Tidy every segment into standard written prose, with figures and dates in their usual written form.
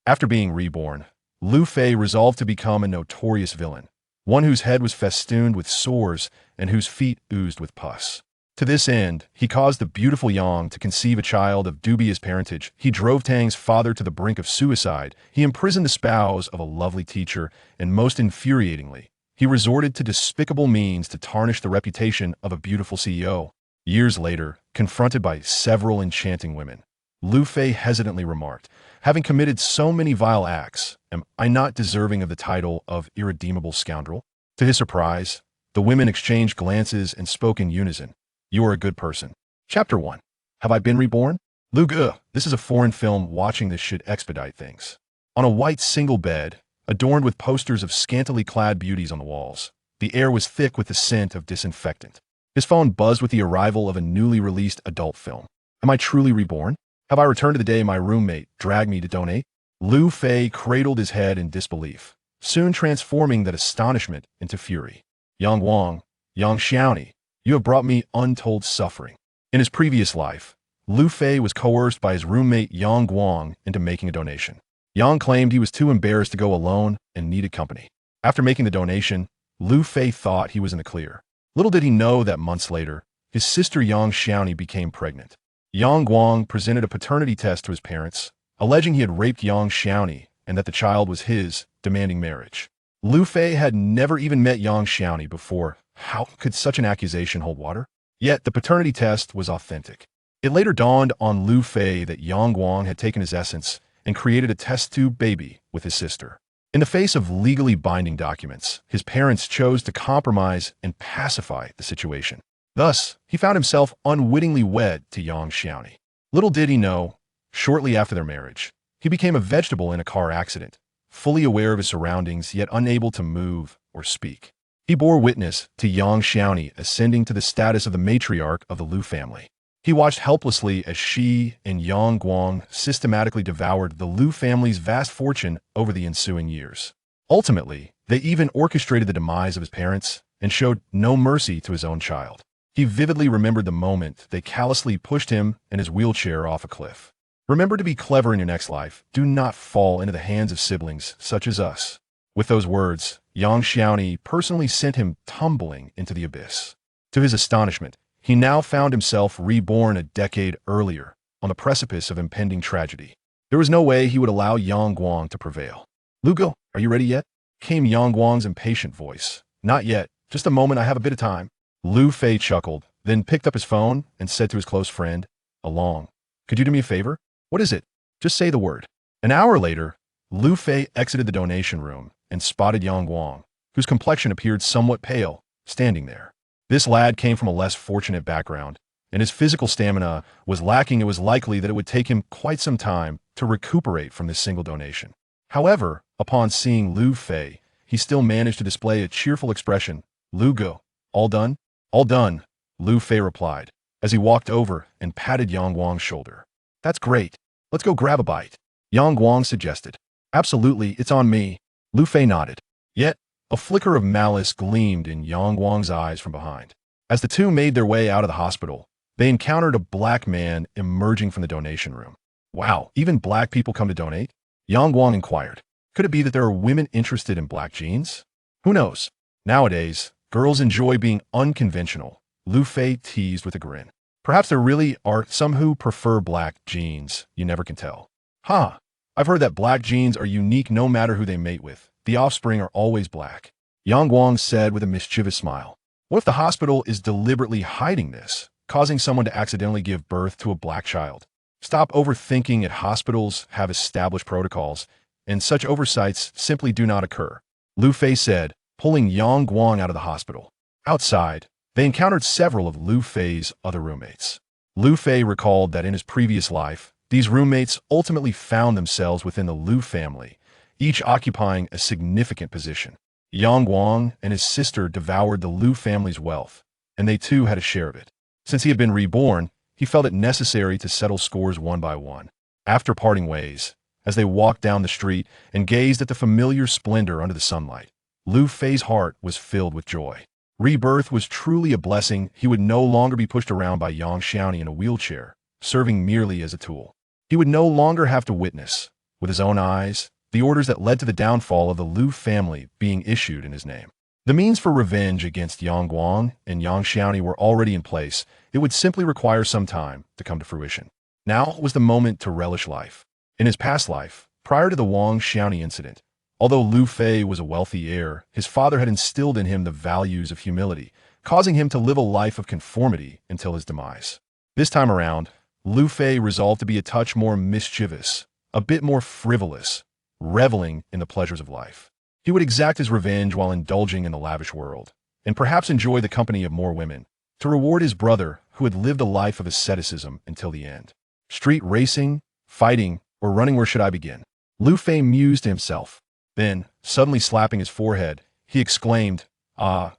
After being reborn, Lu Fei resolved to become a notorious villain, one whose head was festooned with sores and whose feet oozed with pus. To this end, he caused the beautiful Yang to conceive a child of dubious parentage. He drove Tang's father to the brink of suicide. He imprisoned the spouse of a lovely teacher, and most infuriatingly, he resorted to despicable means to tarnish the reputation of a beautiful CEO. Years later, confronted by several enchanting women, Lu Fei hesitantly remarked, "Having committed so many vile acts, am I not deserving of the title of irredeemable scoundrel?" To his surprise, the women exchanged glances and spoke in unison. "You are a good person." Chapter 1. Have I been reborn? This is a foreign film. Watching this should expedite things. On a white single bed, adorned with posters of scantily clad beauties on the walls, the air was thick with the scent of disinfectant. His phone buzzed with the arrival of a newly released adult film. Am I truly reborn? Have I returned to the day my roommate dragged me to donate? Lu Fei cradled his head in disbelief, soon transforming that astonishment into fury. Yang Guang, Yang Xiaoni, you have brought me untold suffering. In his previous life, Lu Fei was coerced by his roommate Yang Guang into making a donation. Yang claimed he was too embarrassed to go alone and needed company. After making the donation, Lu Fei thought he was in the clear. Little did he know that months later, his sister Yang Xiaoni became pregnant. Yang Guang presented a paternity test to his parents, alleging he had raped Yang Xiaoni and that the child was his, demanding marriage. Lu Fei had never even met Yang Xiaoni before. How could such an accusation hold water? Yet the paternity test was authentic. It later dawned on Lu Fei that Yang Guang had taken his essence and created a test tube baby with his sister. In the face of legally binding documents, his parents chose to compromise and pacify the situation. Thus, he found himself unwittingly wed to Yang Xiaoni. Little did he know, shortly after their marriage, he became a vegetable in a car accident, fully aware of his surroundings yet unable to move or speak. He bore witness to Yang Xiaoni ascending to the status of the matriarch of the Lu family. He watched helplessly as she and Yang Guang systematically devoured the Lu family's vast fortune over the ensuing years. Ultimately, they even orchestrated the demise of his parents and showed no mercy to his own child. He vividly remembered the moment they callously pushed him and his wheelchair off a cliff. Remember to be clever in your next life. Do not fall into the hands of siblings such as us. With those words, Yang Xiaoni personally sent him tumbling into the abyss. To his astonishment, he now found himself reborn a decade earlier, on the precipice of impending tragedy. There was no way he would allow Yang Guang to prevail. "Lugo, are you ready yet?" came Yang Guang's impatient voice. "Not yet. Just a moment, I have a bit of time." Lu Fei chuckled, then picked up his phone and said to his close friend, "Along. Could you do me a favor?" "What is it?" "Just say the word." An hour later, Lu Fei exited the donation room and spotted Yang Guang, whose complexion appeared somewhat pale, standing there. This lad came from a less fortunate background, and his physical stamina was lacking. It was likely that it would take him quite some time to recuperate from this single donation. However, upon seeing Lu Fei, he still managed to display a cheerful expression. "Lugo, all done?" "All done," Lu Fei replied, as he walked over and patted Yang Guang's shoulder. "That's great. Let's go grab a bite," Yang Guang suggested. "Absolutely, it's on me," Lu Fei nodded. Yet, a flicker of malice gleamed in Yang Guang's eyes from behind. As the two made their way out of the hospital, they encountered a black man emerging from the donation room. "Wow, even black people come to donate?" Yang Guang inquired. Could it be that there are women interested in black jeans? Who knows? Nowadays, girls enjoy being unconventional, Lu Fei teased with a grin. Perhaps there really are some who prefer black jeans. You never can tell. "Huh. I've heard that black genes are unique no matter who they mate with. The offspring are always black," Yang Guang said with a mischievous smile. What if the hospital is deliberately hiding this, causing someone to accidentally give birth to a black child? Stop overthinking it. Hospitals have established protocols, and such oversights simply do not occur, Lu Fei said, pulling Yang Guang out of the hospital. Outside, they encountered several of Lu Fei's other roommates. Lu Fei recalled that in his previous life, these roommates ultimately found themselves within the Lu family, each occupying a significant position. Yang Guang and his sister devoured the Lu family's wealth, and they too had a share of it. Since he had been reborn, he felt it necessary to settle scores one by one. After parting ways, as they walked down the street and gazed at the familiar splendor under the sunlight, Lu Fei's heart was filled with joy. Rebirth was truly a blessing. He would no longer be pushed around by Yang Xiaoni in a wheelchair, serving merely as a tool. He would no longer have to witness, with his own eyes, the orders that led to the downfall of the Lu family being issued in his name. The means for revenge against Yang Guang and Yang Xiaoni were already in place. It would simply require some time to come to fruition. Now was the moment to relish life. In his past life, prior to the Wang Xiaoni incident, although Lu Fei was a wealthy heir, his father had instilled in him the values of humility, causing him to live a life of conformity until his demise. This time around, Lu Fei resolved to be a touch more mischievous, a bit more frivolous, reveling in the pleasures of life. He would exact his revenge while indulging in the lavish world, and perhaps enjoy the company of more women, to reward his brother who had lived a life of asceticism until the end. Street racing, fighting, or running, where should I begin? Lu Fei mused to himself. Then, suddenly slapping his forehead, he exclaimed,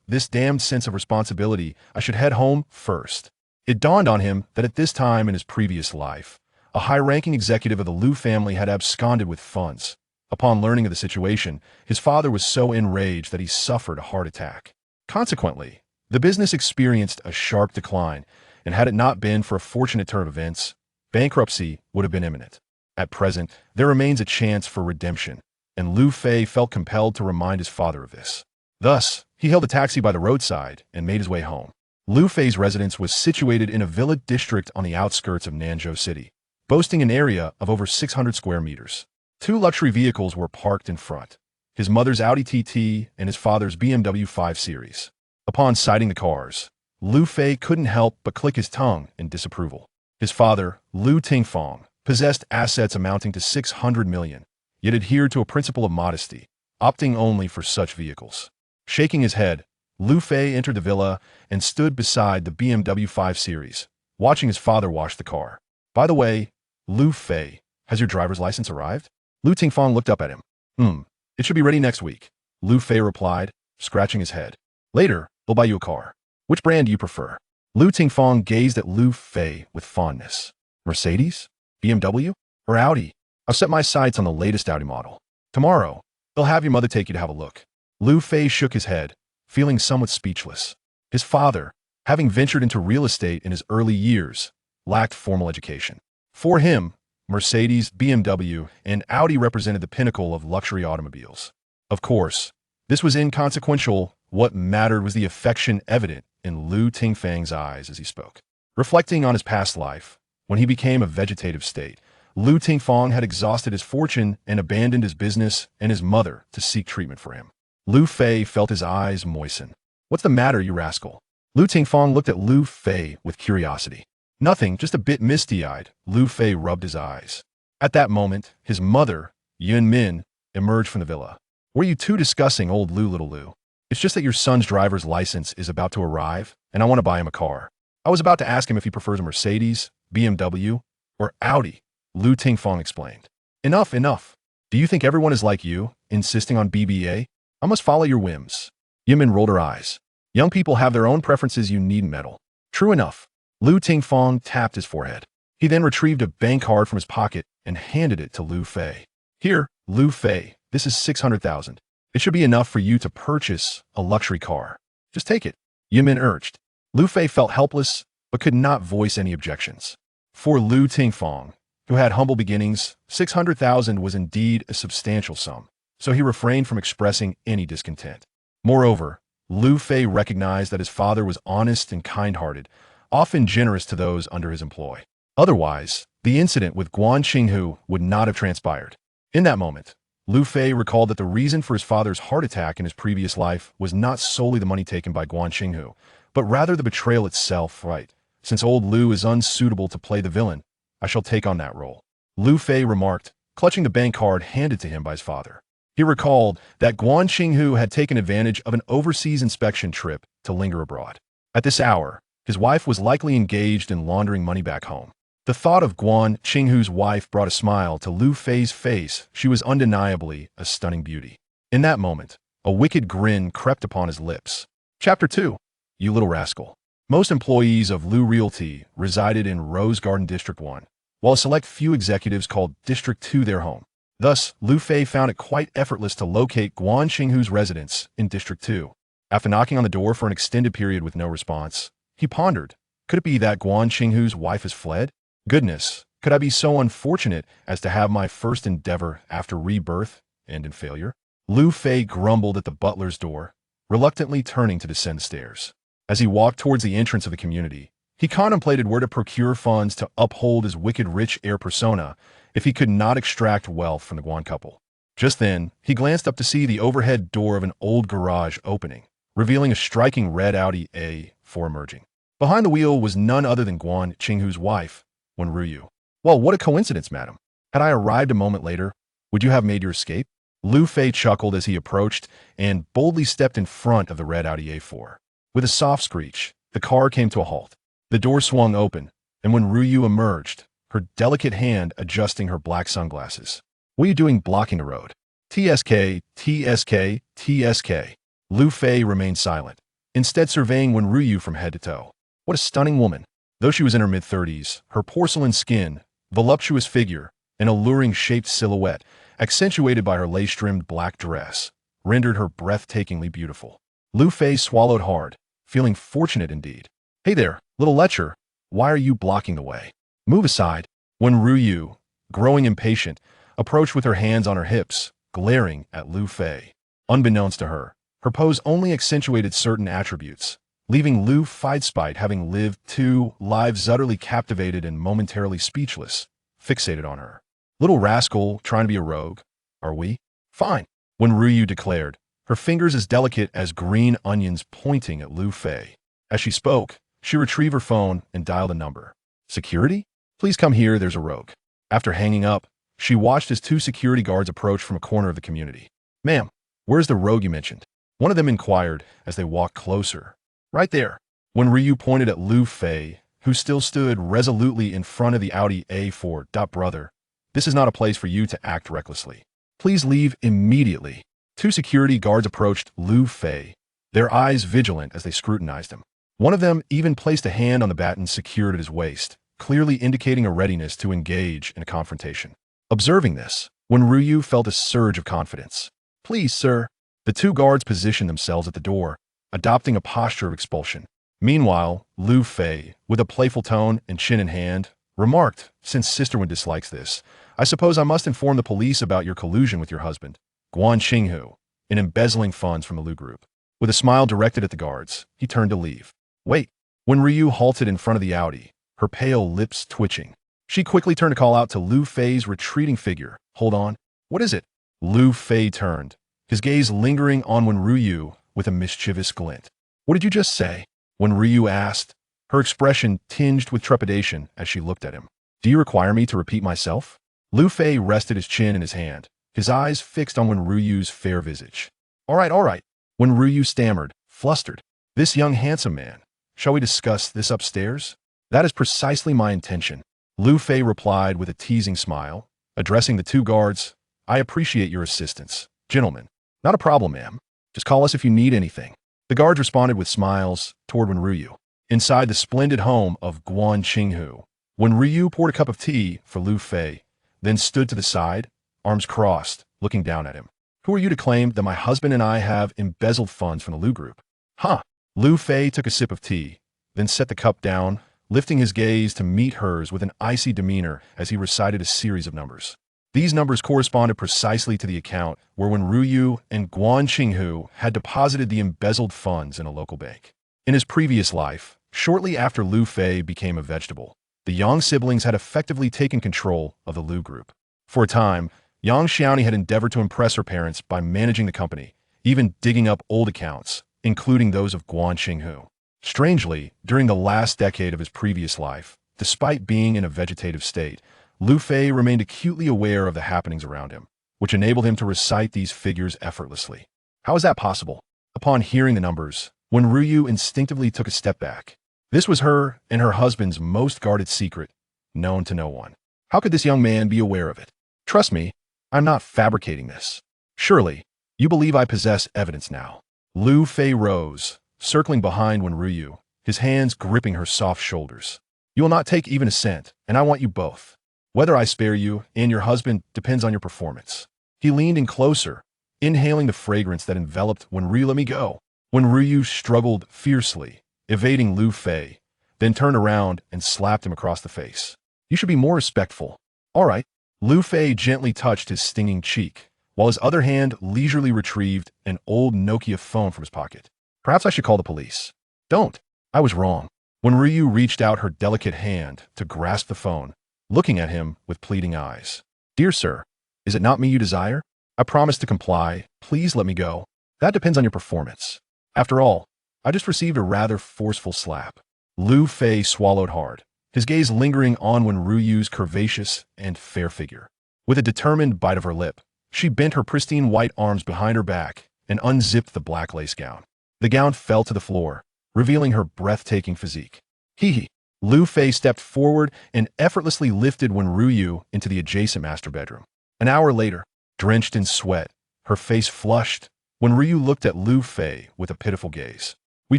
this damned sense of responsibility, I should head home first. It dawned on him that at this time in his previous life, a high-ranking executive of the Lu family had absconded with funds. Upon learning of the situation, his father was so enraged that he suffered a heart attack. Consequently, the business experienced a sharp decline, and had it not been for a fortunate turn of events, bankruptcy would have been imminent. At present, there remains a chance for redemption, and Lu Fei felt compelled to remind his father of this. Thus, he hailed a taxi by the roadside and made his way home. Lu Fei's residence was situated in a villa district on the outskirts of Nanzhou City, boasting an area of over 600 square meters. 2 luxury vehicles were parked in front, his mother's Audi TT and his father's BMW 5 Series. Upon sighting the cars, Lu Fei couldn't help but click his tongue in disapproval. His father, Lu Tingfang, possessed assets amounting to 600 million, yet adhered to a principle of modesty, opting only for such vehicles. Shaking his head, Lu Fei entered the villa and stood beside the BMW 5 Series, watching his father wash the car. By the way, Lu Fei, has your driver's license arrived? Lu Tingfang looked up at him. It should be ready next week, Lu Fei replied, scratching his head. Later, they'll buy you a car. Which brand do you prefer? Lu Tingfang gazed at Lu Fei with fondness. Mercedes? BMW? Or Audi? I've set my sights on the latest Audi model. Tomorrow, they'll have your mother take you to have a look. Lu Fei shook his head, feeling somewhat speechless. His father, having ventured into real estate in his early years, lacked formal education. For him, Mercedes, BMW, and Audi represented the pinnacle of luxury automobiles. Of course, this was inconsequential. What mattered was the affection evident in Lu Tingfang's eyes as he spoke. Reflecting on his past life, when he became a vegetative state, Lu Tingfang had exhausted his fortune and abandoned his business and his mother to seek treatment for him. Lu Fei felt his eyes moisten. What's the matter, you rascal? Lu Tingfang looked at Lu Fei with curiosity. Nothing, just a bit misty-eyed. Lu Fei rubbed his eyes. At that moment, his mother, Yun Min, emerged from the villa. Were you two discussing old Lu, little Lu? It's just that your son's driver's license is about to arrive, and I want to buy him a car. I was about to ask him if he prefers a Mercedes, BMW, or Audi, Lu Tingfang explained. Enough, enough. Do you think everyone is like you, insisting on BBA? I must follow your whims. Yun Min rolled her eyes. Young people have their own preferences, you needn't meddle. True enough. Lu Tingfang tapped his forehead. He then retrieved a bank card from his pocket and handed it to Lu Fei. Here, Lu Fei, this is 600,000. It should be enough for you to purchase a luxury car. Just take it, Yun Min urged. Lu Fei felt helpless, but could not voice any objections. For Lu Tingfang, who had humble beginnings, 600,000 was indeed a substantial sum, so he refrained from expressing any discontent. Moreover, Lu Fei recognized that his father was honest and kind-hearted, often generous to those under his employ. Otherwise, the incident with Guan Qinghu would not have transpired. In that moment, Lu Fei recalled that the reason for his father's heart attack in his previous life was not solely the money taken by Guan Qinghu, but rather the betrayal itself. Right, since old Lu is unsuitable to play the villain, I shall take on that role, Lu Fei remarked, clutching the bank card handed to him by his father. He recalled that Guan Qinghu had taken advantage of an overseas inspection trip to linger abroad. At this hour, his wife was likely engaged in laundering money back home. The thought of Guan Qinghu's wife brought a smile to Lu Fei's face. She was undeniably a stunning beauty. In that moment, a wicked grin crept upon his lips. Chapter 2. You little rascal. Most employees of Lu Realty resided in Rose Garden District 1, while a select few executives called District 2 their home. Thus, Lu Fei found it quite effortless to locate Guan Qinghu's residence in District 2. After knocking on the door for an extended period with no response, he pondered, could it be that Guan Qinghu's wife has fled? Goodness, Could I be so unfortunate as to have my first endeavor after rebirth end in failure? Lu Fei grumbled at the butler's door, reluctantly turning to descend the stairs. As he walked towards the entrance of the community, he contemplated where to procure funds to uphold his wicked rich heir persona if he could not extract wealth from the Guan couple. Just then, he glanced up to see the overhead door of an old garage opening, revealing a striking red Audi A4 emerging. Behind the wheel was none other than Guan Qinghu's wife, Wen Ruyu. Well, what a coincidence, madam. Had I arrived a moment later, would you have made your escape? Lu Fei chuckled as he approached and boldly stepped in front of the red Audi A4. With a soft screech, the car came to a halt. The door swung open, and when Ruyu emerged, her delicate hand adjusting her black sunglasses. What are you doing blocking the road? TSK, TSK, TSK. Lu Fei remained silent, instead surveying Wen Ruyu from head to toe. What a stunning woman. Though she was in her mid-30s, her porcelain skin, voluptuous figure, and alluring shaped silhouette, accentuated by her lace-trimmed black dress, rendered her breathtakingly beautiful. Lu Fei swallowed hard, feeling fortunate indeed. Hey there, little lecher, why are you blocking the way? Move aside. When Ruyu, growing impatient, approached with her hands on her hips, glaring at Lu Fei. Unbeknownst to her, her pose only accentuated certain attributes, leaving Lu Fei, despite having lived 2 lives utterly captivated and momentarily speechless, fixated on her. Little rascal trying to be a rogue, are we? Fine. When Ruyu declared, her fingers as delicate as green onions pointing at Lu Fei. As she spoke, she retrieved her phone and dialed a number. Security? Please come here, there's a rogue. After hanging up, she watched as 2 security guards approached from a corner of the community. Ma'am, where's the rogue you mentioned? One of them inquired as they walked closer. Right there. When Ryu pointed at Lu Fei, who still stood resolutely in front of the Audi A4. Brother, this is not a place for you to act recklessly. Please leave immediately. 2 security guards approached Lu Fei, their eyes vigilant as they scrutinized him. One of them even placed a hand on the baton secured at his waist, clearly indicating a readiness to engage in a confrontation. Observing this, Wen Ruyu felt a surge of confidence. Please, sir. The 2 guards positioned themselves at the door, adopting a posture of expulsion. Meanwhile, Lu Fei, with a playful tone and chin in hand, remarked, since Sisterwood dislikes this, I suppose I must inform the police about your collusion with your husband, Guan Qinghu, in embezzling funds from the Lu Group. With a smile directed at the guards, he turned to leave. Wait. When Ryu halted in front of the Audi, her pale lips twitching, she quickly turned to call out to Lu Fei's retreating figure. Hold on. What is it? Lu Fei turned, his gaze lingering on Wen Ryu with a mischievous glint. What did you just say? When Ryu asked, her expression tinged with trepidation as she looked at him. Do you require me to repeat myself? Lu Fei rested his chin in his hand, his eyes fixed on Wen Ryu's fair visage. All right. When Ryu stammered, flustered. This young handsome man. Shall we discuss this upstairs? That is precisely my intention. Lu Fei replied with a teasing smile, addressing the 2 guards. I appreciate your assistance, gentlemen. Not a problem, ma'am. Just call us if you need anything. The guards responded with smiles toward Wen Ryu. Inside the splendid home of Guan Qinghu, Wen Ryu poured a cup of tea for Lu Fei, then stood to the side, arms crossed, looking down at him. Who are you to claim that my husband and I have embezzled funds from the Lu Group? Huh. Lu Fei took a sip of tea, then set the cup down, lifting his gaze to meet hers with an icy demeanor as he recited a series of numbers. These numbers corresponded precisely to the account where Wen Ryu and Guan Qinghu had deposited the embezzled funds in a local bank. In his previous life, shortly after Lu Fei became a vegetable, the Yang siblings had effectively taken control of the Lu Group. For a time, Yang Xiaoni had endeavored to impress her parents by managing the company, even digging up old accounts, including those of Guan Qinghu. Strangely, during the last decade of his previous life, despite being in a vegetative state, Lu Fei remained acutely aware of the happenings around him, which enabled him to recite these figures effortlessly. How is that possible? Upon hearing the numbers, Wen Ryu instinctively took a step back. This was her and her husband's most guarded secret, known to no one. How could this young man be aware of it? Trust me, I'm not fabricating this. Surely, you believe I possess evidence now. Lu Fei rose, circling behind Wen Ryu, his hands gripping her soft shoulders. You will not take even a cent, and I want you both. Whether I spare you and your husband depends on your performance. He leaned in closer, inhaling the fragrance that enveloped Wen Ryu. Let me go. Wen Ryu struggled fiercely, evading Lu Fei, then turned around and slapped him across the face. You should be more respectful. All right. Lu Fei gently touched his stinging cheek, while his other hand leisurely retrieved an old Nokia phone from his pocket. Perhaps I should call the police. Don't. I was wrong. When Ryu reached out her delicate hand to grasp the phone, looking at him with pleading eyes. Dear sir, is it not me you desire? I promise to comply. Please let me go. That depends on your performance. After all, I just received a rather forceful slap. Lu Fei swallowed hard, his gaze lingering on when Ryu's curvaceous and fair figure. With a determined bite of her lip, she bent her pristine white arms behind her back and unzipped the black lace gown. The gown fell to the floor, revealing her breathtaking physique. Hee. Lu Fei stepped forward and effortlessly lifted when Ryu into the adjacent master bedroom. An hour later, drenched in sweat, her face flushed, when Ryu looked at Lu Fei with a pitiful gaze. We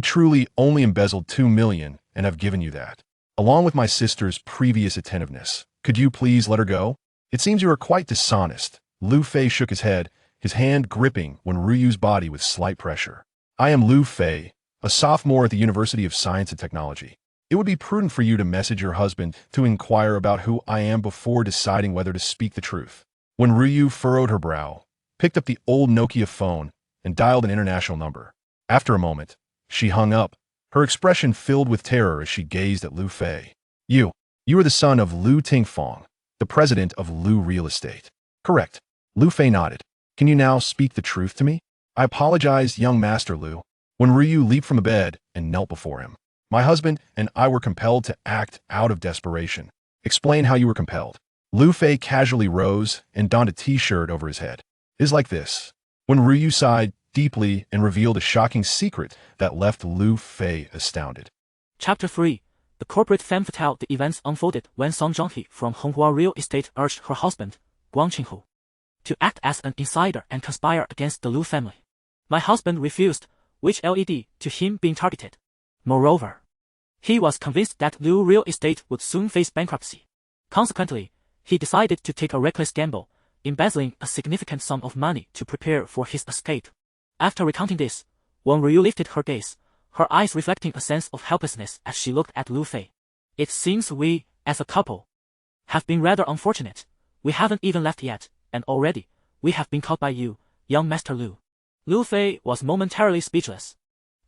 truly only embezzled 2 million and have given you that. Along with my sister's previous attentiveness. Could you please let her go? It seems you are quite dishonest. Lu Fei shook his head, his hand gripping when Ryu's body with slight pressure. I am Lu Fei, a sophomore at the University of Science and Technology. It would be prudent for you to message your husband to inquire about who I am before deciding whether to speak the truth. When Ryu furrowed her brow, picked up the old Nokia phone, and dialed an international number. After a moment, she hung up, her expression filled with terror as she gazed at Lu Fei. You are the son of Lu Tingfang, the president of Lu Real Estate. Correct. Lu Fei nodded. Can you now speak the truth to me? I apologize, young Master Lu. When Ryu leaped from the bed and knelt before him. My husband and I were compelled to act out of desperation. Explain how you were compelled. Lu Fei casually rose and donned a t-shirt over his head. It is like this. When Ryu sighed deeply and revealed a shocking secret that left Lu Fei astounded. Chapter 3. The corporate femme fatale. The events unfolded when Song Zhonghe from Honghua Real Estate urged her husband, Guang Qinghu, to act as an insider and conspire against the Lu family. My husband refused, which led to him being targeted. Moreover, he was convinced that Lu Real Estate would soon face bankruptcy. Consequently, he decided to take a reckless gamble, embezzling a significant sum of money to prepare for his escape. After recounting this, when Ryu lifted her gaze, her eyes reflecting a sense of helplessness as she looked at Lu Fei. It seems we, as a couple, have been rather unfortunate. We haven't even left yet, and already, we have been caught by you, young Master Lu. Lu Fei was momentarily speechless.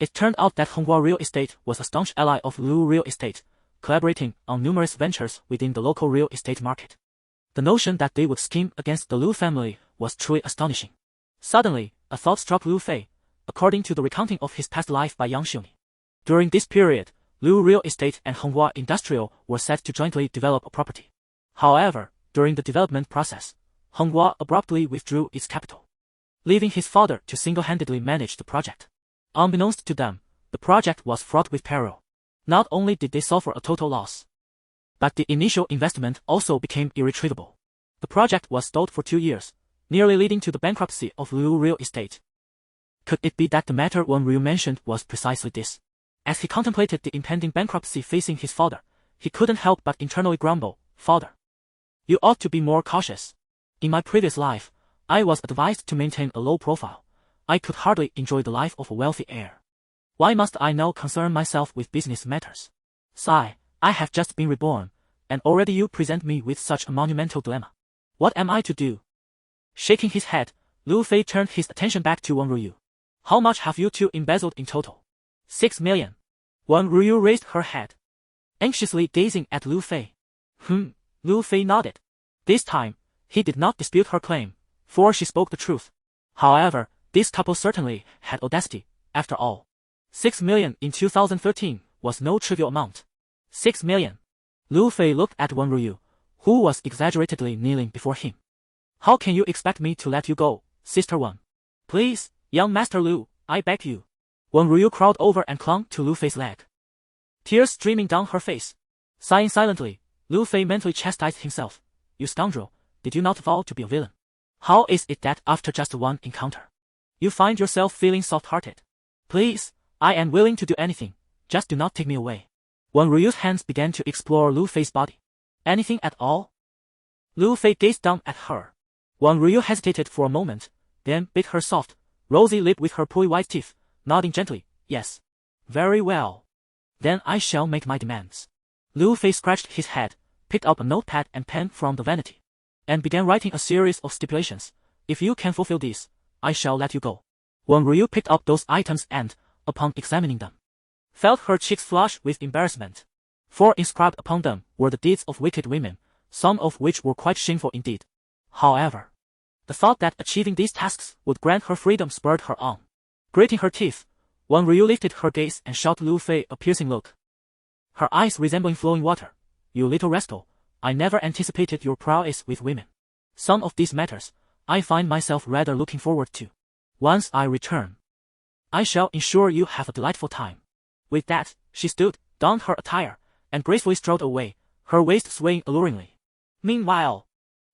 It turned out that Honghua Real Estate was a staunch ally of Lu Real Estate, collaborating on numerous ventures within the local real estate market. The notion that they would scheme against the Lu family was truly astonishing. Suddenly, a thought struck Lu Fei, according to the recounting of his past life by Yang Xiongni. During this period, Lu Real Estate and Honghua Industrial were set to jointly develop a property. However, during the development process, Honghua abruptly withdrew its capital, leaving his father to single-handedly manage the project. Unbeknownst to them, the project was fraught with peril. Not only did they suffer a total loss, but the initial investment also became irretrievable. The project was stalled for 2 years, nearly leading to the bankruptcy of Lu Real Estate. Could it be that the matter Wen Ryu mentioned was precisely this? As he contemplated the impending bankruptcy facing his father, he couldn't help but internally grumble, Father, you ought to be more cautious. In my previous life, I was advised to maintain a low profile. I could hardly enjoy the life of a wealthy heir. Why must I now concern myself with business matters? Sigh, I have just been reborn, and already you present me with such a monumental dilemma. What am I to do? Shaking his head, Lu Fei turned his attention back to Wen Ryu. How much have you two embezzled in total? 6 million. Wen Ryu raised her head, anxiously gazing at Lu Fei. Lu Fei nodded. This time, he did not dispute her claim, for she spoke the truth. However, this couple certainly had audacity, after all. 6 million in 2013 was no trivial amount. 6 million. Lu Fei looked at Wen Ryu, who was exaggeratedly kneeling before him. How can you expect me to let you go, Sister Wen? Please, young Master Lu, I beg you. Wen Ryu crawled over and clung to Lu Fei's leg, tears streaming down her face. Sighing silently, Lu Fei mentally chastised himself. You scoundrel, did you not vow to be a villain? How is it that after just one encounter, you find yourself feeling soft-hearted? Please, I am willing to do anything, just do not take me away. Wen Ryu's hands began to explore Lu Fei's body. Anything at all? Lu Fei gazed down at her. Wen Ryu hesitated for a moment, then bit her soft, rosy lip with her pearly white teeth, nodding gently, yes. Very well. Then I shall make my demands. Lu Fei scratched his head, picked up a notepad and pen from the vanity, and began writing a series of stipulations. If you can fulfill these, I shall let you go. Wang Ruyu picked up those items and, upon examining them, felt her cheeks flush with embarrassment. For inscribed upon them were the deeds of wicked women, some of which were quite shameful indeed. However, the thought that achieving these tasks would grant her freedom spurred her on. Gritting her teeth, Wang Ruyu lifted her gaze and shot Lu Fei a piercing look, her eyes resembling flowing water. You little rascal, I never anticipated your prowess with women. Some of these matters, I find myself rather looking forward to. Once I return, I shall ensure you have a delightful time. With that, she stood, donned her attire, and gracefully strode away, her waist swaying alluringly. Meanwhile,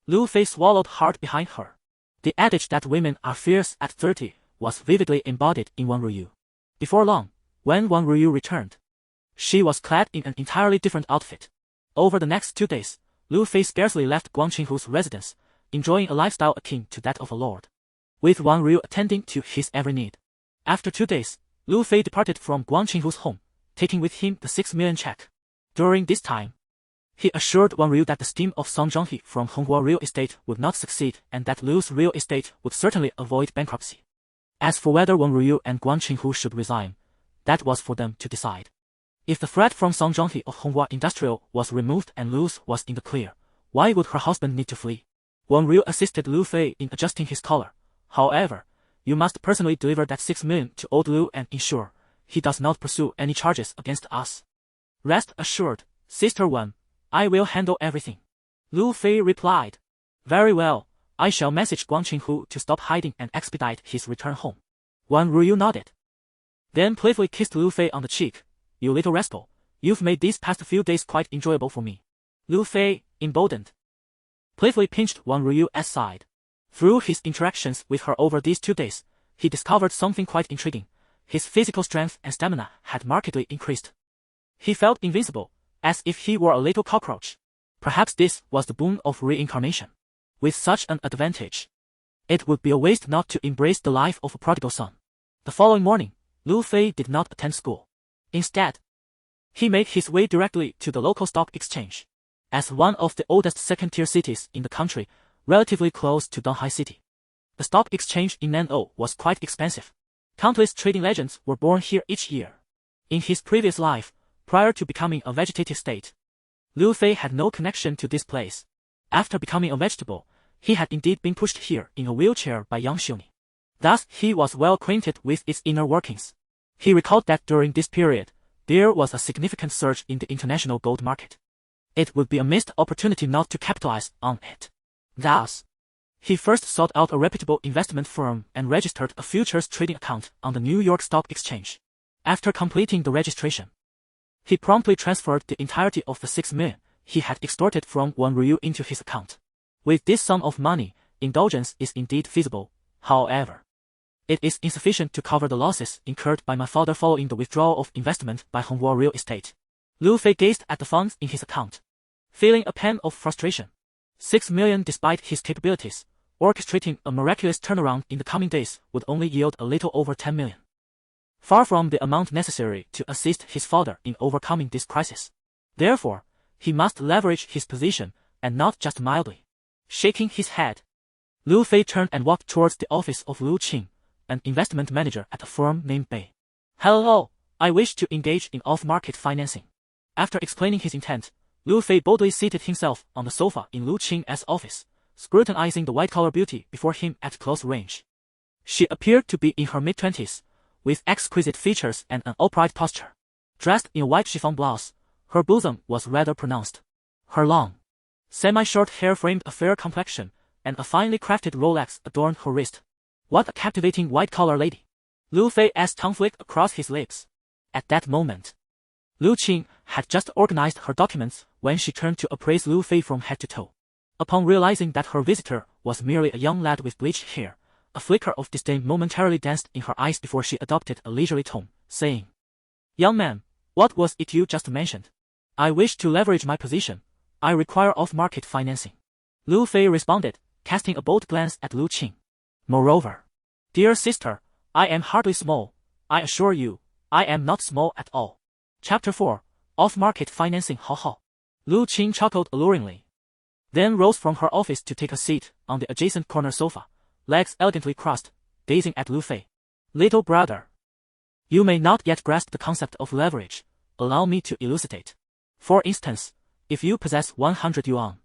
Lu Fei swallowed hard behind her. The adage that women are fierce at 30 was vividly embodied in Wang Ruyu. Before long, when Wang Ruyu returned, she was clad in an entirely different outfit. Over the next 2 days, Lu Fei scarcely left Guang Qinghu's residence, enjoying a lifestyle akin to that of a lord, with Wang Ruyu attending to his every need. After 2 days, Lu Fei departed from Guang Qinghu's home, taking with him the 6 million check. During this time, he assured Wang Ruyu that the scheme of Song Zhonghe from Honghua Real Estate would not succeed and that Lu's real estate would certainly avoid bankruptcy. As for whether Wang Ruyu and Guang Qinghu should resign, that was for them to decide. If the threat from Song Zhonghe of Honghua Industrial was removed and Lu's was in the clear, why would her husband need to flee? Wang Ruyu assisted Lu Fei in adjusting his collar. However, you must personally deliver that 6 million to old Lu and ensure he does not pursue any charges against us. Rest assured, Sister Wan, I will handle everything. Lu Fei replied. Very well, I shall message Guang Qinghu to stop hiding and expedite his return home. Wang Ruyu nodded, then playfully kissed Lu Fei on the cheek. You little rascal, you've made these past few days quite enjoyable for me. Lu Fei, emboldened, playfully pinched Wang Ruyu's side. Through his interactions with her over these 2 days, he discovered something quite intriguing. His physical strength and stamina had markedly increased. He felt invincible, as if he were a little cockroach. Perhaps this was the boon of reincarnation. With such an advantage, it would be a waste not to embrace the life of a prodigal son. The following morning, Lu Fei did not attend school. Instead, he made his way directly to the local stock exchange. As one of the oldest second-tier cities in the country, relatively close to Donghai City, the stock exchange in Nan'o was quite expensive. Countless trading legends were born here each year. In his previous life, prior to becoming a vegetative state, Lu Fei had no connection to this place. After becoming a vegetable, he had indeed been pushed here in a wheelchair by young Xiuni. Thus he was well acquainted with its inner workings. He recalled that during this period, there was a significant surge in the international gold market. It would be a missed opportunity not to capitalize on it. Thus, he first sought out a reputable investment firm and registered a futures trading account on the New York Stock Exchange. After completing the registration, he promptly transferred the entirety of the 6 million he had extorted from Wang Ruyu into his account. With this sum of money, indulgence is indeed feasible. However, it is insufficient to cover the losses incurred by my father following the withdrawal of investment by Honghua Real Estate. Lu Fei gazed at the funds in his account, feeling a pang of frustration. 6 million despite his capabilities, orchestrating a miraculous turnaround in the coming days would only yield a little over 10 million. Far from the amount necessary to assist his father in overcoming this crisis. Therefore, he must leverage his position, and not just mildly. Shaking his head, Lu Fei turned and walked towards the office of Lu Qing, an investment manager at a firm named Bei. Hello, I wish to engage in off-market financing. After explaining his intent, Lu Fei boldly seated himself on the sofa in Lu Qing's office, scrutinizing the white-collar beauty before him at close range. She appeared to be in her mid-20s, with exquisite features and an upright posture. Dressed in a white chiffon blouse, her bosom was rather pronounced. Her long, semi-short hair framed a fair complexion, and a finely crafted Rolex adorned her wrist. What a captivating white-collar lady! Lu Fei's tongue flicked across his lips. At that moment, Lu Qing had just organized her documents when she turned to appraise Lu Fei from head to toe. Upon realizing that her visitor was merely a young lad with bleached hair, a flicker of disdain momentarily danced in her eyes before she adopted a leisurely tone, saying, "Young man, what was it you just mentioned?" "I wish to leverage my position. I require off-market financing." Lu Fei responded, casting a bold glance at Lu Qing. "Moreover, dear sister, I am hardly small. I assure you, I am not small at all." Chapter 4, Off-Market Financing. How. Lu Qing chuckled alluringly, then rose from her office to take a seat on the adjacent corner sofa, legs elegantly crossed, gazing at Lu Fei. Little brother, you may not yet grasp the concept of leverage. Allow me to elucidate. For instance, if you possess 100 yuan,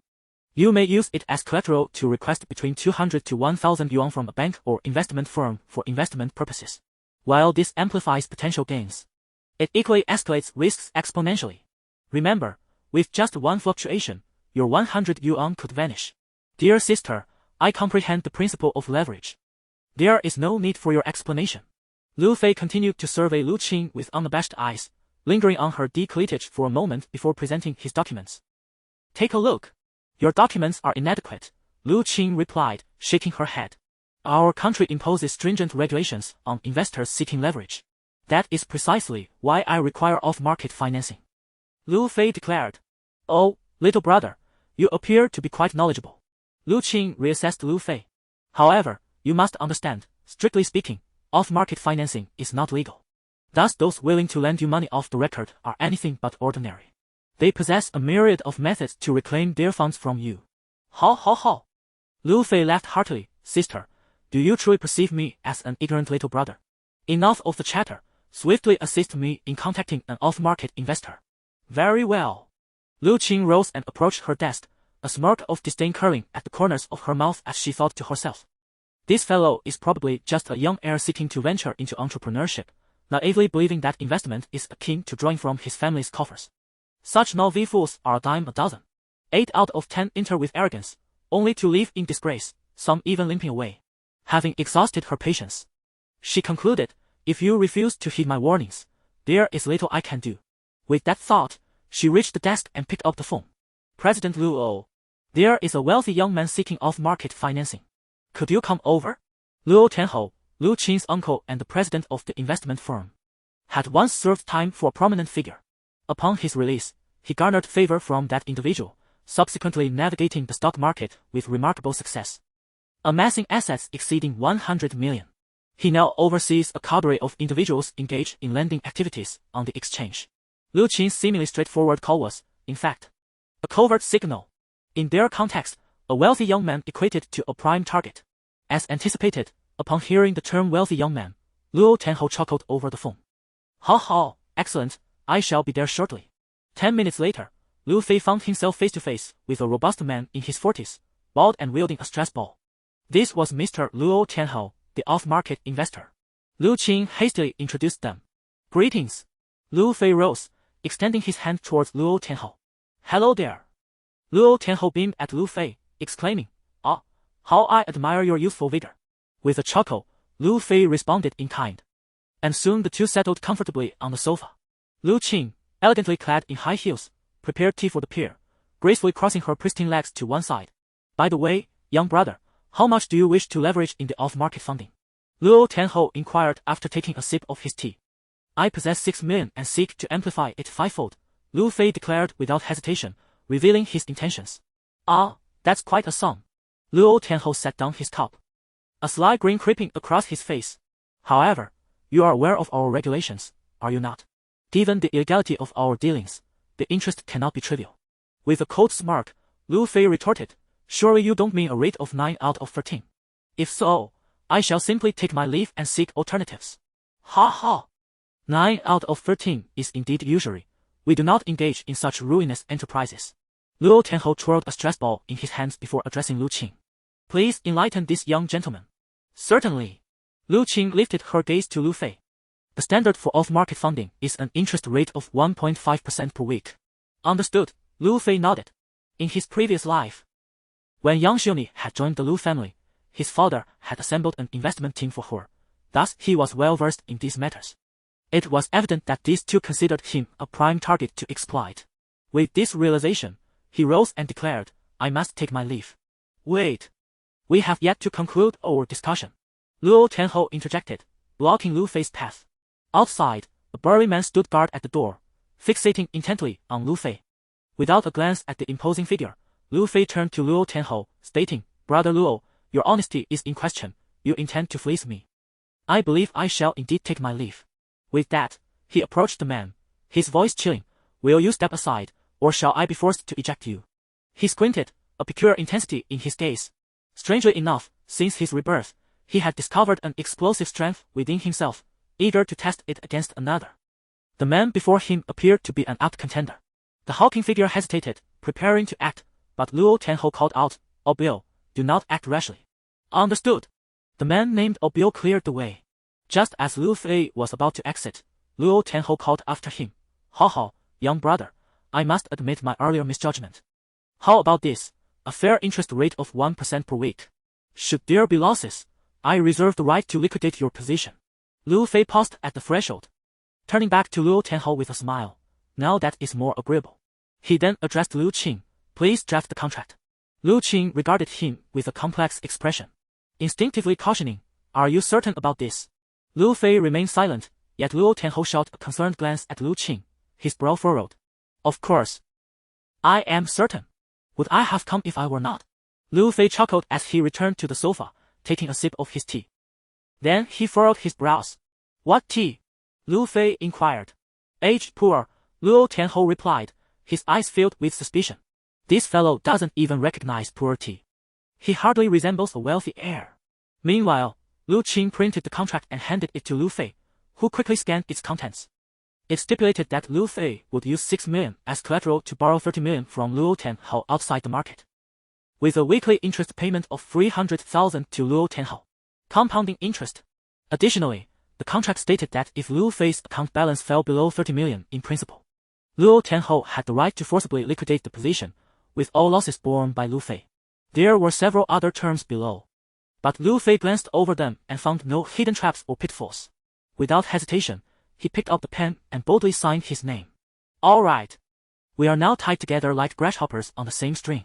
you may use it as collateral to request between 200 to 1000 yuan from a bank or investment firm for investment purposes. While this amplifies potential gains, it equally escalates risks exponentially. Remember, with just one fluctuation, your 100 yuan could vanish. Dear sister, I comprehend the principle of leverage. There is no need for your explanation. Lu Fei continued to survey Lu Qing with unabashed eyes, lingering on her decolletage for a moment before presenting his documents. Take a look. Your documents are inadequate, Lu Qing replied, shaking her head. Our country imposes stringent regulations on investors seeking leverage. That is precisely why I require off-market financing. Lu Fei declared. Oh, little brother, you appear to be quite knowledgeable. Lu Qing reassessed Lu Fei. However, you must understand, strictly speaking, off-market financing is not legal. Thus those willing to lend you money off the record are anything but ordinary. They possess a myriad of methods to reclaim their funds from you. How? Lu Fei laughed heartily. Sister, do you truly perceive me as an ignorant little brother? Enough of the chatter. Swiftly assist me in contacting an off-market investor. Very well. Lu Qing rose and approached her desk, a smirk of disdain curling at the corners of her mouth as she thought to herself. This fellow is probably just a young heir seeking to venture into entrepreneurship, naively believing that investment is akin to drawing from his family's coffers. Such naive fools are a dime a dozen. 8 out of 10 enter with arrogance, only to live in disgrace, some even limping away. Having exhausted her patience, she concluded, if you refuse to heed my warnings, there is little I can do. With that thought, she reached the desk and picked up the phone. President Luo, there is a wealthy young man seeking off-market financing. Could you come over? Luo Tianhou, Lu Qing's uncle and the president of the investment firm, had once served time for a prominent figure. Upon his release, he garnered favor from that individual, subsequently navigating the stock market with remarkable success, amassing assets exceeding 100 million. He now oversees a cadre of individuals engaged in lending activities on the exchange. Lu Qing's seemingly straightforward call was, in fact, a covert signal. In their context, a wealthy young man equated to a prime target. As anticipated, upon hearing the term wealthy young man, Luo Tianhou chuckled over the phone. How, excellent, I shall be there shortly. 10 minutes later, Lu Fei found himself face to face with a robust man in his 40s, bald and wielding a stress ball. This was Mr. Luo Tianhou, the off-market investor. Lu Qing hastily introduced them. Greetings. Lu Fei rose, extending his hand towards Luo Tianhou. Hello there. Luo Tianhou beamed at Lu Fei, exclaiming, Ah, how I admire your youthful vigor. With a chuckle, Lu Fei responded in kind. And soon the two settled comfortably on the sofa. Lu Qing, elegantly clad in high heels, prepared tea for the pair, gracefully crossing her pristine legs to one side. By the way, young brother, how much do you wish to leverage in the off-market funding? Luo Tianhou inquired after taking a sip of his tea. I possess 6 million and seek to amplify it fivefold, Lu Fei declared without hesitation, revealing his intentions. Ah, that's quite a sum. Luo Tianhou set down his cup, a sly grin creeping across his face. However, you are aware of our regulations, are you not? Given the illegality of our dealings, the interest cannot be trivial. With a cold smirk, Lu Fei retorted, surely you don't mean a rate of 9 out of 13. If so, I shall simply take my leave and seek alternatives. Ha. 9 out of 13 is indeed usury. We do not engage in such ruinous enterprises. Luo Tianhou twirled a stress ball in his hands before addressing Lu Qing. Please enlighten this young gentleman. Certainly. Lu Qing lifted her gaze to Lu Fei. The standard for off-market funding is an interest rate of 1.5% per week. Understood, Lu Fei nodded. In his previous life, when young Xiaoni had joined the Lu family, his father had assembled an investment team for her, thus he was well versed in these matters. It was evident that these two considered him a prime target to exploit. With this realization, he rose and declared, I must take my leave. Wait. We have yet to conclude our discussion. Luo Tianhou interjected, blocking Lu Fei's path. Outside, a burly man stood guard at the door, fixating intently on Lu Fei. Without a glance at the imposing figure, Lu Fei turned to Luo Tianhou, stating, Brother Luo, your honesty is in question, you intend to fleece me. I believe I shall indeed take my leave. With that, he approached the man, his voice chilling, will you step aside, or shall I be forced to eject you? He squinted, a peculiar intensity in his gaze. Strangely enough, since his rebirth, he had discovered an explosive strength within himself, eager to test it against another. The man before him appeared to be an apt contender. The hulking figure hesitated, preparing to act, but Luo Tenho called out, "Oh Bill, do not act rashly." Understood. The man named Oh Bill cleared the way. Just as Lu Fei was about to exit, Luo Tenho called after him, "Ha ha, young brother, I must admit my earlier misjudgment. How about this, a fair interest rate of 1% per week? Should there be losses, I reserve the right to liquidate your position." Lu Fei paused at the threshold, turning back to Luo Tenho with a smile. "Now that is more agreeable." He then addressed Lu Qing, "Please draft the contract." Lu Qing regarded him with a complex expression, instinctively cautioning, "Are you certain about this?" Lu Fei remained silent, yet Luo Tenho shot a concerned glance at Lu Qing, his brow furrowed. "Of course. I am certain. Would I have come if I were not?" Lu Fei chuckled as he returned to the sofa, taking a sip of his tea. Then he furrowed his brows. "What tea?" Lu Fei inquired. "Aged poor," Luo Tenho replied, his eyes filled with suspicion. "This fellow doesn't even recognize poor tea. He hardly resembles a wealthy heir." Meanwhile, Lu Qing printed the contract and handed it to Lu Fei, who quickly scanned its contents. It stipulated that Lu Fei would use 6 million as collateral to borrow 30 million from Luo Tenho outside the market, with a weekly interest payment of 300,000 to Luo Tenho, compounding interest. Additionally, the contract stated that if Lu Fei's account balance fell below 30 million in principal, Luo Tenho had the right to forcibly liquidate the position, with all losses borne by Lu Fei. There were several other terms below, but Lu Fei glanced over them and found no hidden traps or pitfalls. Without hesitation, he picked up the pen and boldly signed his name. "All right. We are now tied together like grasshoppers on the same string."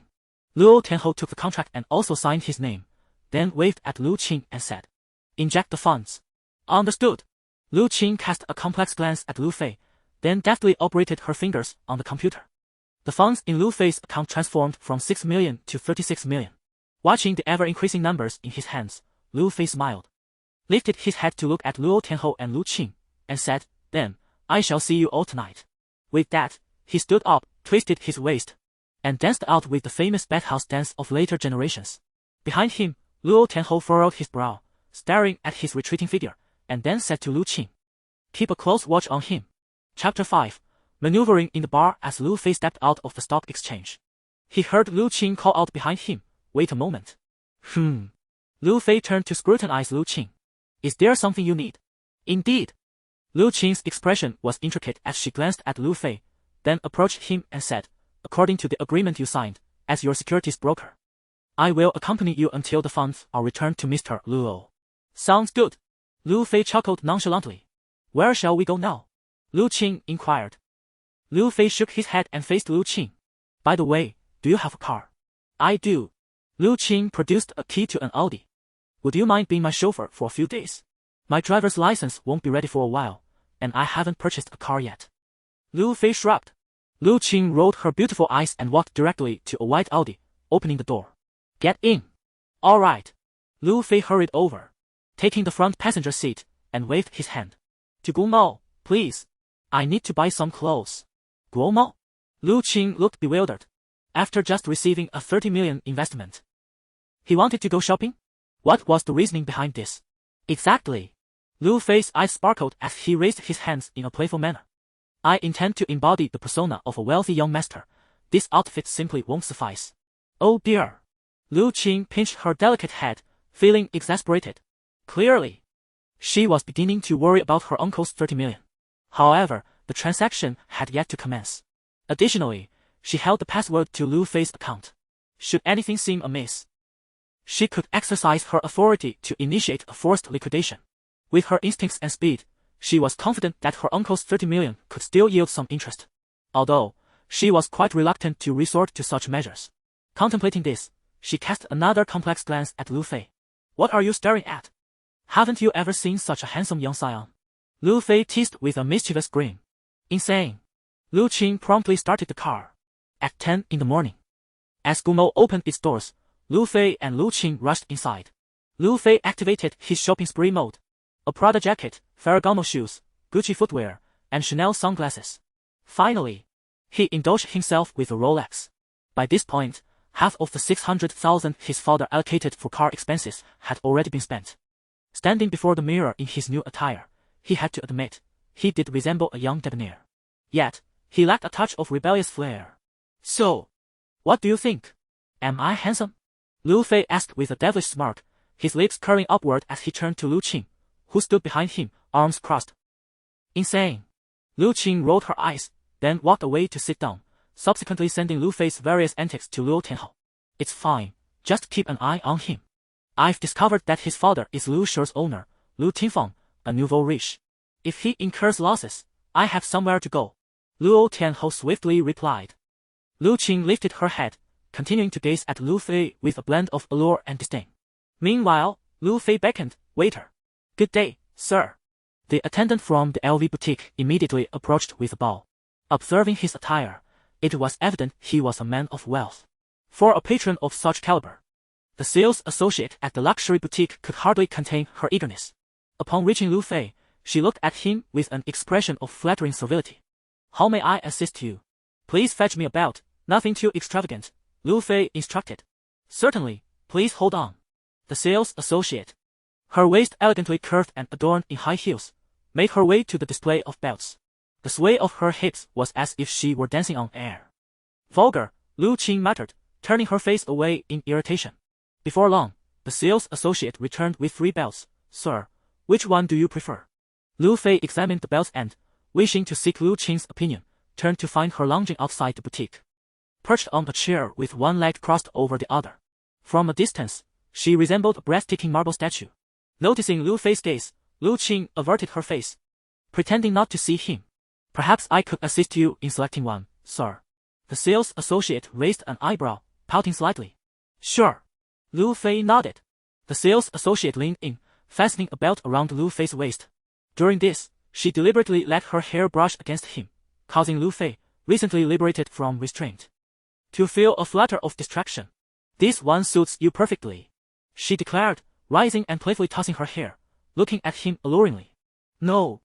Luo Tenho took the contract and also signed his name, then waved at Lu Qing and said, "Inject the funds." "Understood." Lu Qing cast a complex glance at Lu Fei, then deftly operated her fingers on the computer. The funds in Lu Fei's account transformed from 6 million to 36 million. Watching the ever-increasing numbers in his hands, Lu Fei smiled, lifted his head to look at Luo Tenho and Lu Qing, and said, "Then, I shall see you all tonight." With that, he stood up, twisted his waist, and danced out with the famous bathhouse dance of later generations. Behind him, Luo Tenho furrowed his brow, staring at his retreating figure, and then said to Lu Qing, "Keep a close watch on him." Chapter 5. Maneuvering in the bar as Lu Fei stepped out of the stock exchange. He heard Lu Qing call out behind him, "Wait a moment." Lu Fei turned to scrutinize Lu Qing. "Is there something you need?" "Indeed." Lu Qing's expression was intricate as she glanced at Lu Fei, then approached him and said, "According to the agreement you signed, as your securities broker, I will accompany you until the funds are returned to Mr. Luo." "Sounds good." Lu Fei chuckled nonchalantly. "Where shall we go now?" Lu Qing inquired. Lu Fei shook his head and faced Lu Qing. "By the way, do you have a car?" "I do." Lu Qing produced a key to an Audi. "Would you mind being my chauffeur for a few days? My driver's license won't be ready for a while, and I haven't purchased a car yet." Lu Fei shrugged. Lu Qing rolled her beautiful eyes and walked directly to a white Audi, opening the door. "Get in." "All right." Lu Fei hurried over, taking the front passenger seat, and waved his hand. "To Guomao, please. I need to buy some clothes." "Guomao?" Lu Qing looked bewildered. After just receiving a 30 million investment, he wanted to go shopping? What was the reasoning behind this? Exactly. Lu Fei's eyes sparkled as he raised his hands in a playful manner. "I intend to embody the persona of a wealthy young master. This outfit simply won't suffice." "Oh dear." Lu Qing pinched her delicate head, feeling exasperated. Clearly, she was beginning to worry about her uncle's 30 million. However, the transaction had yet to commence. Additionally, she held the password to Lu Fei's account. Should anything seem amiss, she could exercise her authority to initiate a forced liquidation. With her instincts and speed, she was confident that her uncle's 30 million could still yield some interest. Although, she was quite reluctant to resort to such measures. Contemplating this, she cast another complex glance at Lu Fei. "What are you staring at? Haven't you ever seen such a handsome young scion?" Lu Fei teased with a mischievous grin. "Insane." Lu Qing promptly started the car. At 10 in the morning, as Guomao opened its doors, Lu Fei and Lu Qing rushed inside. Lu Fei activated his shopping spree mode. A Prada jacket, Ferragamo shoes, Gucci footwear, and Chanel sunglasses. Finally, He indulged himself with a Rolex. By this point, half of the 600,000 his father allocated for car expenses had already been spent. Standing before the mirror in his new attire, he had to admit, he did resemble a young debonair. Yet, he lacked a touch of rebellious flair. So, what do you think? Am I handsome? Lu Fei asked with a devilish smirk, his lips curling upward as he turned to Lu Qing, who stood behind him, arms crossed. Insane. Lu Qing rolled her eyes, then walked away to sit down, subsequently sending Lu Fei's various antics to Luo Tianhao. It's fine, just keep an eye on him. I've discovered that his father is Lu Shi's owner, Lu Tinfeng, a nouveau riche. If he incurs losses, I have somewhere to go. Luo Tianhao swiftly replied. Lu Qing lifted her head, continuing to gaze at Lu Fei with a blend of allure and disdain. Meanwhile, Lu Fei beckoned, waiter. Good day, sir. The attendant from the LV boutique immediately approached with a bow. Observing his attire, it was evident he was a man of wealth. For a patron of such caliber, the sales associate at the luxury boutique could hardly contain her eagerness. Upon reaching Lu Fei, she looked at him with an expression of flattering servility. How may I assist you? Please fetch me a belt, nothing too extravagant, Lu Fei instructed. Certainly, please hold on. The sales associate, her waist elegantly curved and adorned in high heels, made her way to the display of belts. The sway of her hips was as if she were dancing on air. Vulgar, Lu Qing muttered, turning her face away in irritation. Before long, the sales associate returned with 3 belts. Sir, which one do you prefer? Lu Fei examined the belts and, wishing to seek Lu Qing's opinion, turned to find her lounging outside the boutique, perched on a chair with one leg crossed over the other. From a distance, she resembled a breathtaking marble statue. Noticing Lu Fei's gaze, Lu Qing averted her face, pretending not to see him. Perhaps I could assist you in selecting one, sir. The sales associate raised an eyebrow, pouting slightly. Sure. Lu Fei nodded. The sales associate leaned in, fastening a belt around Lu Fei's waist. During this, she deliberately let her hair brush against him, causing Lu Fei, recently liberated from restraint, to feel a flutter of distraction. This one suits you perfectly, she declared, rising and playfully tossing her hair, looking at him alluringly. No.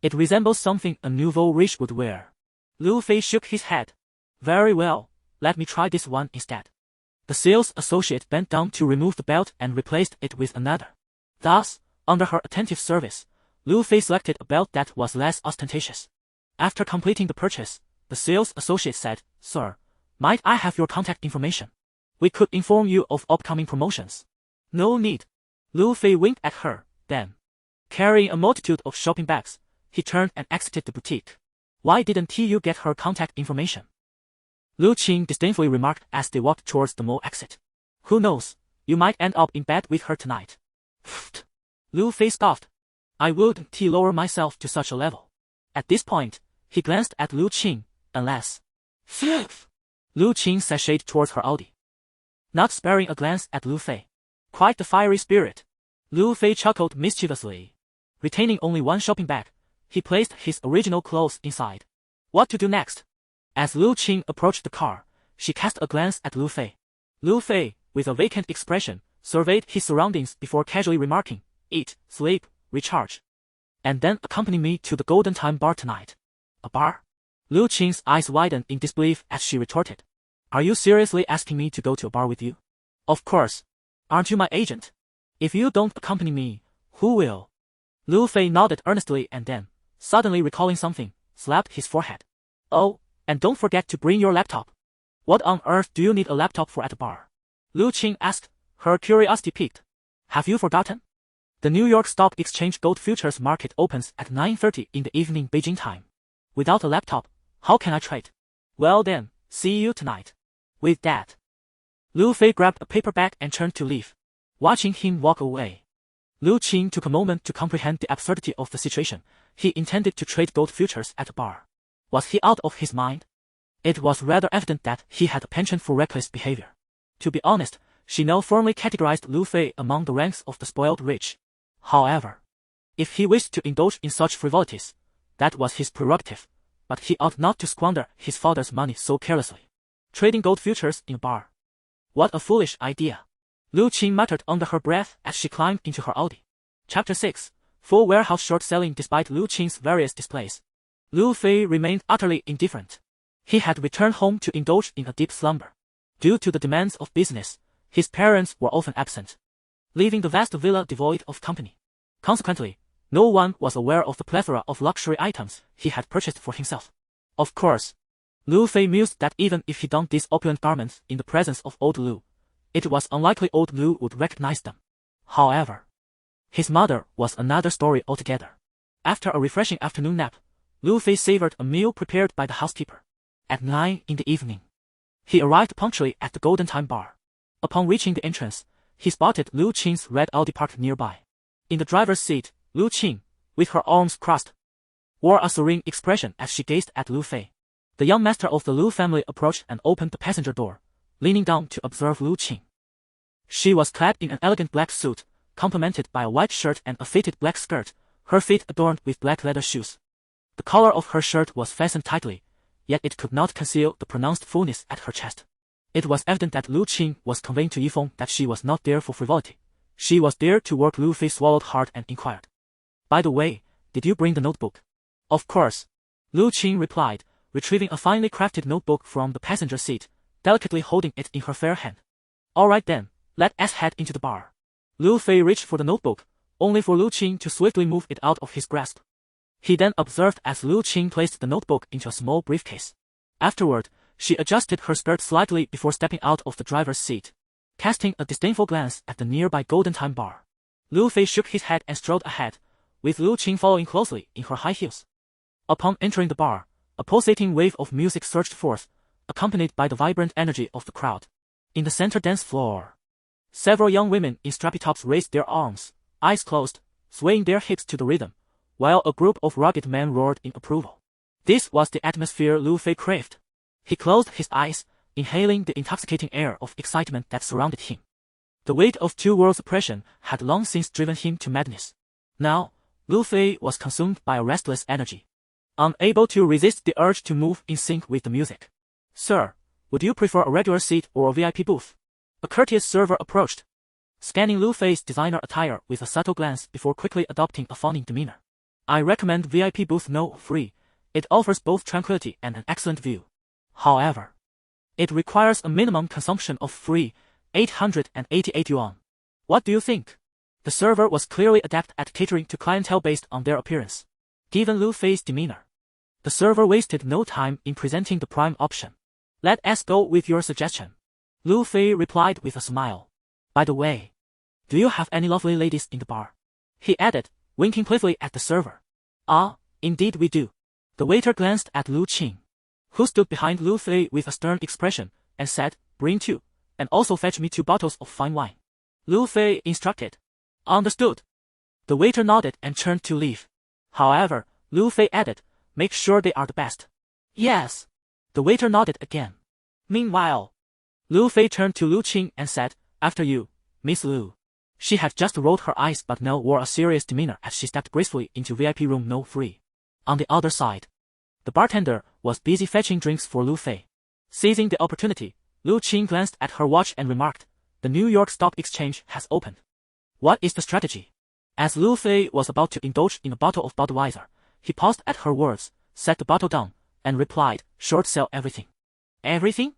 It resembles something a nouveau riche would wear. Lu Fei shook his head. Very well, let me try this one instead. The sales associate bent down to remove the belt and replaced it with another. Thus, under her attentive service, Lu Fei selected a belt that was less ostentatious. After completing the purchase, the sales associate said, Sir, might I have your contact information? We could inform you of upcoming promotions. No need. Lu Fei winked at her, then, carrying a multitude of shopping bags, he turned and exited the boutique. Why didn't you get her contact information? Lu Qing disdainfully remarked as they walked towards the mall exit. Who knows, you might end up in bed with her tonight. Pfft. Lu Fei scoffed. I wouldn't lower myself to such a level. At this point, he glanced at Lu Qing, unless... Pfft. Lu Qing sashayed towards her Audi, not sparing a glance at Lu Fei. Quite the fiery spirit. Lu Fei chuckled mischievously. Retaining only one shopping bag, he placed his original clothes inside. What to do next? As Lu Qing approached the car, she cast a glance at Lu Fei. Lu Fei, with a vacant expression, surveyed his surroundings before casually remarking, eat, sleep, recharge. And then accompany me to the Golden Time bar tonight. A bar? Lu Qing's eyes widened in disbelief as she retorted. Are you seriously asking me to go to a bar with you? Of course. Aren't you my agent? If you don't accompany me, who will? Lu Fei nodded earnestly and then, suddenly recalling something, slapped his forehead. Oh, and don't forget to bring your laptop. What on earth do you need a laptop for at a bar? Lu Qing asked, her curiosity piqued. Have you forgotten? The New York Stock Exchange gold futures market opens at 9:30 in the evening Beijing time. Without a laptop, how can I trade? Well then, see you tonight. With that, Lu Fei grabbed a paper bag and turned to leave. Watching him walk away, Lu Qing took a moment to comprehend the absurdity of the situation. He intended to trade gold futures at a bar. Was he out of his mind? It was rather evident that he had a penchant for reckless behavior. To be honest, she now firmly categorized Lu Fei among the ranks of the spoiled rich. However, if he wished to indulge in such frivolities, that was his prerogative, but he ought not to squander his father's money so carelessly. Trading gold futures in a bar. What a foolish idea. Lu Qing muttered under her breath as she climbed into her Audi. Chapter 6. Full warehouse short selling. Despite Lu Qing's various displays, Lu Fei remained utterly indifferent. He had returned home to indulge in a deep slumber. Due to the demands of business, his parents were often absent, leaving the vast villa devoid of company. Consequently, no one was aware of the plethora of luxury items he had purchased for himself. Of course, Lu Fei mused that even if he donned these opulent garments in the presence of old Lu, it was unlikely old Lu would recognize them. However, his mother was another story altogether. After a refreshing afternoon nap, Lu Fei savored a meal prepared by the housekeeper. At 9 in the evening, he arrived punctually at the Golden Time bar. Upon reaching the entrance, he spotted Lu Qing's red Audi parked nearby. In the driver's seat, Lu Qing, with her arms crossed, wore a serene expression as she gazed at Lu Fei. The young master of the Lu family approached and opened the passenger door, leaning down to observe Lu Qing. She was clad in an elegant black suit, complemented by a white shirt and a fitted black skirt, her feet adorned with black leather shoes. The collar of her shirt was fastened tightly, yet it could not conceal the pronounced fullness at her chest. It was evident that Lu Qing was conveying to Yifeng that she was not there for frivolity. She was there to work. Lu Fei swallowed hard and inquired, "By the way, did you bring the notebook?" "Of course," Lu Qing replied, retrieving a finely crafted notebook from the passenger seat, delicately holding it in her fair hand. "All right then, let us head into the bar." Lu Fei reached for the notebook, only for Lu Qing to swiftly move it out of his grasp. He then observed as Lu Qing placed the notebook into a small briefcase. Afterward, she adjusted her skirt slightly before stepping out of the driver's seat, casting a disdainful glance at the nearby Golden Time bar. Lu Fei shook his head and strolled ahead, with Lu Qing following closely in her high heels. Upon entering the bar, a pulsating wave of music surged forth, accompanied by the vibrant energy of the crowd. In the center dance floor, several young women in strappy tops raised their arms, eyes closed, swaying their hips to the rhythm, while a group of rugged men roared in approval. This was the atmosphere Lu Fei craved. He closed his eyes, inhaling the intoxicating air of excitement that surrounded him. The weight of two worlds' oppression had long since driven him to madness. Now, Lu Fei was consumed by a restless energy, unable to resist the urge to move in sync with the music. "Sir, would you prefer a regular seat or a VIP booth?" A courteous server approached, scanning Lu Fei's designer attire with a subtle glance before quickly adopting a fawning demeanor. "I recommend VIP booth, no free. It offers both tranquility and an excellent view. However, it requires a minimum consumption of free 888 yuan. What do you think?" The server was clearly adept at catering to clientele based on their appearance. Given Lu Fei's demeanor, the server wasted no time in presenting the prime option. "Let us go with your suggestion," Lu Fei replied with a smile. "By the way, do you have any lovely ladies in the bar?" he added, winking playfully at the server. "Ah, indeed we do." The waiter glanced at Lu Qing, who stood behind Lu Fei with a stern expression, and said, "Bring 2, and also fetch me 2 bottles of fine wine." Lu Fei instructed. "Understood." The waiter nodded and turned to leave. However, Lu Fei added, "Make sure they are the best." "Yes." The waiter nodded again. Meanwhile, Lu Fei turned to Lu Qing and said, "After you, Miss Lu." She had just rolled her eyes but now wore a serious demeanor as she stepped gracefully into VIP room no free. On the other side, the bartender was busy fetching drinks for Lu Fei. Seizing the opportunity, Lu Qing glanced at her watch and remarked, "The New York Stock Exchange has opened. What is the strategy?" As Lu Fei was about to indulge in a bottle of Budweiser, he paused at her words, set the bottle down, and replied, "Short sell everything." "Everything?"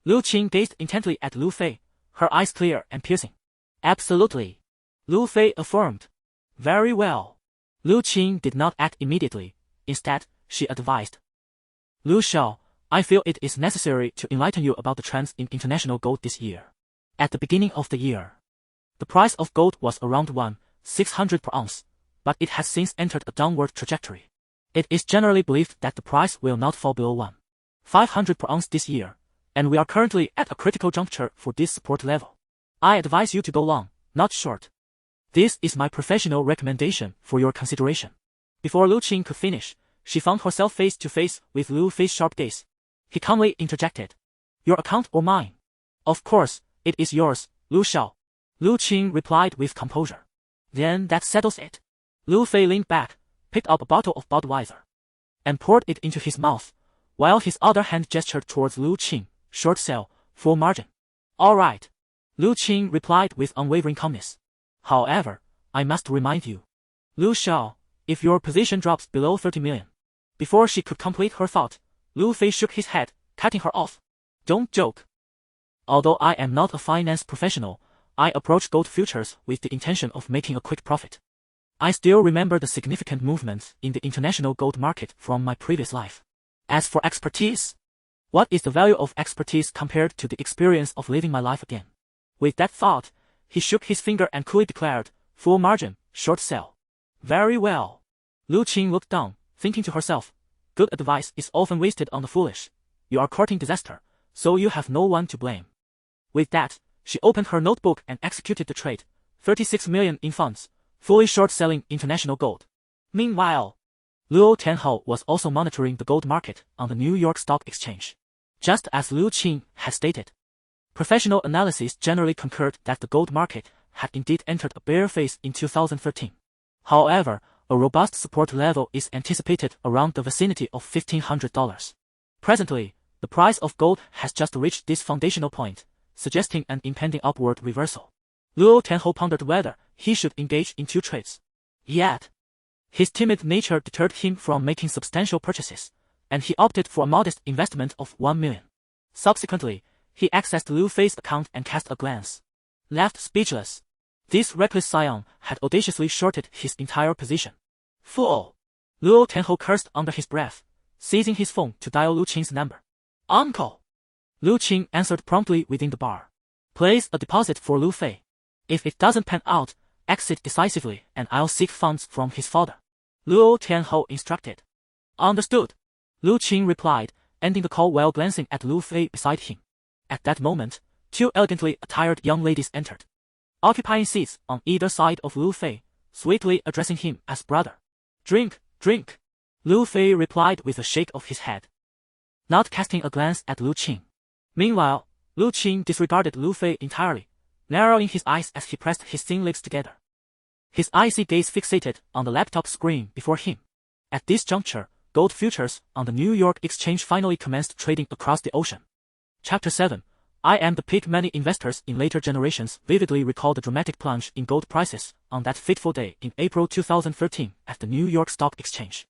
Lu Qing gazed intently at Lu Fei, her eyes clear and piercing. "Absolutely," Lu Fei affirmed. "Very well." Lu Qing did not act immediately. Instead, she advised, "Lu Xiao, I feel it is necessary to enlighten you about the trends in international gold this year. At the beginning of the year, the price of gold was around 1,600 per ounce, but it has since entered a downward trajectory. It is generally believed that the price will not fall below 1,500 per ounce this year, and we are currently at a critical juncture for this support level. I advise you to go long, not short. This is my professional recommendation for your consideration." Before Lu Qing could finish, she found herself face to face with Lu Fei's sharp gaze. He calmly interjected, "Your account or mine?" "Of course, it is yours, Lu Xiao," Lu Qing replied with composure. "Then that settles it." Lu Fei leaned back, picked up a bottle of Budweiser, and poured it into his mouth, while his other hand gestured towards Lu Qing, "Short sell, full margin." "All right," Lu Qing replied with unwavering calmness. "However, I must remind you, Lu Xiao, if your position drops below 30 million. Before she could complete her thought, Lu Fei shook his head, cutting her off. Don't joke. Although I am not a finance professional, I approach gold futures with the intention of making a quick profit. I still remember the significant movements in the international gold market from my previous life. As for expertise, what is the value of expertise compared to the experience of living my life again? With that thought, he shook his finger and coolly declared, full margin, short sell. Very well. Lu Qing looked down, thinking to herself, good advice is often wasted on the foolish. You are courting disaster, so you have no one to blame. With that, she opened her notebook and executed the trade, 36 million in funds, fully short-selling international gold. Meanwhile, Luo Tianhao was also monitoring the gold market on the New York Stock Exchange. Just as Lu Qing had stated, professional analysis generally concurred that the gold market had indeed entered a bear phase in 2013. However, a robust support level is anticipated around the vicinity of $1,500. Presently, the price of gold has just reached this foundational point, suggesting an impending upward reversal. Luo Tianhao pondered whether he should engage in two trades. Yet, his timid nature deterred him from making substantial purchases, and he opted for a modest investment of 1 million. Subsequently, he accessed Lu Fei's account and cast a glance. Left speechless, this reckless scion had audaciously shorted his entire position. Fool! Luo Tianhao cursed under his breath, seizing his phone to dial Lu Qing's number. Uncle! Lu Qing answered promptly within the bar. Place a deposit for Lu Fei. If it doesn't pan out, exit decisively and I'll seek funds from his father. Luo Tianhao instructed. Understood. Lu Qing replied, ending the call while glancing at Lu Fei beside him. At that moment, two elegantly attired young ladies entered, occupying seats on either side of Lu Fei, sweetly addressing him as brother. Drink, drink. Lu Fei replied with a shake of his head, not casting a glance at Lu Qing. Meanwhile, Lu Qing disregarded Lu Fei entirely, narrowing his eyes as he pressed his thin lips together. His icy gaze fixated on the laptop screen before him. At this juncture, gold futures on the New York Exchange finally commenced trading across the ocean. Chapter 7. I am the pig. Many investors in later generations vividly recall the dramatic plunge in gold prices on that fateful day in April 2013 at the New York Stock Exchange.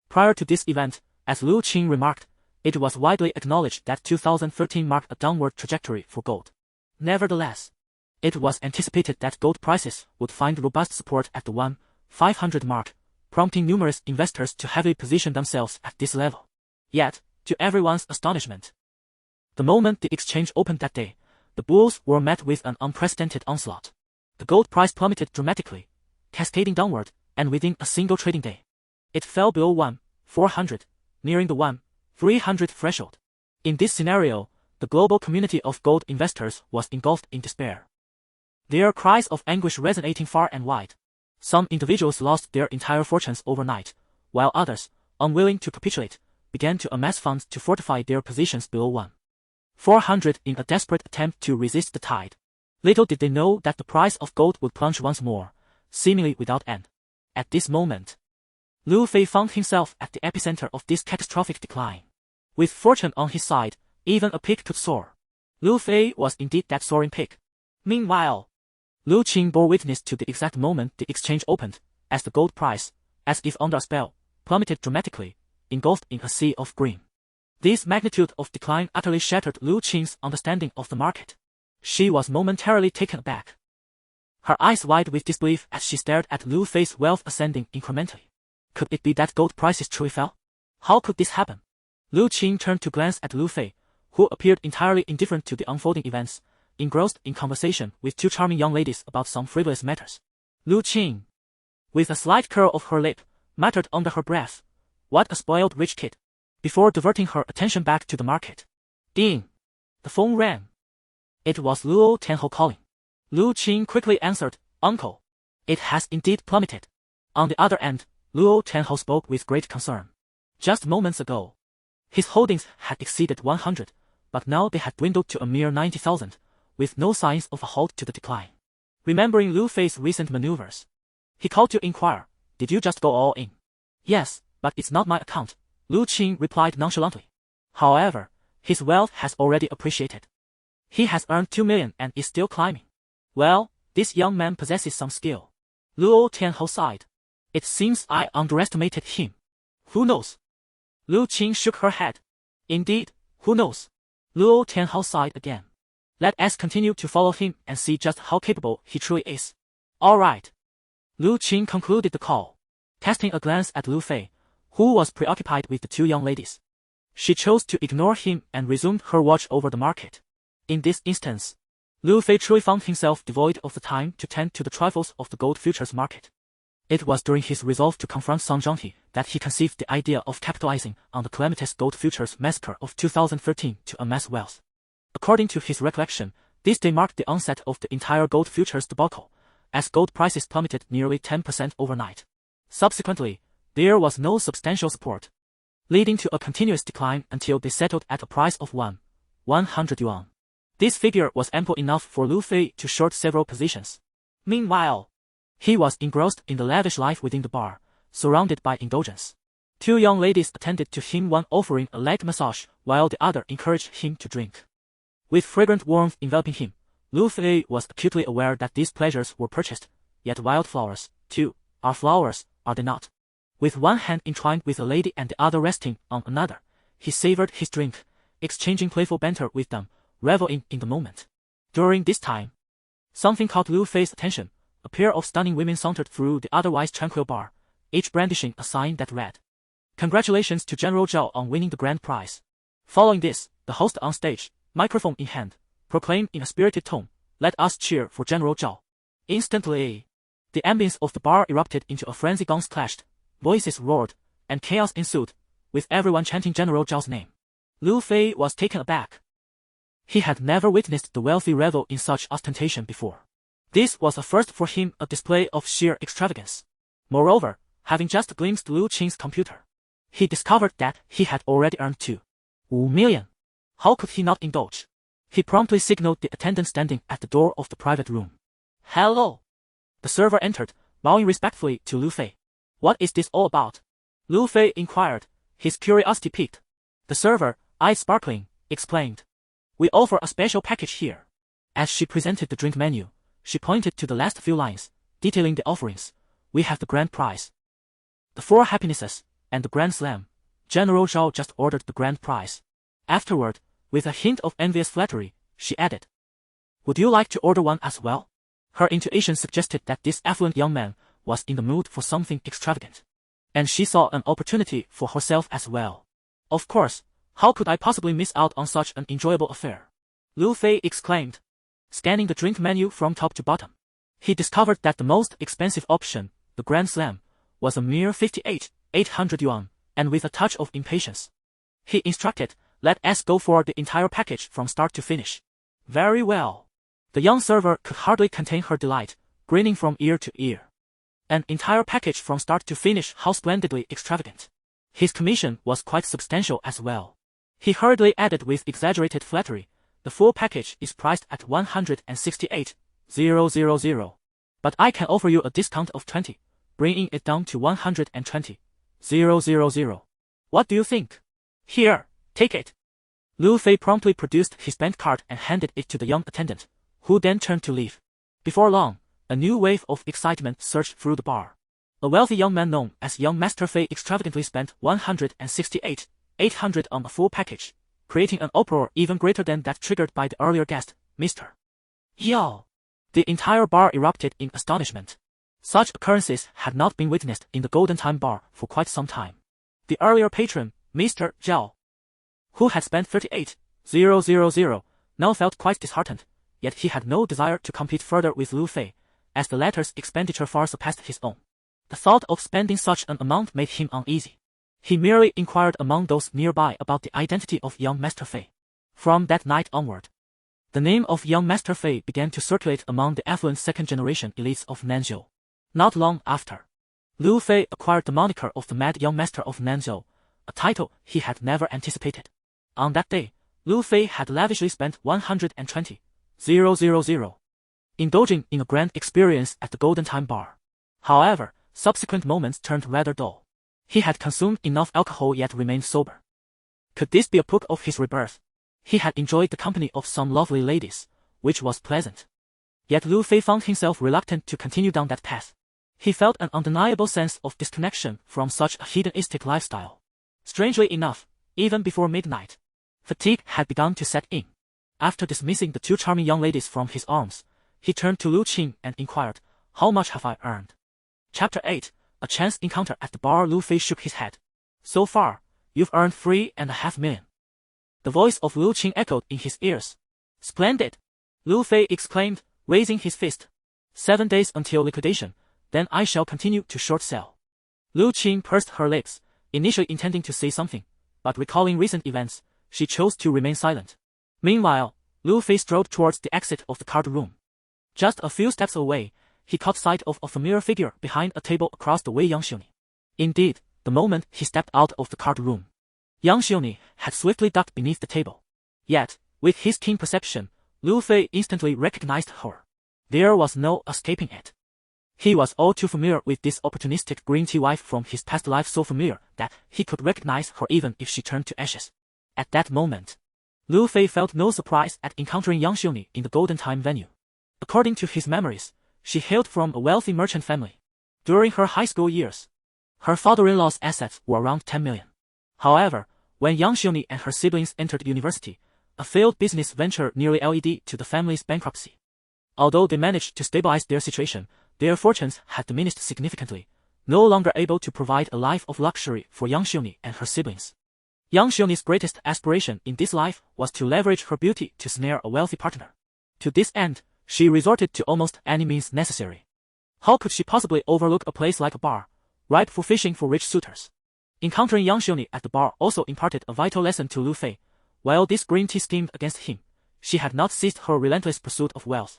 Prior to this event, as Lu Qing remarked, it was widely acknowledged that 2013 marked a downward trajectory for gold. Nevertheless, it was anticipated that gold prices would find robust support at the 1,500 mark, prompting numerous investors to heavily position themselves at this level. Yet, to everyone's astonishment, the moment the exchange opened that day, the bulls were met with an unprecedented onslaught. The gold price plummeted dramatically, cascading downward, and within a single trading day, it fell below 1,400, nearing the 1,300 threshold. In this scenario, the global community of gold investors was engulfed in despair, their cries of anguish resonating far and wide. Some individuals lost their entire fortunes overnight, while others, unwilling to capitulate, began to amass funds to fortify their positions below 1,400 in a desperate attempt to resist the tide. Little did they know that the price of gold would plunge once more, seemingly without end. At this moment, Lu Fei found himself at the epicenter of this catastrophic decline. With fortune on his side, even a pig could soar. Lu Fei was indeed that soaring pig. Meanwhile, Lu Qing bore witness to the exact moment the exchange opened, as the gold price, as if under a spell, plummeted dramatically, engulfed in a sea of green. This magnitude of decline utterly shattered Lu Qing's understanding of the market. She was momentarily taken aback, her eyes wide with disbelief as she stared at Lu Fei's wealth ascending incrementally. Could it be that gold prices truly fell? How could this happen? Lu Qing turned to glance at Lu Fei, who appeared entirely indifferent to the unfolding events, engrossed in conversation with two charming young ladies about some frivolous matters. Lu Qing, with a slight curl of her lip, muttered under her breath, "What a spoiled rich kid," before diverting her attention back to the market. Ding! The phone rang. It was Luo Tianhao calling. Lu Qing quickly answered, "Uncle, it has indeed plummeted." On the other end, Luo Tianhao spoke with great concern. Just moments ago, his holdings had exceeded 100, but now they had dwindled to a mere 90,000, with no signs of a halt to the decline. Remembering Lu Fei's recent maneuvers, he called to inquire, "Did you just go all in?" "Yes, but it's not my account," Lu Qing replied nonchalantly. However, his wealth has already appreciated. He has earned 2 million and is still climbing. Well, this young man possesses some skill. Luo Tianhao sighed. It seems I underestimated him. Who knows? Lu Qing shook her head. Indeed, Who knows? Luo Tianhao sighed again. Let us continue to follow him and see just how capable he truly is. All right. Lu Qing concluded the call, casting a glance at Lu Fei, who was preoccupied with the two young ladies. She chose to ignore him and resumed her watch over the market. In this instance, Lu Fei truly found himself devoid of the time to tend to the trifles of the gold futures market. It was during his resolve to confront Song Zhonghe that he conceived the idea of capitalizing on the calamitous gold futures massacre of 2013 to amass wealth. According to his recollection, this day marked the onset of the entire gold futures debacle, as gold prices plummeted nearly 10% overnight. Subsequently, there was no substantial support, leading to a continuous decline until they settled at a price of 100 yuan. This figure was ample enough for Lu Fei to short several positions. Meanwhile, he was engrossed in the lavish life within the bar, surrounded by indulgence. Two young ladies attended to him, one offering a leg massage while the other encouraged him to drink. With fragrant warmth enveloping him, Lu Fei was acutely aware that these pleasures were purchased, yet wildflowers, too, are flowers, are they not? With one hand entwined with a lady and the other resting on another, he savored his drink, exchanging playful banter with them, reveling in the moment. During this time, something caught Lu Fei's attention. A pair of stunning women sauntered through the otherwise tranquil bar, each brandishing a sign that read, "Congratulations to General Zhao on winning the grand prize." Following this, the host on stage, microphone in hand, proclaimed in a spirited tone, "Let us cheer for General Zhao." Instantly, the ambience of the bar erupted into a frenzy. Gongs clashed, voices roared, and chaos ensued, with everyone chanting General Zhao's name. Lu Fei was taken aback. He had never witnessed the wealthy revel in such ostentation before. This was a first for him, a display of sheer extravagance. Moreover, having just glimpsed Lu Qing's computer, he discovered that he had already earned 2 million. How could he not indulge? He promptly signaled the attendant standing at the door of the private room. "Hello." The server entered, bowing respectfully to Lu Fei. "What is this all about?" Lu Fei inquired, his curiosity piqued. The server, eyes sparkling, explained, "We offer a special package here." As she presented the drink menu, she pointed to the last few lines, detailing the offerings. "We have the grand prize, the 4 happinesses, and the grand slam." General Zhao just ordered the grand prize. Afterward, with a hint of envious flattery, she added, "Would you like to order one as well?" Her intuition suggested that this affluent young man was in the mood for something extravagant, and she saw an opportunity for herself as well. "Of course, how could I possibly miss out on such an enjoyable affair?" Lu Fei exclaimed. Scanning the drink menu from top to bottom, he discovered that the most expensive option, the Grand Slam, was a mere 58,800 yuan, and with a touch of impatience, he instructed, "Let us go for the entire package from start to finish." "Very well." The young server could hardly contain her delight, grinning from ear to ear. An entire package from start to finish, how splendidly extravagant. His commission was quite substantial as well. He hurriedly added with exaggerated flattery, "The full package is priced at 168,000, but I can offer you a discount of 20, bringing it down to 120,000. What do you think? Here, take it." Lu Fei promptly produced his bank card and handed it to the young attendant, who then turned to leave. Before long, a new wave of excitement surged through the bar. A wealthy young man known as Young Master Fei extravagantly spent 168,800 on a full package, creating an uproar even greater than that triggered by the earlier guest, Mr. Yao. The entire bar erupted in astonishment. Such occurrences had not been witnessed in the Golden Time Bar for quite some time. The earlier patron, Mr. Zhao, who had spent 38,000, now felt quite disheartened, yet he had no desire to compete further with Lu Fei, as the latter's expenditure far surpassed his own. The thought of spending such an amount made him uneasy. He merely inquired among those nearby about the identity of young Master Fei. From that night onward, the name of young Master Fei began to circulate among the affluent second-generation elites of Nanzhou. Not long after, Lu Fei acquired the moniker of the Mad Young Master of Nanzhou, a title he had never anticipated. On that day, Lu Fei had lavishly spent 120,000, indulging in a grand experience at the Golden Time Bar. However, subsequent moments turned rather dull. He had consumed enough alcohol yet remained sober. Could this be a proof of his rebirth? He had enjoyed the company of some lovely ladies, which was pleasant. Yet Lu Fei found himself reluctant to continue down that path. He felt an undeniable sense of disconnection from such a hedonistic lifestyle. Strangely enough, even before midnight, Fatigue had begun to set in. After dismissing the two charming young ladies from his arms, he turned to Lu Qing and inquired, "How much have I earned?" Chapter 8. A chance encounter at the bar. Lu Fei shook his head. "So far, you've earned 3.5 million. The voice of Lu Qing echoed in his ears. "Splendid!" Lu Fei exclaimed, raising his fist. 7 days until liquidation, then I shall continue to short sell. Lu Qing pursed her lips, initially intending to say something, but recalling recent events, she chose to remain silent. Meanwhile, Lu Fei strode towards the exit of the card room. Just a few steps away, he caught sight of a familiar figure behind a table across the way. Yang Xiongni. Indeed, the moment he stepped out of the card room, Yang Xiongni had swiftly ducked beneath the table. Yet, with his keen perception, Lu Fei instantly recognized her. There was no escaping it. He was all too familiar with this opportunistic green tea wife from his past life, so familiar that he could recognize her even if she turned to ashes. At that moment, Lu Fei felt no surprise at encountering Yang Xiongni in the Golden Time venue. According to his memories, she hailed from a wealthy merchant family. During her high school years, her father-in-law's assets were around 10 million. However, when Yang Xiongni and her siblings entered university, a failed business venture nearly led to the family's bankruptcy. Although they managed to stabilize their situation, their fortunes had diminished significantly, no longer able to provide a life of luxury for Yang Xiongni and her siblings. Yang Xiongni's greatest aspiration in this life was to leverage her beauty to snare a wealthy partner. To this end, she resorted to almost any means necessary. How could she possibly overlook a place like a bar, ripe for fishing for rich suitors? Encountering Yang Xiongni at the bar also imparted a vital lesson to Lu Fei. While this green tea schemed against him, she had not ceased her relentless pursuit of wealth.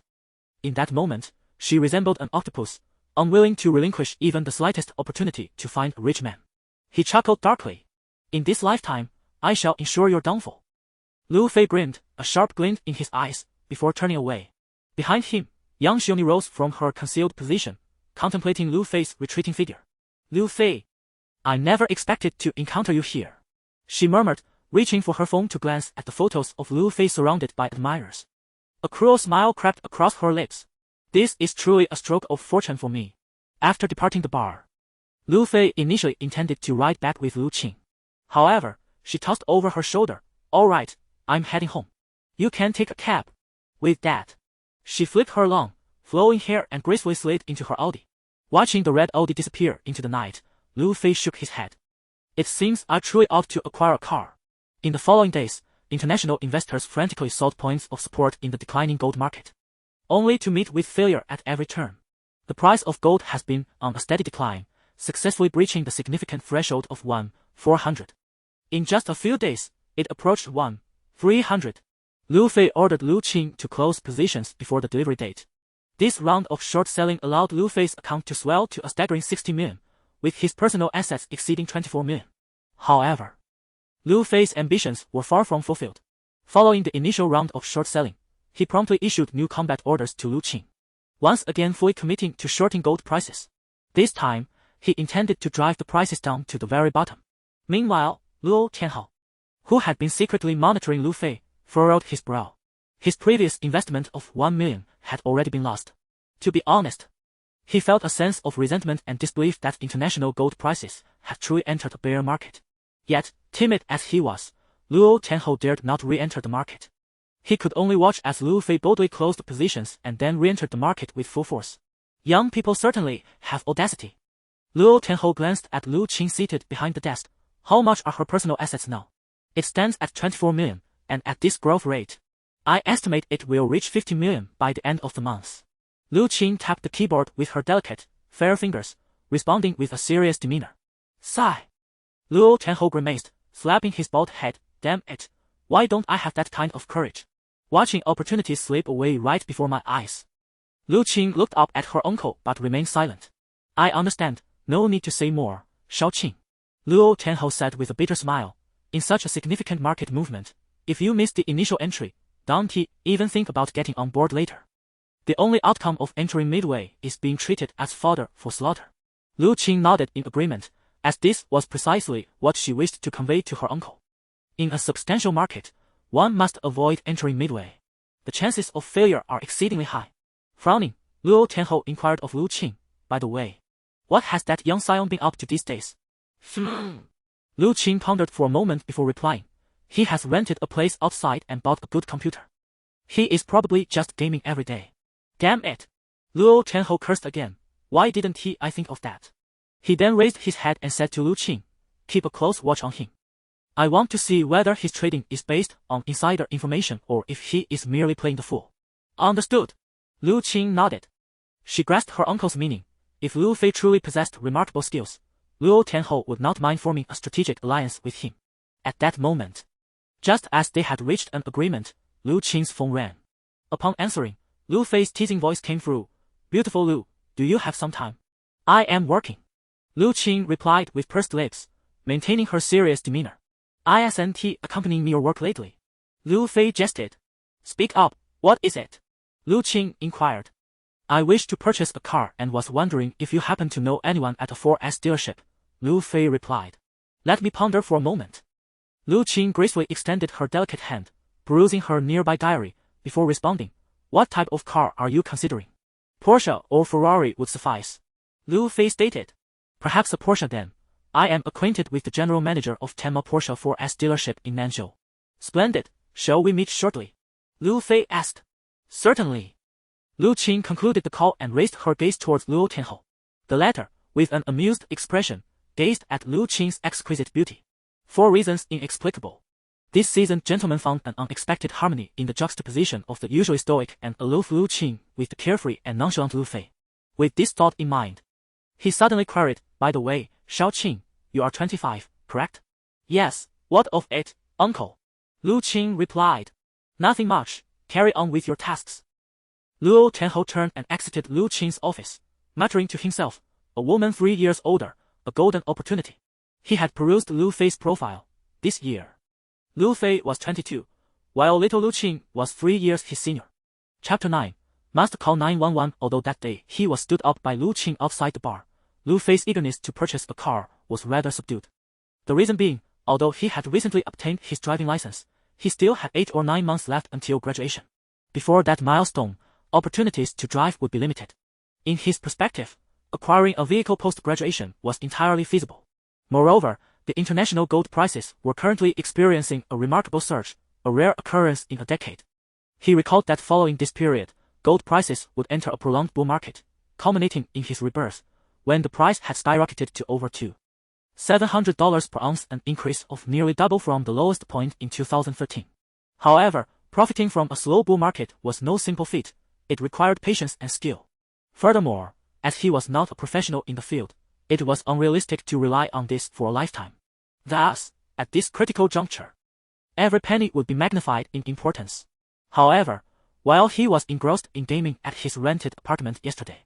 In that moment, she resembled an octopus, unwilling to relinquish even the slightest opportunity to find a rich man. He chuckled darkly. "In this lifetime, I shall ensure your downfall." Lu Fei grinned, a sharp glint in his eyes, before turning away. Behind him, Yang Xiongni rose from her concealed position, contemplating Lu Fei's retreating figure. "Lu Fei, I never expected to encounter you here," she murmured, reaching for her phone to glance at the photos of Lu Fei surrounded by admirers. A cruel smile crept across her lips. "This is truly a stroke of fortune for me." After departing the bar, Lu Fei initially intended to ride back with Lu Qing. However, she tossed over her shoulder, "All right, I'm heading home. You can take a cab." With that, she flicked her long, flowing hair and gracefully slid into her Audi. Watching the red Audi disappear into the night, Lu Fei shook his head. "It seems I truly ought to acquire a car." In the following days, international investors frantically sought points of support in the declining gold market, only to meet with failure at every turn. The price of gold has been on a steady decline, successfully breaching the significant threshold of 1,400. In just a few days, it approached 1,300. Lu Fei ordered Lu Qing to close positions before the delivery date. This round of short selling allowed Lu Fei's account to swell to a staggering 60 million, with his personal assets exceeding 24 million. However, Lu Fei's ambitions were far from fulfilled. Following the initial round of short selling, he promptly issued new combat orders to Lu Qing, once again fully committing to shorting gold prices. This time, he intended to drive the prices down to the very bottom. Meanwhile, Luo Tianhao, who had been secretly monitoring Lu Fei, furrowed his brow. His previous investment of 1 million had already been lost. To be honest, he felt a sense of resentment and disbelief that international gold prices had truly entered a bear market. Yet, timid as he was, Luo Tianhao dared not re-enter the market. He could only watch as Lu Fei boldly closed positions and then re-entered the market with full force. Young people certainly have audacity. Luo Tianhao glanced at Lu Qing seated behind the desk. "How much are her personal assets now?" "It stands at 24 million, and at this growth rate, I estimate it will reach 50 million by the end of the month." Lu Qing tapped the keyboard with her delicate, fair fingers, responding with a serious demeanor. "Sigh." Luo Tianhao grimaced, slapping his bald head. "Damn it, why don't I have that kind of courage? Watching opportunities slip away right before my eyes." Lu Qing looked up at her uncle but remained silent. "I understand, no need to say more, Shao Qing," Luo Tianhao said with a bitter smile. "In such a significant market movement, if you miss the initial entry, don't even think about getting on board later. The only outcome of entering midway is being treated as fodder for slaughter." Lu Qing nodded in agreement, as this was precisely what she wished to convey to her uncle. In a substantial market, one must avoid entering midway. The chances of failure are exceedingly high. Frowning, Luo Tianhao inquired of Lu Qing, "By the way, what has that young scion been up to these days?" Lu Qing pondered for a moment before replying. He has rented a place outside and bought a good computer. He is probably just gaming every day. Damn it. Luo Tenho cursed again. Why didn't I think of that? He then raised his head and said to Lu Qing, keep a close watch on him. I want to see whether his trading is based on insider information or if he is merely playing the fool. Understood. Lu Qing nodded. She grasped her uncle's meaning. If Lu Fei truly possessed remarkable skills, Luo Tenho would not mind forming a strategic alliance with him. At that moment, just as they had reached an agreement, Lu Qing's phone rang. Upon answering, Lu Fei's teasing voice came through. Beautiful Lu, do you have some time? I am working. Lu Qing replied with pursed lips, maintaining her serious demeanor. Isn't accompanying your work lately? Lu Fei jested. Speak up, what is it? Lu Qing inquired. I wish to purchase a car and was wondering if you happen to know anyone at a 4S dealership, Lu Fei replied. Let me ponder for a moment. Lu Qing gracefully extended her delicate hand, perusing her nearby diary, before responding. What type of car are you considering? Porsche or Ferrari would suffice. Lu Fei stated. Perhaps a Porsche then. I am acquainted with the general manager of Tenma Porsche 4S dealership in Nanzhou. Splendid, shall we meet shortly? Lu Fei asked. Certainly. Lu Qing concluded the call and raised her gaze towards Luo Tenho. The latter, with an amused expression, gazed at Lu Qing's exquisite beauty. For reasons inexplicable, this seasoned gentleman found an unexpected harmony in the juxtaposition of the usually stoic and aloof Lu Qing with the carefree and nonchalant Lu Fei. With this thought in mind, he suddenly queried, by the way, Shao Qing, you are 25, correct? Yes, what of it, uncle? Lu Qing replied. Nothing much, carry on with your tasks. Luo Tenho turned and exited Lu Qing's office, muttering to himself, a woman 3 years older, a golden opportunity. He had perused Lu Fei's profile. This year, Lu Fei was 22, while little Lu Qing was 3 years his senior. Chapter 9. Must call 911. Although that day he was stood up by Lu Qing outside the bar, Lu Fei's eagerness to purchase a car was rather subdued. The reason being, although he had recently obtained his driving license, he still had 8 or 9 months left until graduation. Before that milestone, opportunities to drive would be limited. In his perspective, acquiring a vehicle post-graduation was entirely feasible. Moreover, the international gold prices were currently experiencing a remarkable surge, a rare occurrence in a decade. He recalled that following this period, gold prices would enter a prolonged bull market, culminating in his rebirth, when the price had skyrocketed to over $2,700 per ounce, an increase of nearly double from the lowest point in 2013. However, profiting from a slow bull market was no simple feat. It required patience and skill. Furthermore, as he was not a professional in the field, it was unrealistic to rely on this for a lifetime. Thus, at this critical juncture, every penny would be magnified in importance. However, while he was engrossed in gaming at his rented apartment yesterday,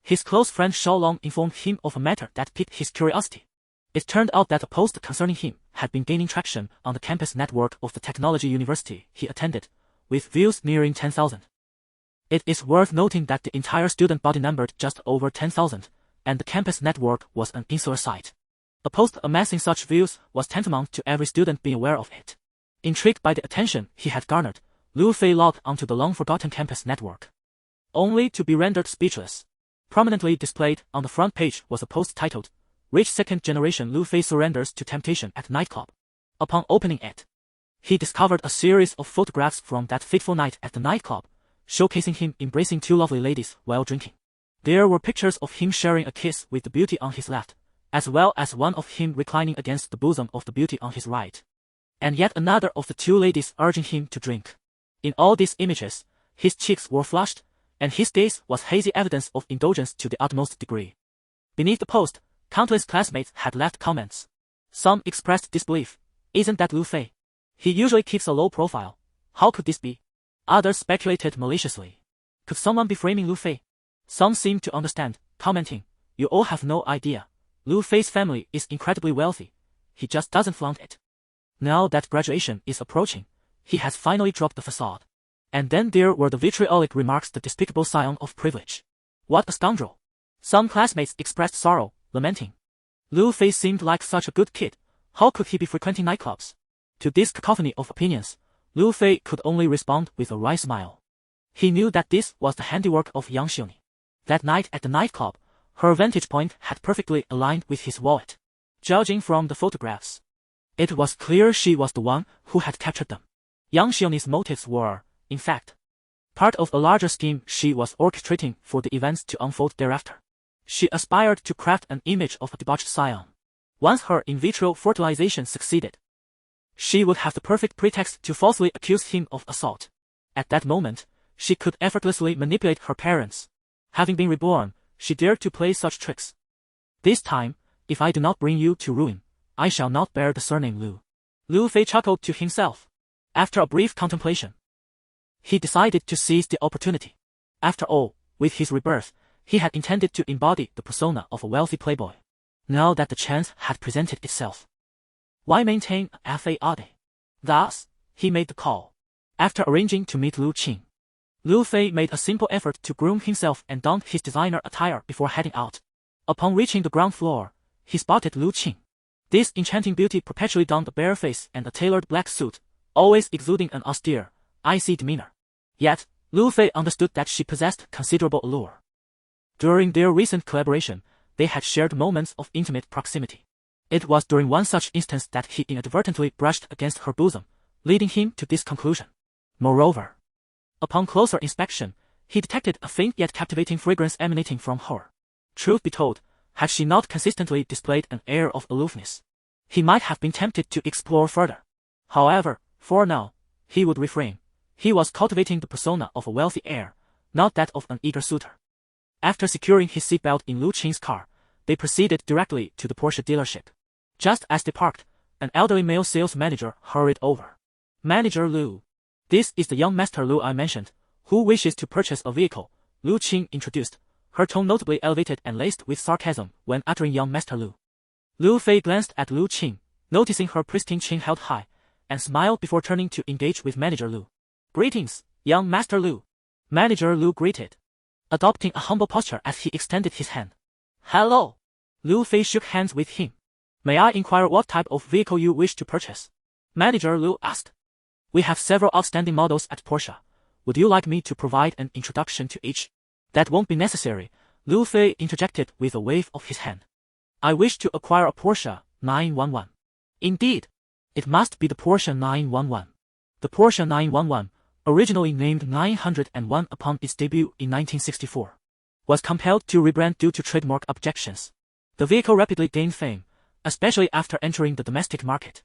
his close friend Xiaolong informed him of a matter that piqued his curiosity. It turned out that a post concerning him had been gaining traction on the campus network of the technology university he attended, with views nearing 10,000. It is worth noting that the entire student body numbered just over 10,000, and the campus network was an insular site. A post amassing such views was tantamount to every student being aware of it. Intrigued by the attention he had garnered, Lu Fei logged onto the long-forgotten campus network, only to be rendered speechless. Prominently displayed on the front page was a post titled, Rich Second Generation Lu Fei Surrenders to Temptation at Nightclub. Upon opening it, he discovered a series of photographs from that fateful night at the nightclub, showcasing him embracing 2 lovely ladies while drinking. There were pictures of him sharing a kiss with the beauty on his left, as well as one of him reclining against the bosom of the beauty on his right, and yet another of the 2 ladies urging him to drink. In all these images, his cheeks were flushed, and his gaze was hazy evidence of indulgence to the utmost degree. Beneath the post, countless classmates had left comments. Some expressed disbelief. Isn't that Lu Fei? He usually keeps a low profile. How could this be? Others speculated maliciously. Could someone be framing Lu Fei? Some seemed to understand, commenting, you all have no idea. Lu Fei's family is incredibly wealthy. He just doesn't flaunt it. Now that graduation is approaching, he has finally dropped the facade. And then there were the vitriolic remarks, the despicable scion of privilege. What a scoundrel. Some classmates expressed sorrow, lamenting. Lu Fei seemed like such a good kid. How could he be frequenting nightclubs? To this cacophony of opinions, Lu Fei could only respond with a wry smile. He knew that this was the handiwork of young Xioni. That night at the nightclub, her vantage point had perfectly aligned with his wallet. Judging from the photographs, It was clear she was the one who had captured them. Yang Xiao's motives were, in fact, part of a larger scheme she was orchestrating for the events to unfold thereafter. She aspired to craft an image of a debauched scion. Once her in vitro fertilization succeeded, she would have the perfect pretext to falsely accuse him of assault. At that moment, she could effortlessly manipulate her parents. Having been reborn, she dared to play such tricks. This time, if I do not bring you to ruin, I shall not bear the surname Lu. Lu Fei chuckled to himself. After a brief contemplation, he decided to seize the opportunity. After all, with his rebirth, he had intended to embody the persona of a wealthy playboy. Now that the chance had presented itself, why maintain a fade? Thus, he made the call. After arranging to meet Lu Qing, Lu Fei made a simple effort to groom himself and donned his designer attire before heading out. Upon reaching the ground floor, he spotted Lu Qing. This enchanting beauty perpetually donned a bare face and a tailored black suit, always exuding an austere, icy demeanor. Yet, Lu Fei understood that she possessed considerable allure. During their recent collaboration, they had shared moments of intimate proximity. It was during one such instance that he inadvertently brushed against her bosom, leading him to this conclusion. Moreover, upon closer inspection, he detected a faint yet captivating fragrance emanating from her. Truth be told, had she not consistently displayed an air of aloofness, he might have been tempted to explore further. However, for now, he would refrain. He was cultivating the persona of a wealthy heir, not that of an eager suitor. After securing his seatbelt in Lu Qing's car, they proceeded directly to the Porsche dealership. Just as they parked, an elderly male sales manager hurried over. Manager Lu. This is the young Master Lu I mentioned, who wishes to purchase a vehicle, Lu Qing introduced, her tone notably elevated and laced with sarcasm when uttering young Master Lu. Lu Fei glanced at Lu Qing, noticing her pristine chin held high, and smiled before turning to engage with Manager Lu. Greetings, young Master Lu. Manager Lu greeted, adopting a humble posture as he extended his hand. Hello. Lu Fei shook hands with him. May I inquire what type of vehicle you wish to purchase? Manager Lu asked. We have several outstanding models at Porsche. Would you like me to provide an introduction to each? That won't be necessary, Lu Fei interjected with a wave of his hand. I wish to acquire a Porsche 911. Indeed. It must be the Porsche 911. The Porsche 911, originally named 901 upon its debut in 1964, was compelled to rebrand due to trademark objections. The vehicle rapidly gained fame, especially after entering the domestic market,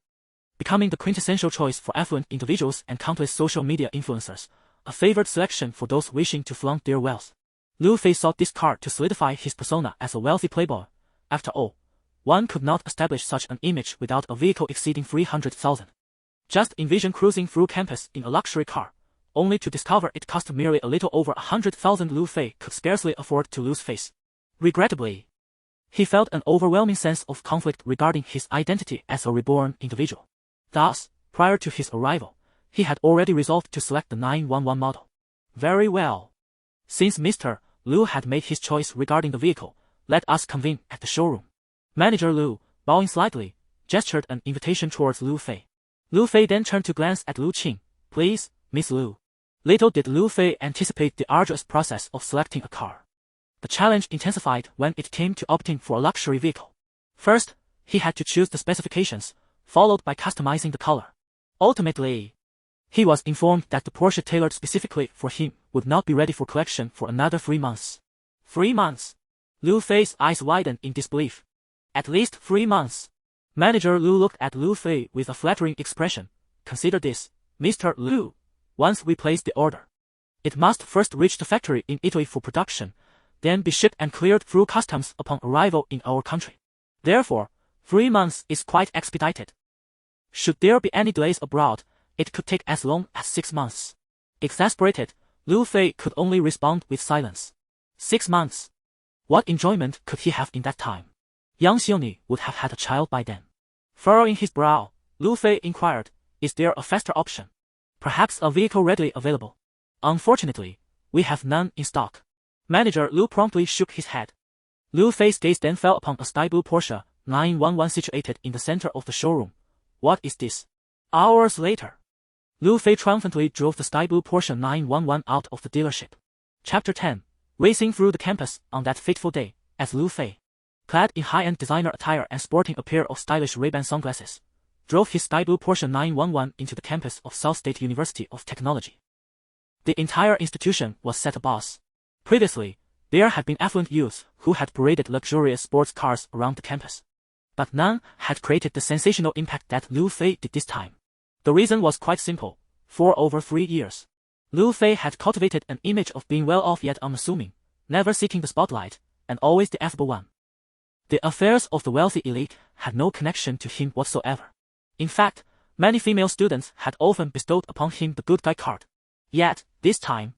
becoming the quintessential choice for affluent individuals and countless social media influencers, a favored selection for those wishing to flaunt their wealth. Lu Fei sought this car to solidify his persona as a wealthy playboy. After all, one could not establish such an image without a vehicle exceeding 300,000. Just envision cruising through campus in a luxury car, only to discover it cost merely a little over 100,000. Lu Fei could scarcely afford to lose face. Regrettably, he felt an overwhelming sense of conflict regarding his identity as a reborn individual. Thus, prior to his arrival, he had already resolved to select the 911 model. Very well. Since Mr. Lu had made his choice regarding the vehicle, let us convene at the showroom. Manager Lu, bowing slightly, gestured an invitation towards Lu Fei. Lu Fei then turned to glance at Lu Qing. Please, Miss Lu. Little did Lu Fei anticipate the arduous process of selecting a car. The challenge intensified when it came to opting for a luxury vehicle. First, he had to choose the specifications, followed by customizing the color. Ultimately, he was informed that the Porsche tailored specifically for him would not be ready for collection for another 3 months. 3 months? Lu Fei's eyes widened in disbelief. At least 3 months. Manager Lu looked at Lu Fei with a flattering expression. Consider this, Mr. Lu. Once we place the order, it must first reach the factory in Italy for production, then be shipped and cleared through customs upon arrival in our country. Therefore, 3 months is quite expedited. Should there be any delays abroad, it could take as long as 6 months. Exasperated, Lu Fei could only respond with silence. 6 months. What enjoyment could he have in that time? Yang Xiaoni would have had a child by then. Furrowing his brow, Lu Fei inquired, is there a faster option? Perhaps a vehicle readily available? Unfortunately, we have none in stock. Manager Lu promptly shook his head. Lu Fei's gaze then fell upon a sky blue Porsche 911 situated in the center of the showroom. What is this? Hours later, Lu Fei triumphantly drove the sky blue Porsche 911 out of the dealership. Chapter 10. Racing through the campus on that fateful day, as Lu Fei, clad in high-end designer attire and sporting a pair of stylish Ray-Ban sunglasses, drove his sky blue Porsche 911 into the campus of South State University of Technology. The entire institution was set abuzz. Previously, there had been affluent youths who had paraded luxurious sports cars around the campus. But none had created the sensational impact that Lu Fei did this time. The reason was quite simple. For over 3 years, Lu Fei had cultivated an image of being well-off yet unassuming, never seeking the spotlight, and always the affable one. The affairs of the wealthy elite had no connection to him whatsoever. In fact, many female students had often bestowed upon him the good guy card. Yet, this time,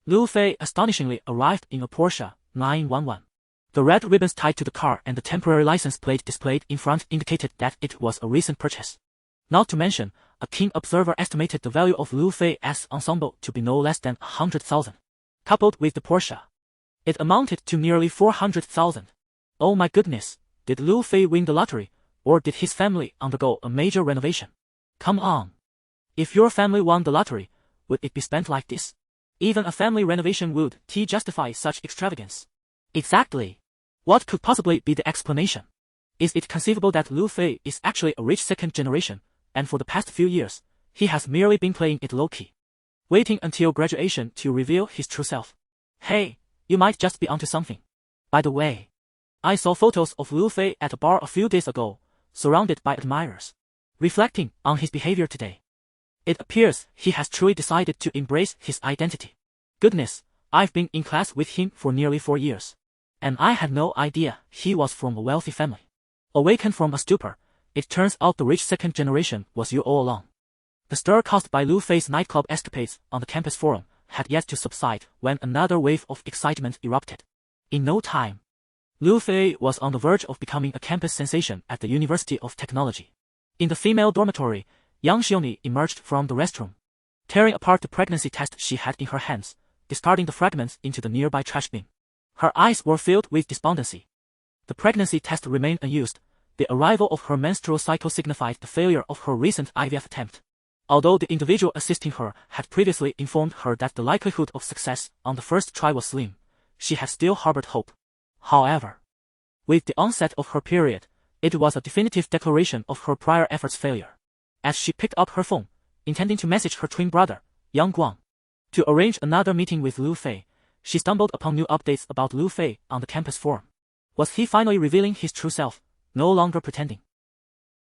Lu Fei astonishingly arrived in a Porsche 911. The red ribbons tied to the car and the temporary license plate displayed in front indicated that it was a recent purchase. Not to mention, a keen observer estimated the value of Lu Fei's ensemble to be no less than 100,000. Coupled with the Porsche, it amounted to nearly 400,000. Oh my goodness, did Lu Fei win the lottery, or did his family undergo a major renovation? Come on. If your family won the lottery, would it be spent like this? Even a family renovation would justify such extravagance. Exactly. What could possibly be the explanation? Is it conceivable that Lu Fei is actually a rich second generation, and for the past few years, he has merely been playing it low-key, waiting until graduation to reveal his true self? Hey, you might just be onto something. By the way, I saw photos of Lu Fei at a bar a few days ago, surrounded by admirers. Reflecting on his behavior today, it appears he has truly decided to embrace his identity. Goodness, I've been in class with him for nearly 4 years, and I had no idea he was from a wealthy family. Awakened from a stupor, it turns out the rich second generation was you all along. The stir caused by Lu Fei's nightclub escapades on the campus forum had yet to subside when another wave of excitement erupted. In no time, Lu Fei was on the verge of becoming a campus sensation at the University of Technology. In the female dormitory, young Xiaoni emerged from the restroom, tearing apart the pregnancy test she had in her hands, discarding the fragments into the nearby trash bin. Her eyes were filled with despondency. The pregnancy test remained unused. The arrival of her menstrual cycle signified the failure of her recent IVF attempt. Although the individual assisting her had previously informed her that the likelihood of success on the first try was slim, she had still harbored hope. However, with the onset of her period, it was a definitive declaration of her prior efforts' failure. As she picked up her phone, intending to message her twin brother, Yang Guang, to arrange another meeting with Lu Fei, she stumbled upon new updates about Lu Fei on the campus forum. Was he finally revealing his true self, no longer pretending?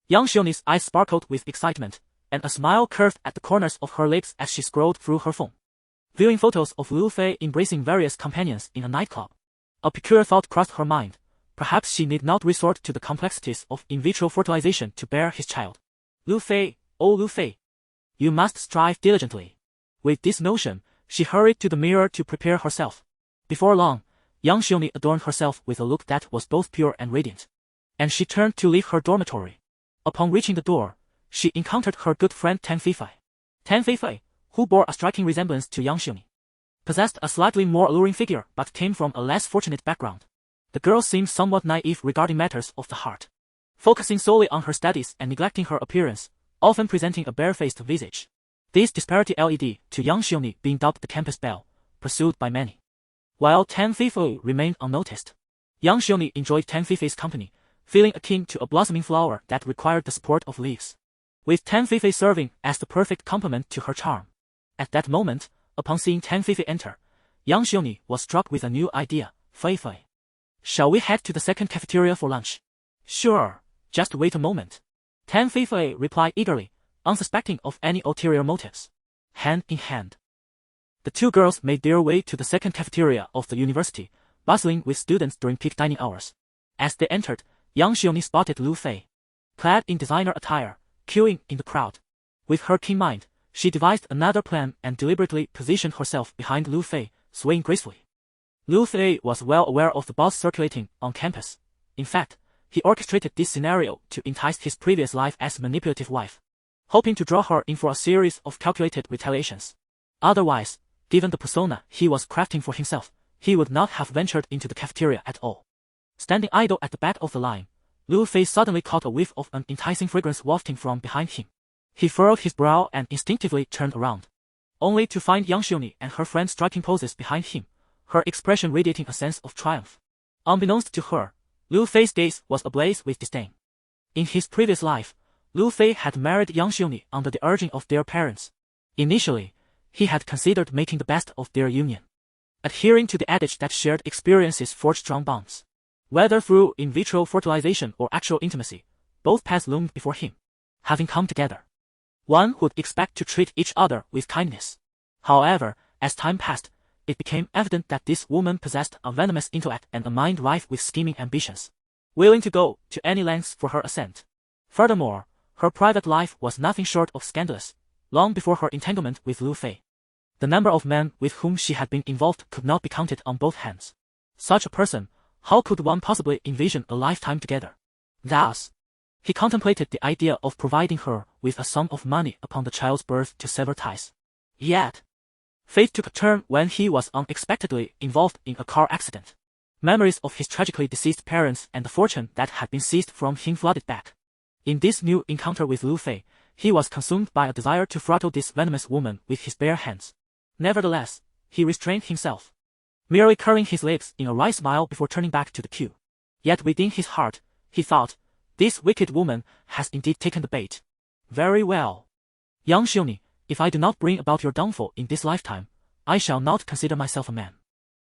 Young Xiaoni's eyes sparkled with excitement, and a smile curved at the corners of her lips as she scrolled through her phone, viewing photos of Lu Fei embracing various companions in a nightclub. A peculiar thought crossed her mind. Perhaps she need not resort to the complexities of in vitro fertilization to bear his child. Lu Fei, oh Lu Fei, you must strive diligently. With this notion, she hurried to the mirror to prepare herself. Before long, young Xiaoni adorned herself with a look that was both pure and radiant, and she turned to leave her dormitory. Upon reaching the door, she encountered her good friend Tan Feifei. Tan Feifei, who bore a striking resemblance to young Xiaoni, possessed a slightly more alluring figure but came from a less fortunate background. The girl seemed somewhat naive regarding matters of the heart, focusing solely on her studies and neglecting her appearance, often presenting a barefaced visage. This disparity led to young Xiaoni being dubbed the campus belle, pursued by many. While Tan Feifei remained unnoticed, young Xiaoni enjoyed Tan Feifei's company, feeling akin to a blossoming flower that required the support of leaves, with Tan Feifei serving as the perfect complement to her charm. At that moment, upon seeing Tan Feifei enter, young Xiaoni was struck with a new idea. Feifei, shall we head to the second cafeteria for lunch? Sure, just wait a moment. Tan Feifei replied eagerly, unsuspecting of any ulterior motives. Hand in hand, the two girls made their way to the second cafeteria of the university, bustling with students during peak dining hours. As they entered, young Xiaoni spotted Lu Fei, clad in designer attire, queuing in the crowd. With her keen mind, she devised another plan and deliberately positioned herself behind Lu Fei, swaying gracefully. Lu Fei was well aware of the buzz circulating on campus. In fact, he orchestrated this scenario to entice his previous life as manipulative wife, hoping to draw her in for a series of calculated retaliations. Otherwise, given the persona he was crafting for himself, he would not have ventured into the cafeteria at all. Standing idle at the back of the line, Lu Fei suddenly caught a whiff of an enticing fragrance wafting from behind him. He furrowed his brow and instinctively turned around, only to find young Xiaoni and her friend striking poses behind him, her expression radiating a sense of triumph. Unbeknownst to her, Lu Fei's gaze was ablaze with disdain. In his previous life, Lu Fei had married Yang Xiongni under the urging of their parents. Initially, he had considered making the best of their union, adhering to the adage that shared experiences forge strong bonds. Whether through in vitro fertilization or actual intimacy, both paths loomed before him. Having come together, one would expect to treat each other with kindness. However, as time passed, it became evident that this woman possessed a venomous intellect and a mind rife with scheming ambitions, willing to go to any lengths for her assent. Furthermore, her private life was nothing short of scandalous, long before her entanglement with Lu Fei. The number of men with whom she had been involved could not be counted on both hands. Such a person, how could one possibly envision a lifetime together? Thus, he contemplated the idea of providing her with a sum of money upon the child's birth to sever ties. Yet, fate took a turn when he was unexpectedly involved in a car accident. Memories of his tragically deceased parents and the fortune that had been seized from him flooded back. In this new encounter with Lu Fei, he was consumed by a desire to throttle this venomous woman with his bare hands. Nevertheless, he restrained himself, merely curling his lips in a wry smile before turning back to the queue. Yet within his heart, he thought, this wicked woman has indeed taken the bait. Very well. Yang Xiongni, if I do not bring about your downfall in this lifetime, I shall not consider myself a man.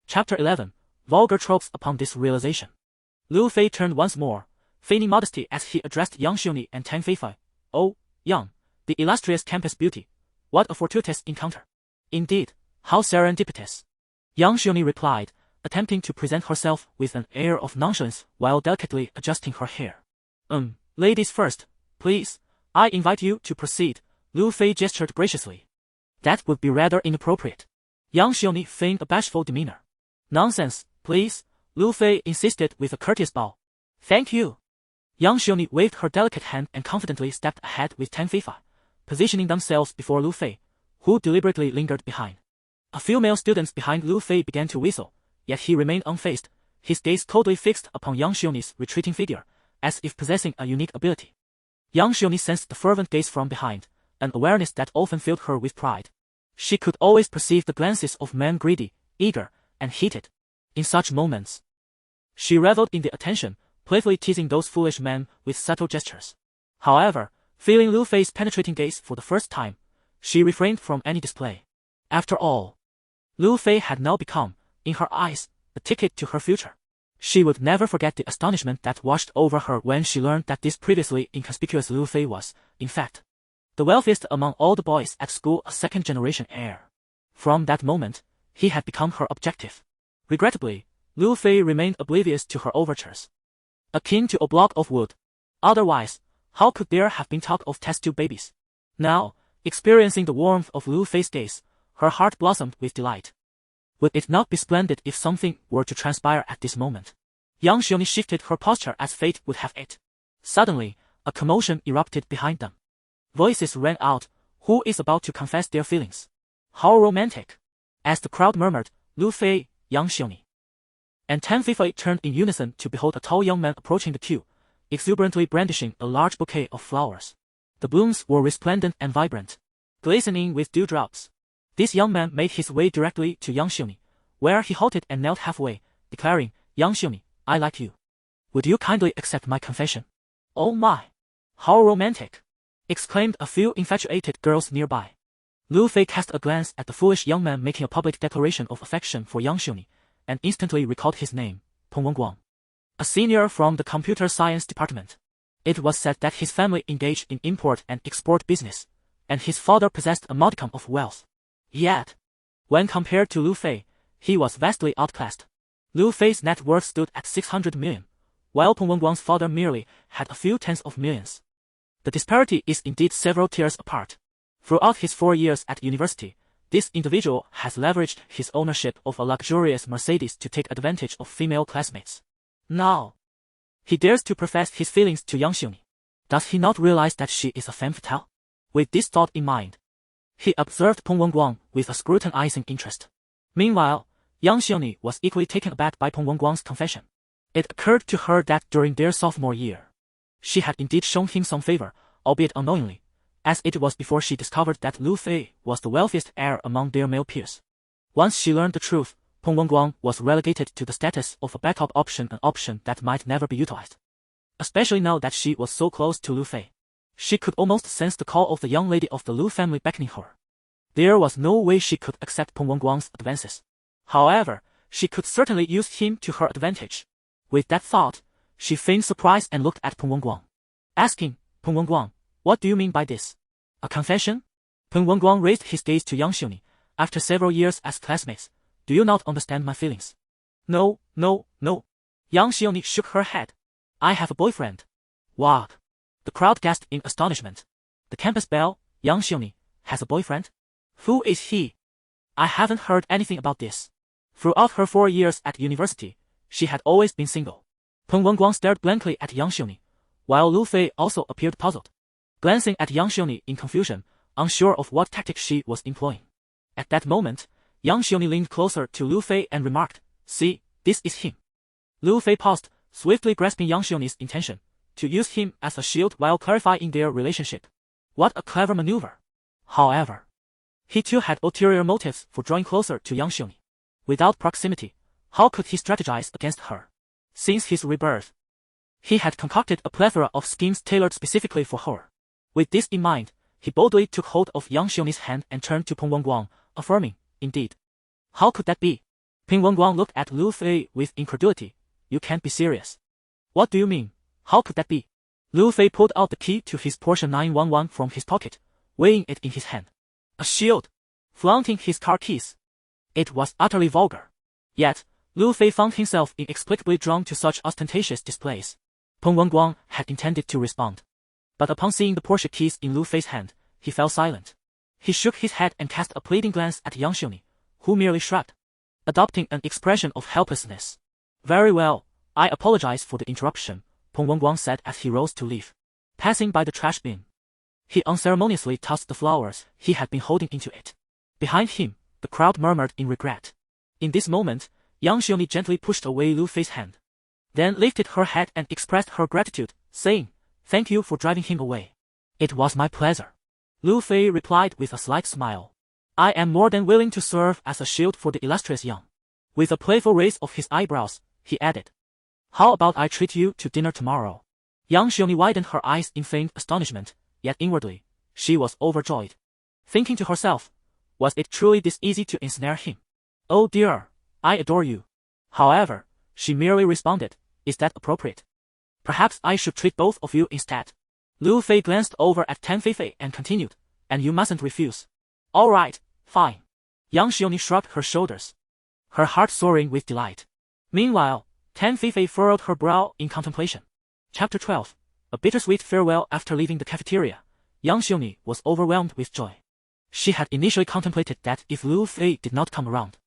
Chapter 11. Vulgar tropes upon this realization. Lu Fei turned once more, feigning modesty as he addressed Yang Xiongni and Tang Feifei. Oh, Yang, the illustrious campus beauty. What a fortuitous encounter. Indeed, how serendipitous. Yang Xiongni replied, attempting to present herself with an air of nonchalance while delicately adjusting her hair. Ladies first, please. I invite you to proceed. Lu Fei gestured graciously. That would be rather inappropriate. Yang Xiongni feigned a bashful demeanor. Nonsense, please. Lu Fei insisted with a courteous bow. Thank you. Yang Xiongni waved her delicate hand and confidently stepped ahead with Tang Feifei, positioning themselves before Lu Fei, who deliberately lingered behind. A few male students behind Lu Fei began to whistle, yet he remained unfazed, his gaze coldly fixed upon Yang Xiongni's retreating figure, as if possessing a unique ability. Yang Xiongni sensed the fervent gaze from behind, an awareness that often filled her with pride. She could always perceive the glances of men greedy, eager, and heated. In such moments, she reveled in the attention, playfully teasing those foolish men with subtle gestures. However, feeling Lu Fei's penetrating gaze for the first time, she refrained from any display. After all, Lu Fei had now become, in her eyes, the ticket to her future. She would never forget the astonishment that washed over her when she learned that this previously inconspicuous Lu Fei was, in fact, the wealthiest among all the boys at school, a second-generation heir. From that moment, he had become her objective. Regrettably, Lu Fei remained oblivious to her overtures. Akin to a block of wood. Otherwise, how could there have been talk of test tube babies? Now, experiencing the warmth of Lu Fei's gaze, her heart blossomed with delight. Would it not be splendid if something were to transpire at this moment? Yang Xiongni shifted her posture as fate would have it. Suddenly, a commotion erupted behind them. Voices rang out, who is about to confess their feelings? How romantic! As the crowd murmured, Lu Fei, Yang Xiongni, and Tang Feifei turned in unison to behold a tall young man approaching the queue, exuberantly brandishing a large bouquet of flowers. The blooms were resplendent and vibrant, glistening with dewdrops. This young man made his way directly to Yang Xiongni, where he halted and knelt halfway, declaring, Yang Xiongni, I like you. Would you kindly accept my confession? Oh my! How romantic! Exclaimed a few infatuated girls nearby. Lu Fei cast a glance at the foolish young man making a public declaration of affection for Yang Xiongni, and instantly recalled his name, Peng Wenguang, a senior from the computer science department. It was said that his family engaged in import and export business, and his father possessed a modicum of wealth. Yet, when compared to Lu Fei, he was vastly outclassed. Lu Fei's net worth stood at 600 million, while Peng Wenguang's father merely had a few tens of millions. The disparity is indeed several tiers apart. Throughout his 4 years at university, this individual has leveraged his ownership of a luxurious Mercedes to take advantage of female classmates. Now, he dares to profess his feelings to Yang Xiongni. Does he not realize that she is a femme fatale? With this thought in mind, he observed Peng Wenguang with a scrutinizing interest. Meanwhile, Yang Xiongni was equally taken aback by Peng Wenguang's confession. It occurred to her that during their sophomore year, she had indeed shown him some favor, albeit unknowingly, as it was before she discovered that Lu Fei was the wealthiest heir among their male peers. Once she learned the truth, Peng Wenguang was relegated to the status of a backup option, an option that might never be utilized. Especially now that she was so close to Lu Fei. She could almost sense the call of the young lady of the Lu family beckoning her. There was no way she could accept Peng Wenguang's advances. However, she could certainly use him to her advantage. With that thought, she feigned surprise and looked at Peng Wenguang, asking, Peng Wenguang, what do you mean by this? A confession? Peng Wenguang raised his gaze to Yang Xiongni. After several years as classmates, do you not understand my feelings? No, no, no. Yang Xiongni shook her head. I have a boyfriend. What? The crowd gasped in astonishment. The campus belle, Yang Xiongni, has a boyfriend? Who is he? I haven't heard anything about this. Throughout her 4 years at university, she had always been single. Peng Wenguang stared blankly at Yang Xiongni, while Lu Fei also appeared puzzled, glancing at Yang Xiongni in confusion, unsure of what tactic she was employing. At that moment, Yang Xiongni leaned closer to Lu Fei and remarked, see, this is him. Lu Fei paused, swiftly grasping Yang Xiongni's intention, to use him as a shield while clarifying their relationship. What a clever maneuver. However, he too had ulterior motives for drawing closer to Yang Xiongni. Without proximity, how could he strategize against her? Since his rebirth, he had concocted a plethora of schemes tailored specifically for her. With this in mind, he boldly took hold of Yang Xiongni's hand and turned to Peng Wenguang, affirming, indeed. How could that be? Peng Wenguang looked at Lu Fei with incredulity. You can't be serious. What do you mean? How could that be? Lu Fei pulled out the key to his Porsche 911 from his pocket, weighing it in his hand. A shield! Flaunting his car keys. It was utterly vulgar. Yet, Lu Fei found himself inexplicably drawn to such ostentatious displays. Peng Wenguang had intended to respond. But upon seeing the Porsche keys in Lu Fei's hand, he fell silent. He shook his head and cast a pleading glance at Yang Xiongni, who merely shrugged, adopting an expression of helplessness. Very well, I apologize for the interruption, Peng Wenguang said as he rose to leave. Passing by the trash bin, he unceremoniously tossed the flowers he had been holding into it. Behind him, the crowd murmured in regret. In this moment, Yang Xiongni gently pushed away Lu Fei's hand, then lifted her head and expressed her gratitude, saying, thank you for driving him away. It was my pleasure. Lu Fei replied with a slight smile. I am more than willing to serve as a shield for the illustrious Yang. With a playful raise of his eyebrows, he added, how about I treat you to dinner tomorrow? Yang Xiongni widened her eyes in feigned astonishment, yet inwardly, she was overjoyed. Thinking to herself, was it truly this easy to ensnare him? Oh dear, I adore you. However, she merely responded, is that appropriate? Perhaps I should treat both of you instead. Lu Fei glanced over at Tan Feifei and continued, and you mustn't refuse. All right, fine. Yang Xiongni shrugged her shoulders, her heart soaring with delight. Meanwhile, Tan Feifei furrowed her brow in contemplation. Chapter 12. A bittersweet farewell. After leaving the cafeteria, Yang Xiongni was overwhelmed with joy. She had initially contemplated that if Lu Fei did not come around,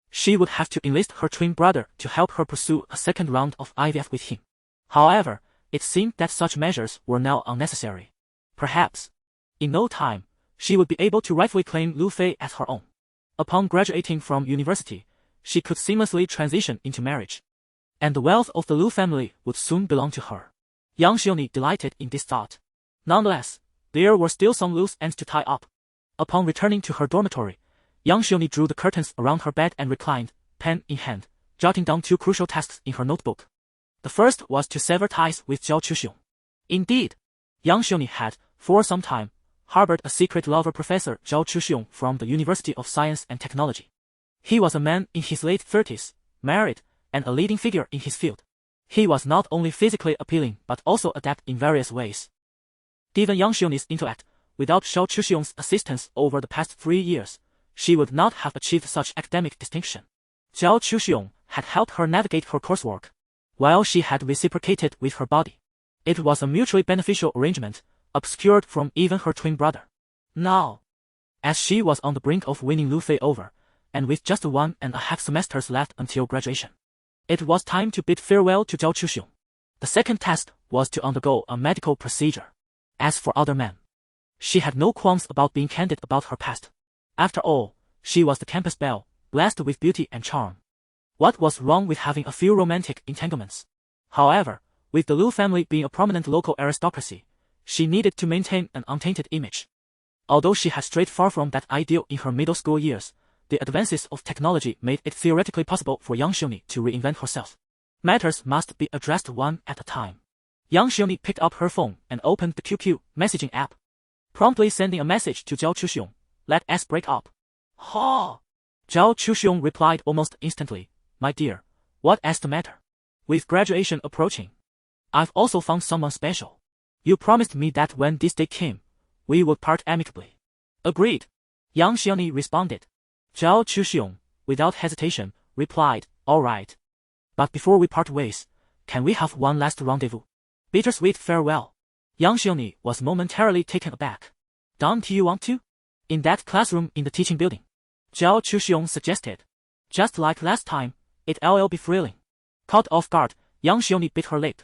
she would have to enlist her twin brother to help her pursue a second round of IVF with him. However, it seemed that such measures were now unnecessary. Perhaps, in no time, she would be able to rightfully claim Lu Fei as her own. Upon graduating from university, she could seamlessly transition into marriage, and the wealth of the Lu family would soon belong to her. Yang Xiongni delighted in this thought. Nonetheless, there were still some loose ends to tie up. Upon returning to her dormitory, Yang Xiongni drew the curtains around her bed and reclined, pen in hand, jotting down 2 crucial tasks in her notebook. The first was to sever ties with Zhao Chuxiong. Indeed, Yang Xiongni had, for some time, harbored a secret lover, Professor Zhao Chuxiong from the University of Science and Technology. He was a man in his late 30s, married, and a leading figure in his field. He was not only physically appealing but also adept in various ways. Given Yang Xiongni's intellect, without Zhao Chuxiong's assistance over the past 3 years, she would not have achieved such academic distinction. Zhao Chuxiong had helped her navigate her coursework, while she had reciprocated with her body. It was a mutually beneficial arrangement, obscured from even her twin brother. Now, as she was on the brink of winning Lu Fei over, and with just 1.5 semesters left until graduation, it was time to bid farewell to Zhao Chuxiong. The second task was to undergo a medical procedure. As for other men, she had no qualms about being candid about her past. After all, she was the campus belle, blessed with beauty and charm. What was wrong with having a few romantic entanglements? However, with the Lu family being a prominent local aristocracy, she needed to maintain an untainted image. Although she had strayed far from that ideal in her middle school years, the advances of technology made it theoretically possible for Yang Xiongni to reinvent herself. Matters must be addressed one at a time. Yang Xiongni picked up her phone and opened the QQ messaging app, promptly sending a message to Zhao Chuxiong. Let us break up. Ha! Zhao Chuxiong replied almost instantly. My dear, what is the matter? With graduation approaching, I've also found someone special. You promised me that when this day came, we would part amicably. Agreed. Yang Xiongni responded. Zhao Chuxiong, without hesitation, replied, all right. But before we part ways, can we have one last rendezvous? Bittersweet farewell. Yang Xiongni was momentarily taken aback. Don't you want to? In that classroom in the teaching building, Zhao Chuxiong suggested. Just like last time, it'll be thrilling. Caught off guard, Yang Xiongni bit her lip,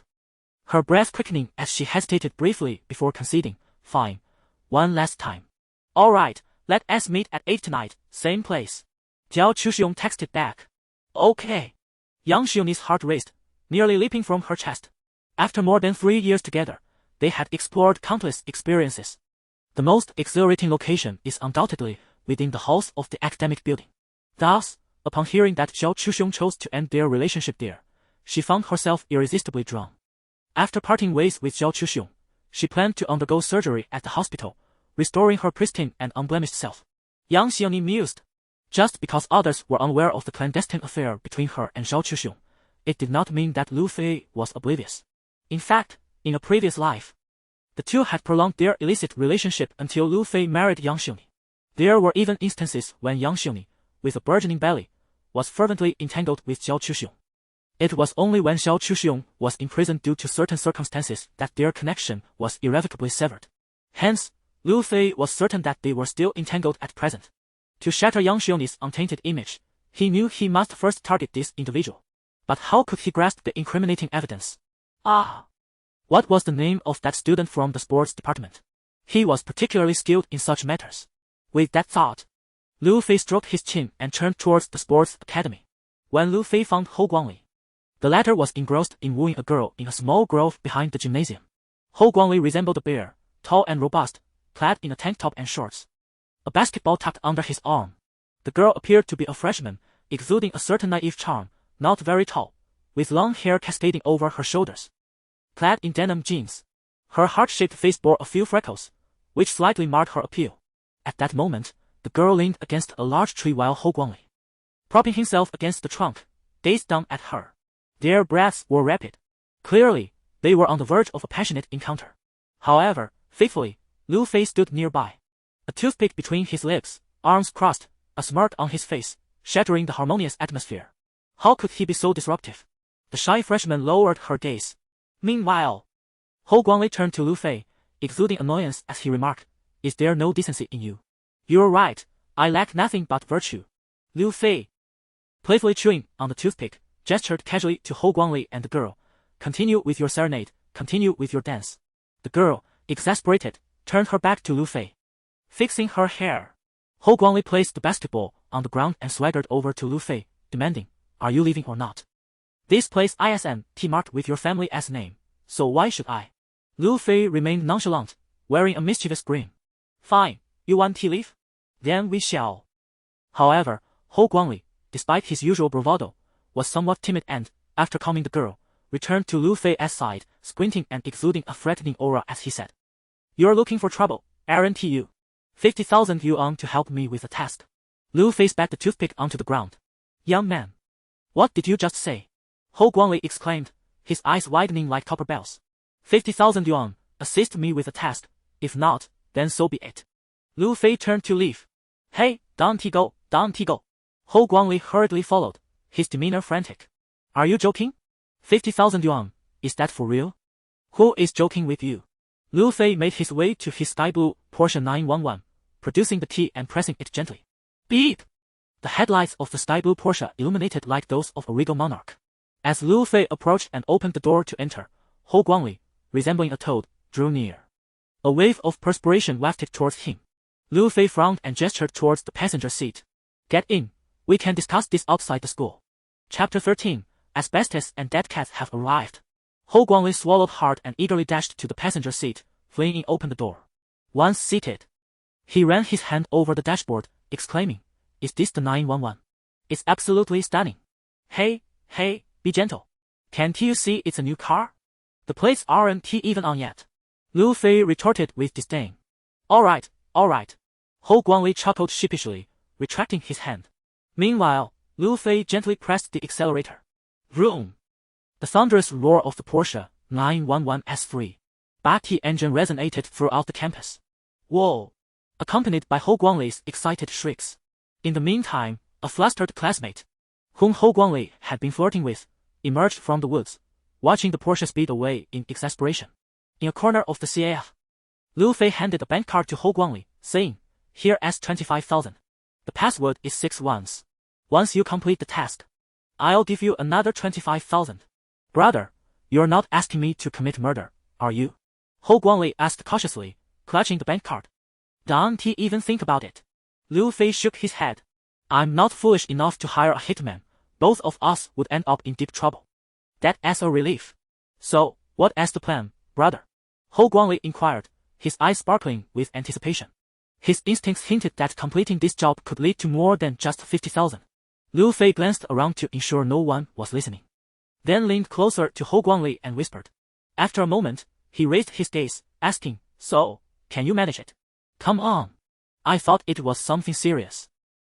her breath quickening as she hesitated briefly before conceding. Fine. One last time. All right, let us meet at 8 tonight, same place. Zhao Chuxiong texted back. Okay. Yang Xiongni's heart raced, nearly leaping from her chest. After more than 3 years together, they had explored countless experiences. The most exhilarating location is undoubtedly within the halls of the academic building. Thus, upon hearing that Zhao Chuxiong chose to end their relationship there, she found herself irresistibly drawn. After parting ways with Zhao Chuxiong, she planned to undergo surgery at the hospital, restoring her pristine and unblemished self. Yang Xiongni mused. Just because others were unaware of the clandestine affair between her and Zhao Chuxiong, it did not mean that Lu Fei was oblivious. In fact, in a previous life, the two had prolonged their illicit relationship until Lu Fei married Yang Xiongni. There were even instances when Yang Xiongni, with a burgeoning belly, was fervently entangled with Zhao Chuxiong. It was only when Zhao Chuxiong was imprisoned due to certain circumstances that their connection was irrevocably severed. Hence, Lu Fei was certain that they were still entangled at present. To shatter Yang Xiongni's untainted image, he knew he must first target this individual. But how could he grasp the incriminating evidence? What was the name of that student from the sports department? He was particularly skilled in such matters. With that thought, Lu Fei stroked his chin and turned towards the sports academy. When Lu Fei found Hou Guangli, the latter was engrossed in wooing a girl in a small grove behind the gymnasium. Hou Guangli resembled a bear, tall and robust, clad in a tank top and shorts, a basketball tucked under his arm. The girl appeared to be a freshman, exuding a certain naive charm, not very tall, with long hair cascading over her shoulders. Clad in denim jeans, her heart-shaped face bore a few freckles, which slightly marred her appeal. At that moment, the girl leaned against a large tree while Hou Guangli, propping himself against the trunk, gazed down at her. Their breaths were rapid. Clearly, they were on the verge of a passionate encounter. However, faithfully, Lu Fei stood nearby, a toothpick between his lips, arms crossed, a smirk on his face, shattering the harmonious atmosphere. How could he be so disruptive? The shy freshman lowered her gaze. Meanwhile, Hou Guangli turned to Lu Fei, exuding annoyance as he remarked, Is there no decency in you? You're right, I lack nothing but virtue. Lu Fei, playfully chewing on the toothpick, gestured casually to Hou Guangli and the girl. Continue with your serenade, continue with your dance. The girl, exasperated, turned her back to Lu Fei. Fixing her hair, Hou Guangli placed the basketball on the ground and swaggered over to Lu Fei, demanding, Are you leaving or not? This place isn't marked with your family as name, so why should I? Lu Fei remained nonchalant, wearing a mischievous grin. Fine, you want to leave? Then we shall. However, Hou Guangli, despite his usual bravado, was somewhat timid and, after calming the girl, returned to Lu Fei's side, squinting and exuding a threatening aura as he said, You're looking for trouble, aren't you? 50,000 yuan to help me with the task. Lu Fei spat the toothpick onto the ground. Young man. What did you just say? Hou Guangli exclaimed, his eyes widening like copper bells. 50,000 yuan, assist me with the task, if not, then so be it. Lu Fei turned to leave. Hey, don't go, don't go. Hou Guangli hurriedly followed, his demeanor frantic. Are you joking? 50,000 yuan, is that for real? Who is joking with you? Lu Fei made his way to his sky blue Porsche 911, producing the key and pressing it gently. Beep! The headlights of the sky blue Porsche illuminated like those of a regal monarch. As Lu Fei approached and opened the door to enter, Hou Guangli, resembling a toad, drew near. A wave of perspiration wafted towards him. Lu Fei frowned and gestured towards the passenger seat. Get in, we can discuss this outside the school. Chapter 13, Asbestos and Dead Cats have arrived. Hou Guangli swallowed hard and eagerly dashed to the passenger seat, flinging open the door. Once seated, he ran his hand over the dashboard, exclaiming, Is this the 911? It's absolutely stunning. Hey, be gentle. Can't you see it's a new car? The plates aren't even on yet. Lu Fei retorted with disdain. Alright, alright. Hou Guangli chuckled sheepishly, retracting his hand. Meanwhile, Lu Fei gently pressed the accelerator. Vroom! The thunderous roar of the Porsche 911S3 Baki engine resonated throughout the campus. Whoa! Accompanied by Hou Guangli's excited shrieks. In the meantime, a flustered classmate, whom Hou Guangli had been flirting with, emerged from the woods, watching the Porsche speed away in exasperation. In a corner of the CAF, Lu Fei handed a bank card to Hou Guangli, saying, "Here as 25,000. The password is 6 ones. Once you complete the task, I'll give you another 25,000. Brother, you're not asking me to commit murder, are you?" Hou Guangli asked cautiously, clutching the bank card. Don't he even think about it? Lu Fei shook his head. I'm not foolish enough to hire a hitman. Both of us would end up in deep trouble. That's a relief. So, what's the plan, brother? Hou Guangli inquired, his eyes sparkling with anticipation. His instincts hinted that completing this job could lead to more than just 50,000. Lu Fei glanced around to ensure no one was listening. Then leaned closer to Hou Guangli and whispered. After a moment, he raised his gaze, asking, "So, can you manage it?" "Come on. I thought it was something serious.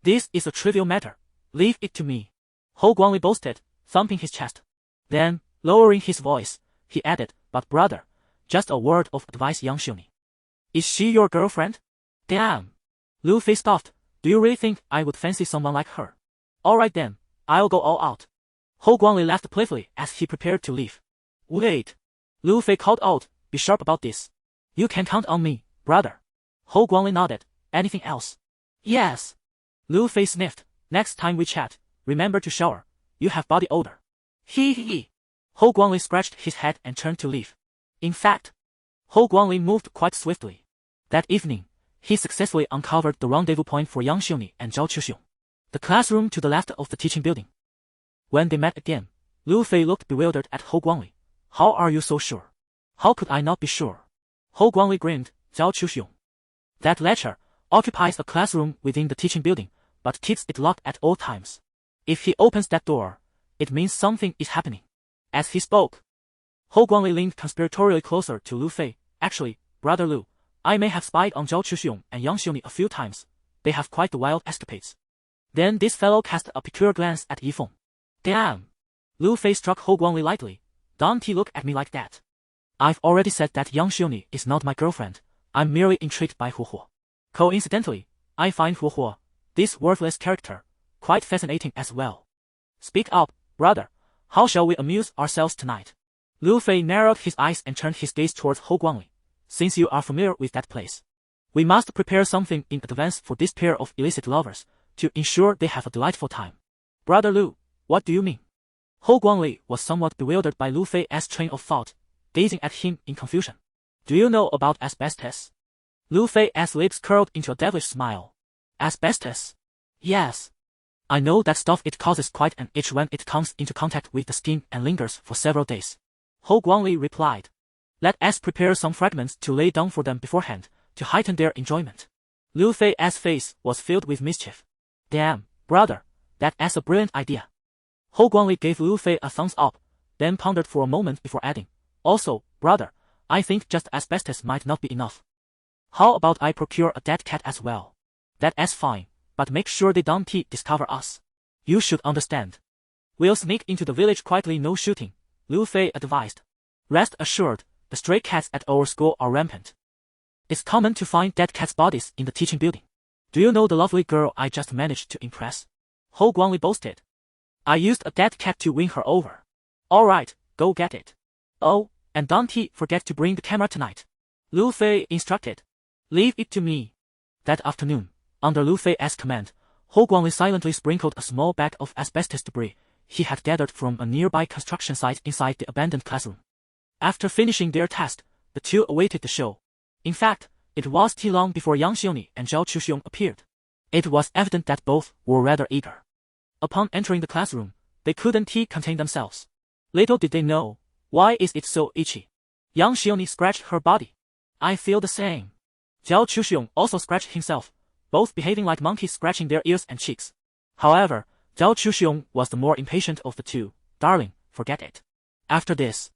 This is a trivial matter. Leave it to me," Hou Guangli boasted, thumping his chest. Then, lowering his voice, he added, "But brother, just a word of advice, Yang Xiuni. Is she your girlfriend?" "Damn." Lu Fei scoffed. "Do you really think I would fancy someone like her? Alright then, I'll go all out." Hou Guangli laughed playfully as he prepared to leave. "Wait." Lu Fei called out, "Be sharp about this. You can count on me, brother." Hou Guangli nodded. "Anything else?" "Yes." Lu Fei sniffed. "Next time we chat, remember to shower. You have body odor." Hee hee. Hou Guangli scratched his head and turned to leave. In fact, Hou Guangli moved quite swiftly. That evening, he successfully uncovered the rendezvous point for Yang Xiuni and Zhao Chuxiong, the classroom to the left of the teaching building. When they met again, Lu Fei looked bewildered at Hou Guangli. "How are you so sure?" "How could I not be sure?" Hou Guangli grinned. "Zhao Chuxiong. That lecturer occupies a classroom within the teaching building, but keeps it locked at all times. If he opens that door, it means something is happening." As he spoke, Hou Guangli leaned conspiratorially closer to Lu Fei. "Actually, brother Lu, I may have spied on Zhao Chuxiong and Yang Xiuni a few times. They have quite the wild escapades." Then this fellow cast a peculiar glance at Yifeng. "Damn." Lu Fei struck Hou Guangli lightly. "Don't he look at me like that? I've already said that Yang Xiuni is not my girlfriend. I'm merely intrigued by Hu Huo. Coincidentally, I find Hu Huo, this worthless character, quite fascinating as well. Speak up, brother. How shall we amuse ourselves tonight?" Lu Fei narrowed his eyes and turned his gaze towards Hou Guangli. "Since you are familiar with that place, we must prepare something in advance for this pair of illicit lovers, to ensure they have a delightful time." "Brother Lu, what do you mean?" Hou Guangli was somewhat bewildered by Lu Fei's train of thought, gazing at him in confusion. "Do you know about asbestos?" Lu Fei's lips curled into a devilish smile. "Asbestos? Yes. I know that stuff. It causes quite an itch when it comes into contact with the skin and lingers for several days," Hou Guangli replied. "Let us prepare some fragments to lay down for them beforehand, to heighten their enjoyment." Lu Fei's face was filled with mischief. "Damn, brother, that's a brilliant idea." Hou Guangli gave Lu Fei a thumbs up, then pondered for a moment before adding, "Also, brother, I think just asbestos might not be enough. How about I procure a dead cat as well?" "That's fine, but make sure they don't discover us. You should understand. We'll sneak into the village quietly, no shooting," Lu Fei advised. "Rest assured, the stray cats at our school are rampant. It's common to find dead cats' bodies in the teaching building. Do you know the lovely girl I just managed to impress?" Hou Guangli boasted. "I used a dead cat to win her over." "Alright, go get it. Oh, and don't forget to bring the camera tonight," Lu Fei instructed. "Leave it to me." That afternoon, under Lu Fei's command, Hou Guangli silently sprinkled a small bag of asbestos debris he had gathered from a nearby construction site inside the abandoned classroom. After finishing their task, the two awaited the show. In fact, it was too long before Yang Xiuni and Zhao Chuxiong appeared. It was evident that both were rather eager. Upon entering the classroom, they couldn't contain themselves. Little did they know, why is it so itchy? Yang Xiuni scratched her body. "I feel the same." Zhao Chuxiong also scratched himself, both behaving like monkeys scratching their ears and cheeks. However, Zhao Chuxiong was the more impatient of the two. "Darling, forget it. After this,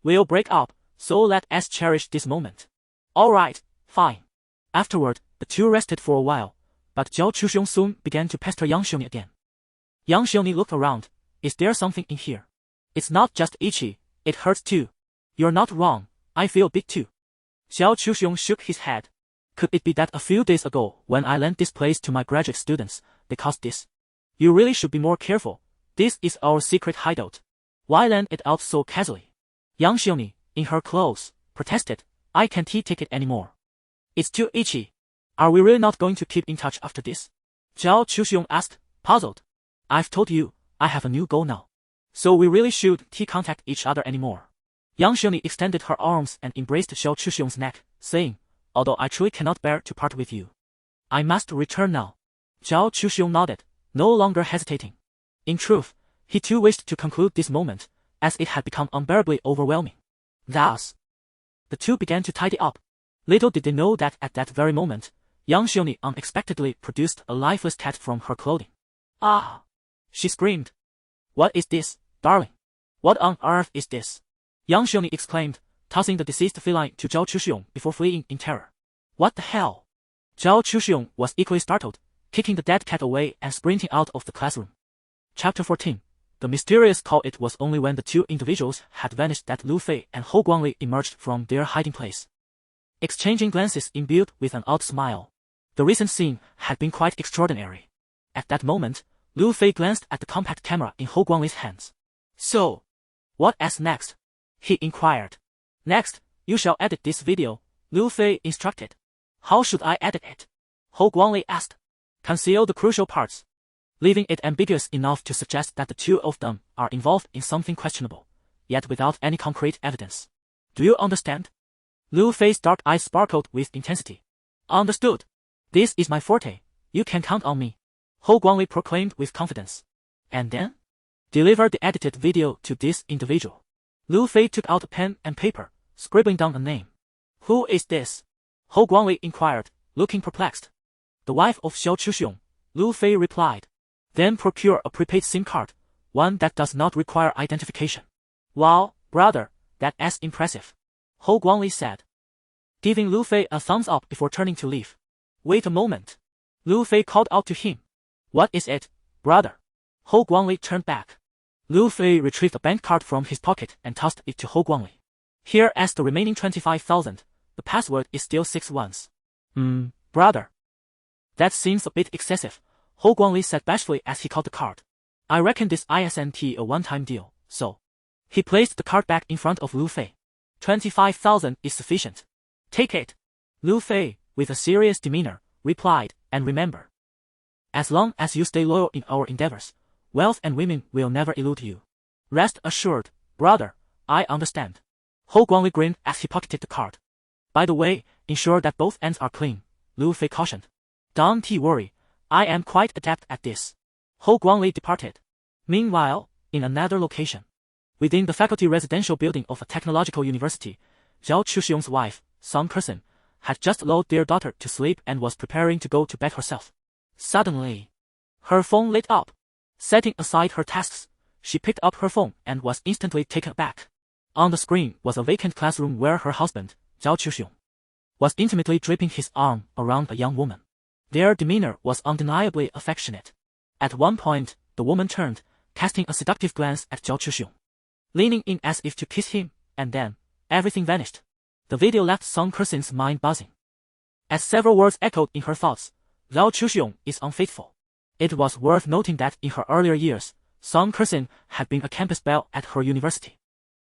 We'll break up, so let us cherish this moment. Alright, fine. Afterward, the two rested for a while, but Zhao Chuxiong soon began to pester Yang Xiongni again. Yang Xiongni looked around. Is there something in here? It's not just itchy, it hurts too. You're not wrong, I feel big too. Zhao Chuxiong shook his head. Could it be that a few days ago, when I lent this place to my graduate students, they caused this? You really should be more careful. This is our secret hideout. Why lend it out so casually? Yang Xiongni, in her clothes, protested. I can't take it anymore. It's too itchy. Are we really not going to keep in touch after this? Zhao Chuxiong asked, puzzled. I've told you, I have a new goal now. So we really should contact each other anymore. Yang Xiongni extended her arms and embraced Zhao Chuxiong's neck, saying, although I truly cannot bear to part with you, I must return now. Zhao Chuxiong nodded, no longer hesitating. In truth, he too wished to conclude this moment, as it had become unbearably overwhelming. Thus, the two began to tidy up. Little did they know that at that very moment, Yang Xiongni unexpectedly produced a lifeless cat from her clothing. Ah! She screamed. What is this, darling? What on earth is this? Yang Xiongni exclaimed, tossing the deceased feline to Zhao Chuxiong before fleeing in terror. What the hell? Zhao Chuxiong was equally startled, kicking the dead cat away and sprinting out of the classroom. Chapter 14. The mysterious call. It was only when the two individuals had vanished that Lu Fei and Hou Guangli emerged from their hiding place. Exchanging glances imbued with an odd smile. The recent scene had been quite extraordinary. At that moment, Lu Fei glanced at the compact camera in Hou Guangli's hands. So, what as next? He inquired. Next, you shall edit this video, Lu Fei instructed. How should I edit it? Hou Guangli asked. Conceal the crucial parts, leaving it ambiguous enough to suggest that the two of them are involved in something questionable, yet without any concrete evidence. Do you understand? Lu Fei's dark eyes sparkled with intensity. Understood. This is my forte, you can count on me, Hou Guangli proclaimed with confidence. And then? Deliver the edited video to this individual. Lu Fei took out a pen and paper, scribbling down a name. Who is this? Hou Guangli inquired, looking perplexed. The wife of Zhao Chuxiong, Lu Fei replied. Then procure a prepaid SIM card, one that does not require identification. Wow, brother, that's impressive, Hou Guangli said, giving Lu Fei a thumbs up before turning to leave. Wait a moment. Lu Fei called out to him. What is it, brother? Hou Guangli turned back. Lu Fei retrieved a bank card from his pocket and tossed it to Hou Guangli. Here as the remaining 25,000, the password is still 6 ones. Brother. That seems a bit excessive, Hou Guangli said bashfully as he called the card. I reckon this isn't a one-time deal, so. He placed the card back in front of Lu Fei. 25,000 is sufficient. Take it. Lu Fei, with a serious demeanor, replied, and remember. As long as you stay loyal in our endeavors, wealth and women will never elude you. Rest assured, brother, I understand. Hou Guangli grinned as he pocketed the card. By the way, ensure that both ends are clean, Lu Fei cautioned. Don't worry, I am quite adept at this. Hou Guangli departed. Meanwhile, in another location, within the faculty residential building of a technological university, Zhao Chuxiong's wife, Song Kersen, had just lulled their daughter to sleep and was preparing to go to bed herself. Suddenly, her phone lit up. Setting aside her tasks, she picked up her phone and was instantly taken aback. On the screen was a vacant classroom where her husband, Zhao Chuxiong, was intimately draping his arm around a young woman. Their demeanor was undeniably affectionate. At one point, the woman turned, casting a seductive glance at Zhao Chuxiong, leaning in as if to kiss him, and then, everything vanished. The video left Song Kersen's mind buzzing. As several words echoed in her thoughts, Zhao Chuxiong is unfaithful. It was worth noting that in her earlier years, Song Kersen had been a campus belle at her university.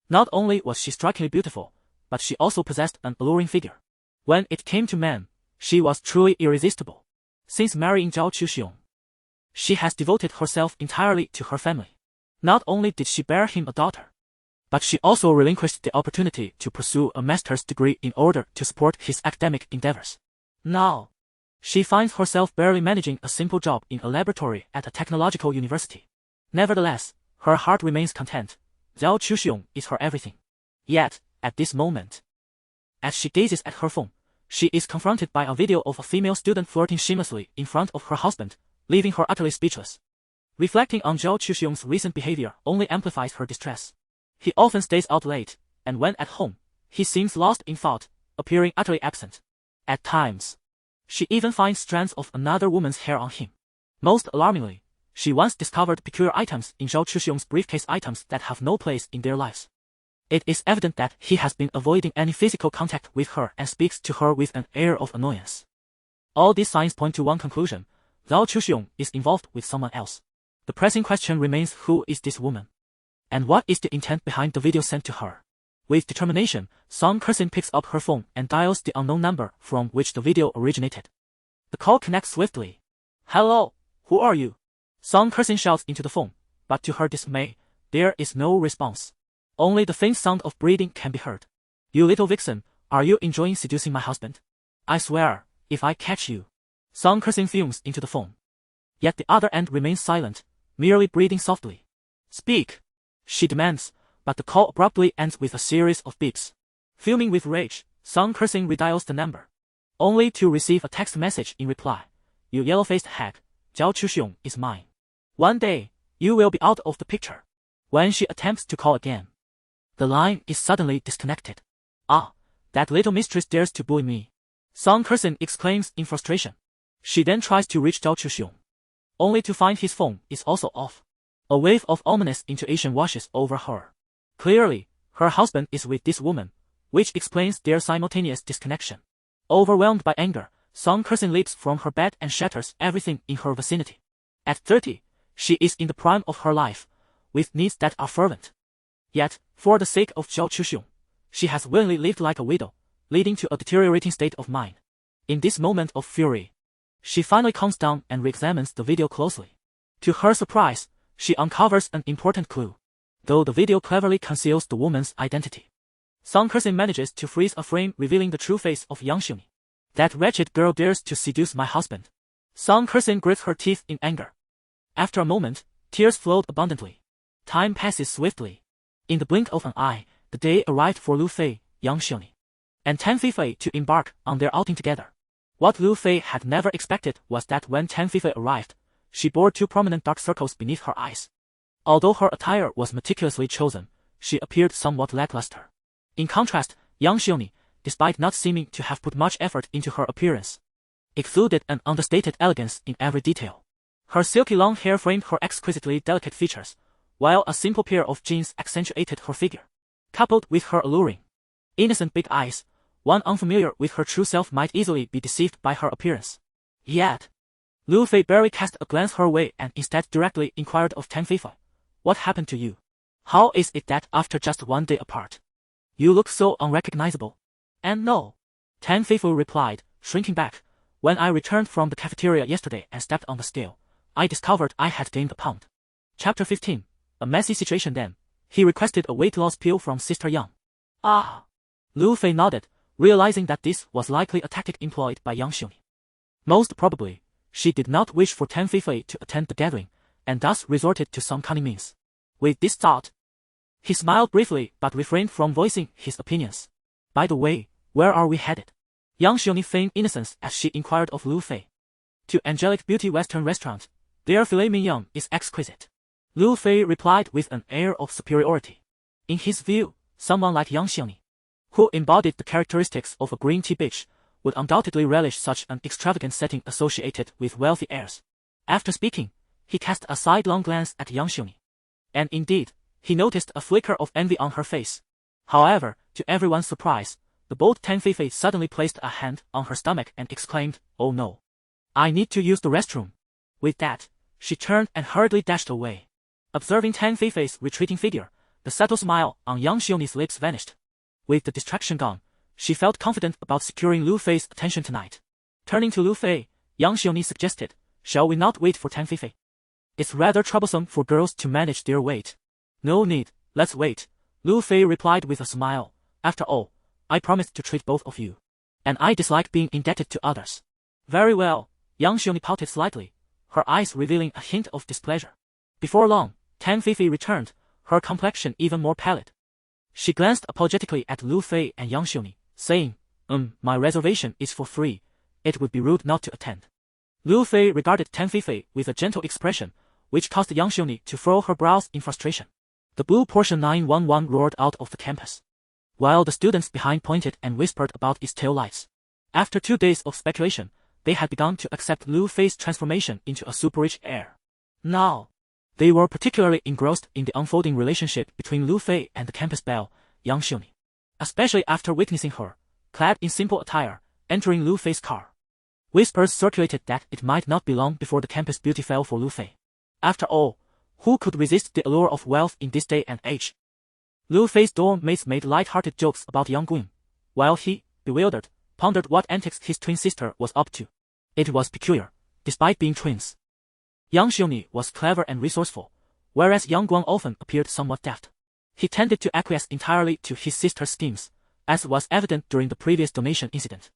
Not only was she strikingly beautiful, but she also possessed an alluring figure. When it came to men, she was truly irresistible. Since marrying Zhao Chuxiong, she has devoted herself entirely to her family. Not only did she bear him a daughter, but she also relinquished the opportunity to pursue a master's degree in order to support his academic endeavors. Now, she finds herself barely managing a simple job in a laboratory at a technological university. Nevertheless, her heart remains content. Zhao Chuxiong is her everything. Yet, at this moment, as she gazes at her phone, she is confronted by a video of a female student flirting shamelessly in front of her husband, leaving her utterly speechless. Reflecting on Zhao Chuxiong's recent behavior only amplifies her distress. He often stays out late, and when at home, he seems lost in thought, appearing utterly absent. At times, she even finds strands of another woman's hair on him. Most alarmingly, she once discovered peculiar items in Zhao Chuxiong's briefcase, items that have no place in their lives. It is evident that he has been avoiding any physical contact with her and speaks to her with an air of annoyance. All these signs point to one conclusion: Zhao Chuxiong is involved with someone else. The pressing question remains, who is this woman? And what is the intent behind the video sent to her? With determination, Song Kersin picks up her phone and dials the unknown number from which the video originated. The call connects swiftly. "Hello, who are you?" Song Kersin shouts into the phone, but to her dismay, there is no response. Only the faint sound of breathing can be heard. "You little vixen, are you enjoying seducing my husband? I swear, if I catch you." Song Kersin fumes into the phone. Yet the other end remains silent, merely breathing softly. "Speak," she demands, but the call abruptly ends with a series of beeps. Fuming with rage, Song Kersin redials the number, only to receive a text message in reply. "You yellow-faced hag, Zhao Chuxiong is mine. One day, you will be out of the picture." When she attempts to call again, the line is suddenly disconnected. "Ah, that little mistress dares to bully me," Song Kersin exclaims in frustration. She then tries to reach Zhao Chuxiong, only to find his phone is also off. A wave of ominous intuition washes over her. Clearly, her husband is with this woman, which explains their simultaneous disconnection. Overwhelmed by anger, Song Kersin leaps from her bed and shatters everything in her vicinity. At 30, she is in the prime of her life, with needs that are fervent. Yet, for the sake of Zhao Chuxiong, she has willingly lived like a widow, leading to a deteriorating state of mind. In this moment of fury, she finally calms down and re-examines the video closely. To her surprise, she uncovers an important clue, though the video cleverly conceals the woman's identity. Song Kersin manages to freeze a frame revealing the true face of Yang Xiongni. "That wretched girl dares to seduce my husband." Song Kersin grits her teeth in anger. After a moment, tears flowed abundantly. Time passes swiftly. In the blink of an eye, the day arrived for Lu Fei, Yang Xiongni, and Tan Feifei to embark on their outing together. What Lu Fei had never expected was that when Tan Feifei arrived, she bore two prominent dark circles beneath her eyes. Although her attire was meticulously chosen, she appeared somewhat lackluster. In contrast, Yang Xiongni, despite not seeming to have put much effort into her appearance, exuded an understated elegance in every detail. Her silky long hair framed her exquisitely delicate features, while a simple pair of jeans accentuated her figure. Coupled with her alluring, innocent big eyes, one unfamiliar with her true self might easily be deceived by her appearance. Yet, Lu Fei barely cast a glance her way and instead directly inquired of Tan Feifei, "What happened to you? How is it that after just one day apart, you look so unrecognizable?" "And no," Tan Feifei replied, shrinking back, "when I returned from the cafeteria yesterday and stepped on the scale, I discovered I had gained a pound." Chapter 15. A messy situation then. He requested a weight loss pill from Sister Yang. "Ah." Lu Fei nodded, realizing that this was likely a tactic employed by Yang Xiongni. Most probably, she did not wish for Tan Feifei to attend the gathering, and thus resorted to some cunning means. With this thought, he smiled briefly but refrained from voicing his opinions. "By the way, where are we headed?" Yang Xiongni feigned innocence as she inquired of Lu Fei. "To Angelic Beauty Western Restaurant. Their filet mignon is exquisite." Lu Fei replied with an air of superiority. In his view, someone like Yang Xiongni, who embodied the characteristics of a green tea bitch, would undoubtedly relish such an extravagant setting associated with wealthy heirs. After speaking, he cast a sidelong glance at Yang Xiongni. And indeed, he noticed a flicker of envy on her face. However, to everyone's surprise, the bold Tan Feifei suddenly placed a hand on her stomach and exclaimed, "Oh no! I need to use the restroom." With that, she turned and hurriedly dashed away. Observing Tan Feifei's retreating figure, the subtle smile on Yang Xiongni's lips vanished. With the distraction gone, she felt confident about securing Lu Fei's attention tonight. Turning to Lu Fei, Yang Xiongni suggested, "Shall we not wait for Tan Feifei? It's rather troublesome for girls to manage their weight." "No need, let's wait," Lu Fei replied with a smile. "After all, I promised to treat both of you, and I dislike being indebted to others." "Very well," Yang Xiongni pouted slightly, her eyes revealing a hint of displeasure. Before long, Tan Feifei returned, her complexion even more pallid. She glanced apologetically at Lu Fei and Yang Xiongni, saying, My reservation is for free. It would be rude not to attend." Lu Fei regarded Tan Feifei with a gentle expression, which caused Yang Xiongni to furrow her brows in frustration. The blue Porsche 911 roared out of the campus. while the students behind pointed and whispered about its tail lights. After 2 days of speculation, they had begun to accept Lu Fei's transformation into a super-rich heir. Now, they were particularly engrossed in the unfolding relationship between Lu Fei and the campus belle, Yang Xiongni, especially after witnessing her, clad in simple attire, entering Lu Fei's car. Whispers circulated that it might not be long before the campus beauty fell for Lu Fei. After all, who could resist the allure of wealth in this day and age? Lu Fei's dorm mates made light-hearted jokes about Yang Guin, while he, bewildered, pondered what antics his twin sister was up to. It was peculiar, despite being twins. Yang Xiongni was clever and resourceful, whereas Yang Guang often appeared somewhat daft. He tended to acquiesce entirely to his sister's schemes, as was evident during the previous donation incident.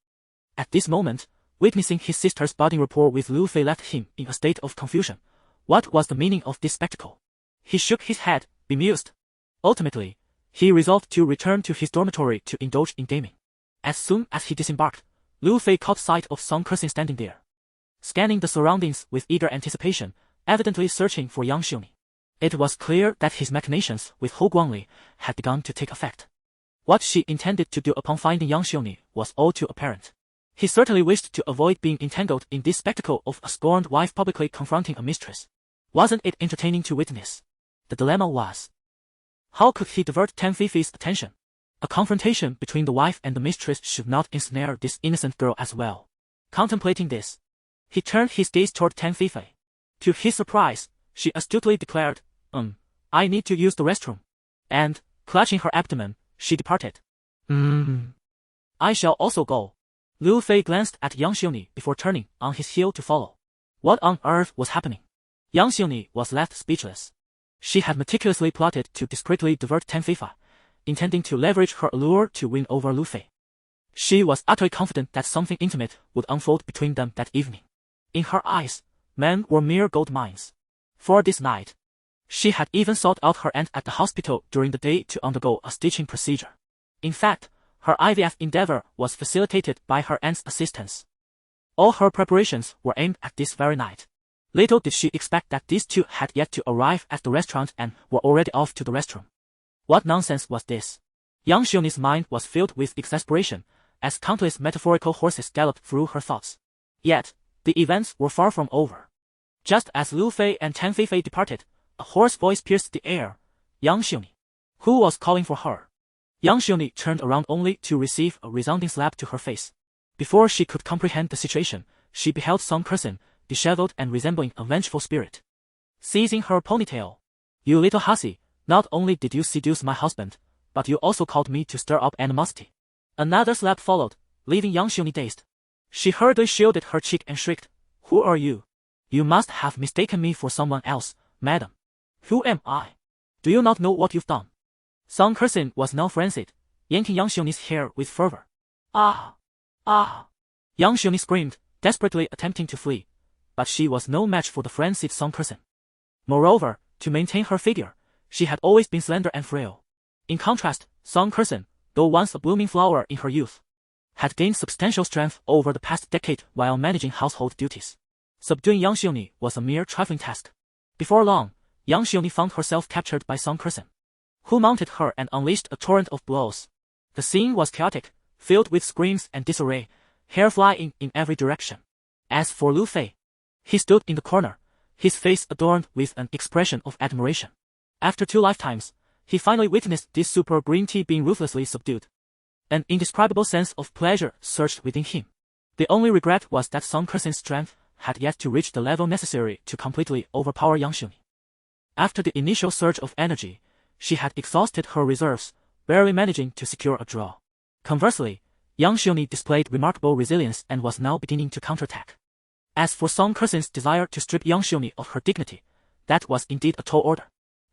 At this moment, witnessing his sister's budding rapport with Lu Fei left him in a state of confusion. What was the meaning of this spectacle? He shook his head, bemused. Ultimately, he resolved to return to his dormitory to indulge in gaming. As soon as he disembarked, Lu Fei caught sight of Song Kersin standing there, scanning the surroundings with eager anticipation, evidently searching for Yang Xiongni. It was clear that his machinations with Hou Guangli had begun to take effect. What she intended to do upon finding Yang Xiongni was all too apparent. He certainly wished to avoid being entangled in this spectacle of a scorned wife publicly confronting a mistress. Wasn't it entertaining to witness? The dilemma was, how could he divert Tan Fei's attention? A confrontation between the wife and the mistress should not ensnare this innocent girl as well. Contemplating this, he turned his gaze toward Tan Fei. To his surprise, she astutely declared, I need to use the restroom. And, clutching her abdomen, she departed. I shall also go. Lu Fei glanced at Yang Xiongni before turning on his heel to follow. What on earth was happening? Yang Xiongni was left speechless. She had meticulously plotted to discreetly divert Tan Fei, intending to leverage her allure to win over Lu Fei. She was utterly confident that something intimate would unfold between them that evening. In her eyes, men were mere gold mines. For this night, she had even sought out her aunt at the hospital during the day to undergo a stitching procedure. In fact, her IVF endeavor was facilitated by her aunt's assistance. All her preparations were aimed at this very night. Little did she expect that these two had yet to arrive at the restaurant and were already off to the restroom. What nonsense was this? Yang Xiongni's mind was filled with exasperation, as countless metaphorical horses galloped through her thoughts. Yet, the events were far from over. Just as Lu Fei and Tan Fei departed, a hoarse voice pierced the air. Yang Xiongni. Who was calling for her? Yang Xiongni turned around only to receive a resounding slap to her face. Before she could comprehend the situation, she beheld Song Kersin, disheveled and resembling a vengeful spirit. Seizing her ponytail. You little hussy, not only did you seduce my husband, but you also called me to stir up animosity. Another slap followed, leaving Yang Xiongni dazed. She hurriedly shielded her cheek and shrieked, Who are you? You must have mistaken me for someone else, madam. Who am I? Do you not know what you've done? Song Kersin was now frenzied, yanking Yang Xiongni's hair with fervor. Ah! Ah! Yang Xiongni screamed, desperately attempting to flee, but she was no match for the frenzied Song Kersin. Moreover, to maintain her figure, she had always been slender and frail. In contrast, Song Kersin, though once a blooming flower in her youth, had gained substantial strength over the past decade while managing household duties. Subduing Yang Xiongni was a mere trifling task. Before long, Yang Xiongni found herself captured by Song Kersin, who mounted her and unleashed a torrent of blows. The scene was chaotic, filled with screams and disarray, hair flying in every direction. As for Lu Fei, he stood in the corner, his face adorned with an expression of admiration. After 2 lifetimes, he finally witnessed this super green tea being ruthlessly subdued. An indescribable sense of pleasure surged within him. The only regret was that Song Kersin's strength had yet to reach the level necessary to completely overpower Yang Xiongni. After the initial surge of energy, she had exhausted her reserves, barely managing to secure a draw. Conversely, Yang Xiongni displayed remarkable resilience and was now beginning to counterattack. As for Song Kersin's desire to strip Yang Xiongni of her dignity, that was indeed a tall order.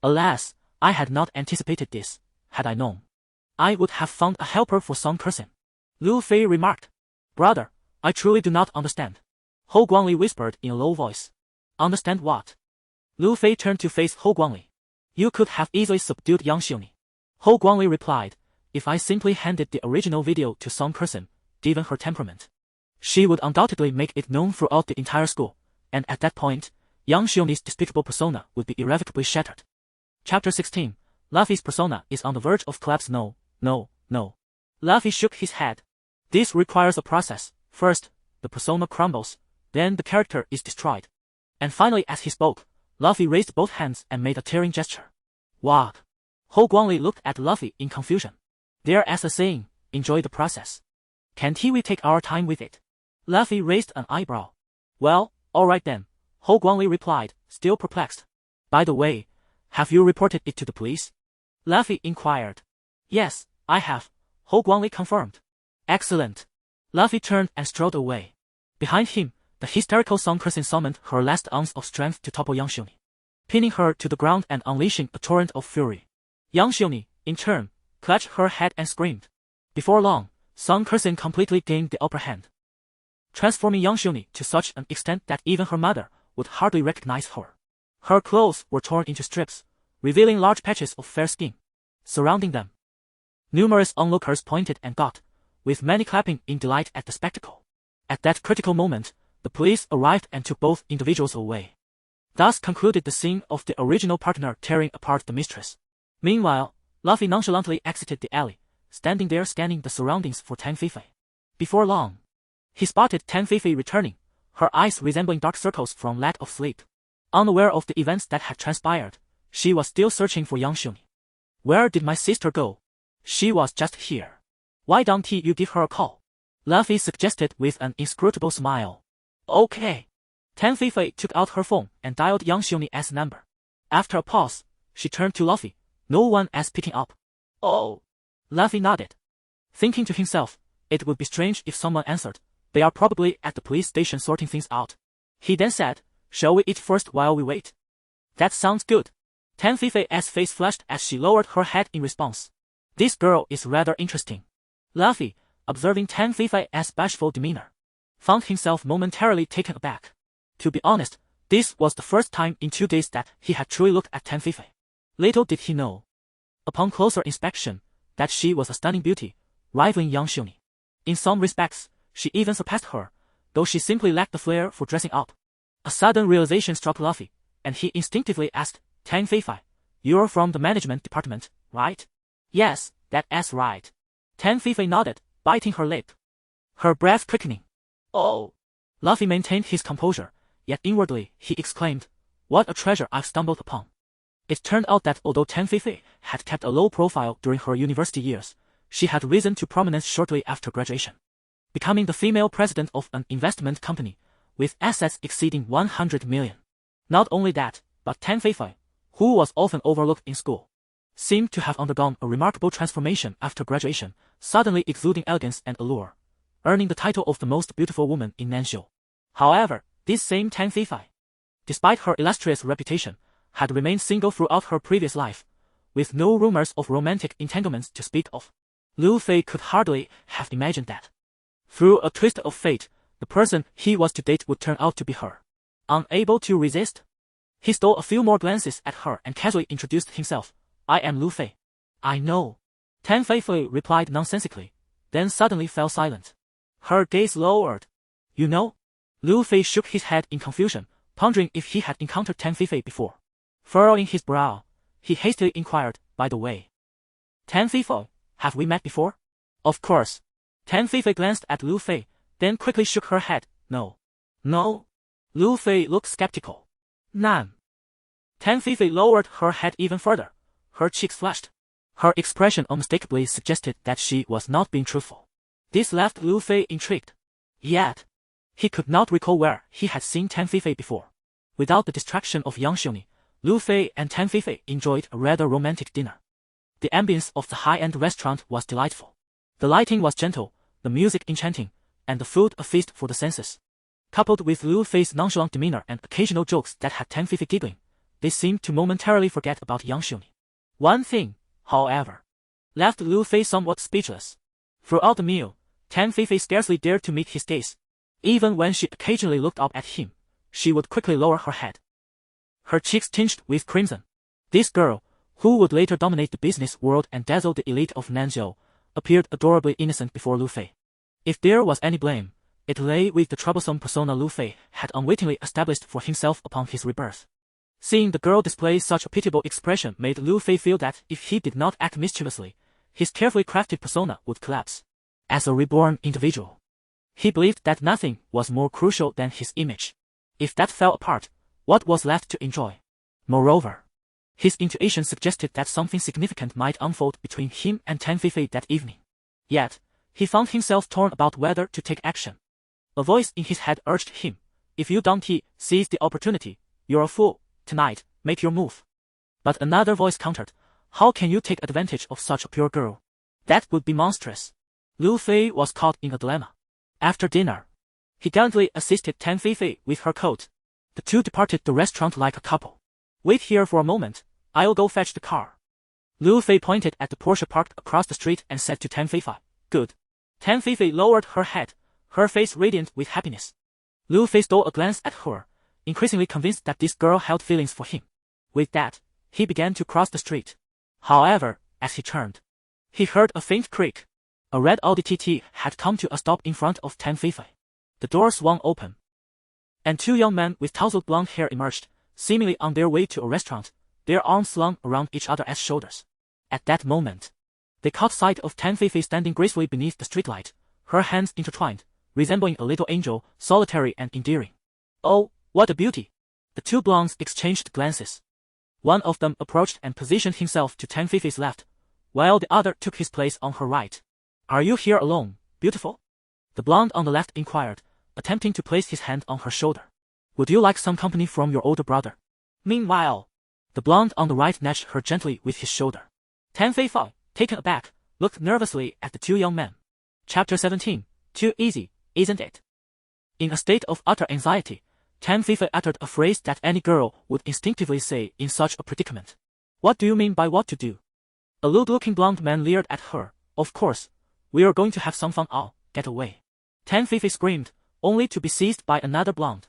Alas, I had not anticipated this. Had I known, I would have found a helper for Song Kersin. Lu Fei remarked. Brother, I truly do not understand. Hou Guangli whispered in a low voice. Understand what? Lu Fei turned to face Hou Guangli. You could have easily subdued Yang Xiongni. Hou Guangli replied, if I simply handed the original video to Song Kersin, given her temperament, she would undoubtedly make it known throughout the entire school, and at that point, Yang Xiongni's despicable persona would be irrevocably shattered. Chapter 16. Luffy's persona is on the verge of collapse. No, no. Luffy shook his head. This requires a process. First, the persona crumbles, then the character is destroyed. And finally, as he spoke, Luffy raised both hands and made a tearing gesture. What? Ho Guangli looked at Luffy in confusion. There's a saying, enjoy the process. Can't we take our time with it? Luffy raised an eyebrow. Well, alright then, Ho Guangli replied, still perplexed. By the way, have you reported it to the police? Luffy inquired. Yes, I have, Ho Guangli confirmed. Excellent. Luffy turned and strode away. Behind him, the hysterical Song Kursin summoned her last ounce of strength to topple Yang Xiongni, pinning her to the ground and unleashing a torrent of fury. Yang Xiongni, in turn, clutched her head and screamed. Before long, Song Kursin completely gained the upper hand, transforming Yang Xiongni to such an extent that even her mother would hardly recognize her. Her clothes were torn into strips, revealing large patches of fair skin surrounding them. Numerous onlookers pointed and gawked, with many clapping in delight at the spectacle. At that critical moment, the police arrived and took both individuals away. Thus concluded the scene of the original partner tearing apart the mistress. Meanwhile, Luffy nonchalantly exited the alley, standing there scanning the surroundings for Tang Feifei. Before long, he spotted Tang Feifei returning, her eyes resembling dark circles from lack of sleep. Unaware of the events that had transpired, she was still searching for Yang Xiongni. Where did my sister go? She was just here. Why don't you give her a call? Luffy suggested with an inscrutable smile. Okay. Tang Feifei took out her phone and dialed Yang Xiongni's number. After a pause, she turned to Luffy, no one as picking up. Oh. Luffy nodded, thinking to himself, it would be strange if someone answered. They are probably at the police station sorting things out. He then said, shall we eat first while we wait? That sounds good. Tang Feifei's face flushed as she lowered her head in response. This girl is rather interesting. Luffy, observing Tang Feifei's bashful demeanor, found himself momentarily taken aback. To be honest, this was the first time in 2 days that he had truly looked at Tang Feifei. Little did he know, upon closer inspection, that she was a stunning beauty, rivaling Yang Xiongni. In some respects, she even surpassed her, though she simply lacked the flair for dressing up. A sudden realization struck Luffy, and he instinctively asked, Tang Feifei, you're from the management department, right? Yes, that's right. Tang Feifei nodded, biting her lip, her breath quickening. Oh. Luffy maintained his composure, yet inwardly he exclaimed, what a treasure I've stumbled upon. It turned out that although Tang Feifei had kept a low profile during her university years, she had risen to prominence shortly after graduation, becoming the female president of an investment company, with assets exceeding 100 million. Not only that, but Tang Feifei, who was often overlooked in school, seemed to have undergone a remarkable transformation after graduation, suddenly exuding elegance and allure, earning the title of the most beautiful woman in Nanzhou. However, this same Tang Feifei, despite her illustrious reputation, had remained single throughout her previous life, with no rumors of romantic entanglements to speak of. Lu Fei could hardly have imagined that, through a twist of fate, the person he was to date would turn out to be her. Unable to resist, he stole a few more glances at her and casually introduced himself. I am Lu Fei. I know. Tang Feifei replied nonsensically, then suddenly fell silent. Her gaze lowered. You know? Lu Fei shook his head in confusion, pondering if he had encountered Tang Feifei before. Furrowing his brow, he hastily inquired, by the way, Tang Feifei, have we met before? Of course. Tang Feifei glanced at Lu Fei, then quickly shook her head. No. No? Lu Fei looked skeptical. None. Tang Feifei lowered her head even further. Her cheeks flushed. Her expression unmistakably suggested that she was not being truthful. This left Lu Fei intrigued. Yet, he could not recall where he had seen Tang Feifei before. Without the distraction of Yang Xiongni, Lu Fei and Tang Feifei enjoyed a rather romantic dinner. The ambience of the high-end restaurant was delightful. The lighting was gentle, the music enchanting, and the food a feast for the senses. Coupled with Lu Fei's nonchalant demeanor and occasional jokes that had Tang Feifei giggling, they seemed to momentarily forget about Yang Xiongni. One thing, however, left Lu Fei somewhat speechless. Throughout the meal, Tang Feifei scarcely dared to meet his gaze. Even when she occasionally looked up at him, she would quickly lower her head, her cheeks tinged with crimson. This girl, who would later dominate the business world and dazzle the elite of Nanzhou, appeared adorably innocent before Lu Fei. If there was any blame, it lay with the troublesome persona Lu Fei had unwittingly established for himself upon his rebirth. Seeing the girl display such a pitiable expression made Lu Fei feel that if he did not act mischievously, his carefully crafted persona would collapse. As a reborn individual, he believed that nothing was more crucial than his image. If that fell apart, what was left to enjoy? Moreover, his intuition suggested that something significant might unfold between him and Tan Feifei that evening. Yet, he found himself torn about whether to take action. A voice in his head urged him, "If you don't seize the opportunity, you're a fool. Tonight, make your move." But another voice countered, "How can you take advantage of such a pure girl? That would be monstrous." Lu Fei was caught in a dilemma. After dinner, he gallantly assisted Tan Feifei with her coat. The two departed the restaurant like a couple. "Wait here for a moment, I'll go fetch the car." Lu Fei pointed at the Porsche parked across the street and said to Tan Feifei, "Good." Tan Feifei lowered her head, her face radiant with happiness. Lu Fei stole a glance at her, increasingly convinced that this girl held feelings for him. With that, he began to cross the street. However, as he turned, he heard a faint creak. A red Audi TT had come to a stop in front of Tan Feifei. The door swung open, and two young men with tousled blonde hair emerged, seemingly on their way to a restaurant, their arms slung around each other's shoulders. At that moment, they caught sight of Tan Feifei standing gracefully beneath the streetlight, her hands intertwined, resembling a little angel, solitary and endearing. "Oh, what a beauty!" The two blondes exchanged glances. One of them approached and positioned himself to Tan Feifei's left, while the other took his place on her right. "Are you here alone, beautiful?" The blonde on the left inquired, attempting to place his hand on her shoulder. "Would you like some company from your older brother?" Meanwhile, the blonde on the right nudged her gently with his shoulder. Tan Feifei, taken aback, looked nervously at the two young men. Chapter 17, Too easy, isn't it? In a state of utter anxiety, Tan Feifei uttered a phrase that any girl would instinctively say in such a predicament. "What do you mean by what to do?" A lewd-looking blonde man leered at her. "Of course, we are going to have some fun. I'll get away." Tan Feifei screamed, only to be seized by another blonde.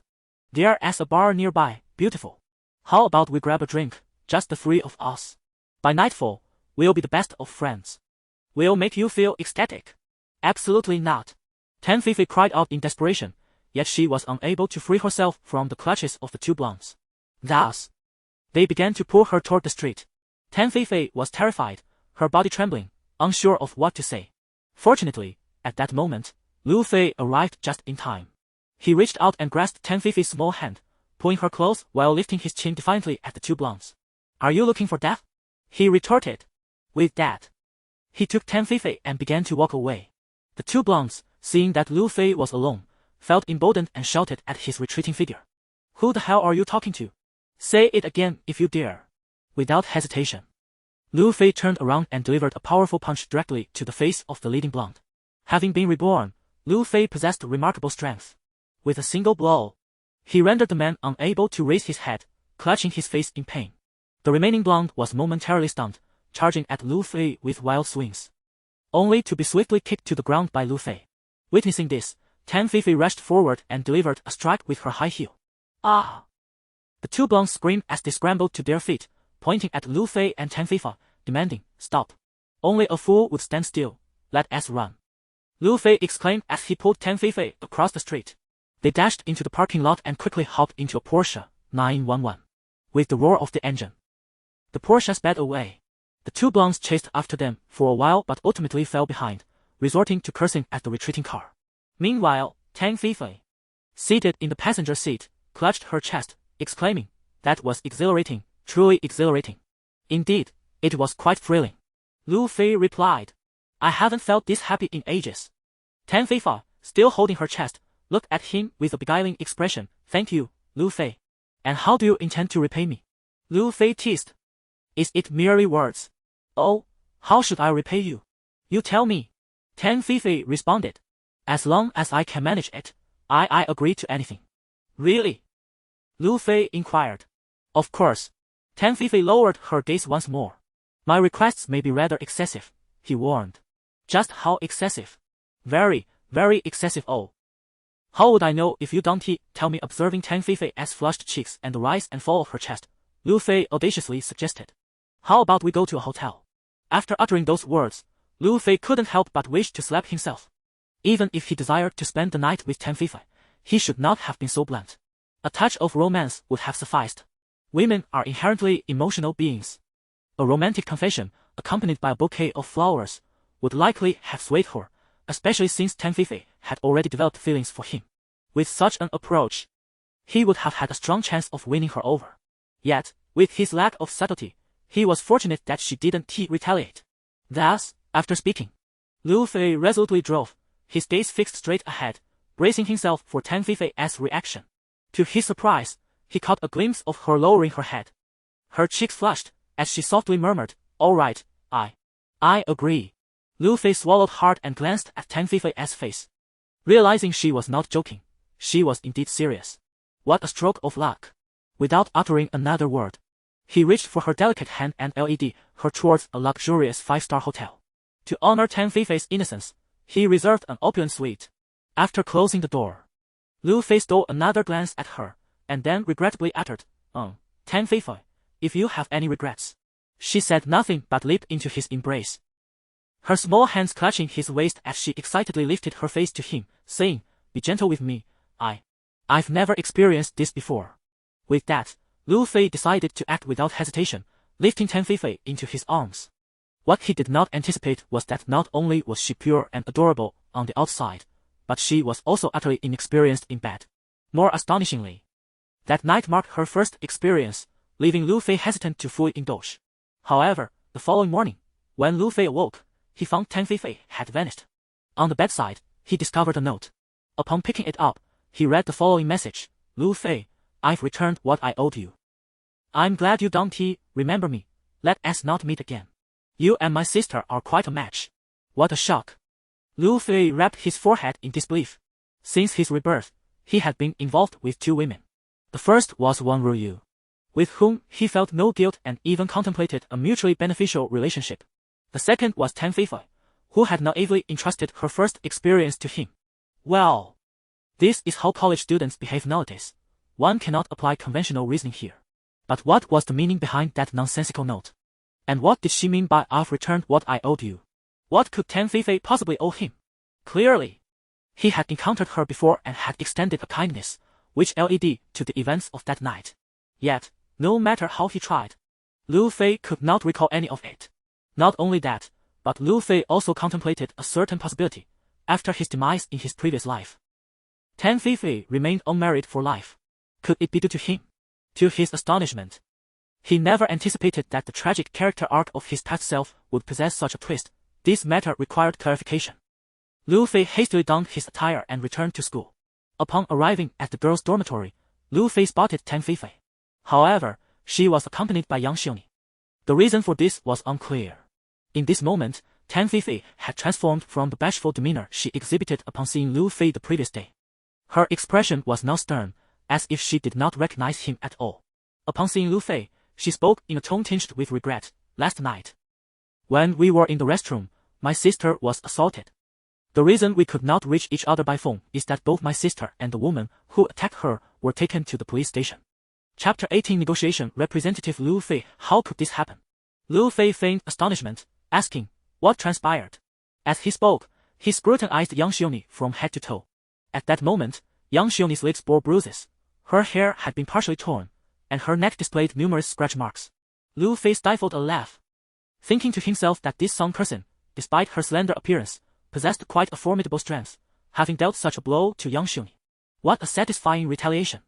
"There's a bar nearby, beautiful. How about we grab a drink, just the three of us? By nightfall, we'll be the best of friends. We'll make you feel ecstatic." "Absolutely not," Tan Feifei cried out in desperation, yet she was unable to free herself from the clutches of the two blondes. Thus, they began to pull her toward the street. Tan Feifei was terrified, her body trembling, unsure of what to say. Fortunately, at that moment, Lu Fei arrived just in time. He reached out and grasped Tan Feifei's small hand, pulling her close while lifting his chin defiantly at the two blondes. "Are you looking for death?" he retorted. With that, he took Tan Feifei and began to walk away. The two blondes, seeing that Lu Fei was alone, felt emboldened and shouted at his retreating figure. "Who the hell are you talking to? Say it again if you dare." Without hesitation, Lu Fei turned around and delivered a powerful punch directly to the face of the leading blonde. Having been reborn, Lu Fei possessed remarkable strength. With a single blow, he rendered the man unable to raise his head, clutching his face in pain. The remaining blonde was momentarily stunned, charging at Lu Fei with wild swings, only to be swiftly kicked to the ground by Lu Fei. Witnessing this, Tan Feifei rushed forward and delivered a strike with her high heel. "Ah!" The two blondes screamed as they scrambled to their feet, pointing at Lu Fei and Tan Feifei, demanding, "Stop. Only a fool would stand still. Let us run." Lu Fei exclaimed as he pulled Tan Feifei across the street. They dashed into the parking lot and quickly hopped into a Porsche 911. With the roar of the engine, the Porsche sped away. The two blondes chased after them for a while but ultimately fell behind, resorting to cursing at the retreating car. Meanwhile, Tan Feifei, seated in the passenger seat, clutched her chest, exclaiming, "That was exhilarating, truly exhilarating. Indeed, it was quite thrilling." Lu Fei replied, "I haven't felt this happy in ages." Tan Feifei, still holding her chest, looked at him with a beguiling expression. "Thank you, Lu Fei. And how do you intend to repay me?" Lu Fei teased. "Is it merely words?" "Oh, how should I repay you? You tell me." Tan Feifei responded. "As long as I can manage it, I agree to anything." "Really?" Lu Fei inquired. "Of course." Tan Feifei lowered her gaze once more. "My requests may be rather excessive," he warned. "Just how excessive?" "Very, very excessive. Oh. How would I know if you don't tell me?" Observing Tan Feifei's flushed cheeks and the rise and fall of her chest, Lu Fei audaciously suggested, "How about we go to a hotel?" After uttering those words, Lu Fei couldn't help but wish to slap himself. Even if he desired to spend the night with Tan Feifei, he should not have been so blunt. A touch of romance would have sufficed. Women are inherently emotional beings. A romantic confession, accompanied by a bouquet of flowers, would likely have swayed her, especially since Tan Feifei had already developed feelings for him. With such an approach, he would have had a strong chance of winning her over. Yet, with his lack of subtlety, he was fortunate that she didn't retaliate. Thus, after speaking, Lu Fei resolutely drove, his gaze fixed straight ahead, bracing himself for Tan Feifei's reaction. To his surprise, he caught a glimpse of her lowering her head. Her cheeks flushed, as she softly murmured, "All right, I agree." Lu Fei swallowed hard and glanced at Tan Feifei's face. Realizing she was not joking, she was indeed serious. What a stroke of luck. Without uttering another word, he reached for her delicate hand and led her towards a luxurious 5-star hotel. To honor Tan Feifei's innocence, he reserved an opulent suite. After closing the door, Lu Fei stole another glance at her, and then regrettably uttered, Tan Feifei, if you have any regrets." She said nothing but leaped into his embrace, her small hands clutching his waist as she excitedly lifted her face to him, saying, "Be gentle with me, I've never experienced this before." With that, Lu Fei decided to act without hesitation, lifting Tan Feifei into his arms. What he did not anticipate was that not only was she pure and adorable on the outside, but she was also utterly inexperienced in bed. More astonishingly, that night marked her first experience, leaving Lu Fei hesitant to fully indulge. However, the following morning, when Lu Fei awoke, he found Tan Feifei had vanished. On the bedside, he discovered a note. Upon picking it up, he read the following message: "Lu Fei, I've returned what I owed you. I'm glad you don't remember me. Let us not meet again. You and my sister are quite a match." What a shock. Lu Fei wrapped his forehead in disbelief. Since his rebirth, he had been involved with 2 women. The first was Wang Ruyu, with whom he felt no guilt and even contemplated a mutually beneficial relationship. The second was Tan Feifei, who had naively entrusted her first experience to him. Well, this is how college students behave nowadays. One cannot apply conventional reasoning here. But what was the meaning behind that nonsensical note? And what did she mean by "I've returned what I owed you"? What could Tan Feifei possibly owe him? Clearly, he had encountered her before and had extended a kindness, which led to the events of that night. Yet, no matter how he tried, Lu Fei could not recall any of it. Not only that, but Lu Fei also contemplated a certain possibility, after his demise in his previous life. Tan Feifei remained unmarried for life. Could it be due to him? To his astonishment, he never anticipated that the tragic character arc of his past self would possess such a twist. This matter required clarification. Lu Fei hastily donned his attire and returned to school. Upon arriving at the girls' dormitory, Lu Fei spotted Tan Feifei. However, she was accompanied by Yang Xiongni. The reason for this was unclear. In this moment, Tan Feifei had transformed from the bashful demeanor she exhibited upon seeing Lu Fei the previous day. Her expression was now stern, as if she did not recognize him at all. Upon seeing Lu Fei, she spoke in a tone tinged with regret. "Last night, when we were in the restroom, my sister was assaulted. The reason we could not reach each other by phone is that both my sister and the woman who attacked her were taken to the police station." Chapter 18 Negotiation. Representative Lu Fei. How could this happen? Lu Fei feigned astonishment, asking, "What transpired?" As he spoke, he scrutinized Yang Xiongni from head to toe. At that moment, Yang Xiongni's lips bore bruises. Her hair had been partially torn, and her neck displayed numerous scratch marks. Lu Fei stifled a laugh, thinking to himself that this Song person, despite her slender appearance, possessed quite a formidable strength, having dealt such a blow to Yang Xiongni. What a satisfying retaliation.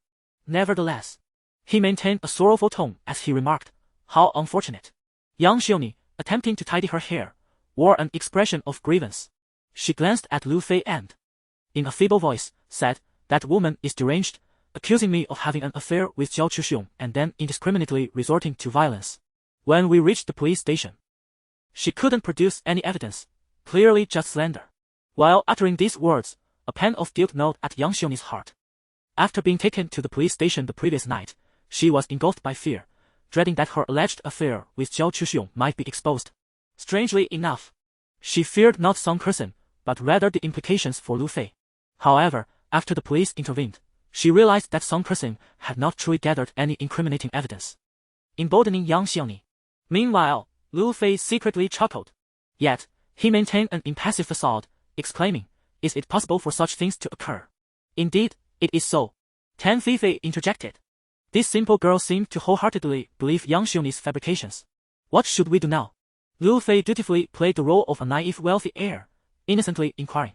Nevertheless, he maintained a sorrowful tone as he remarked, "How unfortunate." Yang Xiongni, attempting to tidy her hair, wore an expression of grievance. She glanced at Lu Fei and, in a feeble voice, said, "That woman is deranged, accusing me of having an affair with Zhao Chuxiong and then indiscriminately resorting to violence." When we reached the police station, she couldn't produce any evidence, clearly just slander. While uttering these words, a pang of guilt gnawed at Yang Xiongni's heart. After being taken to the police station the previous night, she was engulfed by fear, dreading that her alleged affair with Zhao Chuxiong might be exposed. Strangely enough, she feared not Song Person, but rather the implications for Lu Fei. However, after the police intervened, she realized that Song Person had not truly gathered any incriminating evidence, emboldening Yang Xiongni. Meanwhile, Lu Fei secretly chuckled. Yet, he maintained an impassive facade, exclaiming, "Is it possible for such things to occur?" "Indeed, it is so," Tan Feifei interjected. This simple girl seemed to wholeheartedly believe Yang Xiongni's fabrications. "What should we do now?" Lu Fei dutifully played the role of a naive wealthy heir, innocently inquiring.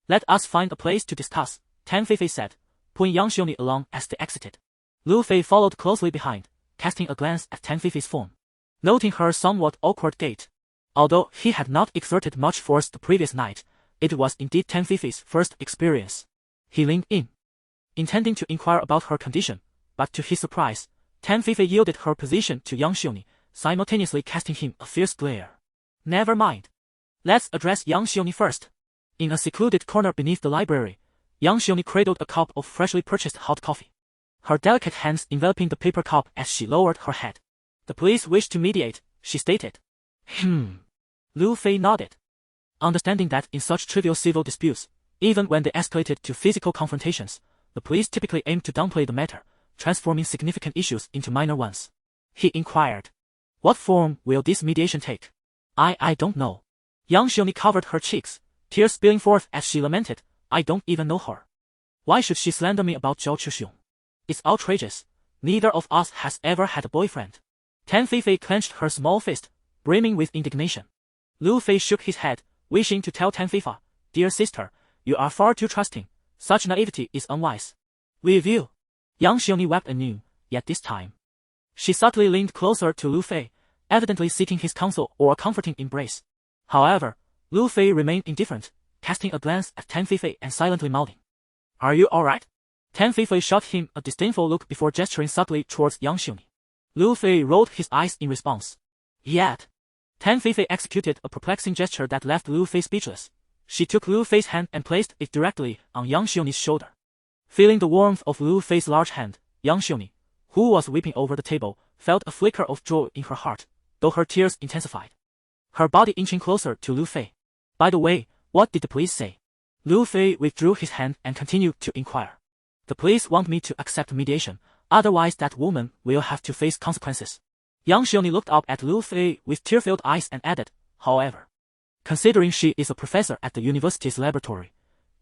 Let us find a place to discuss, Tan Feifei said, pulling Yang Xiongni along as they exited. Lu Fei followed closely behind, casting a glance at Tan Feifei's form. Noting her somewhat awkward gait. Although he had not exerted much force the previous night, it was indeed Tan Feifei's first experience. He leaned in, intending to inquire about her condition, but to his surprise, Tan Feifei yielded her position to Yang Xiongni, simultaneously casting him a fierce glare. Never mind. Let's address Yang Xiongni first. In a secluded corner beneath the library, Yang Xiongni cradled a cup of freshly purchased hot coffee, her delicate hands enveloping the paper cup as she lowered her head. The police wish to mediate, she stated. Lu Fei nodded, understanding that in such trivial civil disputes, even when they escalated to physical confrontations, the police typically aimed to downplay the matter, transforming significant issues into minor ones. He inquired. What form will this mediation take? I don't know. Yang Xiongni covered her cheeks, tears spilling forth as she lamented, I don't even know her. Why should she slander me about Zhao Chuxiong? It's outrageous. Neither of us has ever had a boyfriend. Tan Feifei clenched her small fist, brimming with indignation. Lu Fei shook his head, wishing to tell Tan Feifei, Dear sister, you are far too trusting. Such naivety is unwise. With you. Yang Xiongni wept anew, yet this time she subtly leaned closer to Lu Fei, evidently seeking his counsel or a comforting embrace. However, Lu Fei remained indifferent, casting a glance at Tan Feifei and silently mouthing. Are you alright? Tan Feifei shot him a disdainful look before gesturing subtly towards Yang Xiongni. Lu Fei rolled his eyes in response. Yet, Tan Feifei executed a perplexing gesture that left Lu Fei speechless. She took Lu Fei's hand and placed it directly on Yang Xiongni's shoulder. Feeling the warmth of Lu Fei's large hand, Yang Xiongni, who was weeping over the table, felt a flicker of joy in her heart, though her tears intensified. Her body inching closer to Lu Fei. By the way, what did the police say? Lu Fei withdrew his hand and continued to inquire. The police want me to accept mediation, otherwise that woman will have to face consequences. Yang Xiongni looked up at Lu Fei with tear-filled eyes and added, however, considering she is a professor at the university's laboratory,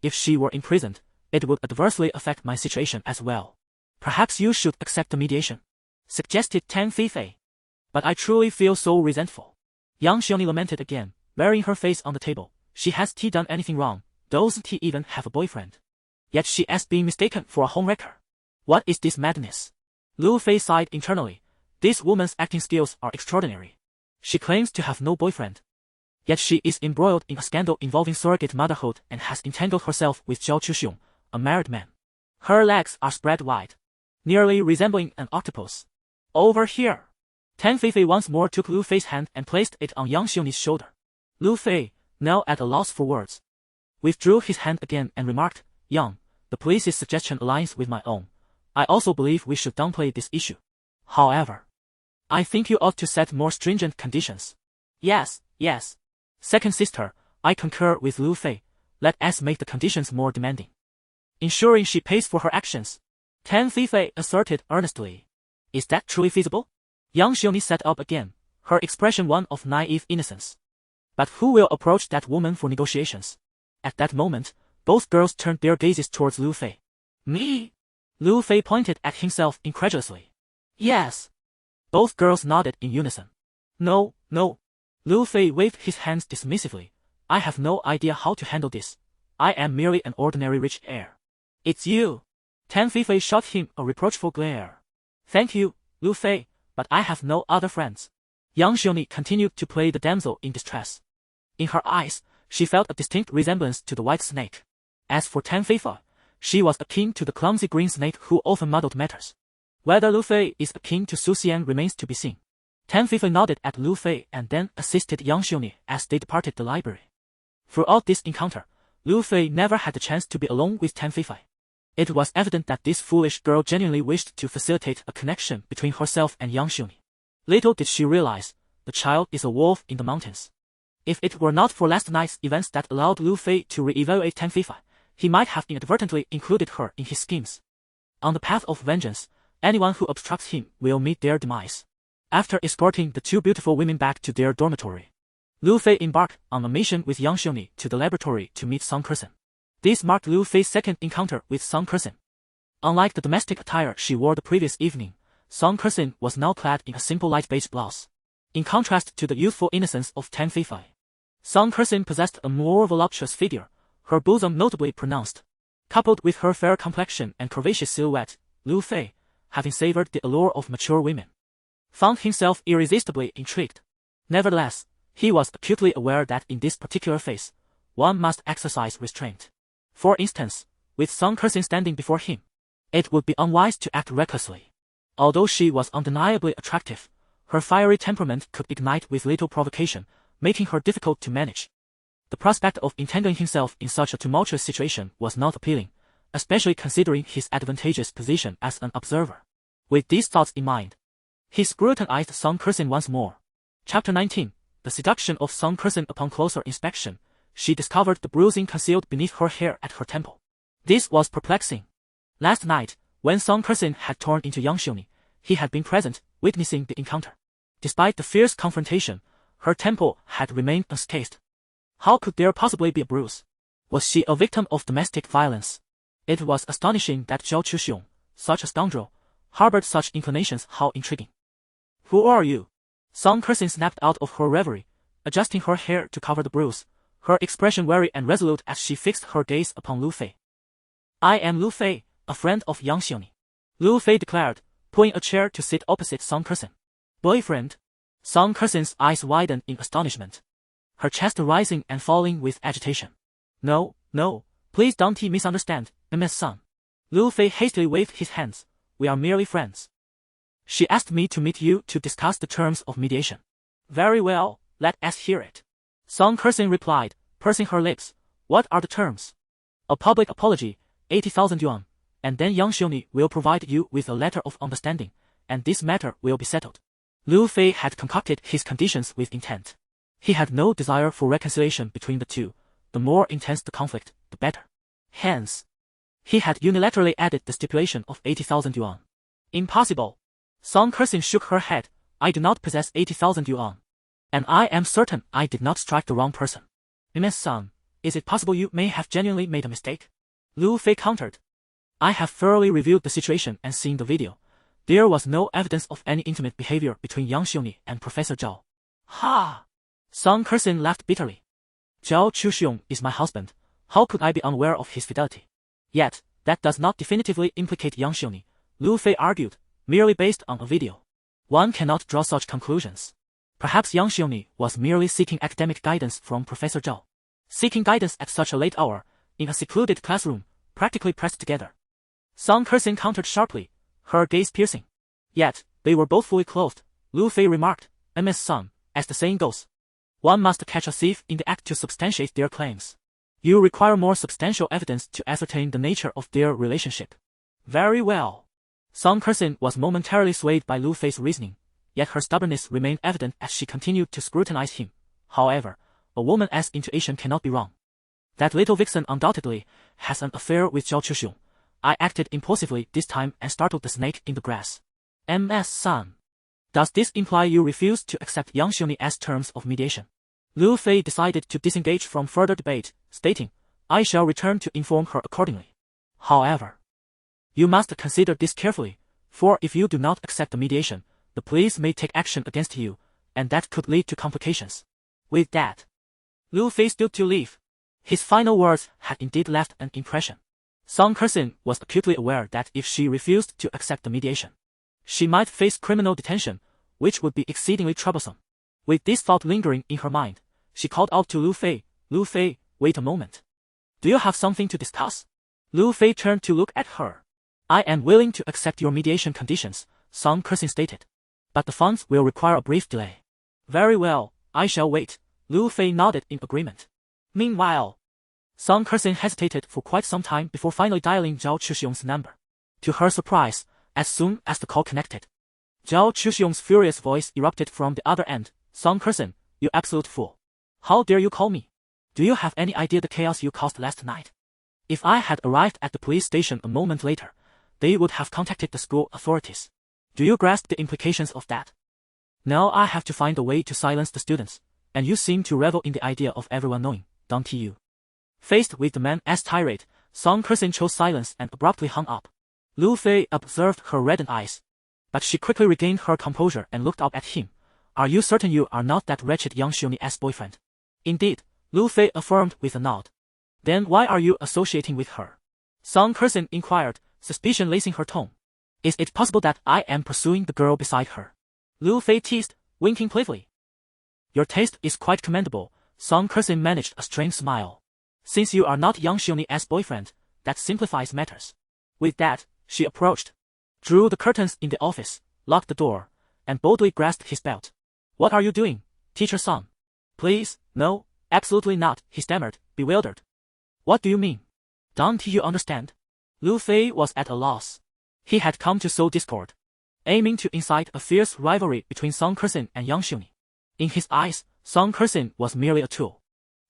if she were imprisoned, it would adversely affect my situation as well. Perhaps you should accept the mediation, suggested Tan Feifei. But I truly feel so resentful. Yang Xiongni lamented again, burying her face on the table. She has done anything wrong? Doesn't he even have a boyfriend? Yet she is being mistaken for a homewrecker. What is this madness? Lu Fei sighed internally. This woman's acting skills are extraordinary. She claims to have no boyfriend. Yet she is embroiled in a scandal involving surrogate motherhood and has entangled herself with Zhao Chuxiong, a married man. Her legs are spread wide, nearly resembling an octopus. Over here. Tan Feifei once more took Lu Fei's hand and placed it on Yang Xiongni's shoulder. Lu Fei, now at a loss for words, withdrew his hand again and remarked, Yang, the police's suggestion aligns with my own. I also believe we should downplay this issue. However, I think you ought to set more stringent conditions. Yes. Second sister, I concur with Lu Fei. Let us make the conditions more demanding, ensuring she pays for her actions. Tan Feifei asserted earnestly. Is that truly feasible? Yang Xiongni sat up again, her expression one of naive innocence. But who will approach that woman for negotiations? At that moment, both girls turned their gazes towards Lu Fei. Me? Lu Fei pointed at himself incredulously. Yes. Both girls nodded in unison. No. Lu Fei waved his hands dismissively. I have no idea how to handle this. I am merely an ordinary rich heir. It's you. Tan Feifei shot him a reproachful glare. Thank you, Lu Fei, but I have no other friends. Yang Xiongni continued to play the damsel in distress. In her eyes, she felt a distinct resemblance to the white snake. As for Tan Feifei, she was akin to the clumsy green snake who often muddled matters. Whether Lu Fei is akin to Su Xian remains to be seen. Tan Feifei nodded at Lu Fei and then assisted Yang Xiongni as they departed the library. Throughout this encounter, Lu Fei never had the chance to be alone with Tan Feifei. It was evident that this foolish girl genuinely wished to facilitate a connection between herself and Yang Xiongni. Little did she realize, the child is a wolf in the mountains. If it were not for last night's events that allowed Lu Fei to re-evaluate Tan Feifei, he might have inadvertently included her in his schemes. On the path of vengeance, anyone who obstructs him will meet their demise. After escorting the two beautiful women back to their dormitory, Lu Fei embarked on a mission with Yang Xiongni to the laboratory to meet Song Kersen. This marked Lu Fei's second encounter with Song Kersen. Unlike the domestic attire she wore the previous evening, Song Kersen was now clad in a simple light beige blouse. In contrast to the youthful innocence of Tang Feifei, Song Kersing possessed a more voluptuous figure, her bosom notably pronounced. Coupled with her fair complexion and curvaceous silhouette, Lu Fei, having savored the allure of mature women, found himself irresistibly intrigued. Nevertheless, he was acutely aware that in this particular phase, one must exercise restraint. For instance, with Song Kersing standing before him, it would be unwise to act recklessly. Although she was undeniably attractive, her fiery temperament could ignite with little provocation, making her difficult to manage. The prospect of entangling himself in such a tumultuous situation was not appealing, especially considering his advantageous position as an observer. With these thoughts in mind, he scrutinized Song Kersing once more. Chapter 19. The seduction of Song Kersing. Upon closer inspection, she discovered the bruising concealed beneath her hair at her temple. This was perplexing. Last night, when Song Kersing had torn into Yang Xiongni, he had been present, witnessing the encounter. Despite the fierce confrontation, her temple had remained unscathed. How could there possibly be a bruise? Was she a victim of domestic violence? It was astonishing that Zhao Chuxiong, such a scoundrel, harbored such inclinations. How intriguing. Who are you? Song Kersing snapped out of her reverie, adjusting her hair to cover the bruise, her expression wary and resolute as she fixed her gaze upon Lu Fei. I am Lu Fei, a friend of Yang Xiongni, Lu Fei declared, pulling a chair to sit opposite Song Kersing. Boyfriend? Song Kersing's eyes widened in astonishment, her chest rising and falling with agitation. No, please don't misunderstand, Ms. Sun. Lu Fei hastily waved his hands. We are merely friends. She asked me to meet you to discuss the terms of mediation. Very well, let us hear it. Song Kersing replied, pursing her lips. What are the terms? A public apology, 80,000 yuan, and then Yang Xiongni will provide you with a letter of understanding, and this matter will be settled. Lu Fei had concocted his conditions with intent. He had no desire for reconciliation between the two. The more intense the conflict, the better. Hence, he had unilaterally added the stipulation of 80,000 yuan. Impossible. Song Kersing shook her head. I do not possess 80,000 yuan. And I am certain I did not strike the wrong person. Ms. Sun, is it possible you may have genuinely made a mistake? Lu Fei countered. I have thoroughly reviewed the situation and seen the video. There was no evidence of any intimate behavior between Yang Xiongni and Professor Zhao. Ha! Song Kersing laughed bitterly. Zhao Chuxiong is my husband. How could I be unaware of his fidelity? Yet, that does not definitively implicate Yang Xiongni, Lu Fei argued, merely based on a video. One cannot draw such conclusions. Perhaps Yang Xiongni was merely seeking academic guidance from Professor Zhao. Seeking guidance at such a late hour, in a secluded classroom, practically pressed together. Song Kersing countered sharply, her gaze piercing. Yet, they were both fully clothed, Lu Fei remarked, Ms. Sun, as the saying goes. One must catch a thief in the act to substantiate their claims. You require more substantial evidence to ascertain the nature of their relationship. Very well. Song Kersing was momentarily swayed by Lu Fei's reasoning, yet her stubbornness remained evident as she continued to scrutinize him. However, a woman's intuition cannot be wrong. That little vixen undoubtedly has an affair with Zhao Chuxiong. I acted impulsively this time and startled the snake in the grass. Ms. Sun. Does this imply you refuse to accept Yang Xiongni as terms of mediation? Lu Fei decided to disengage from further debate, stating, I shall return to inform her accordingly. However, you must consider this carefully, for if you do not accept the mediation, the police may take action against you, and that could lead to complications. With that, Lu Fei stood to leave. His final words had indeed left an impression. Song Kersing was acutely aware that if she refused to accept the mediation, she might face criminal detention, which would be exceedingly troublesome. With this thought lingering in her mind, she called out to Lu Fei, Lu Fei, wait a moment. Do you have something to discuss? Lu Fei turned to look at her. I am willing to accept your mediation conditions, Song Kersing stated. But the funds will require a brief delay. Very well, I shall wait, Lu Fei nodded in agreement. Meanwhile, Song Kersing hesitated for quite some time before finally dialing Zhao Chuxiong's number. To her surprise, as soon as the call connected, Zhao Chuxiong's furious voice erupted from the other end. Song Kersing, you absolute fool. How dare you call me? Do you have any idea the chaos you caused last night? If I had arrived at the police station a moment later, they would have contacted the school authorities. Do you grasp the implications of that? Now I have to find a way to silence the students, and you seem to revel in the idea of everyone knowing, don't you? Faced with the man's tirade, Song Kersing chose silence and abruptly hung up. Lu Fei observed her reddened eyes, but she quickly regained her composure and looked up at him, Are you certain you are not that wretched young Xiongni's boyfriend? Indeed, Lu Fei affirmed with a nod. Then why are you associating with her? Song Kersin inquired, suspicion lacing her tone. Is it possible that I am pursuing the girl beside her? Lu Fei teased, winking playfully. Your taste is quite commendable, Song Kersin managed a strange smile. Since you are not young Xiongni's boyfriend, that simplifies matters. With that, she approached, drew the curtains in the office, locked the door, and boldly grasped his belt. What are you doing, teacher Song? Please, no, absolutely not, he stammered, bewildered. What do you mean? Don't you understand? Lu Fei was at a loss. He had come to sow discord, aiming to incite a fierce rivalry between Song Kersin and Yang Xiongni. In his eyes, Song Kersin was merely a tool,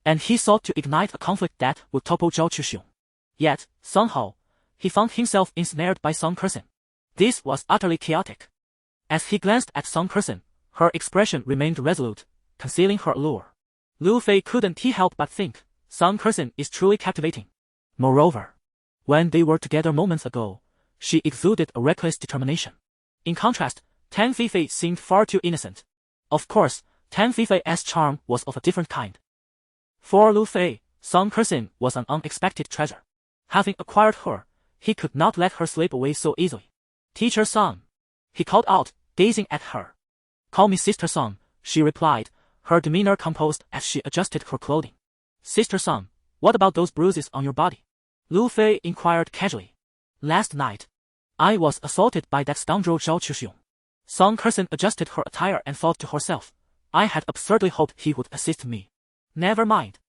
and he sought to ignite a conflict that would topple Zhao Chuxiong. Yet, somehow, he found himself ensnared by Song Kersin. This was utterly chaotic. As he glanced at Song Kersin, her expression remained resolute, concealing her allure. Lu Fei couldn't help but think, Song Kersin is truly captivating. Moreover, when they were together moments ago, she exuded a reckless determination. In contrast, Tan Feifei seemed far too innocent. Of course, Tan Feifei's charm was of a different kind. For Lu Fei, Song Kersin was an unexpected treasure. Having acquired her, he could not let her slip away so easily. Teacher Song, he called out, gazing at her. Call me Sister Song, she replied, her demeanor composed as she adjusted her clothing. Sister Song, what about those bruises on your body? Lu Fei inquired casually. Last night, I was assaulted by that scoundrel Zhao Chuxiong. Song Kersin adjusted her attire and thought to herself, I had absurdly hoped he would assist me. Never mind.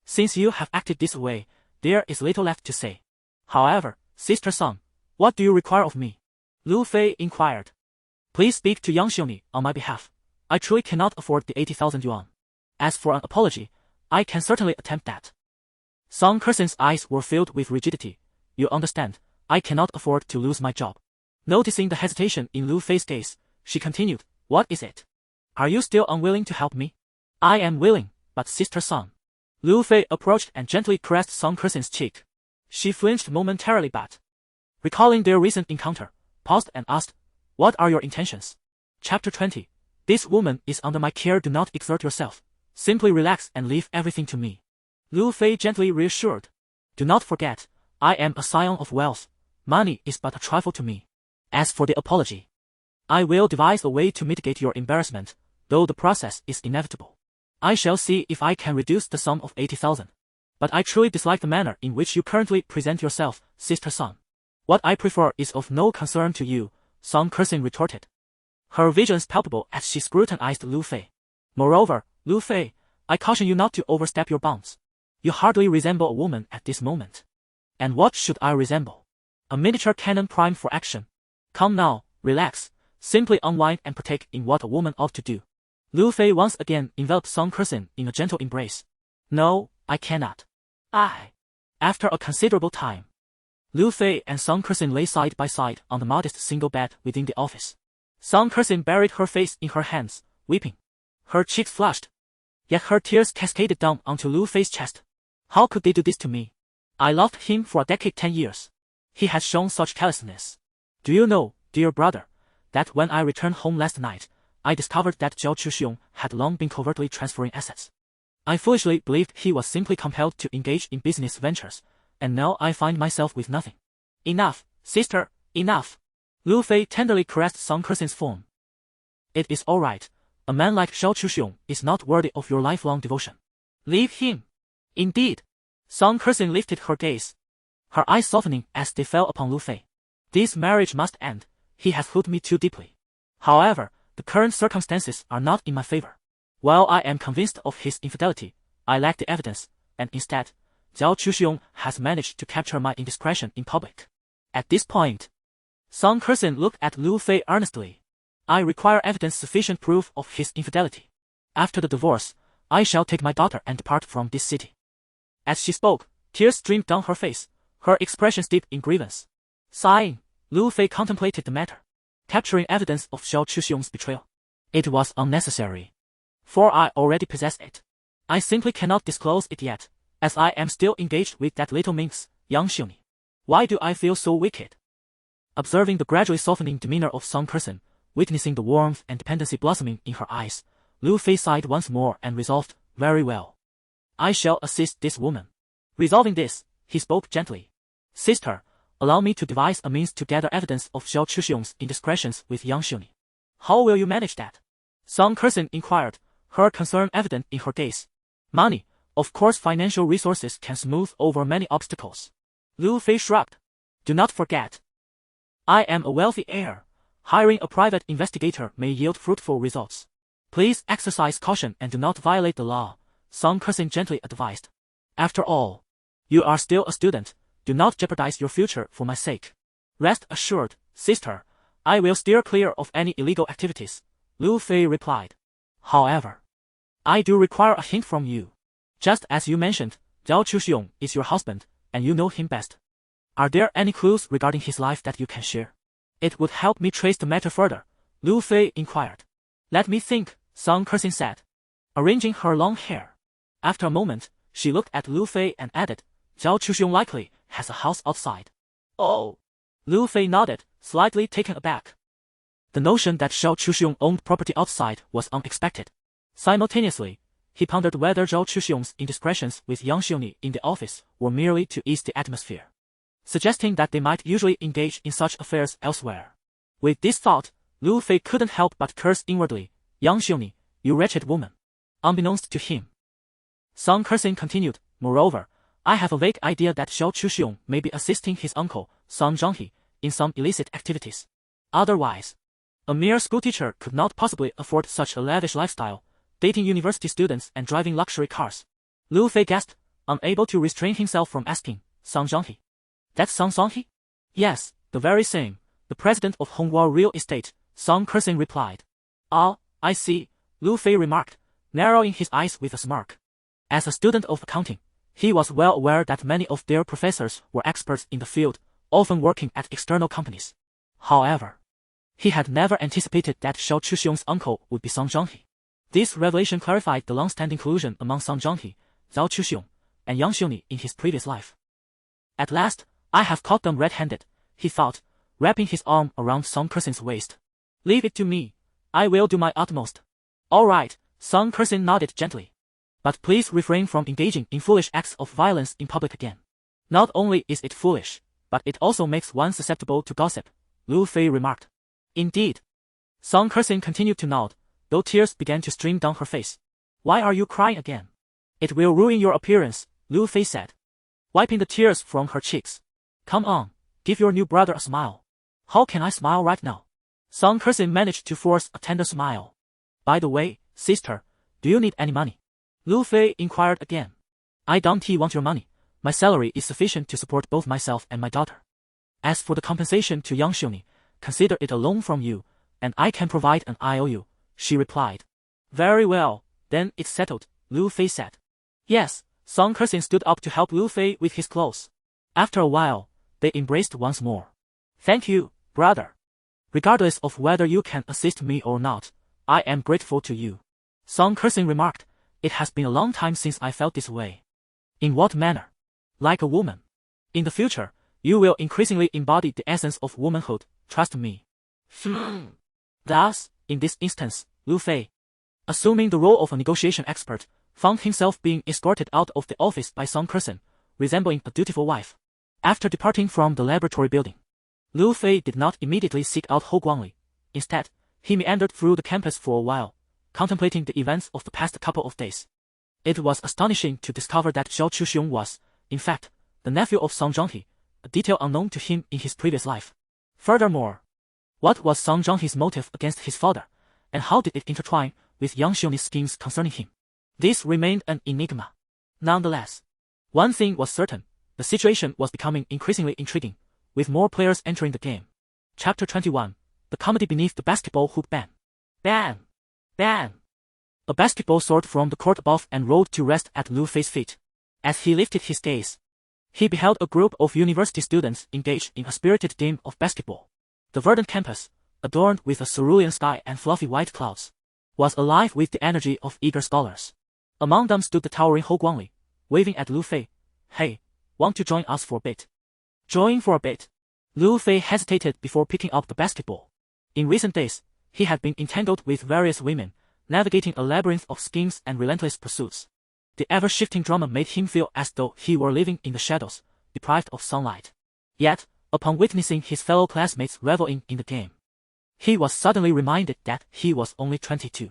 Since you have acted this way, there is little left to say. However, Sister Song, what do you require of me? Lu Fei inquired. Please speak to Yang Xiongni on my behalf. I truly cannot afford the 80,000 yuan. As for an apology, I can certainly attempt that. Song Kersin's eyes were filled with rigidity. You understand, I cannot afford to lose my job. Noticing the hesitation in Lu Fei's gaze, she continued, what is it? Are you still unwilling to help me? I am willing, but Sister Song. Lu Fei approached and gently caressed Song Kersin's cheek. She flinched momentarily but, recalling their recent encounter, paused and asked, what are your intentions? Chapter 20. This woman is under my care. Do not exert yourself. Simply relax and leave everything to me. Lu Fei gently reassured. Do not forget, I am a scion of wealth. Money is but a trifle to me. As for the apology, I will devise a way to mitigate your embarrassment, though the process is inevitable. I shall see if I can reduce the sum of 80,000. But I truly dislike the manner in which you currently present yourself, Sister Song. What I prefer is of no concern to you, Song Kersin retorted. Her vigilance palpable as she scrutinized Lu Fei. Moreover, Lu Fei, I caution you not to overstep your bounds. You hardly resemble a woman at this moment. And what should I resemble? A miniature cannon primed for action. Come now, relax, simply unwind and partake in what a woman ought to do. Lu Fei once again enveloped Song Kersin in a gentle embrace. No, I cannot. After a considerable time, Lu Fei and Song Kersin lay side by side on the modest single bed within the office. Song Kersin buried her face in her hands, weeping. Her cheeks flushed. Yet her tears cascaded down onto Lu Fei's chest. How could they do this to me? I loved him for a decade, 10 years. He had shown such callousness. Do you know, dear brother, that when I returned home last night, I discovered that Zhao Chuxiong had long been covertly transferring assets. I foolishly believed he was simply compelled to engage in business ventures, and now I find myself with nothing. Enough, sister, enough. Lu Fei tenderly caressed Song Kersin's form. It is all right. A man like Zhao Chuxiong is not worthy of your lifelong devotion. Leave him. Indeed. Song Kersin lifted her gaze, her eyes softening as they fell upon Lu Fei. This marriage must end. He has hurt me too deeply. However, the current circumstances are not in my favor. While I am convinced of his infidelity, I lack the evidence, and instead, Zhao Chuxiong has managed to capture my indiscretion in public. At this point, Song Kersin looked at Lu Fei earnestly. I require evidence, sufficient proof of his infidelity. After the divorce, I shall take my daughter and depart from this city. As she spoke, tears streamed down her face, her expression steeped in grievance. Sighing, Lu Fei contemplated the matter. Capturing evidence of Zhao Chuxiong's betrayal. It was unnecessary. For I already possess it. I simply cannot disclose it yet, as I am still engaged with that little minx, Yang Xiongni. Why do I feel so wicked? Observing the gradually softening demeanor of Song Kersin, witnessing the warmth and dependency blossoming in her eyes, Lu Fei sighed once more and resolved, very well. I shall assist this woman. Resolving this, he spoke gently. Sister, allow me to devise a means to gather evidence of Xiao Chuxiong's indiscretions with Yang Xiongni. How will you manage that? Song Kersin inquired, her concern evident in her gaze. Money, of course financial resources can smooth over many obstacles. Lu Fei shrugged. Do not forget. I am a wealthy heir. Hiring a private investigator may yield fruitful results. Please exercise caution and do not violate the law, Song Kersin gently advised. After all, you are still a student, do not jeopardize your future for my sake. Rest assured, sister, I will steer clear of any illegal activities, Lu Fei replied. However, I do require a hint from you. Just as you mentioned, Zhao Chuxiong is your husband, and you know him best. Are there any clues regarding his life that you can share? It would help me trace the matter further, Lu Fei inquired. Let me think, Song Kersin said, arranging her long hair. After a moment, she looked at Lu Fei and added, Zhao Chuxiong likely has a house outside. Oh. Lu Fei nodded, slightly taken aback. The notion that Zhao Chuxiong owned property outside was unexpected. Simultaneously, he pondered whether Zhao Chuxiong's indiscretions with Yang Xiongni in the office were merely to ease the atmosphere, suggesting that they might usually engage in such affairs elsewhere. With this thought, Lu Fei couldn't help but curse inwardly, Yang Xiongni, you wretched woman. Unbeknownst to him. Song Kersin continued, moreover, I have a vague idea that Xiao Chuxiong may be assisting his uncle, Song Zhanghe, in some illicit activities. Otherwise, a mere schoolteacher could not possibly afford such a lavish lifestyle, dating university students and driving luxury cars. Lu Fei gasped, unable to restrain himself from asking, Song Zhanghe? That's Song Zhanghe? Yes, the very same, the president of Honghua Real Estate, Song Kersin replied. Ah, I see, Lu Fei remarked, narrowing his eyes with a smirk. As a student of accounting, he was well aware that many of their professors were experts in the field, often working at external companies. However, he had never anticipated that Xiao Chuxiong's uncle would be Song Zhanghe. This revelation clarified the long-standing collusion among Song Zhanghe, Zhao Chuxiong, and Yang Xiongni in his previous life. At last, I have caught them red-handed, he thought, wrapping his arm around Song Kersin's waist. Leave it to me. I will do my utmost. All right, Song Kersin nodded gently. But please refrain from engaging in foolish acts of violence in public again. Not only is it foolish, but it also makes one susceptible to gossip, Lu Fei remarked. Indeed. Song Kersin continued to nod, though tears began to stream down her face. Why are you crying again? It will ruin your appearance, Lu Fei said, wiping the tears from her cheeks. Come on, give your new brother a smile. How can I smile right now? Song Kersin managed to force a tender smile. By the way, sister, do you need any money? Lu Fei inquired again. I don't want your money. My salary is sufficient to support both myself and my daughter. As for the compensation to Yang Xiongni, consider it a loan from you, and I can provide an IOU, she replied. Very well, then it's settled, Lu Fei said. Yes, Song Kersin stood up to help Lu Fei with his clothes. After a while, they embraced once more. Thank you, brother. Regardless of whether you can assist me or not, I am grateful to you. Song Kersin remarked, it has been a long time since I felt this way. In what manner? Like a woman. In the future, you will increasingly embody the essence of womanhood, trust me. Thus, in this instance, Lu Fei, assuming the role of a negotiation expert, found himself being escorted out of the office by Song Kersin, resembling a dutiful wife. After departing from the laboratory building, Lu Fei did not immediately seek out Hou Guangli. Instead, he meandered through the campus for a while, contemplating the events of the past couple of days. It was astonishing to discover that Xiao Chuxiong was, in fact, the nephew of Song Zhanghe, a detail unknown to him in his previous life. Furthermore, what was Song Zhanghe's motive against his father, and how did it intertwine with Yang Xiongni's schemes concerning him? This remained an enigma. Nonetheless, one thing was certain, the situation was becoming increasingly intriguing, with more players entering the game. Chapter 21, The Comedy Beneath the Basketball Hoop. Bang! Bang! Bang! A basketball soared from the court above and rolled to rest at Lu Fei's feet. As he lifted his gaze, he beheld a group of university students engaged in a spirited game of basketball. The verdant campus, adorned with a cerulean sky and fluffy white clouds, was alive with the energy of eager scholars. Among them stood the towering Hou Guangli, waving at Lu Fei. Hey, want to join us for a bit? Join for a bit? Lu Fei hesitated before picking up the basketball. In recent days, he had been entangled with various women, navigating a labyrinth of schemes and relentless pursuits. The ever-shifting drama made him feel as though he were living in the shadows, deprived of sunlight. Yet, upon witnessing his fellow classmates reveling in the game, he was suddenly reminded that he was only 22.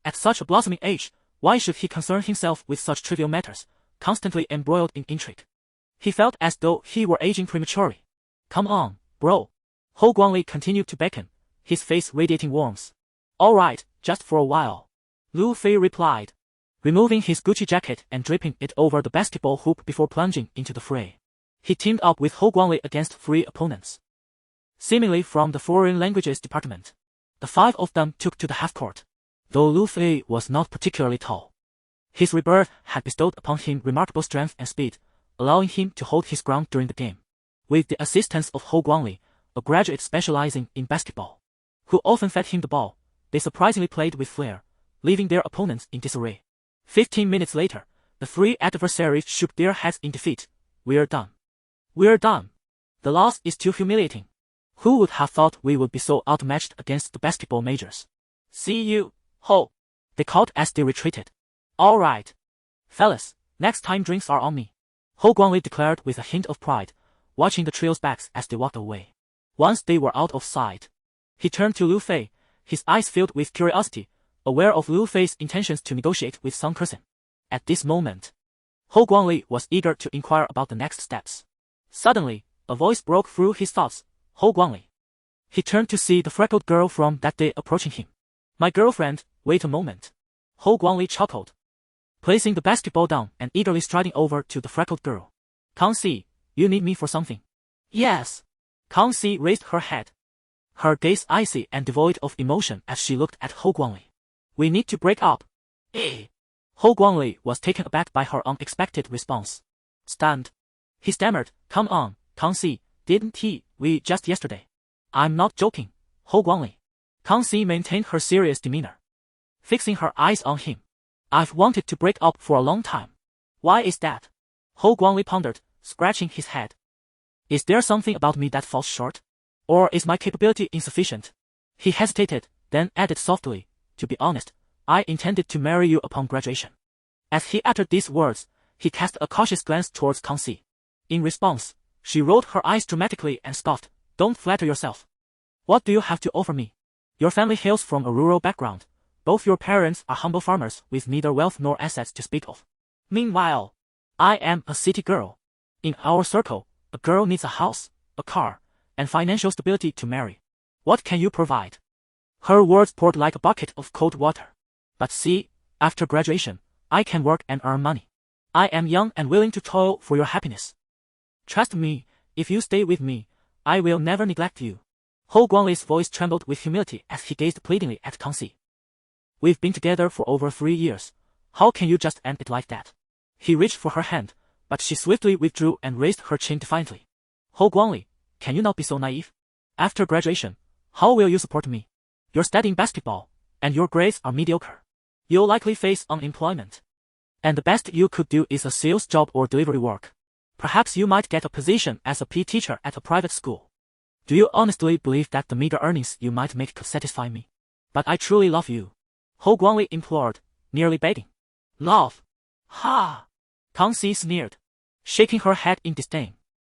At such a blossoming age, why should he concern himself with such trivial matters, constantly embroiled in intrigue? He felt as though he were aging prematurely. Come on, bro. Ho Guangli continued to beckon, his face radiating warmth. All right, just for a while. Lu Fei replied, removing his Gucci jacket and draping it over the basketball hoop before plunging into the fray. He teamed up with Ho Guangli against 3 opponents, seemingly from the foreign languages department. The 5 of them took to the half-court. Though Lu Fei was not particularly tall, his rebirth had bestowed upon him remarkable strength and speed, allowing him to hold his ground during the game. With the assistance of Ho Guangli, a graduate specializing in basketball, who often fed him the ball, they surprisingly played with flair, leaving their opponents in disarray. 15 minutes later, the 3 adversaries shook their heads in defeat. We're done. We're done. The loss is too humiliating. Who would have thought we would be so outmatched against the basketball majors? See you, Ho. They called as they retreated. All right. Fellas, next time drinks are on me. Ho Guangli declared with a hint of pride, watching the trio's backs as they walked away. Once they were out of sight, he turned to Lu Fei, his eyes filled with curiosity, aware of Lu Fei's intentions to negotiate with Song Kersen. At this moment, Ho Guangli was eager to inquire about the next steps. Suddenly, a voice broke through his thoughts. Ho Guangli. He turned to see the freckled girl from that day approaching him. My girlfriend, wait a moment. Ho Guangli chuckled, placing the basketball down and eagerly striding over to the freckled girl. Kang Si, you need me for something? Yes. Kang Si raised her head, her gaze icy and devoid of emotion as she looked at Ho Guangli. We need to break up. Eh? Ho Guangli was taken aback by her unexpected response. Stunned, he stammered, come on, Kang Si, didn't we just yesterday? I'm not joking, Ho Guangli. Kang Si maintained her serious demeanor, fixing her eyes on him. I've wanted to break up for a long time. Why is that? Ho Guangli pondered, scratching his head. Is there something about me that falls short? Or is my capability insufficient? He hesitated, then added softly, to be honest, I intended to marry you upon graduation. As he uttered these words, he cast a cautious glance towards Kang Si. In response, she rolled her eyes dramatically and scoffed, don't flatter yourself. What do you have to offer me? Your family hails from a rural background. Both your parents are humble farmers with neither wealth nor assets to speak of. Meanwhile, I am a city girl. In our circle, a girl needs a house, a car, and financial stability to marry. What can you provide? Her words poured like a bucket of cold water. But see, after graduation, I can work and earn money. I am young and willing to toil for your happiness. Trust me, if you stay with me, I will never neglect you. Ho Guangli's voice trembled with humility as he gazed pleadingly at Kang Si. We've been together for over 3 years. How can you just end it like that? He reached for her hand, but she swiftly withdrew and raised her chin defiantly. Ho Guangli, can you not be so naive? After graduation, how will you support me? You're studying basketball, and your grades are mediocre. You'll likely face unemployment. And the best you could do is a sales job or delivery work. Perhaps you might get a position as a PE teacher at a private school. Do you honestly believe that the meager earnings you might make could satisfy me? But I truly love you. Ho Guangli implored, nearly begging. Love? Ha! Kang Si sneered, shaking her head in disdain.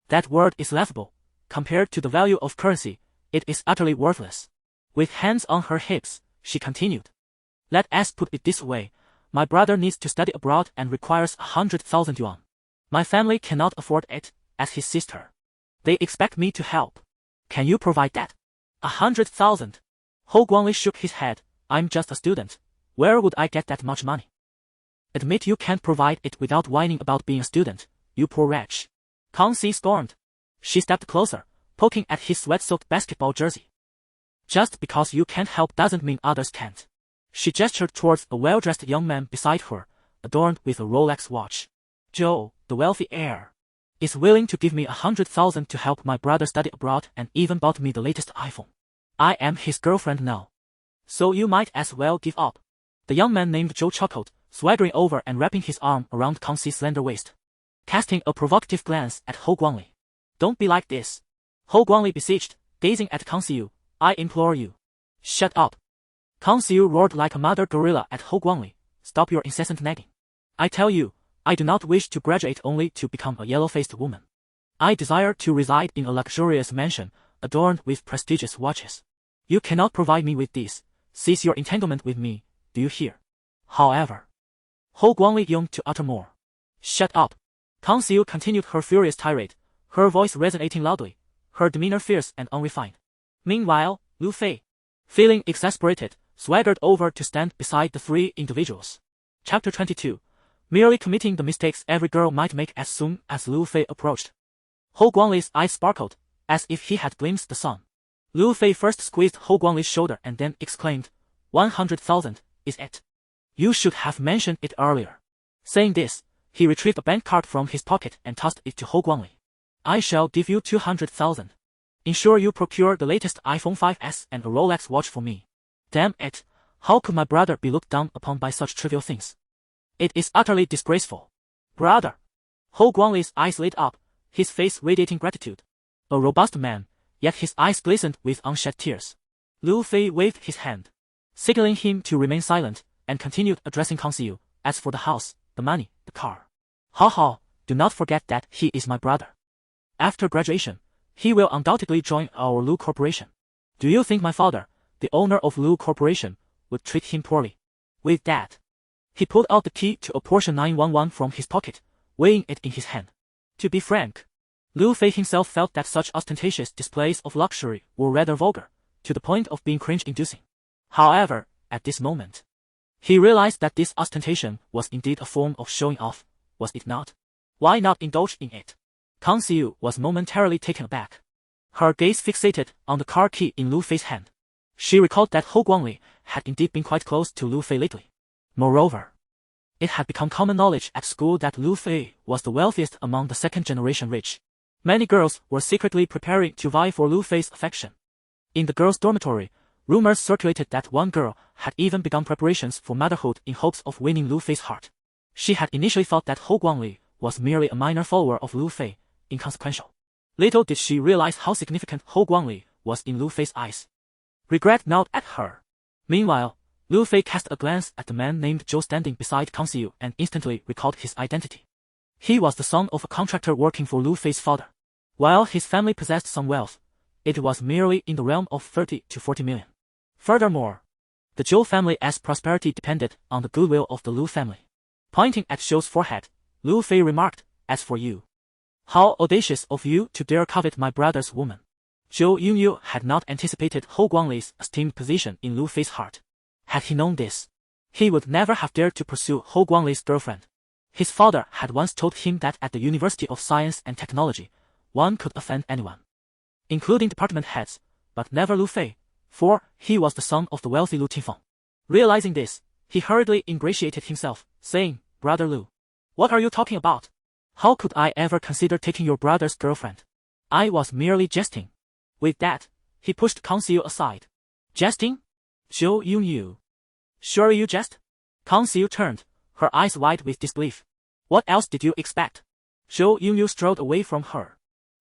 That word is laughable. Compared to the value of currency, it is utterly worthless. With hands on her hips, she continued. Let us put it this way. My brother needs to study abroad and requires 100,000 yuan. My family cannot afford it, as his sister. They expect me to help. Can you provide that? 100,000. Ho Guangli shook his head. I'm just a student. Where would I get that much money? Admit you can't provide it without whining about being a student, you poor wretch. Kang Si scorned. She stepped closer, poking at his sweat-soaked basketball jersey. Just because you can't help doesn't mean others can't. She gestured towards a well-dressed young man beside her, adorned with a Rolex watch. Joe, the wealthy heir, is willing to give me 100,000 to help my brother study abroad and even bought me the latest iPhone. I am his girlfriend now. So you might as well give up. The young man named Joe chuckled, swaggering over and wrapping his arm around Kang Si's slender waist, casting a provocative glance at Ho Guangli. Don't be like this. Ho Guangli beseeched, gazing at Kang Si. I implore you. Shut up. Kang Xiu roared like a mother gorilla at Hou Guangli. Stop your incessant nagging. I tell you, I do not wish to graduate only to become a yellow-faced woman. I desire to reside in a luxurious mansion, adorned with prestigious watches. You cannot provide me with this. Cease your entanglement with me, do you hear? However, Hou Guangli yearned to utter more. Shut up. Kang Xiu continued her furious tirade, her voice resonating loudly, her demeanor fierce and unrefined. Meanwhile, Lu Fei, feeling exasperated, swaggered over to stand beside the three individuals. Chapter 22. Merely committing the mistakes every girl might make. As soon as Lu Fei approached, Hou Guangli's eyes sparkled, as if he had glimpsed the sun. Lu Fei first squeezed Hou Guangli's shoulder and then exclaimed, 100,000, is it? You should have mentioned it earlier. Saying this, he retrieved a bank card from his pocket and tossed it to Hou Guangli. I shall give you 200,000. Ensure you procure the latest iPhone 5S and a Rolex watch for me. Damn it, how could my brother be looked down upon by such trivial things? It is utterly disgraceful. Brother! Hou Guangli's eyes lit up, his face radiating gratitude. A robust man, yet his eyes glistened with unshed tears. Lu Fei waved his hand, signaling him to remain silent, and continued addressing Kang Xiu. As for the house, the money, the car. Ha, do not forget that he is my brother. After graduation, he will undoubtedly join our Lu Corporation. Do you think my father, the owner of Lu Corporation, would treat him poorly? With that, he pulled out the key to a Porsche 911 from his pocket, weighing it in his hand. To be frank, Lu Fei himself felt that such ostentatious displays of luxury were rather vulgar, to the point of being cringe-inducing. However, at this moment, he realized that this ostentation was indeed a form of showing off, was it not? Why not indulge in it? Kang Xiu was momentarily taken aback. Her gaze fixated on the car key in Lu Fei's hand. She recalled that Hou Guangli had indeed been quite close to Lu Fei lately. Moreover, it had become common knowledge at school that Lu Fei was the wealthiest among the second-generation rich. Many girls were secretly preparing to vie for Lu Fei's affection. In the girls' dormitory, rumors circulated that one girl had even begun preparations for motherhood in hopes of winning Lu Fei's heart. She had initially thought that Hou Guangli was merely a minor follower of Lu Fei, inconsequential. Little did she realize how significant Hou Guangli was in Lu Fei's eyes. Regret gnawed at her. Meanwhile, Lu Fei cast a glance at the man named Zhou standing beside Kang Xiu and instantly recalled his identity. He was the son of a contractor working for Lu Fei's father. While his family possessed some wealth, it was merely in the realm of 30 to 40 million. Furthermore, the Zhou family's prosperity depended on the goodwill of the Lu family. Pointing at Zhou's forehead, Lu Fei remarked, as for you, how audacious of you to dare covet my brother's woman. Zhou Yunyu had not anticipated Hou Guangli's esteemed position in Lu Fei's heart. Had he known this, he would never have dared to pursue Hou Guangli's girlfriend. His father had once told him that at the University of Science and Technology, one could offend anyone, including department heads, but never Lu Fei, for he was the son of the wealthy Lu Tinfeng. Realizing this, he hurriedly ingratiated himself, saying, Brother Lu, what are you talking about? How could I ever consider taking your brother's girlfriend? I was merely jesting. With that, he pushed Kang Xiu aside. Jesting? Zhou Yunyu. Sure you jest? Kang Xiu turned, her eyes wide with disbelief. What else did you expect? Zhou Yunyu strode away from her.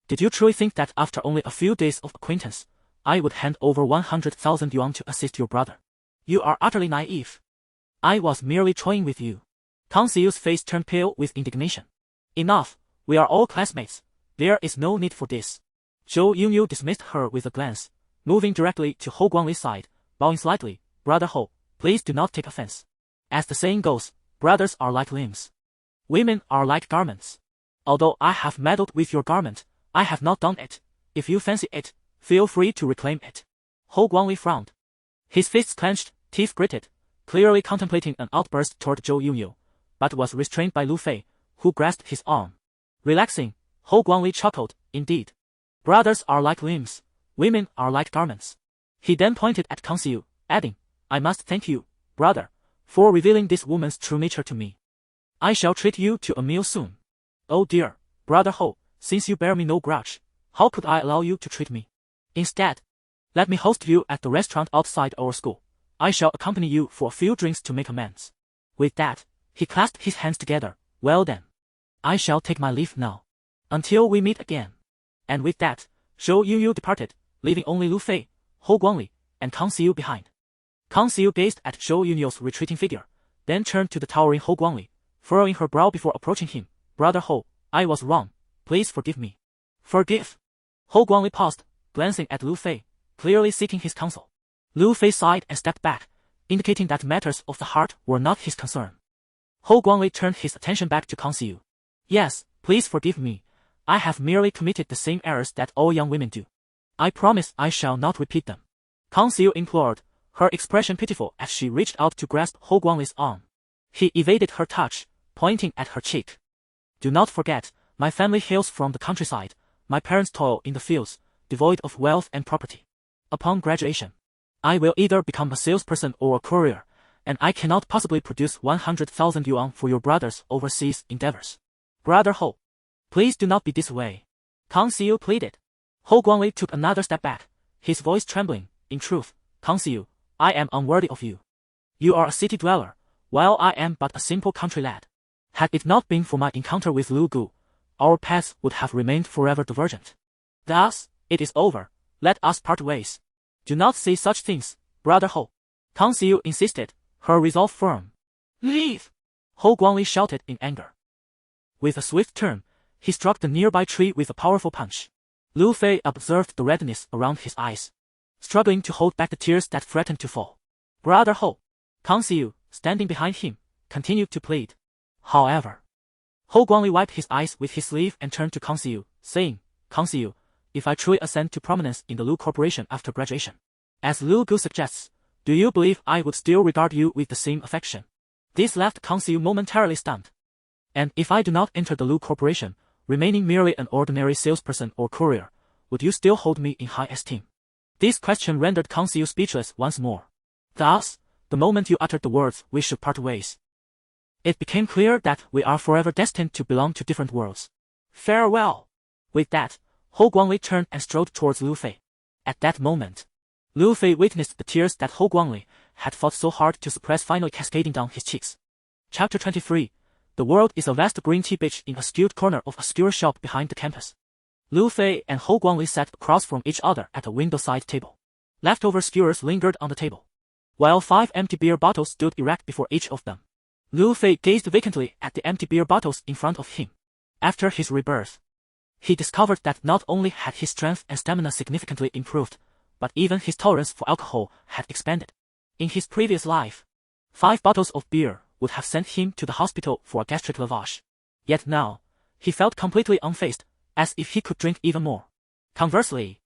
Did you truly think that after only a few days of acquaintance, I would hand over 100,000 yuan to assist your brother? You are utterly naive. I was merely toying with you. Kang Xiu's face turned pale with indignation. Enough, we are all classmates. There is no need for this. Zhou Yunyu dismissed her with a glance, moving directly to Hou Guangli's side, bowing slightly. Brother Hou, please do not take offense. As the saying goes, brothers are like limbs. Women are like garments. Although I have meddled with your garment, I have not done it. If you fancy it, feel free to reclaim it. Hou Guangli frowned. His fists clenched, teeth gritted, clearly contemplating an outburst toward Zhou Yunyu, but was restrained by Lu Fei, who grasped his arm. Relaxing, Hou Guangli chuckled, indeed. Brothers are like limbs, women are like garments. He then pointed at Kang Xiu, adding, I must thank you, brother, for revealing this woman's true nature to me. I shall treat you to a meal soon. Oh dear, Brother Hou, since you bear me no grudge, how could I allow you to treat me? Instead, let me host you at the restaurant outside our school. I shall accompany you for a few drinks to make amends. With that, he clasped his hands together. Well then, I shall take my leave now. Until we meet again. And with that, Zhou Yunyu departed, leaving only Lu Fei, Hou Guangli, and Kang Xiu behind. Kang Xiu gazed at Zhou Yunyo's retreating figure, then turned to the towering Hou Guangli, furrowing her brow before approaching him. Brother Hou, I was wrong. Please forgive me. Forgive? Hou Guangli paused, glancing at Lu Fei, clearly seeking his counsel. Lu Fei sighed and stepped back, indicating that matters of the heart were not his concern. Hou Guangli turned his attention back to Kang Xiu. Yes, please forgive me. I have merely committed the same errors that all young women do. I promise I shall not repeat them. Kang Xiu implored, her expression pitiful as she reached out to grasp Hou Guangli's arm. He evaded her touch, pointing at her cheek. Do not forget, my family hails from the countryside. My parents toil in the fields, devoid of wealth and property. Upon graduation, I will either become a salesperson or a courier, and I cannot possibly produce 100,000 yuan for your brother's overseas endeavors. Brother Hou, please do not be this way. Kang Xiu pleaded. Hou Guangli took another step back, his voice trembling. In truth, Kang Xiu, I am unworthy of you. You are a city dweller, while I am but a simple country lad. Had it not been for my encounter with Lu Gu, our paths would have remained forever divergent. Thus, it is over. Let us part ways. Do not say such things, Brother Hou. Kang Xiu insisted, her resolve firm. Leave! Hou Guangli shouted in anger. With a swift turn, he struck the nearby tree with a powerful punch. Lu Fei observed the redness around his eyes, struggling to hold back the tears that threatened to fall. Brother Hou, Kang Xiu, standing behind him, continued to plead. However, Hou Guangli wiped his eyes with his sleeve and turned to Kang Xiu, saying, Kang Xiu, if I truly ascend to prominence in the Lu Corporation after graduation, as Lu Gu suggests, do you believe I would still regard you with the same affection? This left Kang Xiu momentarily stunned. And if I do not enter the Lu Corporation, remaining merely an ordinary salesperson or courier, would you still hold me in high esteem? This question rendered Kang Xiu speechless once more. Thus, the moment you uttered the words, we should part ways, it became clear that we are forever destined to belong to different worlds. Farewell! With that, Hou Guangli turned and strode towards Lu Fei. At that moment, Lu Fei witnessed the tears that Hou Guangli had fought so hard to suppress finally cascading down his cheeks. Chapter 23. The world is a vast green tea beach in a skewed corner of a skewer shop behind the campus. Lu Fei and Hou Guangli sat across from each other at a window-side table. Leftover skewers lingered on the table, while 5 empty beer bottles stood erect before each of them. Lu Fei gazed vacantly at the empty beer bottles in front of him. After his rebirth, he discovered that not only had his strength and stamina significantly improved, but even his tolerance for alcohol had expanded. In his previous life, 5 bottles of beer would have sent him to the hospital for a gastric lavage. Yet now, he felt completely unfazed, as if he could drink even more. Conversely,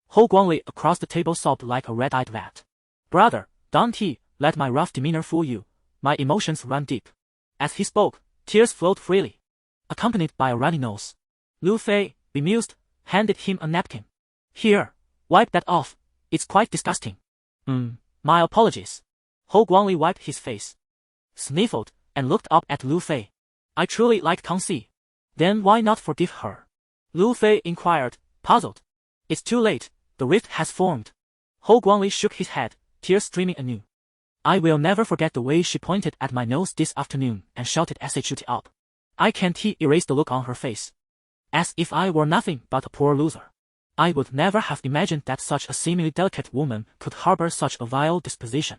Hou Guangli across the table sobbed like a red-eyed rat. Brother, don't let my rough demeanor fool you. My emotions run deep. As he spoke, tears flowed freely, accompanied by a runny nose. Lu Fei, bemused, handed him a napkin. Here, wipe that off. It's quite disgusting. My apologies. Hou Guangli wiped his face, sniffled, and looked up at Lu Fei. I truly like Kang Xi. Then why not forgive her? Lu Fei inquired, puzzled. It's too late, the rift has formed. Hou Guangli shook his head, tears streaming anew. I will never forget the way she pointed at my nose this afternoon and shouted shut up. I can't erase the look on her face, as if I were nothing but a poor loser. I would never have imagined that such a seemingly delicate woman could harbor such a vile disposition.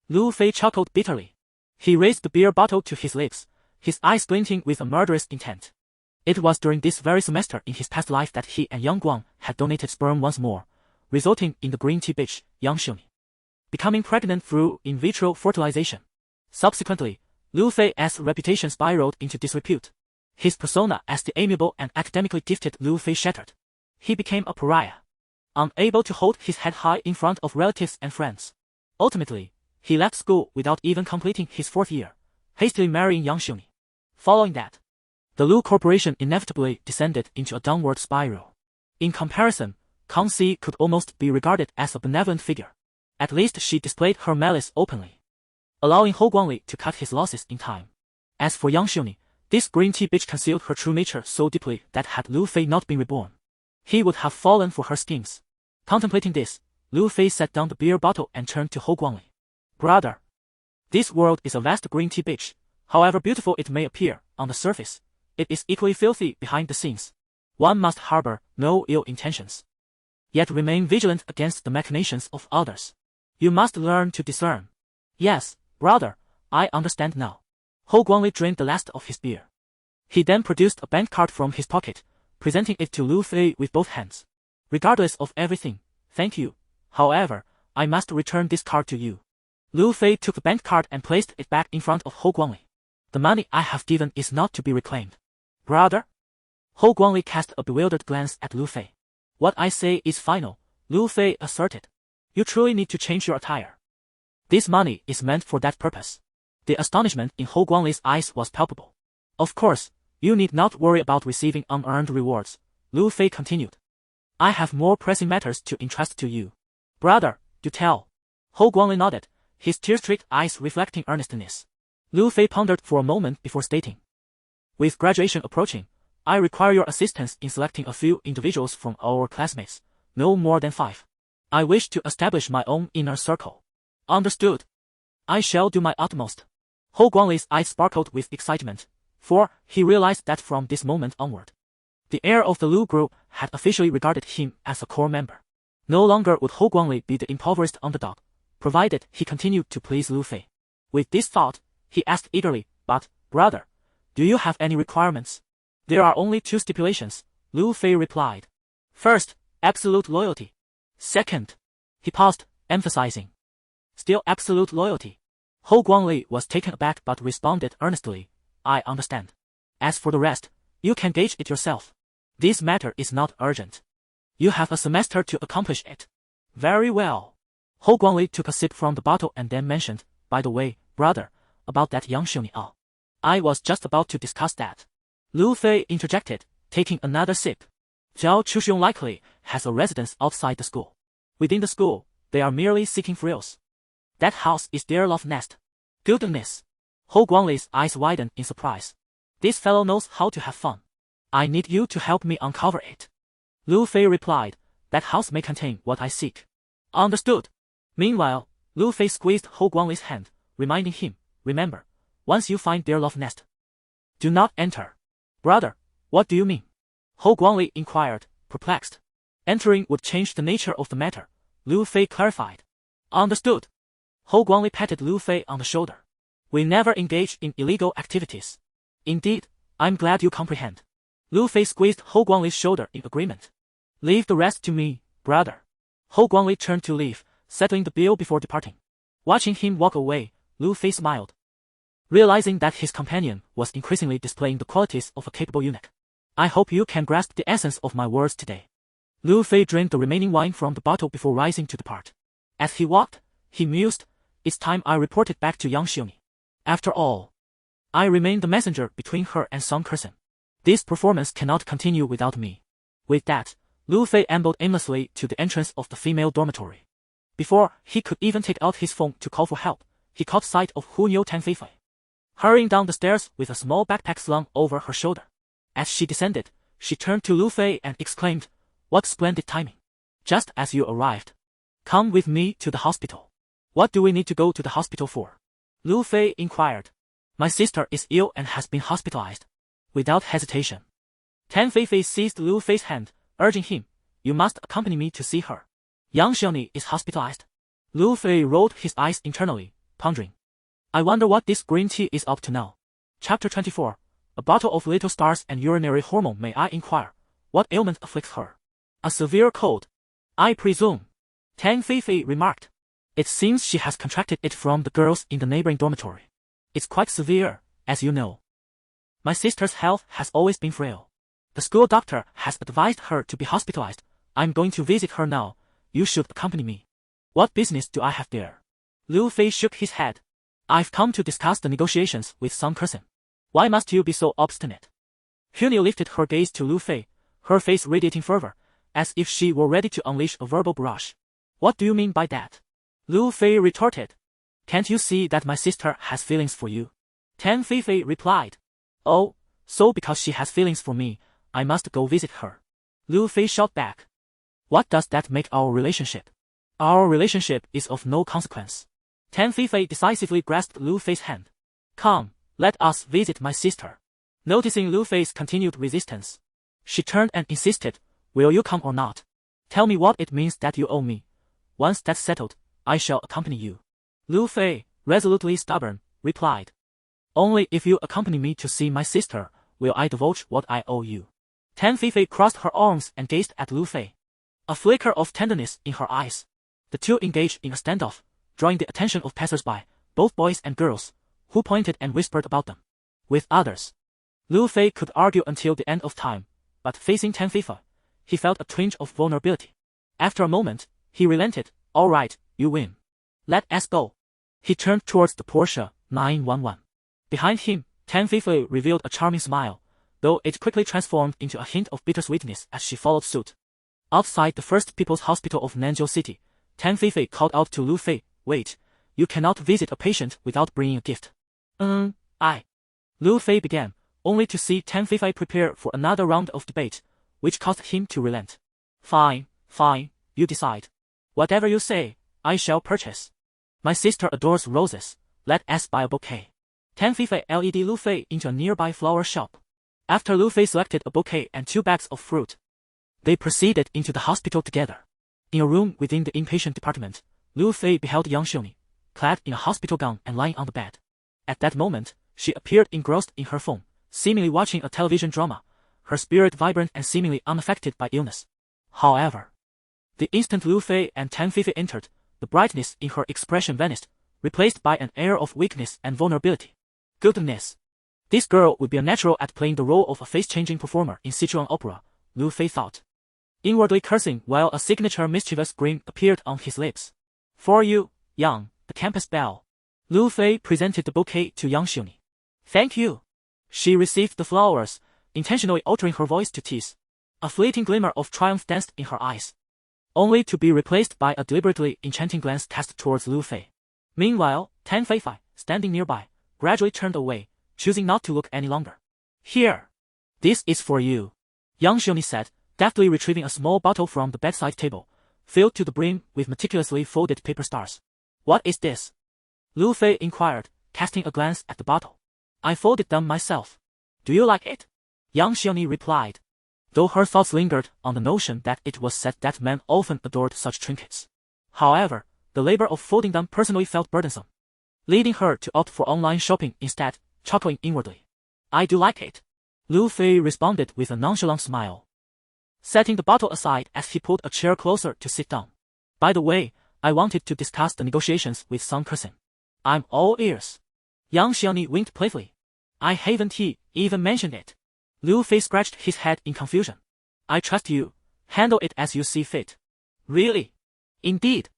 Lu Fei chuckled bitterly. He raised the beer bottle to his lips, his eyes glinting with a murderous intent. It was during this very semester in his past life that he and Yang Guang had donated sperm once more, resulting in the green tea bitch, Yang Xiuni becoming pregnant through in vitro fertilization. Subsequently, Lu Fei's reputation spiraled into disrepute. His persona as the amiable and academically gifted Lu Fei shattered. He became a pariah, unable to hold his head high in front of relatives and friends. Ultimately, he left school without even completing his 4th year, hastily marrying Yang Xiuni. Following that, the Lu Corporation inevitably descended into a downward spiral. In comparison, Kang Xi could almost be regarded as a benevolent figure. At least she displayed her malice openly, allowing Hou Guangli to cut his losses in time. As for Yang Xiuni, this green tea bitch concealed her true nature so deeply that had Lu Fei not been reborn, he would have fallen for her schemes. Contemplating this, Lu Fei set down the beer bottle and turned to Hou Guangli. Brother, this world is a vast green tea bitch. However beautiful it may appear on the surface, it is equally filthy behind the scenes. One must harbor no ill intentions, yet remain vigilant against the machinations of others. You must learn to discern. Yes, brother, I understand now. Hou Guangli drained the last of his beer. He then produced a bank card from his pocket, presenting it to Lu Fei with both hands. Regardless of everything, thank you. However, I must return this card to you. Lu Fei took the bank card and placed it back in front of Hou Guangli. The money I have given is not to be reclaimed. Brother? Hou Guangli cast a bewildered glance at Lu Fei. What I say is final, Lu Fei asserted. You truly need to change your attire. This money is meant for that purpose. The astonishment in Hou Guangli's eyes was palpable. Of course, you need not worry about receiving unearned rewards, Lu Fei continued. I have more pressing matters to entrust to you. Brother, do tell. Hou Guangli nodded, his tear-streaked eyes reflecting earnestness. Lu Fei pondered for a moment before stating. With graduation approaching, I require your assistance in selecting a few individuals from our classmates, no more than 5. I wish to establish my own inner circle. Understood. I shall do my utmost. Hou Guangli's eyes sparkled with excitement, for he realized that from this moment onward, the heir of the Lu group had officially regarded him as a core member. No longer would Hou Guangli be the impoverished underdog, provided he continued to please Lu Fei. With this thought, he asked eagerly, but, brother, do you have any requirements? There are only 2 stipulations, Lu Fei replied. First, absolute loyalty. Second, he paused, emphasizing. Still absolute loyalty. Hou Guangli was taken aback but responded earnestly, I understand. As for the rest, you can gauge it yourself. This matter is not urgent. You have a semester to accomplish it. Very well. Hou Guangli took a sip from the bottle and then mentioned, by the way, brother, about that young Xiongniao. I was just about to discuss that. Lu Fei interjected, taking another sip. Zhao Chuxiong likely has a residence outside the school. Within the school, they are merely seeking thrills. That house is their love nest. Goodness. Hou Guangli's eyes widened in surprise. This fellow knows how to have fun. I need you to help me uncover it. Lu Fei replied, that house may contain what I seek. Understood. Meanwhile, Lu Fei squeezed Hou Guangli's hand, reminding him, remember, once you find their love nest, do not enter. Brother, what do you mean? Hou Guangli inquired, perplexed. Entering would change the nature of the matter, Lu Fei clarified. Understood. Hou Guangli patted Lu Fei on the shoulder. We never engage in illegal activities. Indeed, I'm glad you comprehend. Lu Fei squeezed Hou Guangli's shoulder in agreement. Leave the rest to me, brother. Hou Guangli turned to leave, settling the bill before departing. Watching him walk away, Lu Fei smiled. Realizing that his companion was increasingly displaying the qualities of a capable eunuch. I hope you can grasp the essence of my words today. Lu Fei drained the remaining wine from the bottle before rising to depart. As he walked, he mused, it's time I reported back to young Xiongni. After all, I remain the messenger between her and Song Kursen. This performance cannot continue without me. With that, Lu Fei ambled aimlessly to the entrance of the female dormitory. Before he could even take out his phone to call for help, he caught sight of Hu Niu Tan Feifei, hurrying down the stairs with a small backpack slung over her shoulder. As she descended, she turned to Lu Fei and exclaimed, what splendid timing. Just as you arrived. Come with me to the hospital. What do we need to go to the hospital for? Lu Fei inquired. My sister is ill and has been hospitalized. Without hesitation, Tan Feifei seized Lu Fei's hand, urging him, you must accompany me to see her. Young Xiongni is hospitalized. Lu Fei rolled his eyes internally, pondering. I wonder what this green tea is up to now. Chapter 24. A bottle of little stars and urinary hormone. May I inquire, what ailment afflicts her? A severe cold, I presume. Tan Feifei remarked. It seems she has contracted it from the girls in the neighboring dormitory. It's quite severe, as you know. My sister's health has always been frail. The school doctor has advised her to be hospitalized. I'm going to visit her now. You should accompany me. What business do I have there? Lu Fei shook his head. I've come to discuss the negotiations with Song Kursen. Why must you be so obstinate? Hu Niu lifted her gaze to Lu Fei, her face radiating fervor, as if she were ready to unleash a verbal barrage. What do you mean by that? Lu Fei retorted. Can't you see that my sister has feelings for you? Tan Feifei replied. Oh, so because she has feelings for me, I must go visit her. Lu Fei shot back. What does that make our relationship? Our relationship is of no consequence. Tan Feifei decisively grasped Lu Fei's hand. Come, let us visit my sister. Noticing Lu Fei's continued resistance, she turned and insisted, will you come or not? Tell me what it means that you owe me. Once that's settled, I shall accompany you. Lu Fei, resolutely stubborn, replied. Only if you accompany me to see my sister will I divulge what I owe you. Tan Feifei crossed her arms and gazed at Lu Fei. A flicker of tenderness in her eyes. The two engaged in a standoff, drawing the attention of passers-by, both boys and girls, who pointed and whispered about them. With others, Lu Fei could argue until the end of time, but facing Tan Feifei, he felt a twinge of vulnerability. After a moment, he relented. All right, you win. Let us go. He turned towards the Porsche 911. Behind him, Tan Feifei revealed a charming smile, though it quickly transformed into a hint of bittersweetness as she followed suit. Outside the First People's Hospital of Nanzhou City, Tan Feifei called out to Lu Fei, "Wait, you cannot visit a patient without bringing a gift." Lu Fei began, only to see Tan Feifei prepare for another round of debate, which caused him to relent. Fine, you decide. Whatever you say, I shall purchase. My sister adores roses, let us buy a bouquet. Tan Feifei led Lu Fei into a nearby flower shop. After Lu Fei selected a bouquet and 2 bags of fruit, they proceeded into the hospital together. In a room within the inpatient department, Lu Fei beheld young Xiongni, clad in a hospital gown and lying on the bed. At that moment, she appeared engrossed in her phone, seemingly watching a television drama, her spirit vibrant and seemingly unaffected by illness. However, the instant Lu Fei and Tan Feifei entered, the brightness in her expression vanished, replaced by an air of weakness and vulnerability. Goodness! This girl would be a natural at playing the role of a face-changing performer in Sichuan opera, Lu Fei thought, inwardly cursing while a signature mischievous grin appeared on his lips. For you, Yang, the campus belle. Lu Fei presented the bouquet to young Xiongni. Thank you. She received the flowers, intentionally altering her voice to tease. A fleeting glimmer of triumph danced in her eyes, only to be replaced by a deliberately enchanting glance cast towards Lu Fei. Meanwhile, Tan Feifei, standing nearby, gradually turned away, choosing not to look any longer. Here. This is for you. Young Xiongni said, deftly retrieving a small bottle from the bedside table, filled to the brim with meticulously folded paper stars. What is this? Lu Fei inquired, casting a glance at the bottle. I folded them myself. Do you like it? Young Xiongni replied, though her thoughts lingered on the notion that it was said that men often adored such trinkets. However, the labor of folding them personally felt burdensome, leading her to opt for online shopping instead, chuckling inwardly. I do like it. Lu Fei responded with a nonchalant smile, setting the bottle aside as he pulled a chair closer to sit down. By the way, I wanted to discuss the negotiations with Song Kersing. I'm all ears. Young Xiongni winked playfully. I haven't even mentioned it. Lu Fei scratched his head in confusion. I trust you. Handle it as you see fit. Really? Indeed.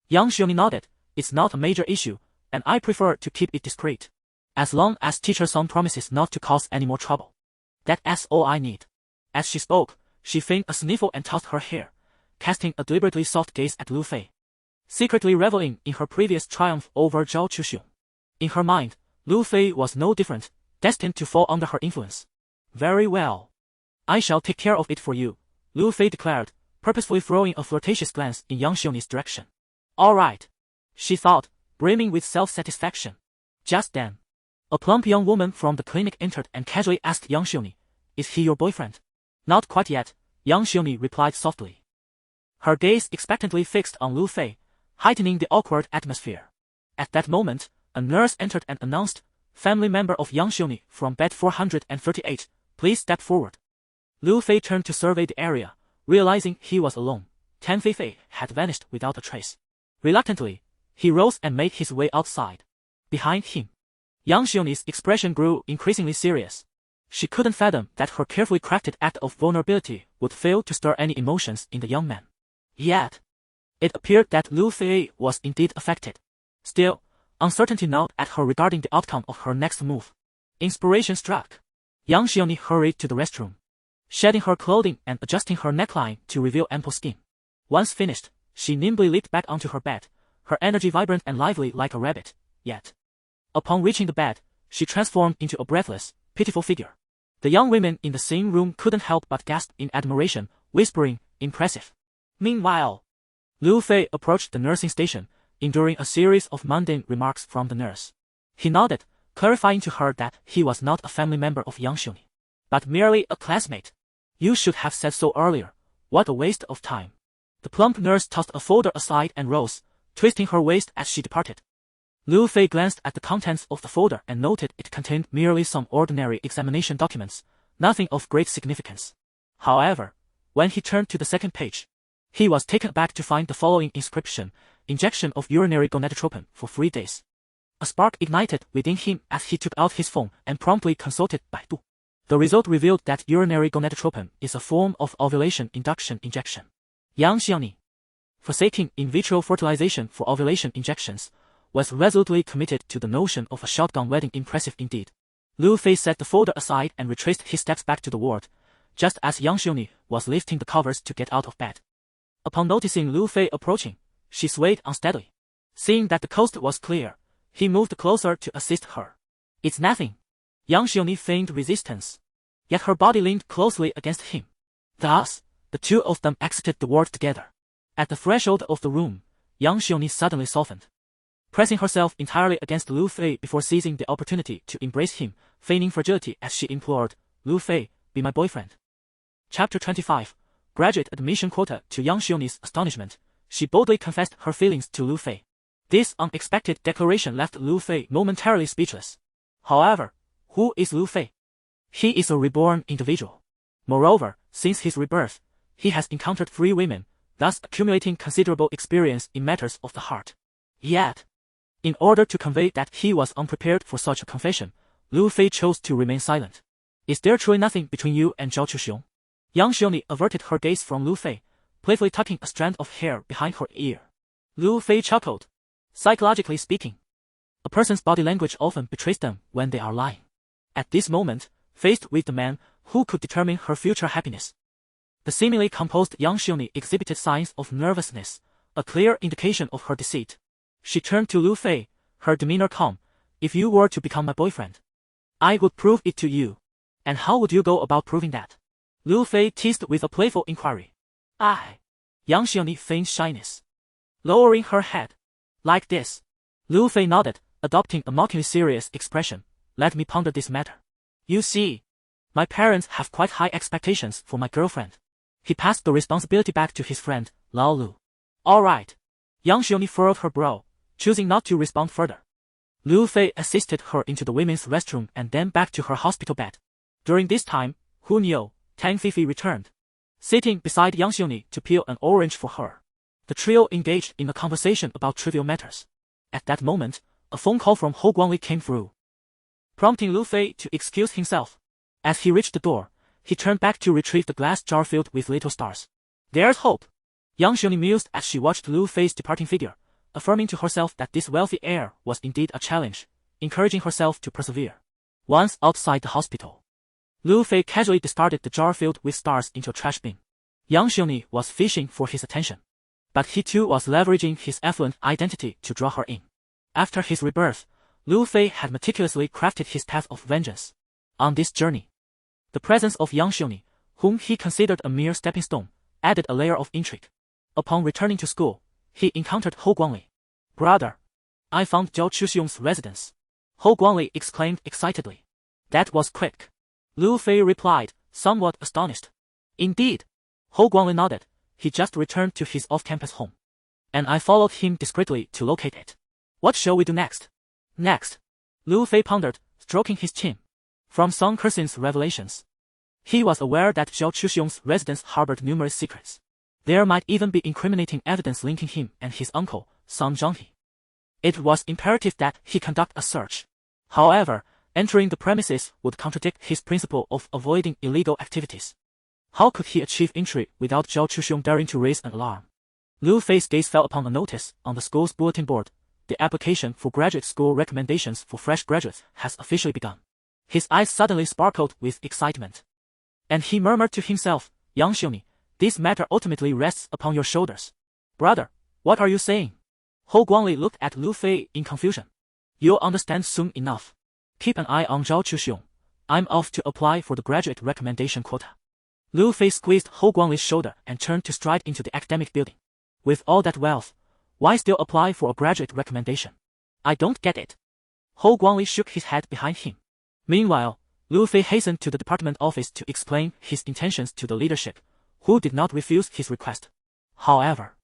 Young Xiongni nodded. It's not a major issue, and I prefer to keep it discreet. As long as Teacher Song promises not to cause any more trouble. That's all I need. As she spoke, she feigned a sniffle and tossed her hair, casting a deliberately soft gaze at Lu Fei, secretly reveling in her previous triumph over Zhao Chuxiong. In her mind, Lu Fei was no different, destined to fall under her influence. Very well. I shall take care of it for you, Lu Fei declared, purposefully throwing a flirtatious glance in Yang Xiongni's direction. All right, she thought, brimming with self-satisfaction. Just then, a plump young woman from the clinic entered and casually asked Yang Xiongni, "Is he your boyfriend?" Not quite yet, Yang Xiongni replied softly, her gaze expectantly fixed on Lu Fei, heightening the awkward atmosphere. At that moment, a nurse entered and announced, "Family member of Yang Xiongni from bed 438, please step forward." Lu Fei turned to survey the area, realizing he was alone. Tan Feifei had vanished without a trace. Reluctantly, he rose and made his way outside. Behind him, Yang Xiongni's expression grew increasingly serious. She couldn't fathom that her carefully crafted act of vulnerability would fail to stir any emotions in the young man. Yet, it appeared that Lu Fei was indeed affected. Still, uncertainty gnawed at her regarding the outcome of her next move. Inspiration struck. Yang Xiongni hurried to the restroom, shedding her clothing and adjusting her neckline to reveal ample skin. Once finished, she nimbly leaped back onto her bed, her energy vibrant and lively like a rabbit. Yet, upon reaching the bed, she transformed into a breathless, pitiful figure. The young women in the same room couldn't help but gasp in admiration, whispering, "Impressive." Meanwhile, Lu Fei approached the nursing station, enduring a series of mundane remarks from the nurse. He nodded, clarifying to her that he was not a family member of Yang Xiongni, but merely a classmate. You should have said so earlier. What a waste of time. The plump nurse tossed a folder aside and rose, twisting her waist as she departed. Lu Fei glanced at the contents of the folder and noted it contained merely some ordinary examination documents, nothing of great significance. However, when he turned to the second page, he was taken aback to find the following inscription: injection of urinary gonadotropin for 3 days. A spark ignited within him as he took out his phone and promptly consulted Baidu. The result revealed that urinary gonadotropin is a form of ovulation induction injection. Yang Xiangni, forsaking in vitro fertilization for ovulation injections, was resolutely committed to the notion of a shotgun wedding. Impressive indeed. Lu Fei set the folder aside and retraced his steps back to the ward, just as Yang Xiangni was lifting the covers to get out of bed. Upon noticing Lu Fei approaching, she swayed unsteadily. Seeing that the coast was clear, he moved closer to assist her. It's nothing. Yang Xiangni feigned resistance, yet her body leaned closely against him. Thus, the two of them exited the ward together. At the threshold of the room, Yang Xiangni suddenly softened, pressing herself entirely against Lu Fei before seizing the opportunity to embrace him, feigning fragility as she implored, "Lu Fei, be my boyfriend." Chapter 25. Graduate admission quota. To Yang Xiangni's astonishment, she boldly confessed her feelings to Lu Fei. This unexpected declaration left Lu Fei momentarily speechless. However, who is Lu Fei? He is a reborn individual. Moreover, since his rebirth, he has encountered 3 women, thus accumulating considerable experience in matters of the heart. Yet, in order to convey that he was unprepared for such a confession, Lu Fei chose to remain silent. Is there truly nothing between you and Zhao Chuxiong? Yang Xiangni averted her gaze from Lu Fei, playfully tucking a strand of hair behind her ear. Lu Fei chuckled. Psychologically speaking, a person's body language often betrays them when they are lying. At this moment, faced with the man who could determine her future happiness, the seemingly composed Yang Xiangni exhibited signs of nervousness, a clear indication of her deceit. She turned to Lu Fei, her demeanor calm. If you were to become my boyfriend, I would prove it to you. And how would you go about proving that? Lu Fei teased with a playful inquiry. Yang Xiangni feigned shyness, lowering her head. Like this. Lu Fei nodded, adopting a mockingly serious expression. Let me ponder this matter. You see, my parents have quite high expectations for my girlfriend. He passed the responsibility back to his friend, Lao Lu. All right. Yang Xiangni furrowed her brow, choosing not to respond further. Lu Fei assisted her into the women's restroom and then back to her hospital bed. During this time, Hu Niu, Tang Fifi returned, sitting beside Yang Xiangni to peel an orange for her. The trio engaged in a conversation about trivial matters. At that moment, a phone call from Hou Guangli came through, prompting Lu Fei to excuse himself. As he reached the door, he turned back to retrieve the glass jar filled with little stars. There's hope. Yang Xiangni mused as she watched Lu Fei's departing figure, affirming to herself that this wealthy heir was indeed a challenge, encouraging herself to persevere. Once outside the hospital, Lu Fei casually discarded the jar filled with stars into a trash bin. Yang Xiangni was fishing for his attention, but he too was leveraging his affluent identity to draw her in. After his rebirth, Lu Fei had meticulously crafted his path of vengeance. On this journey, the presence of Yang Xiangni, whom he considered a mere stepping stone, added a layer of intrigue. Upon returning to school, he encountered Hou Guangli. Brother, I found Zhao Chuxiong's residence. Hou Guangli exclaimed excitedly. That was quick. Lu Fei replied, somewhat astonished. Indeed. Hou Guangli nodded. He just returned to his off-campus home, and I followed him discreetly to locate it. What shall we do next? Next, Lu Fei pondered, stroking his chin. From Song Kersin's revelations, he was aware that Zhao Chuxiong's residence harbored numerous secrets. There might even be incriminating evidence linking him and his uncle, Song Zhanghe. It was imperative that he conduct a search. However, entering the premises would contradict his principle of avoiding illegal activities. How could he achieve entry without Zhao Chuxiong daring to raise an alarm? Lu Fei's gaze fell upon a notice on the school's bulletin board. The application for graduate school recommendations for fresh graduates has officially begun. His eyes suddenly sparkled with excitement, and he murmured to himself, Yang Xiangni, this matter ultimately rests upon your shoulders. Brother, what are you saying? Hou Guangli looked at Lu Fei in confusion. You'll understand soon enough. Keep an eye on Zhao Chuxiong. I'm off to apply for the graduate recommendation quota. Lu Fei squeezed Hou Guangli's shoulder and turned to stride into the academic building. With all that wealth, why still apply for a graduate recommendation? I don't get it. Hou Guangli shook his head behind him. Meanwhile, Lu Fei hastened to the department office to explain his intentions to the leadership, who did not refuse his request. However,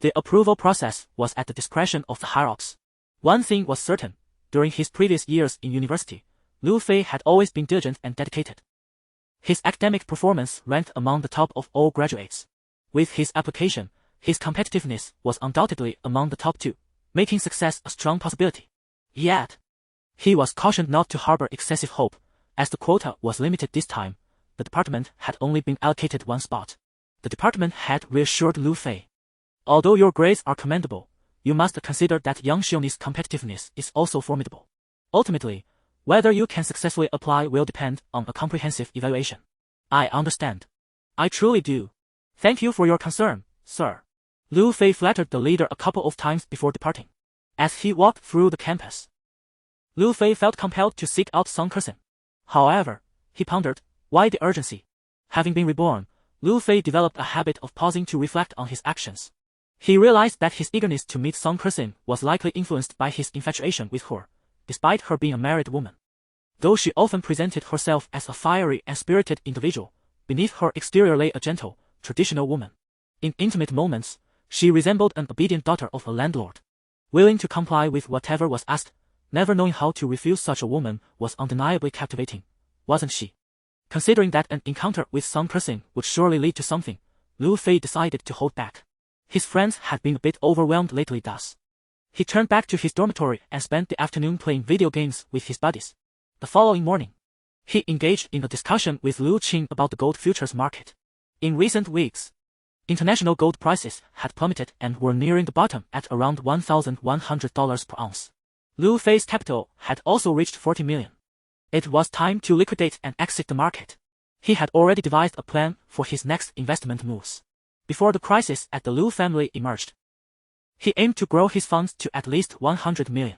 The approval process was at the discretion of the higher-ups. One thing was certain, during his previous years in university, Liu Fei had always been diligent and dedicated. His academic performance ranked among the top of all graduates. With his application, his competitiveness was undoubtedly among the top 2, making success a strong possibility. Yet, he was cautioned not to harbor excessive hope, as the quota was limited this time. The department had only been allocated one spot. The department had reassured Liu Fei. Although your grades are commendable, you must consider that young Shioni's competitiveness is also formidable. Ultimately, whether you can successfully apply will depend on a comprehensive evaluation. I understand. I truly do. Thank you for your concern, sir. Liu Fei flattered the leader a couple of times before departing. As he walked through the campus, Liu Fei felt compelled to seek out Song Kersen. However, he pondered, why the urgency? Having been reborn, Liu Fei developed a habit of pausing to reflect on his actions. He realized that his eagerness to meet Song Kersen was likely influenced by his infatuation with her, despite her being a married woman. Though she often presented herself as a fiery and spirited individual, beneath her exterior lay a gentle, traditional woman. In intimate moments, she resembled an obedient daughter of a landlord. Willing to comply with whatever was asked, never knowing how to refuse such a woman was undeniably captivating, wasn't she? Considering that an encounter with Song Kersen would surely lead to something, Liu Fei decided to hold back. His friends had been a bit overwhelmed lately thus. He turned back to his dormitory and spent the afternoon playing video games with his buddies. The following morning, he engaged in a discussion with Liu Qing about the gold futures market. In recent weeks, international gold prices had plummeted and were nearing the bottom at around $1,100 per ounce. Liu Fei's capital had also reached 40 million. It was time to liquidate and exit the market. He had already devised a plan for his next investment moves. Before the crisis at the Liu family emerged, he aimed to grow his funds to at least 100 million.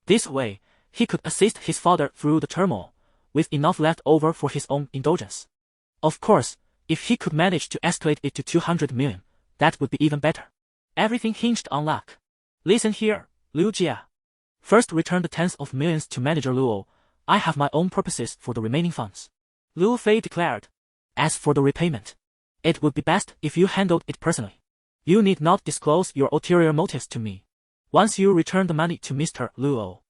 This way, he could assist his father through the turmoil, with enough left over for his own indulgence. Of course, if he could manage to escalate it to 200 million, that would be even better. Everything hinged on luck. Listen here, Liu Jia. First return the tens of millions to manager Luo. I have my own purposes for the remaining funds. Liu Fei declared. As for the repayment, it would be best if you handled it personally. You need not disclose your ulterior motives to me. Once you return the money to Mr. Luo,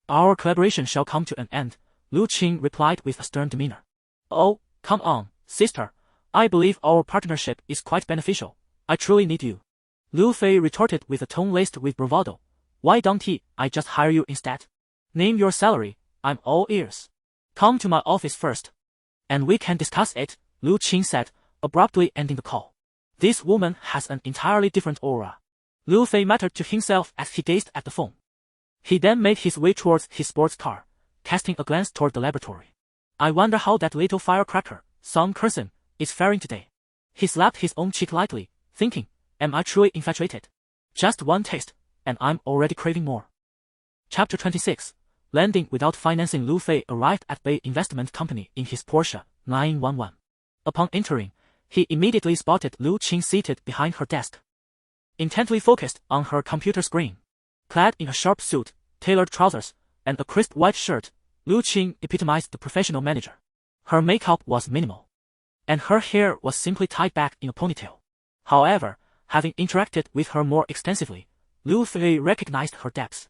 our collaboration shall come to an end, Liu Qing replied with a stern demeanor. Oh, come on, sister. I believe our partnership is quite beneficial. I truly need you. Liu Fei retorted with a tone laced with bravado. Why don't I just hire you instead? Name your salary, I'm all ears. Come to my office first, and we can discuss it, Liu Qing said, abruptly ending the call. This woman has an entirely different aura. Liu Fei muttered to himself as he gazed at the phone. He then made his way towards his sports car, casting a glance toward the laboratory. I wonder how that little firecracker, Song Kersen, is faring today. He slapped his own cheek lightly, thinking, am I truly infatuated? Just one taste, and I'm already craving more. Chapter 26. Landing without financing. Liu Fei arrived at Bay Investment Company in his Porsche 911. Upon entering, he immediately spotted Liu Qing seated behind her desk, intently focused on her computer screen. Clad in a sharp suit, tailored trousers, and a crisp white shirt, Liu Qing epitomized the professional manager. Her makeup was minimal, and her hair was simply tied back in a ponytail. However, having interacted with her more extensively, Liu Fei recognized her depths.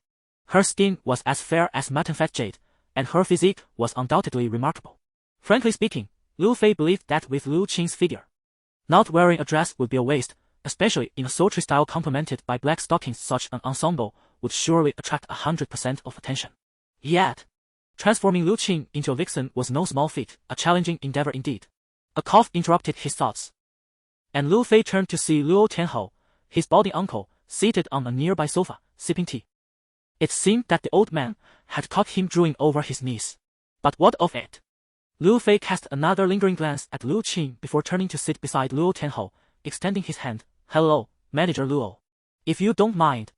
Her skin was as fair as mutton fat jade, and her physique was undoubtedly remarkable. Frankly speaking, Liu Fei believed that with Liu Qing's figure, not wearing a dress would be a waste, especially in a sultry style complemented by black stockings. Such an ensemble would surely attract 100% of attention. Yet, transforming Liu Qing into a vixen was no small feat, a challenging endeavor indeed. A cough interrupted his thoughts, and Liu Fei turned to see Luo Tianhou, his balding uncle, seated on a nearby sofa, sipping tea. It seemed that the old man had caught him drooling over his knees. But what of it? Liu Fei cast another lingering glance at Liu Qing before turning to sit beside Luo Tianhou, extending his hand. Hello, Manager Luo. If you don't mind,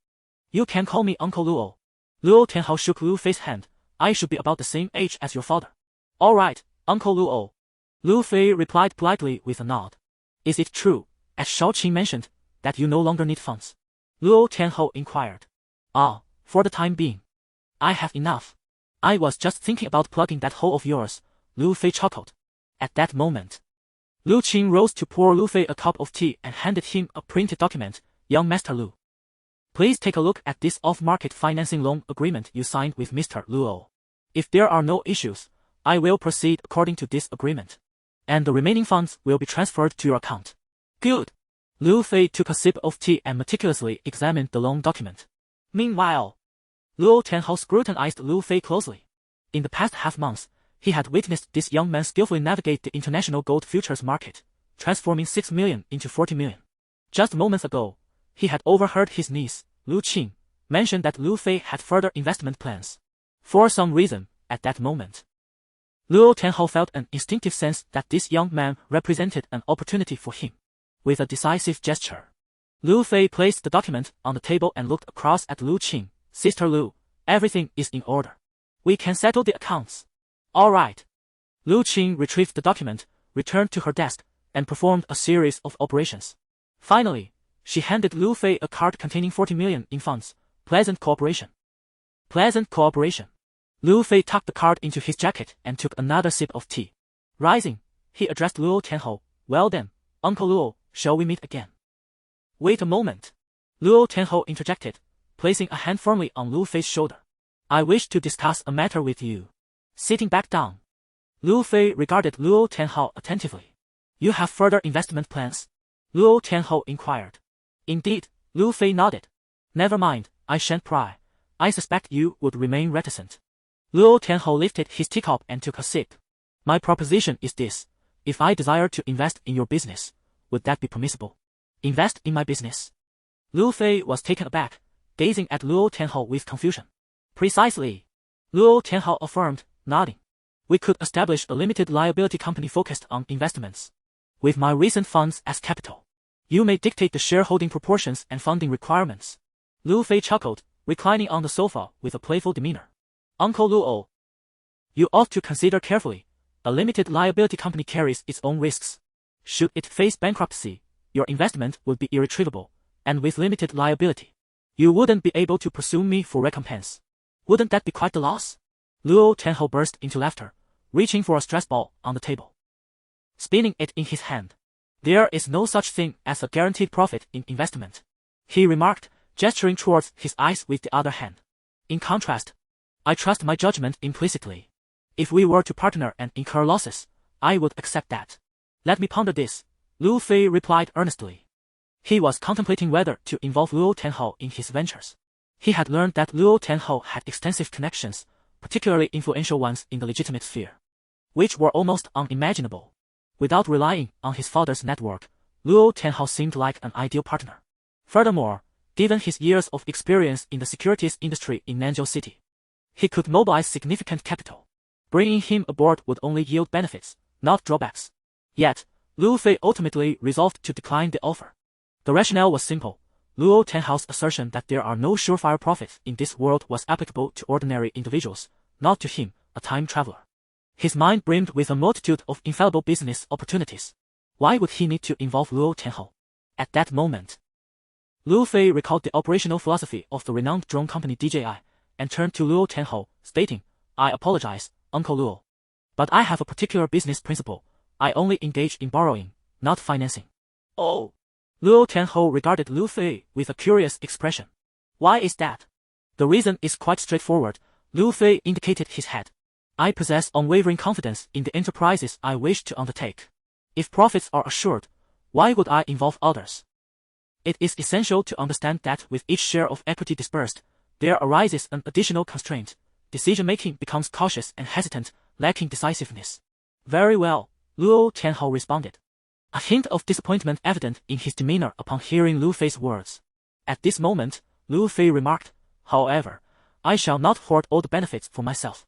you can call me Uncle Luo. Luo Tianhou shook Liu Fei's hand. I should be about the same age as your father. All right, Uncle Luo. Liu Fei replied politely with a nod. Is it true, as Shao Qing mentioned, that you no longer need funds? Luo Tianhou inquired. Ah, for the time being, I have enough. I was just thinking about plugging that hole of yours, Liu Fei chuckled. At that moment, Liu Qing rose to pour Liu Fei a cup of tea and handed him a printed document. young Master Lu. Please take a look at this off-market financing loan agreement you signed with Mr. Luo. If there are no issues, I will proceed according to this agreement, and the remaining funds will be transferred to your account. Good. Lu Fei took a sip of tea and meticulously examined the loan document. Meanwhile, Luo Tianhao scrutinized Lu Fei closely. In the past half-month, he had witnessed this young man skillfully navigate the international gold futures market, transforming 6 million into 40 million. Just moments ago, he had overheard his niece, Lu Qing, mention that Lu Fei had further investment plans. For some reason, at that moment, Luo Tianhao felt an instinctive sense that this young man represented an opportunity for him. With a decisive gesture, Lu Fei placed the document on the table and looked across at Lu Qing. Sister Lu, everything is in order. We can settle the accounts. All right. Lu Qing retrieved the document, returned to her desk, and performed a series of operations. Finally, she handed Lu Fei a card containing 40 million in funds. Pleasant cooperation. Pleasant cooperation. Lu Fei tucked the card into his jacket and took another sip of tea. Rising, he addressed Luo Tianhao. Well then, Uncle Luo, shall we meet again? Wait a moment. Luo Tianhao interjected, placing a hand firmly on Lu Fei's shoulder. I wish to discuss a matter with you. Sitting back down, Lu Fei regarded Luo Tianhao attentively. You have further investment plans? Luo Tianhao inquired. Indeed, Lu Fei nodded. Never mind, I shan't pry. I suspect you would remain reticent. Luo Tianhao lifted his teacup and took a sip. My proposition is this. If I desire to invest in your business, would that be permissible? Invest in my business? Lu Fei was taken aback, gazing at Luo Tianhao with confusion. Precisely. Luo Tianhao affirmed, nodding. We could establish a limited liability company focused on investments. With my recent funds as capital, you may dictate the shareholding proportions and funding requirements. Lu Fei chuckled, reclining on the sofa with a playful demeanor. Uncle Luo, you ought to consider carefully. A limited liability company carries its own risks. Should it face bankruptcy, your investment would be irretrievable, and with limited liability, you wouldn't be able to pursue me for recompense. Wouldn't that be quite the loss? Luo Tianhao burst into laughter, reaching for a stress ball on the table, spinning it in his hand. There is no such thing as a guaranteed profit in investment, he remarked, gesturing towards his eyes with the other hand. In contrast, I trust my judgment implicitly. If we were to partner and incur losses, I would accept that. Let me ponder this, Lu Fei replied earnestly. He was contemplating whether to involve Luo Tianhao in his ventures. He had learned that Luo Tianhao had extensive connections, particularly influential ones in the legitimate sphere, which were almost unimaginable. Without relying on his father's network, Luo Tianhao seemed like an ideal partner. Furthermore, given his years of experience in the securities industry in Nanzhou City, he could mobilize significant capital. Bringing him aboard would only yield benefits, not drawbacks. Yet, Lu Fei ultimately resolved to decline the offer. The rationale was simple. Luo Tianhao's assertion that there are no surefire profits in this world was applicable to ordinary individuals, not to him, a time traveler. His mind brimmed with a multitude of infallible business opportunities. Why would he need to involve Luo Tianhao? At that moment, Lu Fei recalled the operational philosophy of the renowned drone company DJI, and turned to Luo Tianhao, stating, I apologize, Uncle Luo, but I have a particular business principle. I only engage in borrowing, not financing. Oh. Luo Tianhao regarded Lu Fei with a curious expression. Why is that? The reason is quite straightforward. Lu Fei indicated his head. I possess unwavering confidence in the enterprises I wish to undertake. If profits are assured, why would I involve others? It is essential to understand that with each share of equity disbursed, there arises an additional constraint. Decision-making becomes cautious and hesitant, lacking decisiveness. Very well, Luo Tianhao responded. A hint of disappointment evident in his demeanor upon hearing Lu Fei's words. At this moment, Lu Fei remarked, however, I shall not hoard all the benefits for myself.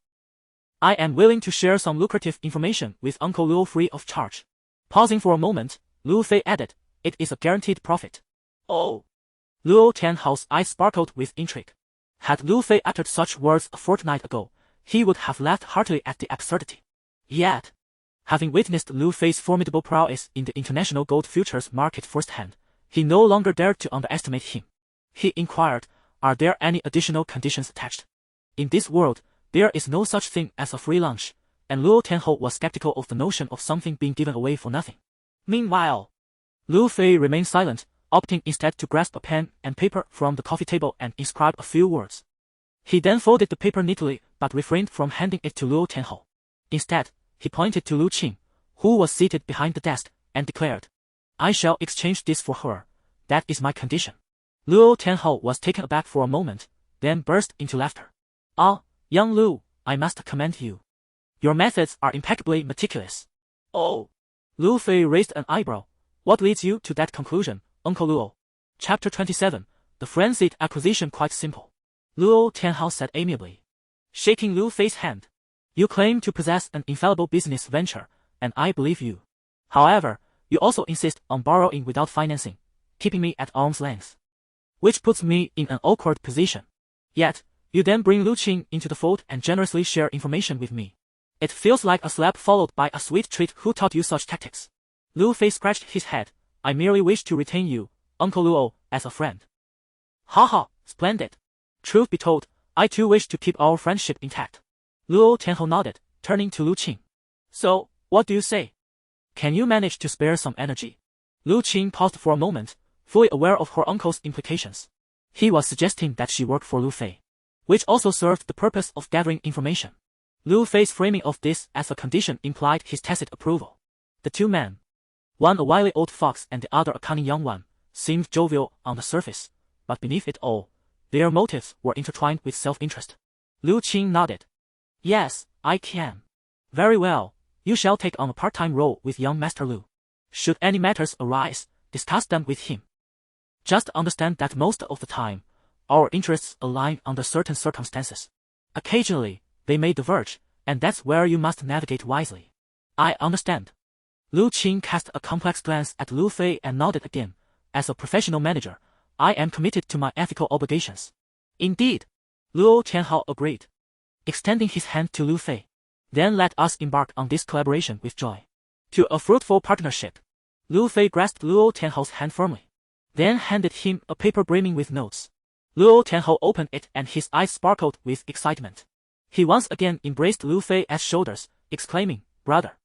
I am willing to share some lucrative information with Uncle Luo free of charge. Pausing for a moment, Lu Fei added, it is a guaranteed profit. Oh. Luo Tianhao's eyes sparkled with intrigue. Had Lu Fei uttered such words a fortnight ago, he would have laughed heartily at the absurdity. Yet, having witnessed Lu Fei's formidable prowess in the international gold futures market firsthand, he no longer dared to underestimate him. He inquired, are there any additional conditions attached? In this world, there is no such thing as a free lunch, and Luo Tianhao was skeptical of the notion of something being given away for nothing. Meanwhile, Lu Fei remained silent, opting instead to grasp a pen and paper from the coffee table and inscribe a few words. He then folded the paper neatly but refrained from handing it to Luo Tianhou. Instead, he pointed to Lu Qing, who was seated behind the desk, and declared, "I shall exchange this for her. That is my condition." Luo Tianhou was taken aback for a moment, then burst into laughter. "Ah, young Lu, I must commend you. Your methods are impeccably meticulous." "Oh." Lu Fei raised an eyebrow. "What leads you to that conclusion, Uncle Luo?" Chapter 27, The Frenzied Acquisition. Quite simple. Luo Tianhou said amiably, shaking Lu Fei's hand. "You claim to possess an infallible business venture, and I believe you. However, you also insist on borrowing without financing, keeping me at arm's length, which puts me in an awkward position. Yet, you then bring Lu Qing into the fold and generously share information with me. It feels like a slap followed by a sweet treat. Who taught you such tactics?" Lu Fei scratched his head. "I merely wish to retain you, Uncle Luo, as a friend." "Haha, splendid. Truth be told, I too wish to keep our friendship intact." Luo Tianhou nodded, turning to Lu Qing. "So, what do you say? Can you manage to spare some energy?" Lu Qing paused for a moment, fully aware of her uncle's implications. He was suggesting that she work for Lu Fei, which also served the purpose of gathering information. Lu Fei's framing of this as a condition implied his tacit approval. The two men, one a wily old fox and the other a cunning young one, seemed jovial on the surface, but beneath it all, their motives were intertwined with self-interest. Lu Qing nodded. "Yes, I can." "Very well, you shall take on a part-time role with young Master Lu. Should any matters arise, discuss them with him. Just understand that most of the time, our interests align under certain circumstances. Occasionally, they may diverge, and that's where you must navigate wisely." "I understand." Lu Qing cast a complex glance at Lu Fei and nodded again. "As a professional manager, I am committed to my ethical obligations." "Indeed." Luo Tianhou agreed, extending his hand to Lu Fei. "Then let us embark on this collaboration with joy. To a fruitful partnership." Lu Fei grasped Luo Tianhou's hand firmly, then handed him a paper brimming with notes. Luo Tianhou opened it and his eyes sparkled with excitement. He once again embraced Lu Fei's shoulders, exclaiming, "Brother,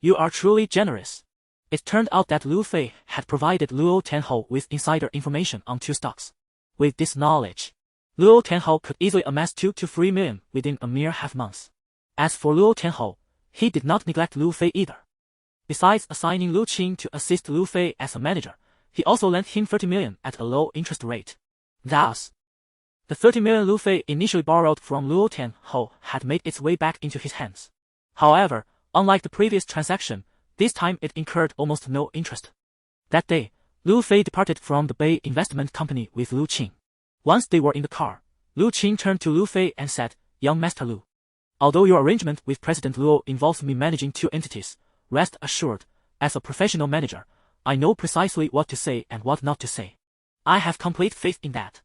you are truly generous." It turned out that Lu Fei had provided Luo Tianhou with insider information on two stocks. With this knowledge, Luo Tianhou could easily amass 2 to 3 million within a mere half-month. As for Luo Tianhou, he did not neglect Lu Fei either. Besides assigning Lu Qing to assist Lu Fei as a manager, he also lent him 30 million at a low interest rate. Thus, the 30 million Lu Fei initially borrowed from Luo Tianhou had made its way back into his hands. However, unlike the previous transaction, this time it incurred almost no interest. That day, Lu Fei departed from the Bay Investment Company with Lu Qing. Once they were in the car, Lu Qing turned to Lu Fei and said, "Young Master Lu, although your arrangement with President Luo involves me managing two entities, rest assured, as a professional manager, I know precisely what to say and what not to say. I have complete faith in that."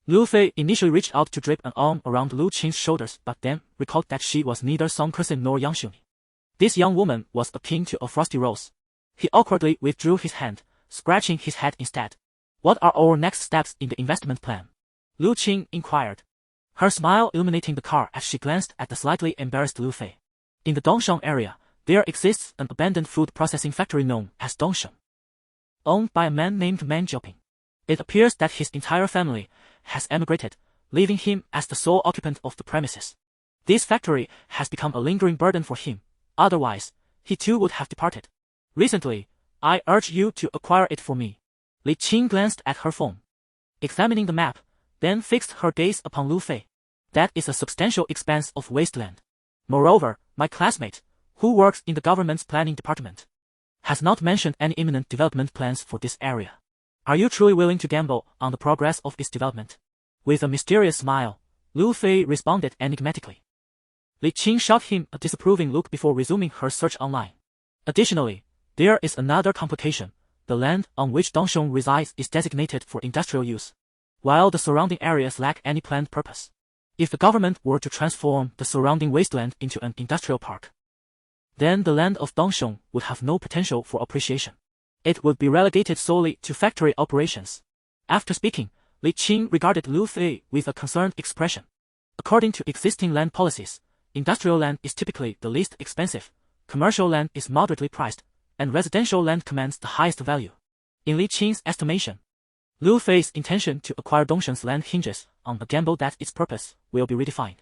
Lu Fei initially reached out to drape an arm around Lu Qing's shoulders but then recalled that she was neither Song Kersin nor Yang Xiuni. This young woman was akin to a frosty rose. He awkwardly withdrew his hand, scratching his head instead. "What are our next steps in the investment plan?" Lu Qing inquired, her smile illuminating the car as she glanced at the slightly embarrassed Lu Fei. In the Dongsheng area, there exists an abandoned food processing factory known as Dongsheng, owned by a man named Man Jioping. It appears that his entire family has emigrated, leaving him as the sole occupant of the premises. This factory has become a lingering burden for him, otherwise, he too would have departed. Recently, I urge you to acquire it for me. Li Qing glanced at her phone, examining the map, then fixed her gaze upon Lu Fei. That is a substantial expanse of wasteland. Moreover, my classmate, who works in the government's planning department, has not mentioned any imminent development plans for this area. Are you truly willing to gamble on the progress of its development? With a mysterious smile, Lu Fei responded enigmatically. Li Qing shot him a disapproving look before resuming her search online. Additionally, there is another complication. The land on which Dongsheng resides is designated for industrial use, while the surrounding areas lack any planned purpose. If the government were to transform the surrounding wasteland into an industrial park, then the land of Dongsheng would have no potential for appreciation. It would be relegated solely to factory operations. After speaking, Li Qing regarded Lu Fei with a concerned expression. According to existing land policies, industrial land is typically the least expensive, commercial land is moderately priced, and residential land commands the highest value. In Li Qing's estimation, Lu Fei's intention to acquire Dongsheng's land hinges on a gamble that its purpose will be redefined.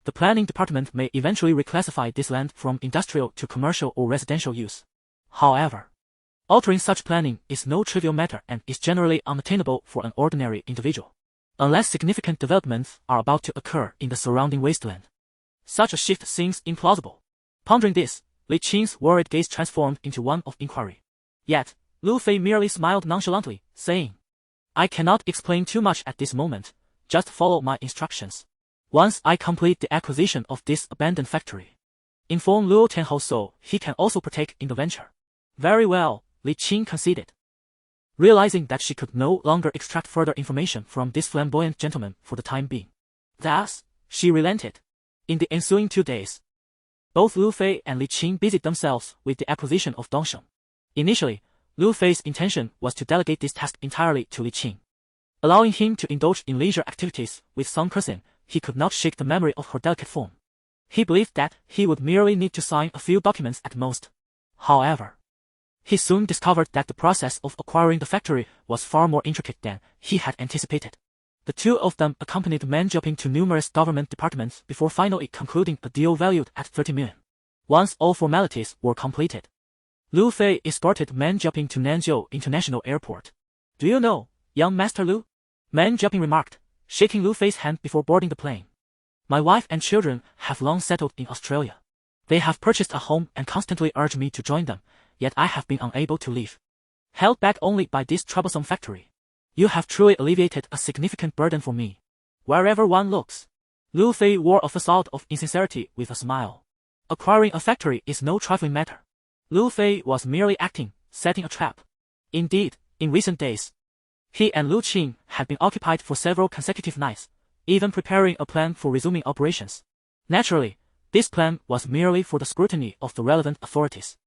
The planning department may eventually reclassify this land from industrial to commercial or residential use. However, altering such planning is no trivial matter and is generally unattainable for an ordinary individual, unless significant developments are about to occur in the surrounding wasteland. Such a shift seems implausible. Pondering this, Li Qing's worried gaze transformed into one of inquiry. Yet, Lu Fei merely smiled nonchalantly, saying, "I cannot explain too much at this moment, just follow my instructions. Once I complete the acquisition of this abandoned factory, inform Luo Tenhou so he can also partake in the venture." Very well, Li Qing conceded. Realizing that she could no longer extract further information from this flamboyant gentleman for the time being. Thus, she relented. In the ensuing 2 days, both Lu Fei and Li Qing busied themselves with the acquisition of Dongsheng. Initially, Lu Fei's intention was to delegate this task entirely to Li Qing. Allowing him to indulge in leisure activities with Song Kersing, he could not shake the memory of her delicate form. He believed that he would merely need to sign a few documents at most. However, he soon discovered that the process of acquiring the factory was far more intricate than he had anticipated. The two of them accompanied Man Jiaping to numerous government departments before finally concluding a deal valued at 30 million. Once all formalities were completed, Lu Fei escorted Man Jiaping to Nanzhou International Airport. "Do you know, young Master Lu?" Man Jiaping remarked, shaking Lu Fei's hand before boarding the plane. "My wife and children have long settled in Australia. They have purchased a home and constantly urge me to join them, yet I have been unable to leave. Held back only by this troublesome factory. You have truly alleviated a significant burden for me." Wherever one looks, Lu Fei wore a facade of insincerity with a smile. Acquiring a factory is no trifling matter. Lu Fei was merely acting, setting a trap. Indeed, in recent days, he and Lu Qing had been occupied for several consecutive nights, even preparing a plan for resuming operations. Naturally, this plan was merely for the scrutiny of the relevant authorities.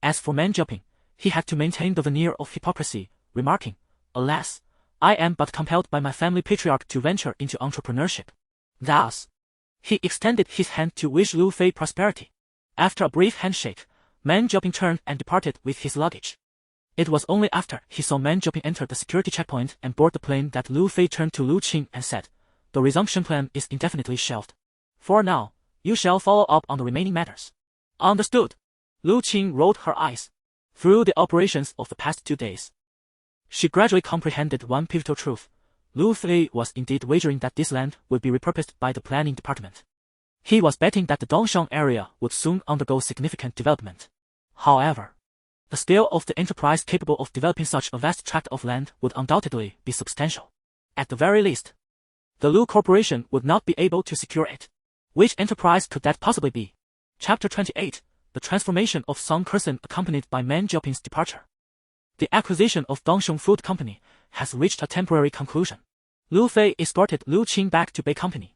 As for Man Jiaping, he had to maintain the veneer of hypocrisy, remarking, "Alas, I am but compelled by my family patriarch to venture into entrepreneurship." Thus, he extended his hand to wish Lu Fei prosperity. After a brief handshake, Man Jiaping turned and departed with his luggage. It was only after he saw Man Jiaping enter the security checkpoint and board the plane that Lu Fei turned to Lu Qing and said, "The resumption plan is indefinitely shelved. For now, you shall follow up on the remaining matters." "Understood." Lu Qing rolled her eyes. Through the operations of the past 2 days, she gradually comprehended one pivotal truth. Lu Fei was indeed wagering that this land would be repurposed by the planning department. He was betting that the Dongsheng area would soon undergo significant development. However, the scale of the enterprise capable of developing such a vast tract of land would undoubtedly be substantial. At the very least, the Lu Corporation would not be able to secure it. Which enterprise could that possibly be? Chapter 28, The Transformation of Song Kersing accompanied by Man Jiaping's departure. The acquisition of Dongsheng Food Company has reached a temporary conclusion. Lu Fei escorted Lu Qing back to Bay Company,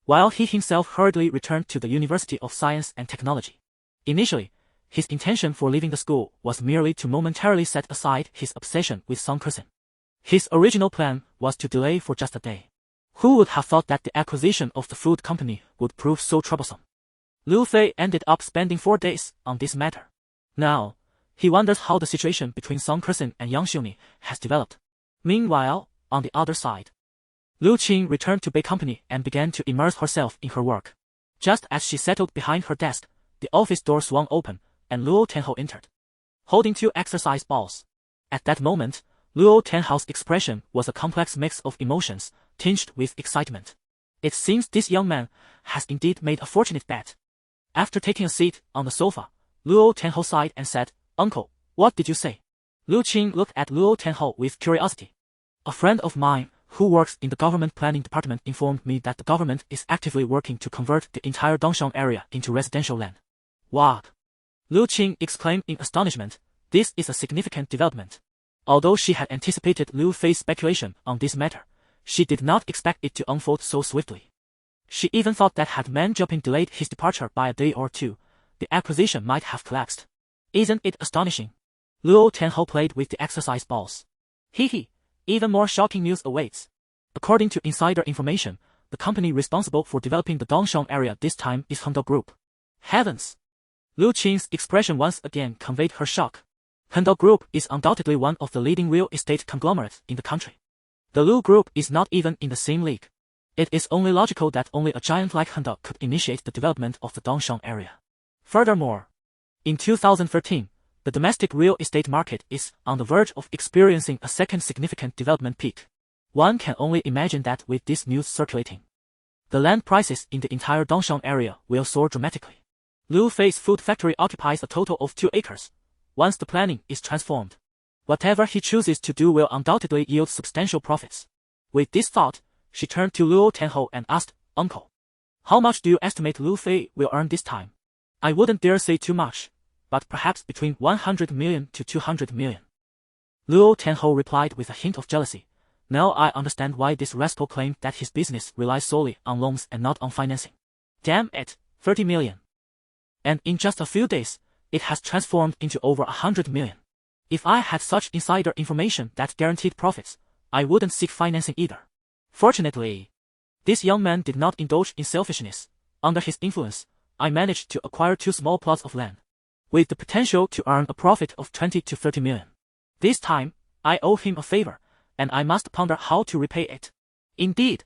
while he himself hurriedly returned to the University of Science and Technology. Initially, his intention for leaving the school was merely to momentarily set aside his obsession with Song Kersing. His original plan was to delay for just a day. Who would have thought that the acquisition of the food company would prove so troublesome? Lu Fei ended up spending 4 days on this matter. Now, he wonders how the situation between Song Kersing and Yang Xiuni has developed. Meanwhile, on the other side, Lu Qing returned to Bay Company and began to immerse herself in her work. Just as she settled behind her desk, the office door swung open, and Luo Tenhou entered, holding 2 exercise balls. At that moment, Luo Tenhou's expression was a complex mix of emotions, tinged with excitement. It seems this young man has indeed made a fortunate bet. After taking a seat on the sofa, Luo Tenhou sighed and said, "Uncle, what did you say?" Lu Qing looked at Luo Tenhou with curiosity. "A friend of mine who works in the government planning department informed me that the government is actively working to convert the entire Dongsheng area into residential land." "What?" Lu Qing exclaimed in astonishment. This is a significant development. Although she had anticipated Lu Fei's speculation on this matter, she did not expect it to unfold so swiftly. She even thought that had Man Jiaping delayed his departure by a day or 2, the acquisition might have collapsed. Isn't it astonishing? Luo Tenhou played with the exercise balls. Hee, even more shocking news awaits. According to insider information, the company responsible for developing the Dongsheng area this time is Hengdao Group. Heavens! Lu Qing's expression once again conveyed her shock. Hendo Group is undoubtedly one of the leading real estate conglomerates in the country. The Lu Group is not even in the same league. It is only logical that only a giant like Hendo could initiate the development of the Dongsheng area. Furthermore, in 2013, the domestic real estate market is on the verge of experiencing a second significant development peak. One can only imagine that with this news circulating, the land prices in the entire Dongsheng area will soar dramatically. Lu Fei's food factory occupies a total of 2 acres. Once the planning is transformed, whatever he chooses to do will undoubtedly yield substantial profits. With this thought, she turned to Luo Tianhou and asked, "Uncle, how much do you estimate Lu Fei will earn this time?" "I wouldn't dare say too much, but perhaps between 100 million to 200 million. Luo Tianhou replied with a hint of jealousy. Now I understand why this rascal claimed that his business relies solely on loans and not on financing. Damn it, 30 million. And in just a few days, it has transformed into over 100 million. If I had such insider information that guaranteed profits, I wouldn't seek financing either." Fortunately, this young man did not indulge in selfishness. Under his influence, I managed to acquire 2 small plots of land, with the potential to earn a profit of 20 to 30 million. This time, I owe him a favor, and I must ponder how to repay it. Indeed.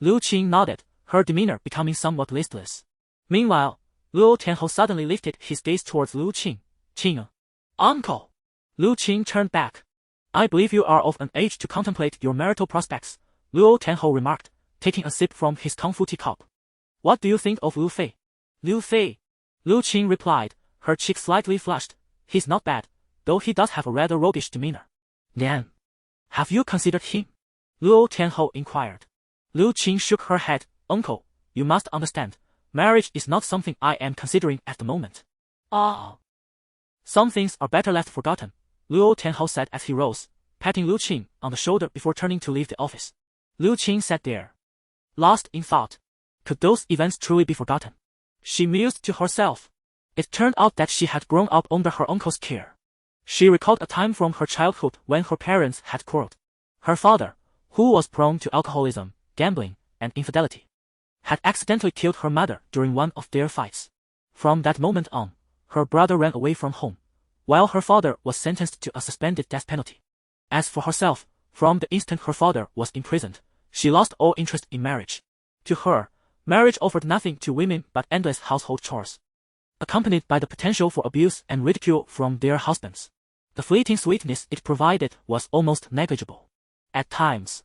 Lu Qing nodded, her demeanor becoming somewhat listless. Meanwhile, Luo Tianhou suddenly lifted his gaze towards Lu Qing. "Qing, uncle." Lu Qing turned back. "I believe you are of an age to contemplate your marital prospects," Luo Tianhou remarked, taking a sip from his kung fu teacup. "What do you think of Lu Fei?" "Lu Fei," Lu Qing replied, her cheek slightly flushed. "He's not bad, though he does have a rather roguish demeanor." "Nian, have you considered him?" Luo Tianhou inquired. Lu Qing shook her head. "Uncle, you must understand, marriage is not something I am considering at the moment." "Ah. Some things are better left forgotten," Luo Tianhou said as he rose, patting Lu Qing on the shoulder before turning to leave the office. Lu Qing sat there, lost in thought. Could those events truly be forgotten? She mused to herself. It turned out that she had grown up under her uncle's care. She recalled a time from her childhood when her parents had quarreled. Her father, who was prone to alcoholism, gambling, and infidelity, had accidentally killed her mother during one of their fights. From that moment on, her brother ran away from home, while her father was sentenced to a suspended death penalty. As for herself, from the instant her father was imprisoned, she lost all interest in marriage. To her, marriage offered nothing to women but endless household chores, accompanied by the potential for abuse and ridicule from their husbands. The fleeting sweetness it provided was almost negligible. At times,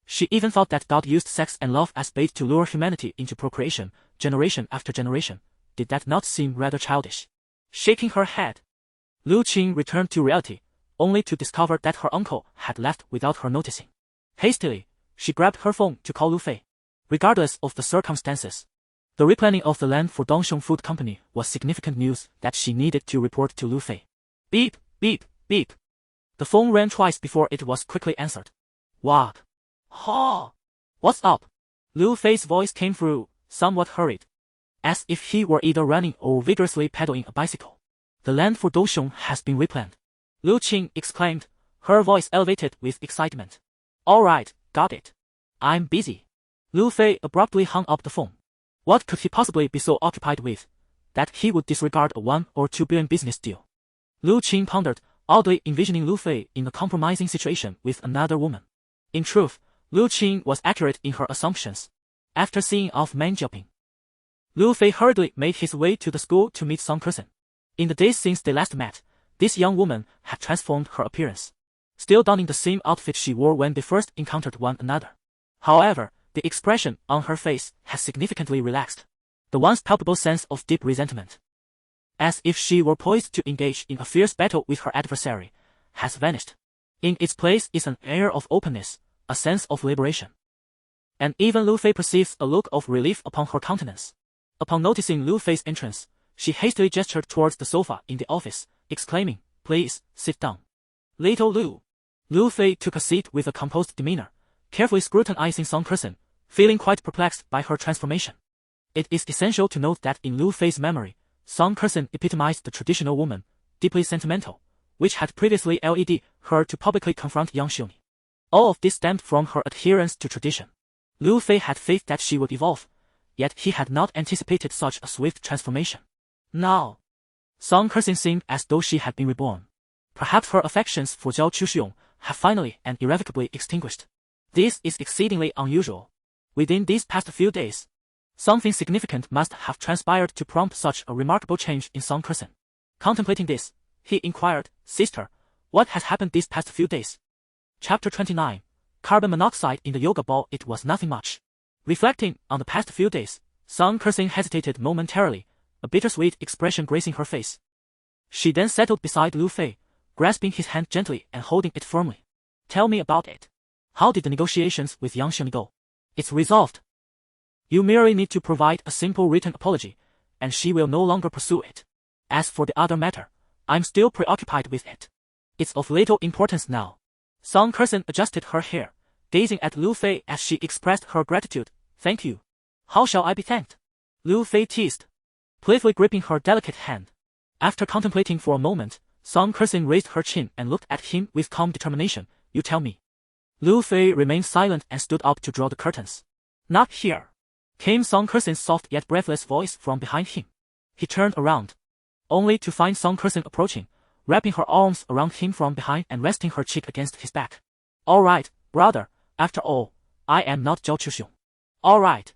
she even thought that God used sex and love as bait to lure humanity into procreation, generation after generation. Did that not seem rather childish? Shaking her head, Lu Qing returned to reality, only to discover that her uncle had left without her noticing. Hastily, she grabbed her phone to call Lu Fei. Regardless of the circumstances, the replanning of the land for Dongsheng Food Company was significant news that she needed to report to Lu Fei. Beep, beep, beep. The phone rang twice before it was quickly answered. "What? Ha! What's up?" Lu Fei's voice came through, somewhat hurried, as if he were either running or vigorously pedaling a bicycle. "The land for Dongsheng has been replanned," Lu Qing exclaimed, her voice elevated with excitement. "All right, got it. I'm busy." Lu Fei abruptly hung up the phone. What could he possibly be so occupied with that he would disregard a 1 or 2 billion business deal? Lu Qing pondered, oddly envisioning Lu Fei in a compromising situation with another woman. In truth, Lu Qing was accurate in her assumptions. After seeing off Manjiaping, Lu Fei hurriedly made his way to the school to meet Song Kersen. In the days since they last met, this young woman had transformed her appearance, still donning the same outfit she wore when they first encountered one another. However, the expression on her face had significantly relaxed. The once palpable sense of deep resentment, as if she were poised to engage in a fierce battle with her adversary, has vanished. In its place is an air of openness, a sense of liberation. And even Lu Fei perceives a look of relief upon her countenance. Upon noticing Lu Fei's entrance, she hastily gestured towards the sofa in the office, exclaiming, "Please, sit down." "Little Lu." Lu Fei took a seat with a composed demeanor, carefully scrutinizing Song Kersen, feeling quite perplexed by her transformation. It is essential to note that in Lu Fei's memory, Song Kersen epitomized the traditional woman, deeply sentimental, which had previously led her to publicly confront young Xiongni. All of this stemmed from her adherence to tradition. Lu Fei had faith that she would evolve, yet he had not anticipated such a swift transformation. Now, Song Kersen seemed as though she had been reborn. Perhaps her affections for Zhao Chuxiong have finally and irrevocably extinguished. This is exceedingly unusual. Within these past few days, something significant must have transpired to prompt such a remarkable change in Song Kersen. Contemplating this, he inquired, "Sister, what has happened these past few days?" Chapter 29. Carbon monoxide in the yoga ball. It was nothing much. Reflecting on the past few days, Song Kersen hesitated momentarily, a bittersweet expression gracing her face. She then settled beside Lu Fei, grasping his hand gently and holding it firmly. "Tell me about it. How did the negotiations with Yang Xiongni go?" "It's resolved. You merely need to provide a simple written apology, and she will no longer pursue it. As for the other matter, I'm still preoccupied with it. It's of little importance now." Song Kersen adjusted her hair, gazing at Lu Fei as she expressed her gratitude. "Thank you. How shall I be thanked?" Lu Fei teased, playfully gripping her delicate hand. After contemplating for a moment, Song Kersen raised her chin and looked at him with calm determination. "You tell me." Lu Fei remained silent and stood up to draw the curtains. "Not here," came Song Kersen's soft yet breathless voice from behind him. He turned around, only to find Song Kersen approaching, wrapping her arms around him from behind and resting her cheek against his back. "All right, brother, after all, I am not Zhao Chuxiong." "All right."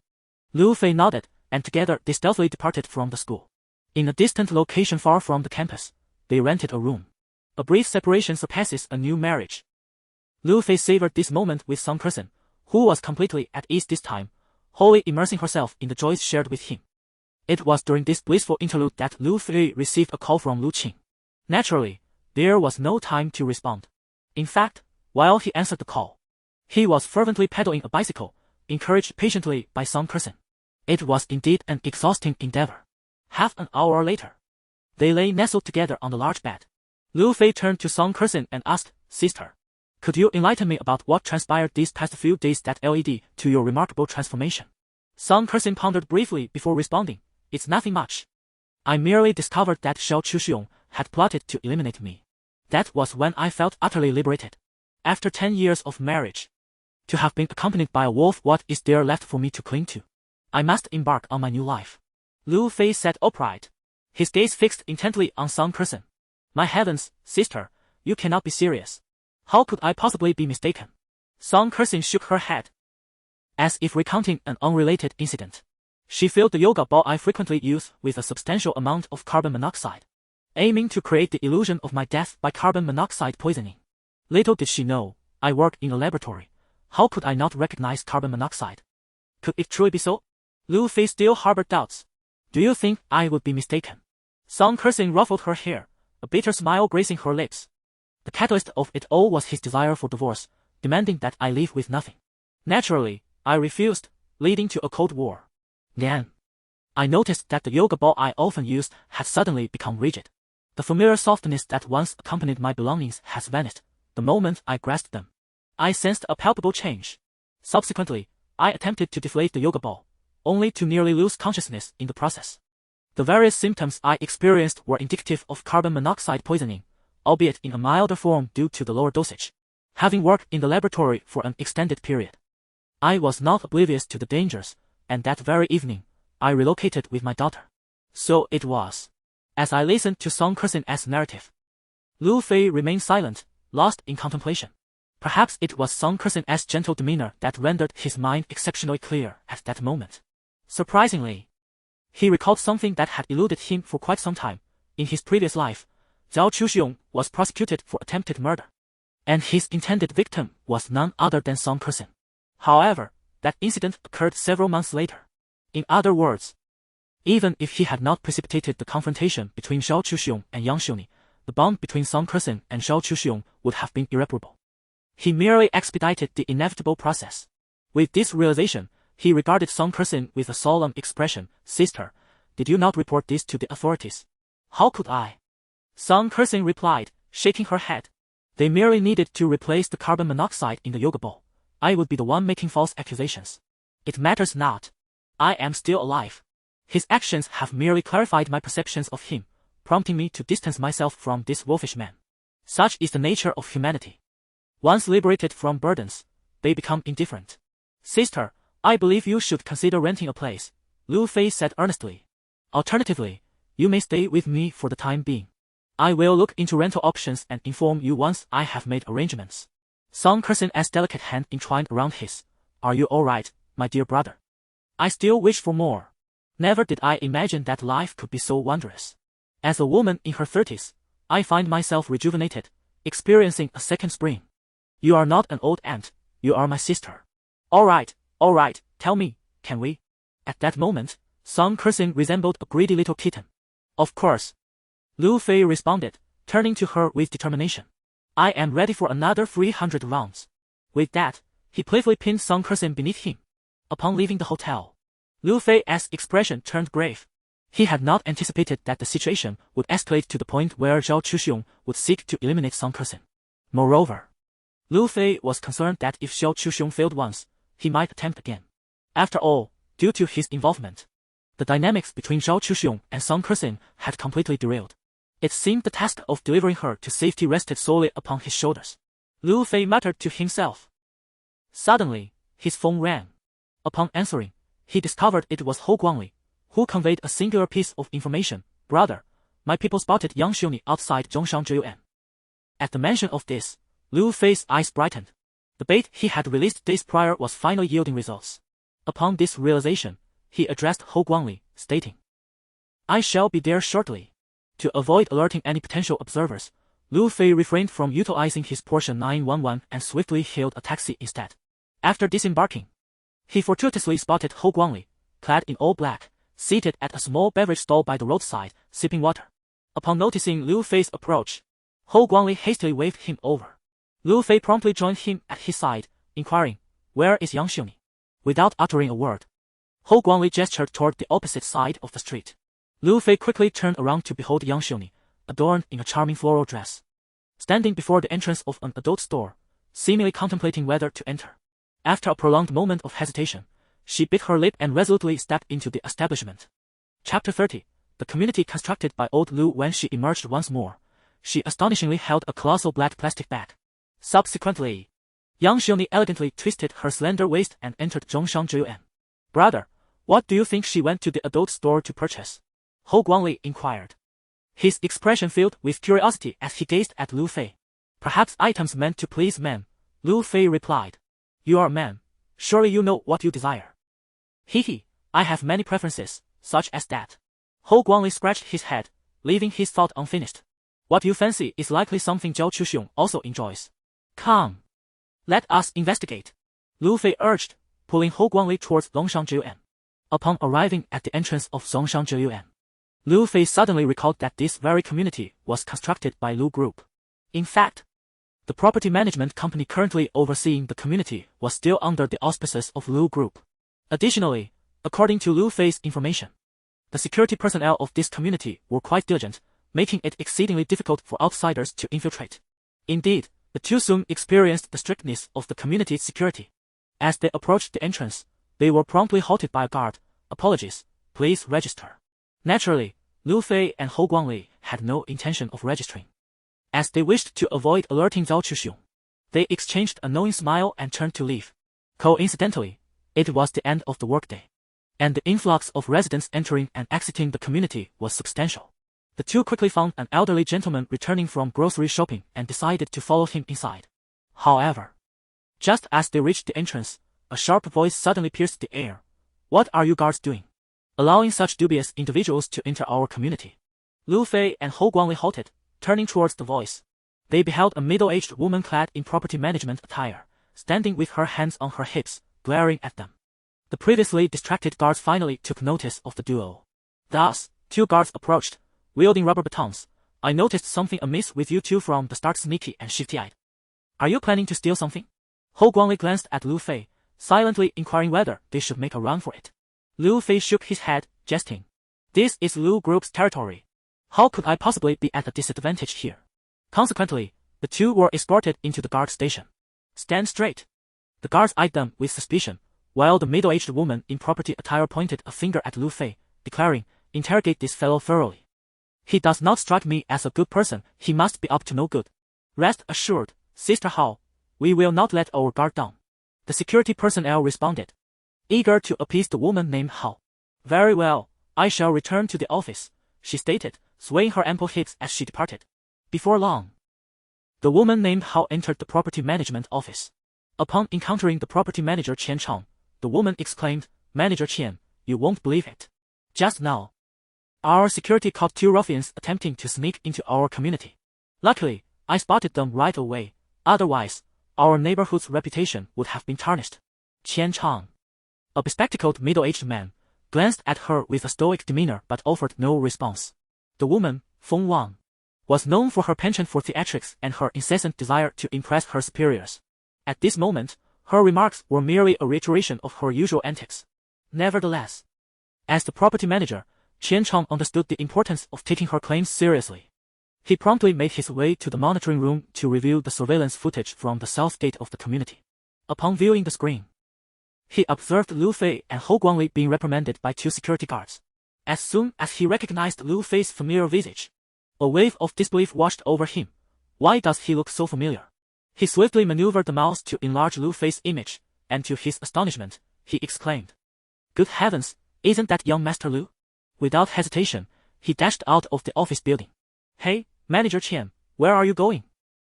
Lu Fei nodded, and together they stealthily departed from the school. In a distant location far from the campus, they rented a room. A brief separation surpasses a new marriage. Lu Fei savored this moment with Song Kersen, who was completely at ease this time, wholly immersing herself in the joys shared with him. It was during this blissful interlude that Lu Fei received a call from Lu Qing. Naturally, there was no time to respond. In fact, while he answered the call, he was fervently pedaling a bicycle, encouraged patiently by Song Kersen. It was indeed an exhausting endeavor. Half an hour later, they lay nestled together on the large bed. Lu Fei turned to Song Kersen and asked, "Sister, could you enlighten me about what transpired these past few days that led to your remarkable transformation?" Song Kersen pondered briefly before responding, "It's nothing much. I merely discovered that Zhao Chuxiong had plotted to eliminate me. That was when I felt utterly liberated. After 10 years of marriage, to have been accompanied by a wolf, what is there left for me to cling to? I must embark on my new life." Lu Fei sat upright, his gaze fixed intently on Song Kersen. "My heavens, sister, you cannot be serious. How could I possibly be mistaken?" Song Kersen shook her head, as if recounting an unrelated incident. She filled the yoga ball I frequently use with a substantial amount of carbon monoxide, aiming to create the illusion of my death by carbon monoxide poisoning. Little did she know, I work in a laboratory. How could I not recognize carbon monoxide? Could it truly be so? Lu Fei still harbored doubts. "Do you think I would be mistaken?" Song Kersen ruffled her hair, a bitter smile gracing her lips. "The catalyst of it all was his desire for divorce, demanding that I leave with nothing. Naturally, I refused, leading to a cold war. Then, I noticed that the yoga ball I often used had suddenly become rigid. The familiar softness that once accompanied my belongings has vanished the moment I grasped them. I sensed a palpable change. Subsequently, I attempted to deflate the yoga ball, only to nearly lose consciousness in the process. The various symptoms I experienced were indicative of carbon monoxide poisoning, albeit in a milder form due to the lower dosage. Having worked in the laboratory for an extended period, I was not oblivious to the dangers, and that very evening, I relocated with my daughter." So it was. As I listened to Song Kersen's narrative, Lu Fei remained silent, lost in contemplation. Perhaps it was Song Kersen's gentle demeanor that rendered his mind exceptionally clear at that moment. Surprisingly, he recalled something that had eluded him for quite some time. In his previous life, Zhao Chuxiong was prosecuted for attempted murder, and his intended victim was none other than Song Kersen. However, that incident occurred several months later. In other words, even if he had not precipitated the confrontation between Zhao Chuxiong and Yang Xiongni, the bond between Song Kersen and Zhao Chuxiong would have been irreparable. He merely expedited the inevitable process. With this realization, he regarded Song Kersen with a solemn expression. "Sister, did you not report this to the authorities?" "How could I?" Song Kersen replied, shaking her head. "They merely needed to replace the carbon monoxide in the yoga ball. I would be the one making false accusations. It matters not. I am still alive. His actions have merely clarified my perceptions of him, prompting me to distance myself from this wolfish man. Such is the nature of humanity. Once liberated from burdens, they become indifferent." "Sister, I believe you should consider renting a place," Lu Fei said earnestly. "Alternatively, you may stay with me for the time being. I will look into rental options and inform you once I have made arrangements. Song Kursin's delicate hand entwined around his. Are you alright, my dear brother? I still wish for more. Never did I imagine that life could be so wondrous. As a woman in her 30s, I find myself rejuvenated, experiencing a second spring. You are not an old aunt, you are my sister. Alright, tell me, can we? At that moment, Song Kursin resembled a greedy little kitten. Of course. Lu Fei responded, turning to her with determination. I am ready for another 300 rounds. With that, he playfully pinned Song Kursin beneath him. Upon leaving the hotel, Lu Fei's expression turned grave. He had not anticipated that the situation would escalate to the point where Zhao Chuxiong would seek to eliminate Song Kursin. Moreover, Lu Fei was concerned that if Zhao Chuxiong failed once, he might attempt again. After all, due to his involvement, the dynamics between Zhao Chuxiong and Song Kursin had completely derailed. It seemed the task of delivering her to safety rested solely upon his shoulders. Lu Fei muttered to himself. Suddenly, his phone rang. Upon answering, he discovered it was Hou Guangli, who conveyed a singular piece of information. Brother, my people spotted Yang Xiongni outside Zhongshan Zhuyuan. At the mention of this, Lu Fei's eyes brightened. The bait he had released days prior was finally yielding results. Upon this realization, he addressed Hou Guangli, stating, I shall be there shortly. To avoid alerting any potential observers, Lu Fei refrained from utilizing his Porsche 911 and swiftly hailed a taxi instead. After disembarking, he fortuitously spotted Hou Guangli, clad in all black, seated at a small beverage stall by the roadside, sipping water. Upon noticing Lu Fei's approach, Hou Guangli hastily waved him over. Lu Fei promptly joined him at his side, inquiring, Where is Yang Xiongni? Without uttering a word, Hou Guangli gestured toward the opposite side of the street. Lu Fei quickly turned around to behold Yang Xiongni, adorned in a charming floral dress, standing before the entrance of an adult store, seemingly contemplating whether to enter. After a prolonged moment of hesitation, she bit her lip and resolutely stepped into the establishment. Chapter 30. The community constructed by old Lu. When she emerged once more, she astonishingly held a colossal black plastic bag. Subsequently, Yang Xiongni elegantly twisted her slender waist and entered Zhongshan Zhuyuan. Brother, what do you think she went to the adult store to purchase? Hou Guangli inquired. His expression filled with curiosity as he gazed at Lu Fei. Perhaps items meant to please men, Lu Fei replied. You are a man, surely you know what you desire. Hehe, I have many preferences, such as that. Hou Guangli scratched his head, leaving his thought unfinished. What you fancy is likely something Zhao Chuxiong also enjoys. Come. Let us investigate. Lu Fei urged, pulling Hou Guangli towards Zhongshan Zhuyuan. Upon arriving at the entrance of Zhongshan Zhuyuan, Lu Fei suddenly recalled that this very community was constructed by Lu Group. In fact, the property management company currently overseeing the community was still under the auspices of Lu Group. Additionally, according to Lu Fei's information, the security personnel of this community were quite diligent, making it exceedingly difficult for outsiders to infiltrate. Indeed, the two soon experienced the strictness of the community's security. As they approached the entrance, they were promptly halted by a guard. Apologies, please register. Naturally, Lu Fei and Hou Guangli had no intention of registering. As they wished to avoid alerting Zhao Chuxiong, they exchanged a knowing smile and turned to leave. Coincidentally, it was the end of the workday, and the influx of residents entering and exiting the community was substantial. The two quickly found an elderly gentleman returning from grocery shopping and decided to follow him inside. However, just as they reached the entrance, a sharp voice suddenly pierced the air. What are you guards doing, allowing such dubious individuals to enter our community? Lu Fei and Hou Guangli halted, turning towards the voice. They beheld a middle-aged woman clad in property management attire, standing with her hands on her hips, glaring at them. The previously distracted guards finally took notice of the duo. Thus, two guards approached, wielding rubber batons. I noticed something amiss with you two from the start, sneaky and shifty-eyed. Are you planning to steal something? Hou Guangli glanced at Lu Fei, silently inquiring whether they should make a run for it. Lu Fei shook his head, jesting. This is Lu Group's territory. How could I possibly be at a disadvantage here? Consequently, the two were escorted into the guard station. Stand straight. The guards eyed them with suspicion, while the middle-aged woman in property attire pointed a finger at Lu Fei, declaring, Interrogate this fellow thoroughly. He does not strike me as a good person, he must be up to no good. Rest assured, Sister Hao, we will not let our guard down. The security personnel responded, eager to appease the woman named Hao. Very well, I shall return to the office, she stated, swaying her ample hips as she departed. Before long, the woman named Hao entered the property management office. Upon encountering the property manager Qian Chang, the woman exclaimed, "Manager Qian, you won't believe it. Just now, our security caught 2 ruffians attempting to sneak into our community. Luckily, I spotted them right away, otherwise, our neighborhood's reputation would have been tarnished." Qian Chang, a bespectacled middle-aged man, glanced at her with a stoic demeanor but offered no response. The woman, Feng Wang, was known for her penchant for theatrics and her incessant desire to impress her superiors. At this moment, her remarks were merely a reiteration of her usual antics. Nevertheless, as the property manager, Qian Chang understood the importance of taking her claims seriously. He promptly made his way to the monitoring room to review the surveillance footage from the south gate of the community. Upon viewing the screen, he observed Lu Fei and Hou Guangli being reprimanded by 2 security guards. As soon as he recognized Lu Fei's familiar visage, a wave of disbelief washed over him. Why does he look so familiar? He swiftly maneuvered the mouse to enlarge Lu Fei's image, and to his astonishment, he exclaimed, "Good heavens, isn't that young Master Lu?" Without hesitation, he dashed out of the office building. "Hey, Manager Qian, where are you going?"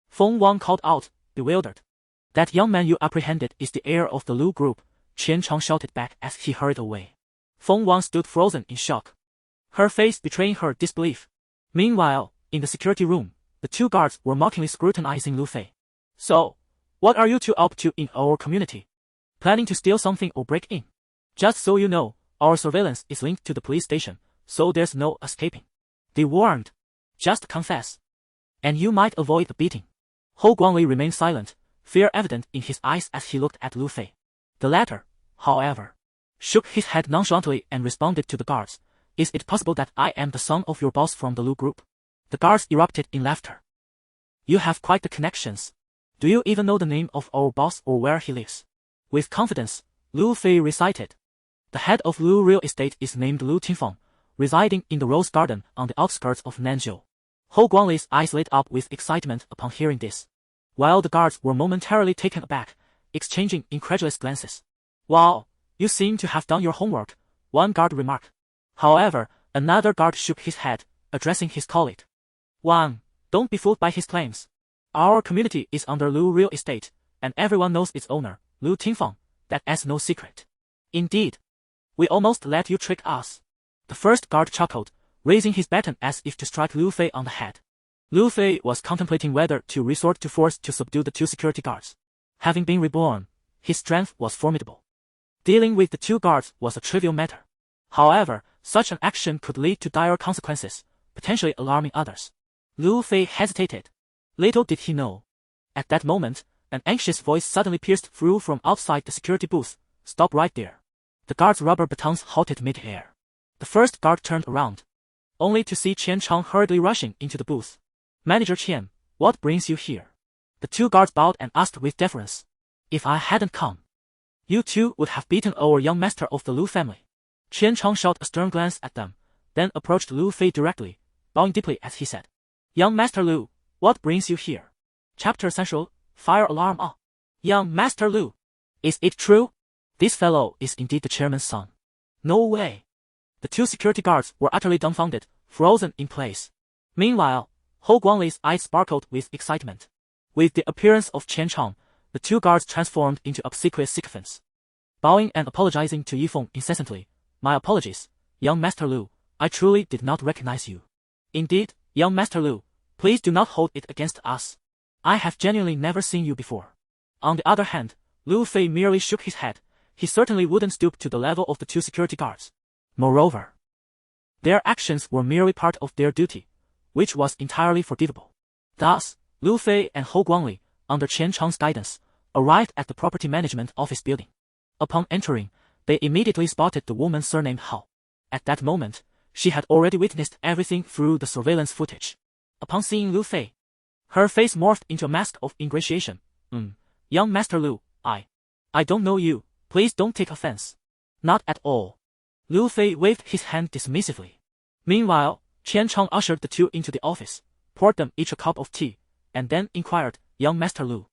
Feng Wang called out, bewildered. "That young man you apprehended is the heir of the Lu group," Qian Chang shouted back as he hurried away. Feng Wang stood frozen in shock, her face betraying her disbelief. Meanwhile, in the security room, the 2 guards were mockingly scrutinizing Lu Fei. "So, what are you 2 up to in our community? Planning to steal something or break in? Just so you know, our surveillance is linked to the police station, so there's no escaping," they warned. "Just confess, and you might avoid the beating." Hou Guangli remained silent, fear evident in his eyes as he looked at Lu Fei. The latter, however, shook his head nonchalantly and responded to the guards, "Is it possible that I am the son of your boss from the Lu group?" The guards erupted in laughter. "You have quite the connections. Do you even know the name of our boss or where he lives?" With confidence, Lu Fei recited, "The head of Lu Real Estate is named Lu Tinfeng, residing in the Rose Garden on the outskirts of Nanzhou." Hou Guangli's eyes lit up with excitement upon hearing this, while the guards were momentarily taken aback, exchanging incredulous glances. "Wow, you seem to have done your homework," one guard remarked. However, another guard shook his head, addressing his colleague. "Wang, don't be fooled by his claims. Our community is under Lu Real Estate, and everyone knows its owner, Lu Tinfeng. That's no secret. Indeed, we almost let you trick us." The first guard chuckled, raising his baton as if to strike Lu Fei on the head. Lu Fei was contemplating whether to resort to force to subdue the 2 security guards. Having been reborn, his strength was formidable. Dealing with the 2 guards was a trivial matter. However, such an action could lead to dire consequences, potentially alarming others. Lu Fei hesitated. Little did he know. At that moment, an anxious voice suddenly pierced through from outside the security booth. "Stop right there." The guard's rubber batons halted mid-air. The first guard turned around, only to see Qian Chang hurriedly rushing into the booth. "Manager Qian, what brings you here?" The 2 guards bowed and asked with deference. "If I hadn't come, you 2 would have beaten our young master of the Lu family." Qian Chang shot a stern glance at them, then approached Lu Fei directly, bowing deeply as he said, "Young Master Lu, what brings you here?" Chapter Central, Fire Alarm Ah. "Young Master Lu, is it true? This fellow is indeed the chairman's son." "No way." The 2 security guards were utterly dumbfounded, frozen in place. Meanwhile, Hou Guangli's eyes sparkled with excitement. With the appearance of Qian Chang, the 2 guards transformed into obsequious sycophants. Bowing and apologizing to Yifeng incessantly, "My apologies, young Master Lu, I truly did not recognize you." "Indeed, young Master Lu, please do not hold it against us. I have genuinely never seen you before." On the other hand, Lu Fei merely shook his head. He certainly wouldn't stoop to the level of the 2 security guards. Moreover, their actions were merely part of their duty, which was entirely forgivable. Thus, Lu Fei and Hou Guangli, under Qian Chang's guidance, arrived at the property management office building. Upon entering, they immediately spotted the woman surnamed Hao. At that moment, she had already witnessed everything through the surveillance footage. Upon seeing Lu Fei, her face morphed into a mask of ingratiation. Young Master Lu, I don't know you, please don't take offense." "Not at all." Lu Fei waved his hand dismissively. Meanwhile, Qian Chang ushered the 2 into the office, poured them each a cup of tea, and then inquired, "Young Master Lu,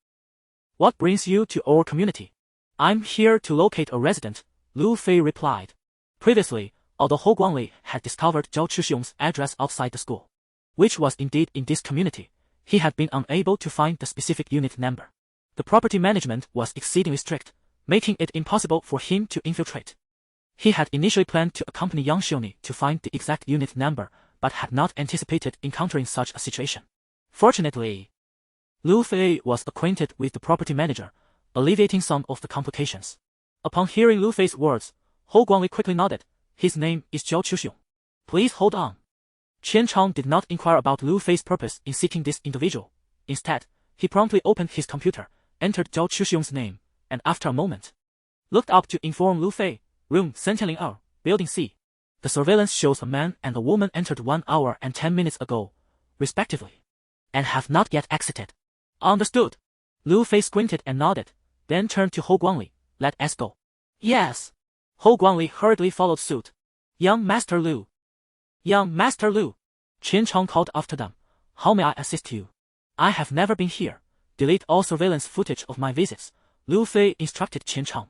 what brings you to our community?" "I'm here to locate a resident," Lu Fei replied. Previously, although Hou Guangli had discovered Zhao Chixiong's address outside the school, which was indeed in this community, he had been unable to find the specific unit number. The property management was exceedingly strict, making it impossible for him to infiltrate. He had initially planned to accompany Yang Xiongni to find the exact unit number, but had not anticipated encountering such a situation. Fortunately, Lu Fei was acquainted with the property manager, alleviating some of the complications. Upon hearing Lu Fei's words, Hou Guangli quickly nodded. His name is Zhao Chuxiong. Please hold on. Qian Chang did not inquire about Lu Fei's purpose in seeking this individual. Instead, he promptly opened his computer, entered Zhao Chuxiong's name, and after a moment, looked up to inform Lu Fei, room Centennial R, building C. The surveillance shows a man and a woman entered 1 hour and 10 minutes ago, respectively, and have not yet exited. Understood. Lu Fei squinted and nodded, then turned to Hou Guangli. Let us go. Yes. Hou Guangli hurriedly followed suit. Young Master Lu. Young Master Lu. Qian Chang called after them. How may I assist you? I have never been here. Delete all surveillance footage of my visits, Lu Fei instructed Qian Chang.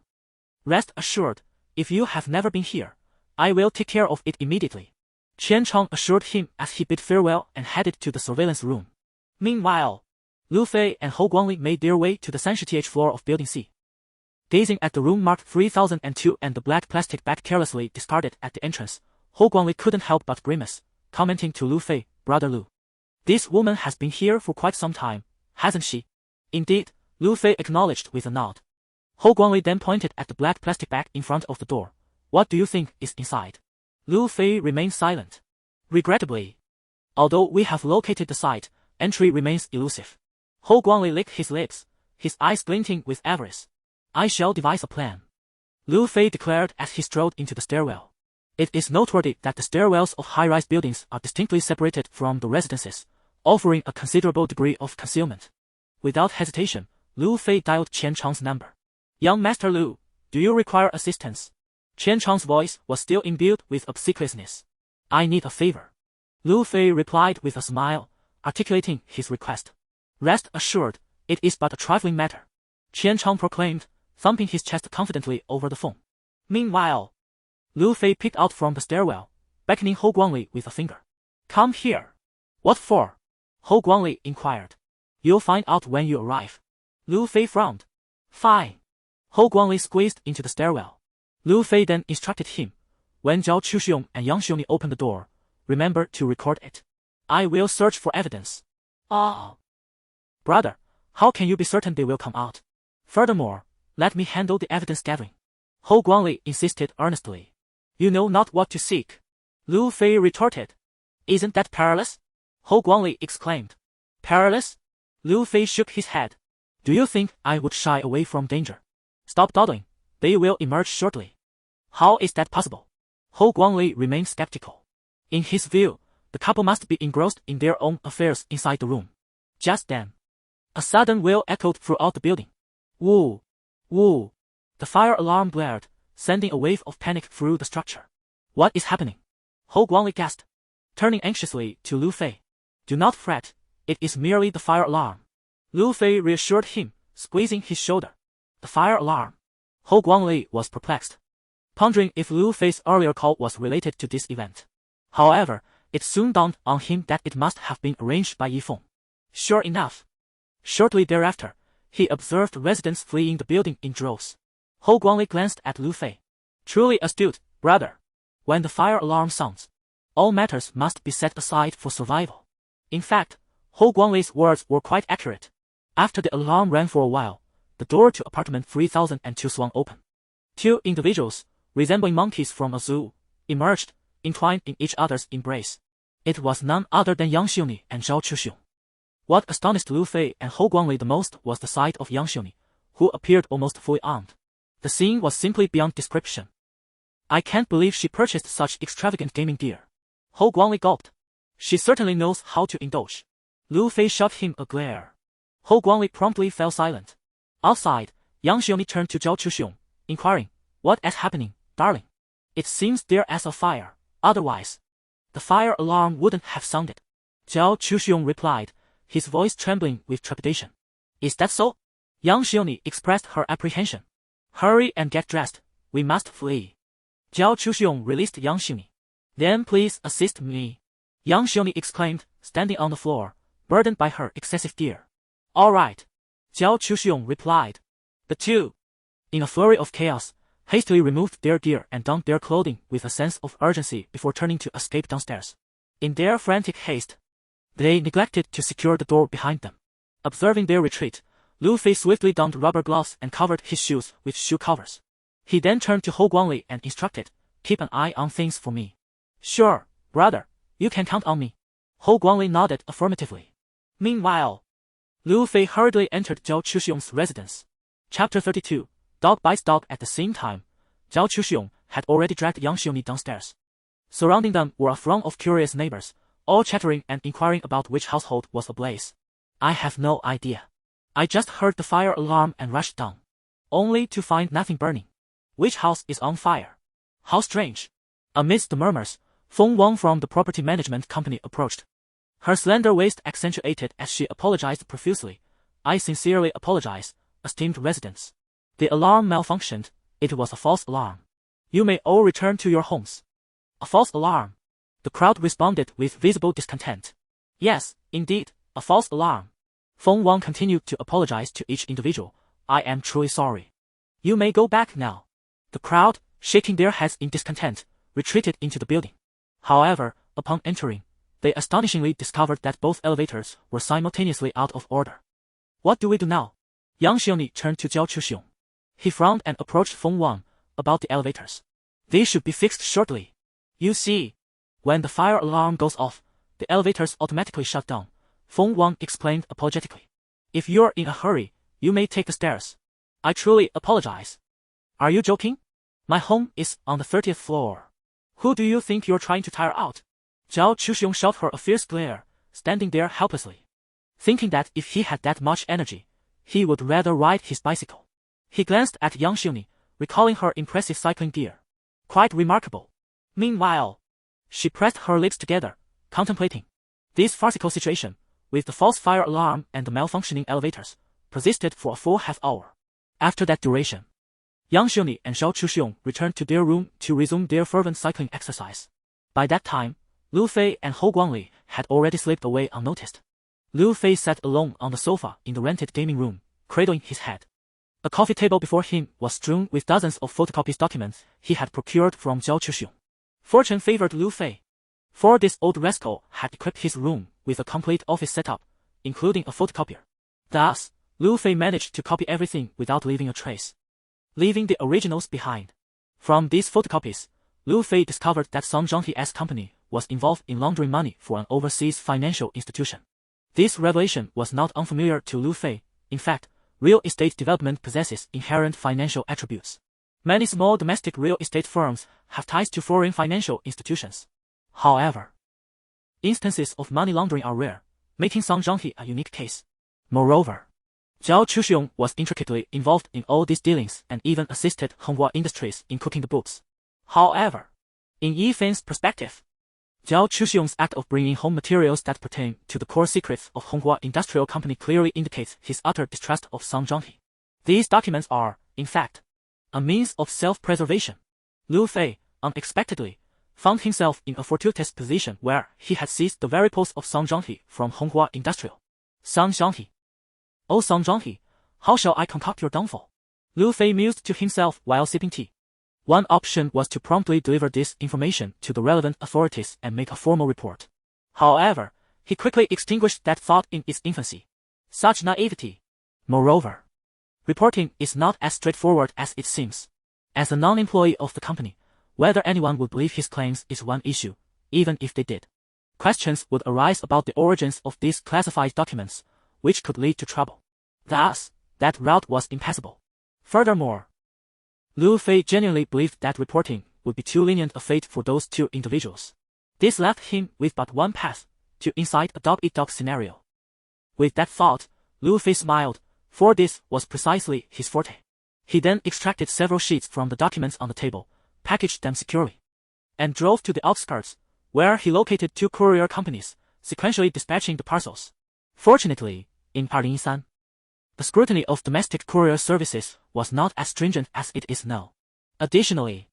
Rest assured, if you have never been here, I will take care of it immediately. Qian Chang assured him as he bid farewell and headed to the surveillance room. Meanwhile, Lu Fei and Hou Guangli made their way to the 30th floor of Building C. Gazing at the room marked 3002 and the black plastic bag carelessly discarded at the entrance, Hou Guangli couldn't help but grimace, commenting to Lu Fei, Brother Lu. This woman has been here for quite some time, hasn't she? Indeed, Lu Fei acknowledged with a nod. Hou Guangli then pointed at the black plastic bag in front of the door. What do you think is inside? Lu Fei remained silent. Regrettably, although we have located the site, entry remains elusive. Hou Guangli licked his lips, his eyes glinting with avarice. I shall devise a plan, Lu Fei declared as he strode into the stairwell. It is noteworthy that the stairwells of high-rise buildings are distinctly separated from the residences, offering a considerable degree of concealment. Without hesitation, Lu Fei dialed Qian Chang's number. Young Master Lu, do you require assistance? Qian Chang's voice was still imbued with obsequiousness. I need a favor. Lu Fei replied with a smile, articulating his request. Rest assured, it is but a trifling matter, Qian Chang proclaimed, thumping his chest confidently over the phone. Meanwhile, Lu Fei peeked out from the stairwell, beckoning Hou Guangli with a finger. Come here. What for? Hou Guangli inquired. You'll find out when you arrive. Lu Fei frowned. Fine. Hou Guangli squeezed into the stairwell. Lu Fei then instructed him. When Zhao Chuxiong and Yang Xiongni open the door, remember to record it. I will search for evidence. Ah. Brother, how can you be certain they will come out? Furthermore, let me handle the evidence gathering. Hou Guangli insisted earnestly. You know not what to seek. Lu Fei retorted. Isn't that perilous? Hou Guangli exclaimed. Perilous? Lu Fei shook his head. Do you think I would shy away from danger? Stop dawdling. They will emerge shortly. How is that possible? Hou Guangli remained skeptical. In his view, the couple must be engrossed in their own affairs inside the room. Just then, a sudden wail echoed throughout the building. Woo! Woo! The fire alarm blared, sending a wave of panic through the structure. What is happening? Hou Guangli gasped, turning anxiously to Lu Fei. Do not fret, it is merely the fire alarm. Lu Fei reassured him, squeezing his shoulder. The fire alarm. Hou Guangli was perplexed, pondering if Lu Fei's earlier call was related to this event. However, it soon dawned on him that it must have been arranged by Yi Feng. Sure enough, shortly thereafter, he observed residents fleeing the building in droves. Hou Guangli glanced at Lu Fei. Truly astute, brother. When the fire alarm sounds, all matters must be set aside for survival. In fact, Hou Guangli's words were quite accurate. After the alarm rang for a while, the door to apartment 3002 swung open. Two individuals, resembling monkeys from a zoo, emerged, entwined in each other's embrace. It was none other than Yang Xiongni and Zhao Chuxiong. What astonished Lu Fei and Hou Guangli the most was the sight of Yang Xiongni, who appeared almost fully armed. The scene was simply beyond description. I can't believe she purchased such extravagant gaming gear. Hou Guangli gulped. She certainly knows how to indulge. Lu Fei shot him a glare. Hou Guangli promptly fell silent. Outside, Yang Xiongni turned to Zhao Chuxiong, inquiring, What is happening, darling? It seems there is a fire, otherwise, the fire alarm wouldn't have sounded. Zhao Chuxiong replied, his voice trembling with trepidation. Is that so? Yang Xiongni expressed her apprehension. Hurry and get dressed, we must flee. Zhao Chuxiong released Yang Xiongni. Then please assist me, Yang Xiongni exclaimed, standing on the floor, burdened by her excessive gear. All right, Jiao Chuxiong replied. The two, in a flurry of chaos, hastily removed their gear and donned their clothing with a sense of urgency before turning to escape downstairs. In their frantic haste, they neglected to secure the door behind them. Observing their retreat, Lu Fei swiftly donned rubber gloves and covered his shoes with shoe covers. He then turned to Hou Guangli and instructed, "Keep an eye on things for me." "Sure, brother, you can count on me." Hou Guangli nodded affirmatively. Meanwhile, Lu Fei hurriedly entered Jiao Chuxiong's residence. Chapter 32, Dog Bites Dog. At the same time, Jiao Chuxiong had already dragged Yang Xiongni downstairs. Surrounding them were a throng of curious neighbors, all chattering and inquiring about which household was ablaze. "I have no idea. I just heard the fire alarm and rushed down, only to find nothing burning. Which house is on fire? How strange." Amidst the murmurs, Feng Wang from the property management company approached. Her slender waist accentuated as she apologized profusely. "I sincerely apologize, esteemed residents. The alarm malfunctioned. It was a false alarm. You may all return to your homes." "A false alarm?" The crowd responded with visible discontent. "Yes, indeed, a false alarm." Feng Wang continued to apologize to each individual. "I am truly sorry. You may go back now." The crowd, shaking their heads in discontent, retreated into the building. However, upon entering, they astonishingly discovered that both elevators were simultaneously out of order. "What do we do now?" Yang Xiongni turned to Jiao Chuxiong. He frowned and approached Feng Wang about the elevators. "They should be fixed shortly. You see, when the fire alarm goes off, the elevators automatically shut down," Feng Wang explained apologetically. "If you're in a hurry, you may take the stairs. I truly apologize." "Are you joking? My home is on the 30th floor. Who do you think you're trying to tire out?" Jiao Chuxiong shot her a fierce glare, standing there helplessly, thinking that if he had that much energy, he would rather ride his bicycle. He glanced at Yang Xiongni, recalling her impressive cycling gear. Quite remarkable. Meanwhile, she pressed her lips together, contemplating. This farcical situation, with the false fire alarm and the malfunctioning elevators, persisted for a full half-hour. After that duration, Yang Xiongni and Jiao Chuxiong returned to their room to resume their fervent cycling exercise. By that time, Lu Fei and Hou Guangli had already slipped away unnoticed. Lu Fei sat alone on the sofa in the rented gaming room, cradling his head. A coffee table before him was strewn with dozens of photocopies documents he had procured from Jiao Chuxiong. Fortune favored Lu Fei, for this old rascal had equipped his room with a complete office setup, including a photocopier. Thus, Lu Fei managed to copy everything without leaving a trace, leaving the originals behind. From these photocopies, Lu Fei discovered that Song Zhanghe's company was involved in laundering money for an overseas financial institution. This revelation was not unfamiliar to Lu Fei. In fact, real estate development possesses inherent financial attributes. Many small domestic real estate firms have ties to foreign financial institutions. However, instances of money laundering are rare, making Song Zhanghe a unique case. Moreover, Jiao Chuxiong was intricately involved in all these dealings and even assisted Honghua Industries in cooking the books. However, in Yi Fen's perspective, Jiao Chuxiong's act of bringing home materials that pertain to the core secrets of Honghua Industrial Company clearly indicates his utter distrust of Song Zhanghe. These documents are, in fact, a means of self-preservation. Lu Fei, unexpectedly, found himself in a fortuitous position where he had seized the very post of Song Zhanghe from Honghua Industrial. Song Zhanghe. "Oh Song Zhanghe, how shall I concoct your downfall?" Lu Fei mused to himself while sipping tea. One option was to promptly deliver this information to the relevant authorities and make a formal report. However, he quickly extinguished that thought in its infancy. Such naivety. Moreover, reporting is not as straightforward as it seems. As a non-employee of the company, whether anyone would believe his claims is one issue. Even if they did, questions would arise about the origins of these classified documents, which could lead to trouble. Thus, that route was impassable. Furthermore, Lu Fei genuinely believed that reporting would be too lenient a fate for those two individuals. This left him with but one path, to incite a dog-eat-dog scenario. With that thought, Lu Fei smiled, for this was precisely his forte. He then extracted several sheets from the documents on the table, packaged them securely, and drove to the outskirts, where he located two courier companies, sequentially dispatching the parcels. Fortunately, in 2013, the scrutiny of domestic courier services was not as stringent as it is now. Additionally,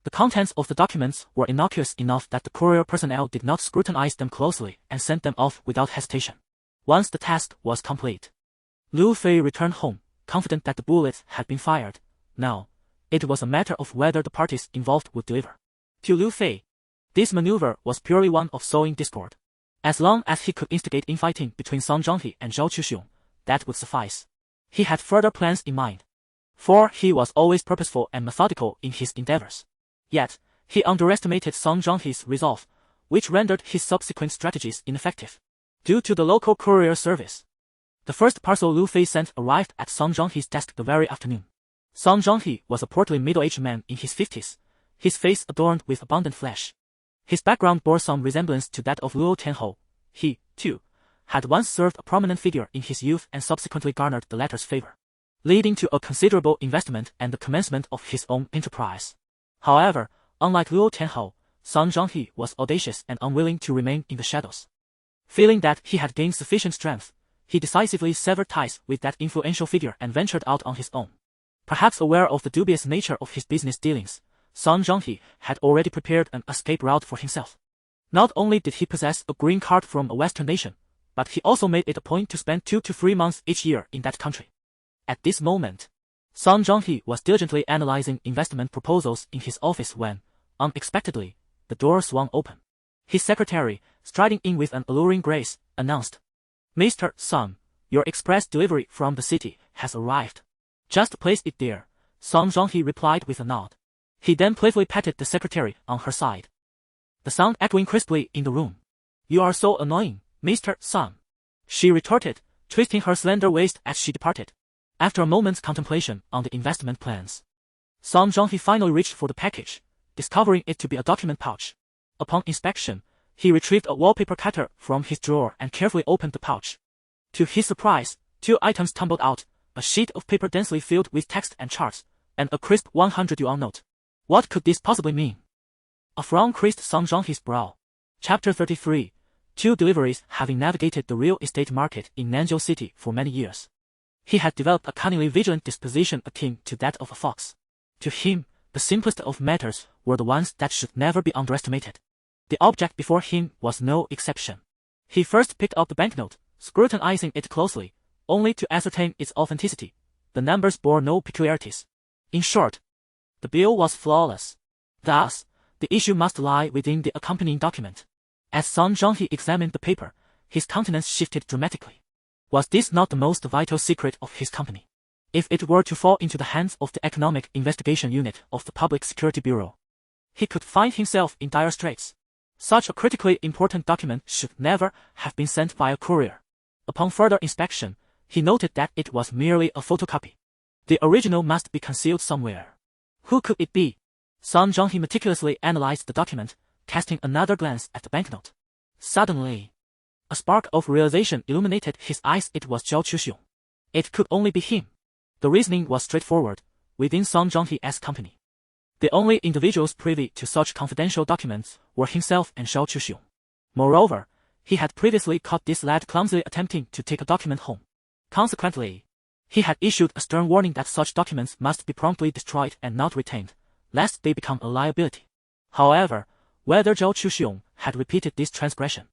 the contents of the documents were innocuous enough that the courier personnel did not scrutinize them closely and sent them off without hesitation. Once the task was complete, Lu Fei returned home, confident that the bullets had been fired. Now, it was a matter of whether the parties involved would deliver. To Lu Fei, this maneuver was purely one of sowing discord. As long as he could instigate infighting between Song Zhonghe and Zhao Chuxiong, that would suffice. He had further plans in mind, for he was always purposeful and methodical in his endeavors. Yet, he underestimated Song Zhonghe's resolve, which rendered his subsequent strategies ineffective. Due to the local courier service, the first parcel Lu Fei sent arrived at Song Zhonghe's desk the very afternoon. Song Zhonghe was a portly middle-aged man in his 50s, his face adorned with abundant flesh. His background bore some resemblance to that of Luo Tianhou. He, too, had once served a prominent figure in his youth and subsequently garnered the latter's favor, leading to a considerable investment and the commencement of his own enterprise. However, unlike Luo Tianhou, Song Zhonghe was audacious and unwilling to remain in the shadows. Feeling that he had gained sufficient strength, he decisively severed ties with that influential figure and ventured out on his own. Perhaps aware of the dubious nature of his business dealings, Song Zhonghe had already prepared an escape route for himself. Not only did he possess a green card from a Western nation, but he also made it a point to spend 2 to 3 months each year in that country. At this moment, Song Zhonghe was diligently analyzing investment proposals in his office when, unexpectedly, the door swung open. His secretary, striding in with an alluring grace, announced, "Mr. Song, your express delivery from the city has arrived." "Just place it there," Song Zhonghe replied with a nod. He then playfully patted the secretary on her side, the sound echoing crisply in the room. "You are so annoying, Mr. Song," she retorted, twisting her slender waist as she departed. After a moment's contemplation on the investment plans, Song Zhonghe finally reached for the package, discovering it to be a document pouch. Upon inspection, he retrieved a wallpaper cutter from his drawer and carefully opened the pouch. To his surprise, 2 items tumbled out, a sheet of paper densely filled with text and charts, and a crisp 100 yuan note. What could this possibly mean? A frown creased Song Zhonghe's brow. Chapter 33. 2 deliveries. Having navigated the real estate market in Nanzhou City for many years, he had developed a cunningly vigilant disposition akin to that of a fox. To him, the simplest of matters were the ones that should never be underestimated. The object before him was no exception. He first picked up the banknote, scrutinizing it closely, only to ascertain its authenticity. The numbers bore no peculiarities. In short, the bill was flawless. Thus, the issue must lie within the accompanying document. As Song Zhonghe examined the paper, his countenance shifted dramatically. Was this not the most vital secret of his company? If it were to fall into the hands of the Economic Investigation Unit of the Public Security Bureau, he could find himself in dire straits. Such a critically important document should never have been sent by a courier. Upon further inspection, he noted that it was merely a photocopy. The original must be concealed somewhere. Who could it be? Song Zhonghe meticulously analyzed the document, casting another glance at the banknote. Suddenly, a spark of realization illuminated his eyes. It was Zhao Chuxiong. It could only be him. The reasoning was straightforward. Within Song Zhonghe's company, the only individuals privy to such confidential documents were himself and Zhao Chuxiong. Moreover, he had previously caught this lad clumsily attempting to take a document home. Consequently, he had issued a stern warning that such documents must be promptly destroyed and not retained, lest they become a liability. However, whether Zhao Chuxiong had repeated this transgression,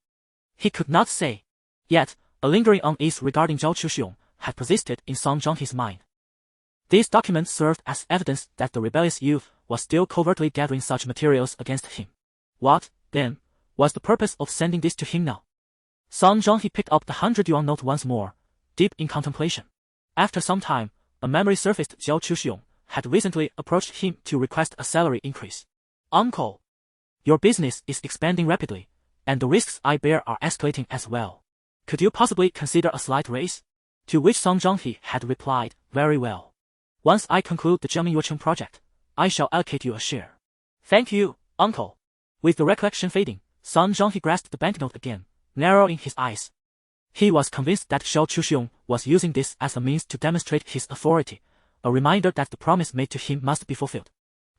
he could not say. Yet, a lingering unease regarding Zhao Chuxiong had persisted in Song Zhonghe's mind. These documents served as evidence that the rebellious youth was still covertly gathering such materials against him. What, then, was the purpose of sending this to him now? Song Zhonghe picked up the 100 yuan note once more, deep in contemplation. After some time, a memory surfaced. Zhao Chuxiong had recently approached him to request a salary increase. "Uncle, your business is expanding rapidly, and the risks I bear are escalating as well. Could you possibly consider a slight raise?" To which Song Zhonghe had replied, "Very well. Once I conclude the Jiangmen project, I shall allocate you a share." "Thank you, uncle." With the recollection fading, Song Zhonghe grasped the banknote again, narrowing his eyes. He was convinced that Zhao Chuxiong was using this as a means to demonstrate his authority, a reminder that the promise made to him must be fulfilled.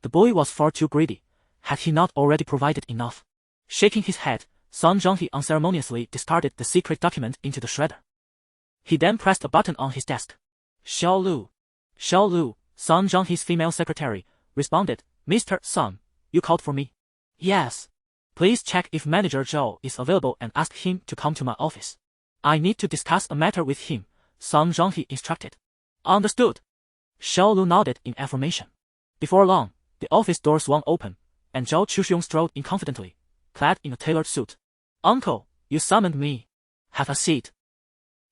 The boy was far too greedy. Had he not already provided enough? Shaking his head, Song Zhonghe unceremoniously discarded the secret document into the shredder. He then pressed a button on his desk. Xiao Lu, Song Zhonghe's female secretary, responded. "Mr. Song, you called for me?" "Yes. Please check if Manager Zhao is available and ask him to come to my office." I need to discuss a matter with him, Song Zhonghe instructed. Understood. Xiao Lu nodded in affirmation. Before long, the office door swung open, and Zhao Chuxiong strolled in confidently, clad in a tailored suit. Uncle, you summoned me. Have a seat.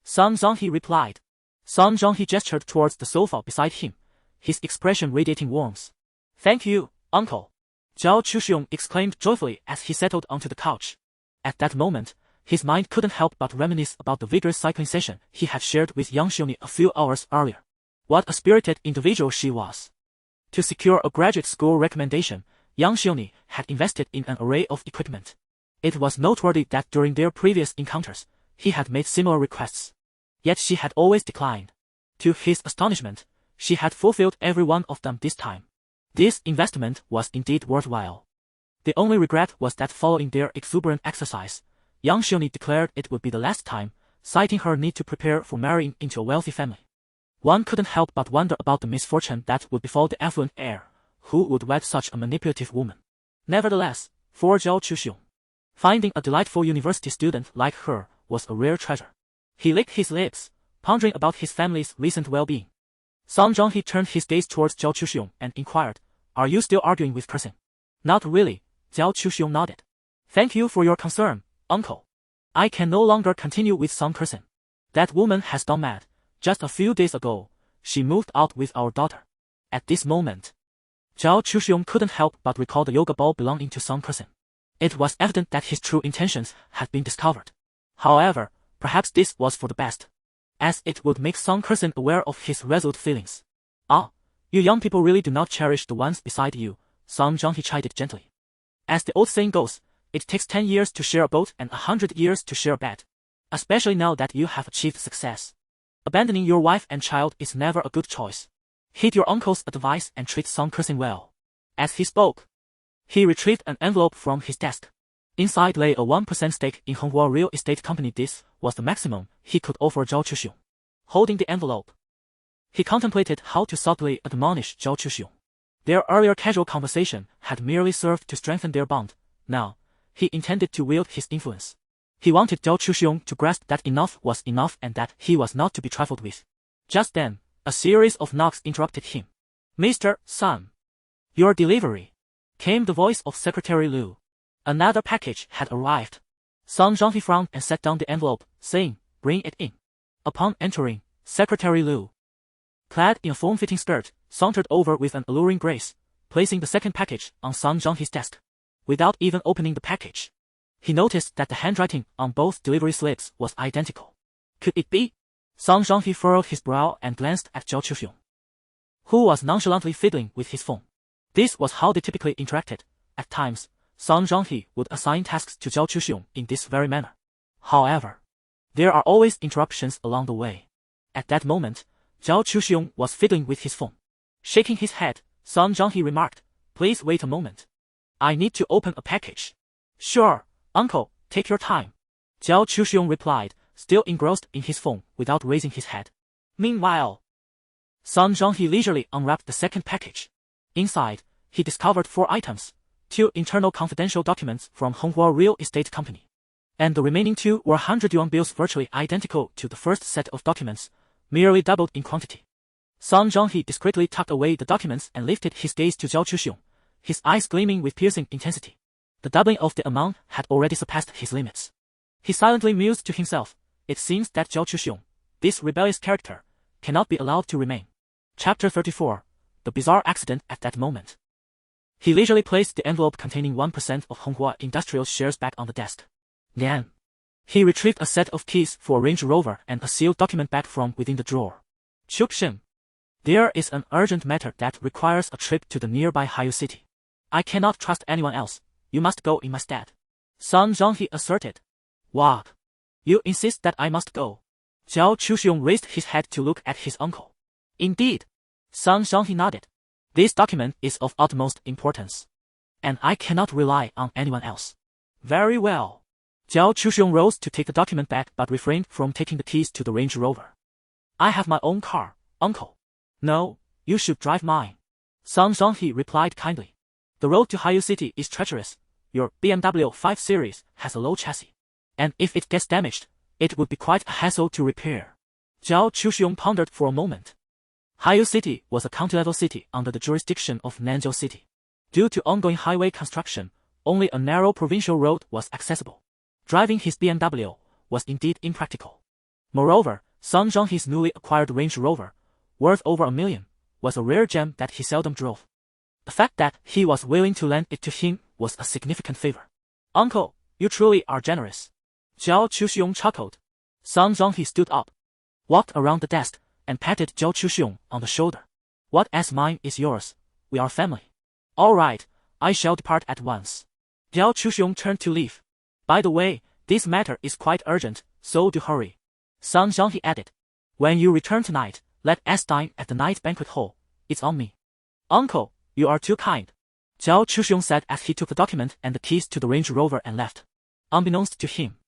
Song Zhonghe replied. Song Zhonghe gestured towards the sofa beside him, his expression radiating warmth. Thank you, uncle. Zhao Chuxiong exclaimed joyfully as he settled onto the couch. At that moment, his mind couldn't help but reminisce about the vigorous cycling session he had shared with Yang Xiongni a few hours earlier. What a spirited individual she was. To secure a graduate school recommendation, Yang Xiongni had invested in an array of equipment. It was noteworthy that during their previous encounters, he had made similar requests. Yet she had always declined. To his astonishment, she had fulfilled every one of them this time. This investment was indeed worthwhile. The only regret was that following their exuberant exercise, Yang Xiongni declared it would be the last time, citing her need to prepare for marrying into a wealthy family. One couldn't help but wonder about the misfortune that would befall the affluent heir, who would wed such a manipulative woman. Nevertheless, for Zhao Chuxiong, finding a delightful university student like her was a rare treasure. He licked his lips, pondering about his family's recent well-being. Song Zhonghe turned his gaze towards Zhao Chuxiong and inquired, "Are you still arguing with cursing?" "Not really," Zhao Chuxiong nodded. "Thank you for your concern, uncle. I can no longer continue with some cursing. That woman has gone mad. Just a few days ago, she moved out with our daughter." At this moment, Zhao Chuxiong couldn't help but recall the yoga ball belonging to Song Cursing. It was evident that his true intentions had been discovered. However, perhaps this was for the best, as it would make Song Cursing aware of his resolute feelings. "Ah, you young people really do not cherish the ones beside you," Song Zhonghe chided gently. "As the old saying goes, it takes 10 years to share a boat and 100 years to share a bed. Especially now that you have achieved success. Abandoning your wife and child is never a good choice. Heed your uncle's advice and treat Song Cursing well." As he spoke, he retrieved an envelope from his desk. Inside lay a 1% stake in Honghua Real Estate Company. This was the maximum he could offer Zhao Chuxiong. Holding the envelope, he contemplated how to subtly admonish Zhao Chuxiong. Their earlier casual conversation had merely served to strengthen their bond. Now, he intended to wield his influence. He wanted Zhao Chuxiong to grasp that enough was enough and that he was not to be trifled with. Just then, a series of knocks interrupted him. "Mr. Sun, your delivery," came the voice of Secretary Liu. Another package had arrived. Song Zhonghe frowned and set down the envelope, saying, "Bring it in." Upon entering, Secretary Liu, clad in a form-fitting skirt, sauntered over with an alluring grace, placing the second package on Song Zhonghe's desk. Without even opening the package, he noticed that the handwriting on both delivery slips was identical. Could it be? Song Zhonghe furrowed his brow and glanced at Zhao Chuxiong, who was nonchalantly fiddling with his phone. This was how they typically interacted. At times, Song Zhonghe would assign tasks to Zhao Chuxiong in this very manner. However, there are always interruptions along the way. At that moment, Zhao Chuxiong was fiddling with his phone. Shaking his head, Song Zhonghe remarked, "Please wait a moment. I need to open a package." "Sure, uncle, take your time," Zhao Chuxiong replied, still engrossed in his phone without raising his head. Meanwhile, Song Zhonghe leisurely unwrapped the second package. Inside, he discovered 4 items, 2 internal confidential documents from Honghua Real Estate Company, and the remaining 2 were 100 yuan bills virtually identical to the first set of documents, merely doubled in quantity. Song Zhonghe discreetly tucked away the documents and lifted his gaze to Zhao Chuxiong, his eyes gleaming with piercing intensity. The doubling of the amount had already surpassed his limits. He silently mused to himself, "It seems that Zhao Chuxiong, this rebellious character, cannot be allowed to remain." Chapter 34. The bizarre accident at that moment. He leisurely placed the envelope containing 1% of Honghua Industrial's shares back on the desk. Then, he retrieved a set of keys for a Range Rover and a sealed document bag from within the drawer. "Chuxiong, there is an urgent matter that requires a trip to the nearby Haiyu city. I cannot trust anyone else. You must go in my stead," Song Zhonghe asserted. "What? You insist that I must go?" Zhao Chuxiong raised his head to look at his uncle. "Indeed," Song Zhonghe nodded. "This document is of utmost importance, and I cannot rely on anyone else." "Very well." Zhao Chuxiong rose to take the document back but refrained from taking the keys to the Range Rover. "I have my own car, uncle." "No, you should drive mine," Song Zhonghe replied kindly. "The road to Haiyu City is treacherous. Your BMW 5 Series has a low chassis, and if it gets damaged, it would be quite a hassle to repair. Zhao Chuxiong pondered for a moment. Haiyu City was a county-level city under the jurisdiction of Nanzhou City. Due to ongoing highway construction, only a narrow provincial road was accessible. Driving his BMW was indeed impractical. Moreover, Song Zhonghe's newly acquired Range Rover, worth over $1 million, was a rare gem that he seldom drove. The fact that he was willing to lend it to him was a significant favor. "Uncle, you truly are generous." Zhao Chuxiong chuckled. Song Zhonghe stood up, walked around the desk, and patted Zhao Chuxiong on the shoulder. "What as mine is yours. We are family." "All right, I shall depart at once." Zhao Chuxiong turned to leave. "By the way, this matter is quite urgent, so do hurry." Song Zhonghe added. "When you return tonight, let us dine at the night banquet hall. It's on me." "Uncle, you are too kind," Zhao Chuxiong said as he took the document and the keys to the Range Rover and left. Unbeknownst to him,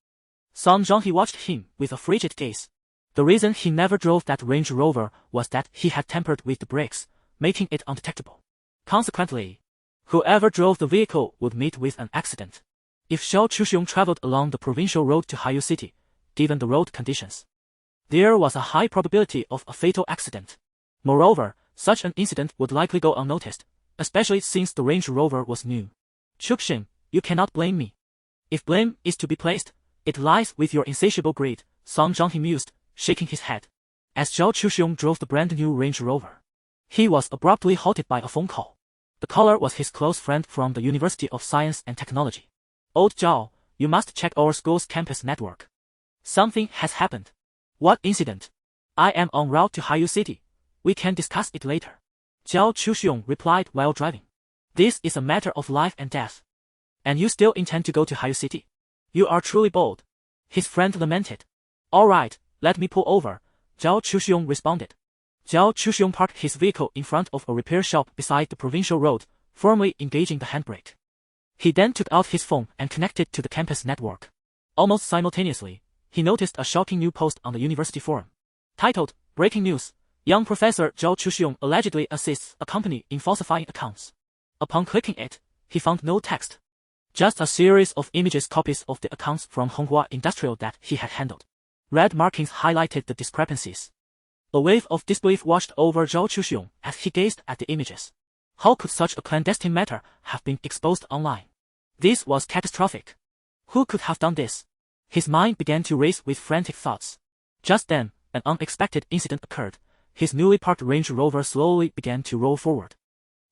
Song Zhonghe watched him with a frigid gaze. The reason he never drove that Range Rover was that he had tampered with the brakes, making it undetectable. Consequently, whoever drove the vehicle would meet with an accident. If Zhao Chuxiong traveled along the provincial road to Haiyu City, given the road conditions, there was a high probability of a fatal accident. Moreover, such an incident would likely go unnoticed, especially since the Range Rover was new. "Chuxiong, you cannot blame me. If blame is to be placed, it lies with your insatiable greed," Song Zhonghe mused, shaking his head. As Zhao Chuxiong drove the brand-new Range Rover, he was abruptly halted by a phone call. The caller was his close friend from the University of Science and Technology. "Old Zhao, you must check our school's campus network. Something has happened." "What incident?" "I am en route to Haiyu City. We can discuss it later," Zhao Chuxiong replied while driving. "This is a matter of life and death. And you still intend to go to Haiyu City? You are truly bold," his friend lamented. "All right, let me pull over," Zhao Chuxiong responded. Zhao Chuxiong parked his vehicle in front of a repair shop beside the provincial road, firmly engaging the handbrake. He then took out his phone and connected to the campus network. Almost simultaneously, he noticed a shocking new post on the university forum. Titled, "Breaking News. Young Professor Zhao Chuxiong allegedly assists a company in falsifying accounts." Upon clicking it, he found no text. Just a series of images, copies of the accounts from Honghua Industrial that he had handled. Red markings highlighted the discrepancies. A wave of disbelief washed over Zhao Chuxiong as he gazed at the images. How could such a clandestine matter have been exposed online? This was catastrophic. Who could have done this? His mind began to race with frantic thoughts. Just then, an unexpected incident occurred. His newly parked Range Rover slowly began to roll forward,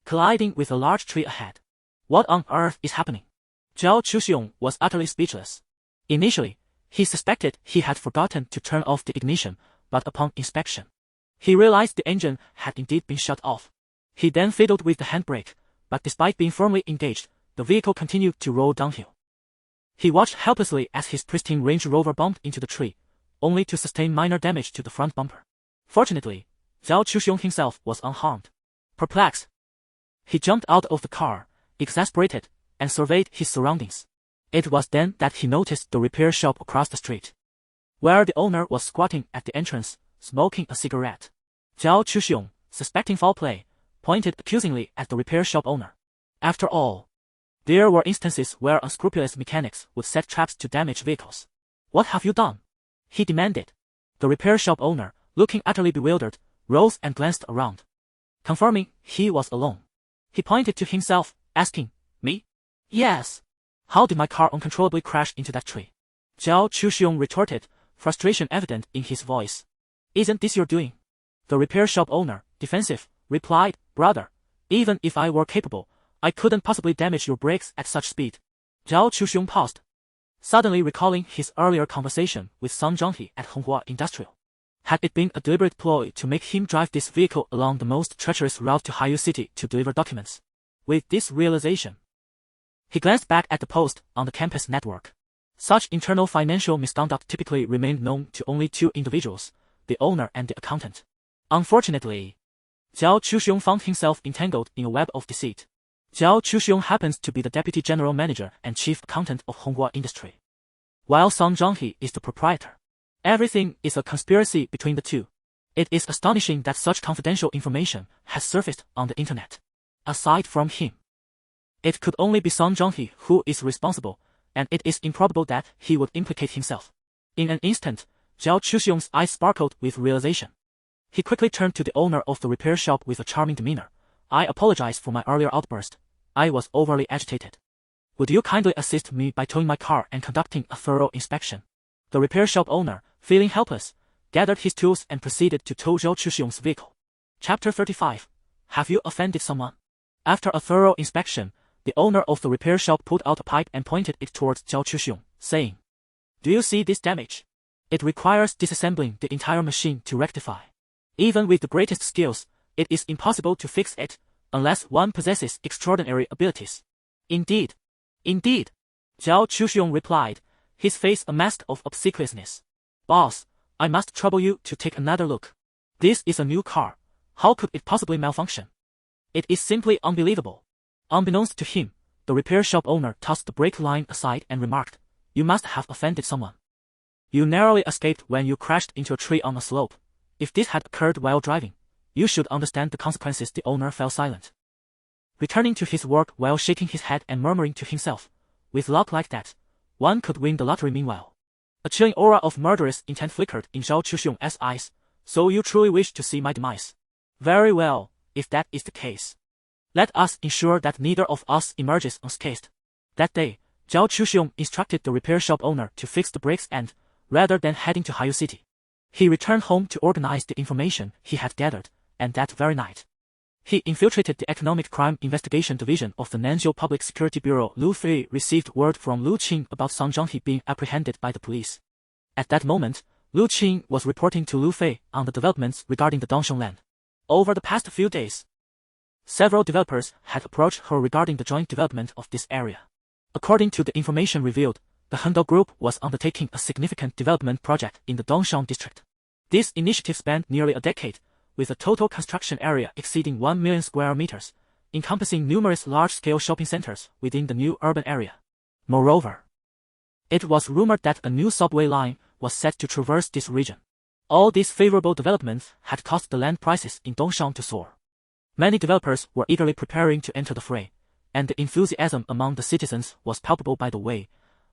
colliding with a large tree ahead. What on earth is happening? Zhao Chuxiong was utterly speechless. Initially, he suspected he had forgotten to turn off the ignition, but upon inspection, he realized the engine had indeed been shut off. He then fiddled with the handbrake, but despite being firmly engaged, the vehicle continued to roll downhill. He watched helplessly as his pristine Range Rover bumped into the tree, only to sustain minor damage to the front bumper. Fortunately, Zhao Chuxiong himself was unharmed. Perplexed, he jumped out of the car, exasperated, and surveyed his surroundings. It was then that he noticed the repair shop across the street, where the owner was squatting at the entrance, smoking a cigarette. Zhao Chuxiong, suspecting foul play, pointed accusingly at the repair shop owner. After all, there were instances where unscrupulous mechanics would set traps to damage vehicles. "What have you done?" he demanded. The repair shop owner, looking utterly bewildered, rose and glanced around. Confirming he was alone, he pointed to himself, asking, "Me?" "Yes. How did my car uncontrollably crash into that tree?" Zhao Chuxiong retorted, frustration evident in his voice. "Isn't this your doing?" The repair shop owner, defensive, replied, "Brother, even if I were capable, I couldn't possibly damage your brakes at such speed." Zhao Chuxiong paused, suddenly recalling his earlier conversation with Song Zhonghe at Honghua Industrial. Had it been a deliberate ploy to make him drive this vehicle along the most treacherous route to Haiyu City to deliver documents? With this realization, he glanced back at the post on the campus network. Such internal financial misconduct typically remained known to only two individuals, the owner and the accountant. Unfortunately, Zhao Chuxiong found himself entangled in a web of deceit. Zhao Chuxiong happens to be the deputy general manager and chief accountant of Honghua Industry, while Song Zhonghe is the proprietor. Everything is a conspiracy between the two. It is astonishing that such confidential information has surfaced on the internet. Aside from him, it could only be Song Zhonghe who is responsible, and it is improbable that he would implicate himself. In an instant, Zhao Chuxiong's eyes sparkled with realization. He quickly turned to the owner of the repair shop with a charming demeanor. I apologize for my earlier outburst. I was overly agitated. Would you kindly assist me by towing my car and conducting a thorough inspection? The repair shop owner, feeling helpless, gathered his tools and proceeded to tow Zhao Chuxiong's vehicle. Chapter 35. Have you offended someone? After a thorough inspection, the owner of the repair shop pulled out a pipe and pointed it towards Zhao Chuxiong, saying, "Do you see this damage? It requires disassembling the entire machine to rectify. Even with the greatest skills, it is impossible to fix it, unless one possesses extraordinary abilities." Indeed. Indeed. Zhao Chuxiong replied, his face a mask of obsequiousness. "Boss, I must trouble you to take another look. This is a new car. How could it possibly malfunction? It is simply unbelievable." Unbeknownst to him, the repair shop owner tossed the brake line aside and remarked, "You must have offended someone. You narrowly escaped when you crashed into a tree on a slope. If this had occurred while driving, you should understand the consequences." The owner fell silent, returning to his work while shaking his head and murmuring to himself, "With luck like that, one could win the lottery." Meanwhile, a chilling aura of murderous intent flickered in Zhao Chuxiong's eyes. "So you truly wish to see my demise? Very well, if that is the case. Let us ensure that neither of us emerges unscathed." That day, Zhao Chuxiong instructed the repair shop owner to fix the brakes and, rather than heading to Haiyu City, he returned home to organize the information he had gathered, and that very night, he infiltrated the Economic Crime Investigation Division of the Nanzhou Public Security Bureau. Lu Fei received word from Lu Qing about Song Zhonghe being apprehended by the police. At that moment, Lu Qing was reporting to Lu Fei on the developments regarding the Dongsheng land. Over the past few days, several developers had approached her regarding the joint development of this area. According to the information revealed, the Hendao Group was undertaking a significant development project in the Dongsheng district. This initiative spanned nearly a decade, with a total construction area exceeding 1 million square meters, encompassing numerous large-scale shopping centers within the new urban area. Moreover, it was rumored that a new subway line was set to traverse this region. All these favorable developments had caused the land prices in Dongsheng to soar. Many developers were eagerly preparing to enter the fray, and the enthusiasm among the citizens was palpable. "By the way,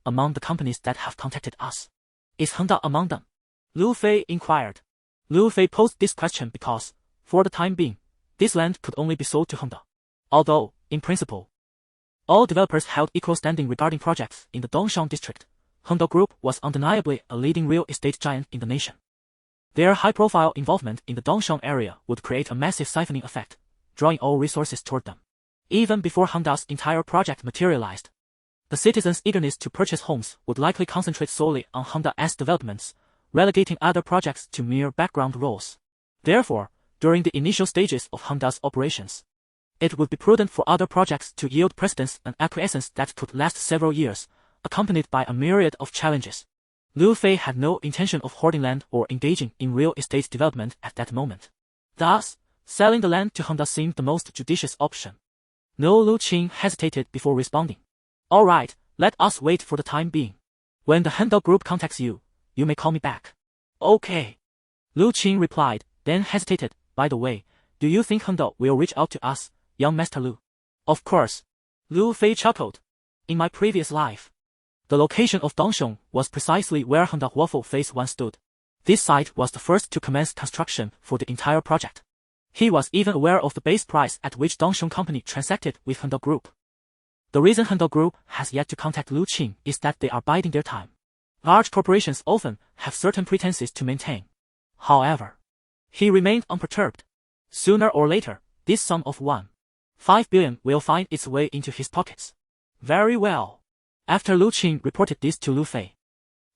among the companies that have contacted us, is Hendao among them?" Lu Fei inquired. Lu Fei posed this question because, for the time being, this land could only be sold to Hendao. Although, in principle, all developers held equal standing regarding projects in the Dongsheng district, Hendao Group was undeniably a leading real estate giant in the nation. Their high-profile involvement in the Dongsheng area would create a massive siphoning effect, drawing all resources toward them. Even before Hendao's entire project materialized, the citizens' eagerness to purchase homes would likely concentrate solely on Hendao's developments, relegating other projects to mere background roles. Therefore, during the initial stages of Hendao's operations, it would be prudent for other projects to yield precedence and acquiescence that could last several years, accompanied by a myriad of challenges. Lu Fei had no intention of hoarding land or engaging in real estate development at that moment. Thus, selling the land to Hendao seemed the most judicious option. No, Lu Qing hesitated before responding. "All right, let us wait for the time being. When the Hendao Group contacts you, you may call me back." "Okay," Lu Qing replied, then hesitated. "By the way, do you think Hendao will reach out to us, young Master Lu?" "Of course." Lu Fei chuckled. "In my previous life, the location of Dongsheng was precisely where Hendao Waffle Phase 1 stood. This site was the first to commence construction for the entire project. He was even aware of the base price at which Dongsheng Company transacted with Hendao Group. The reason Hendao Group has yet to contact Lu Qing is that they are biding their time. Large corporations often have certain pretenses to maintain. However, he remained unperturbed. Sooner or later, this sum of 1.5 billion will find its way into his pockets. "Very well." After Lu Qing reported this to Lu Fei,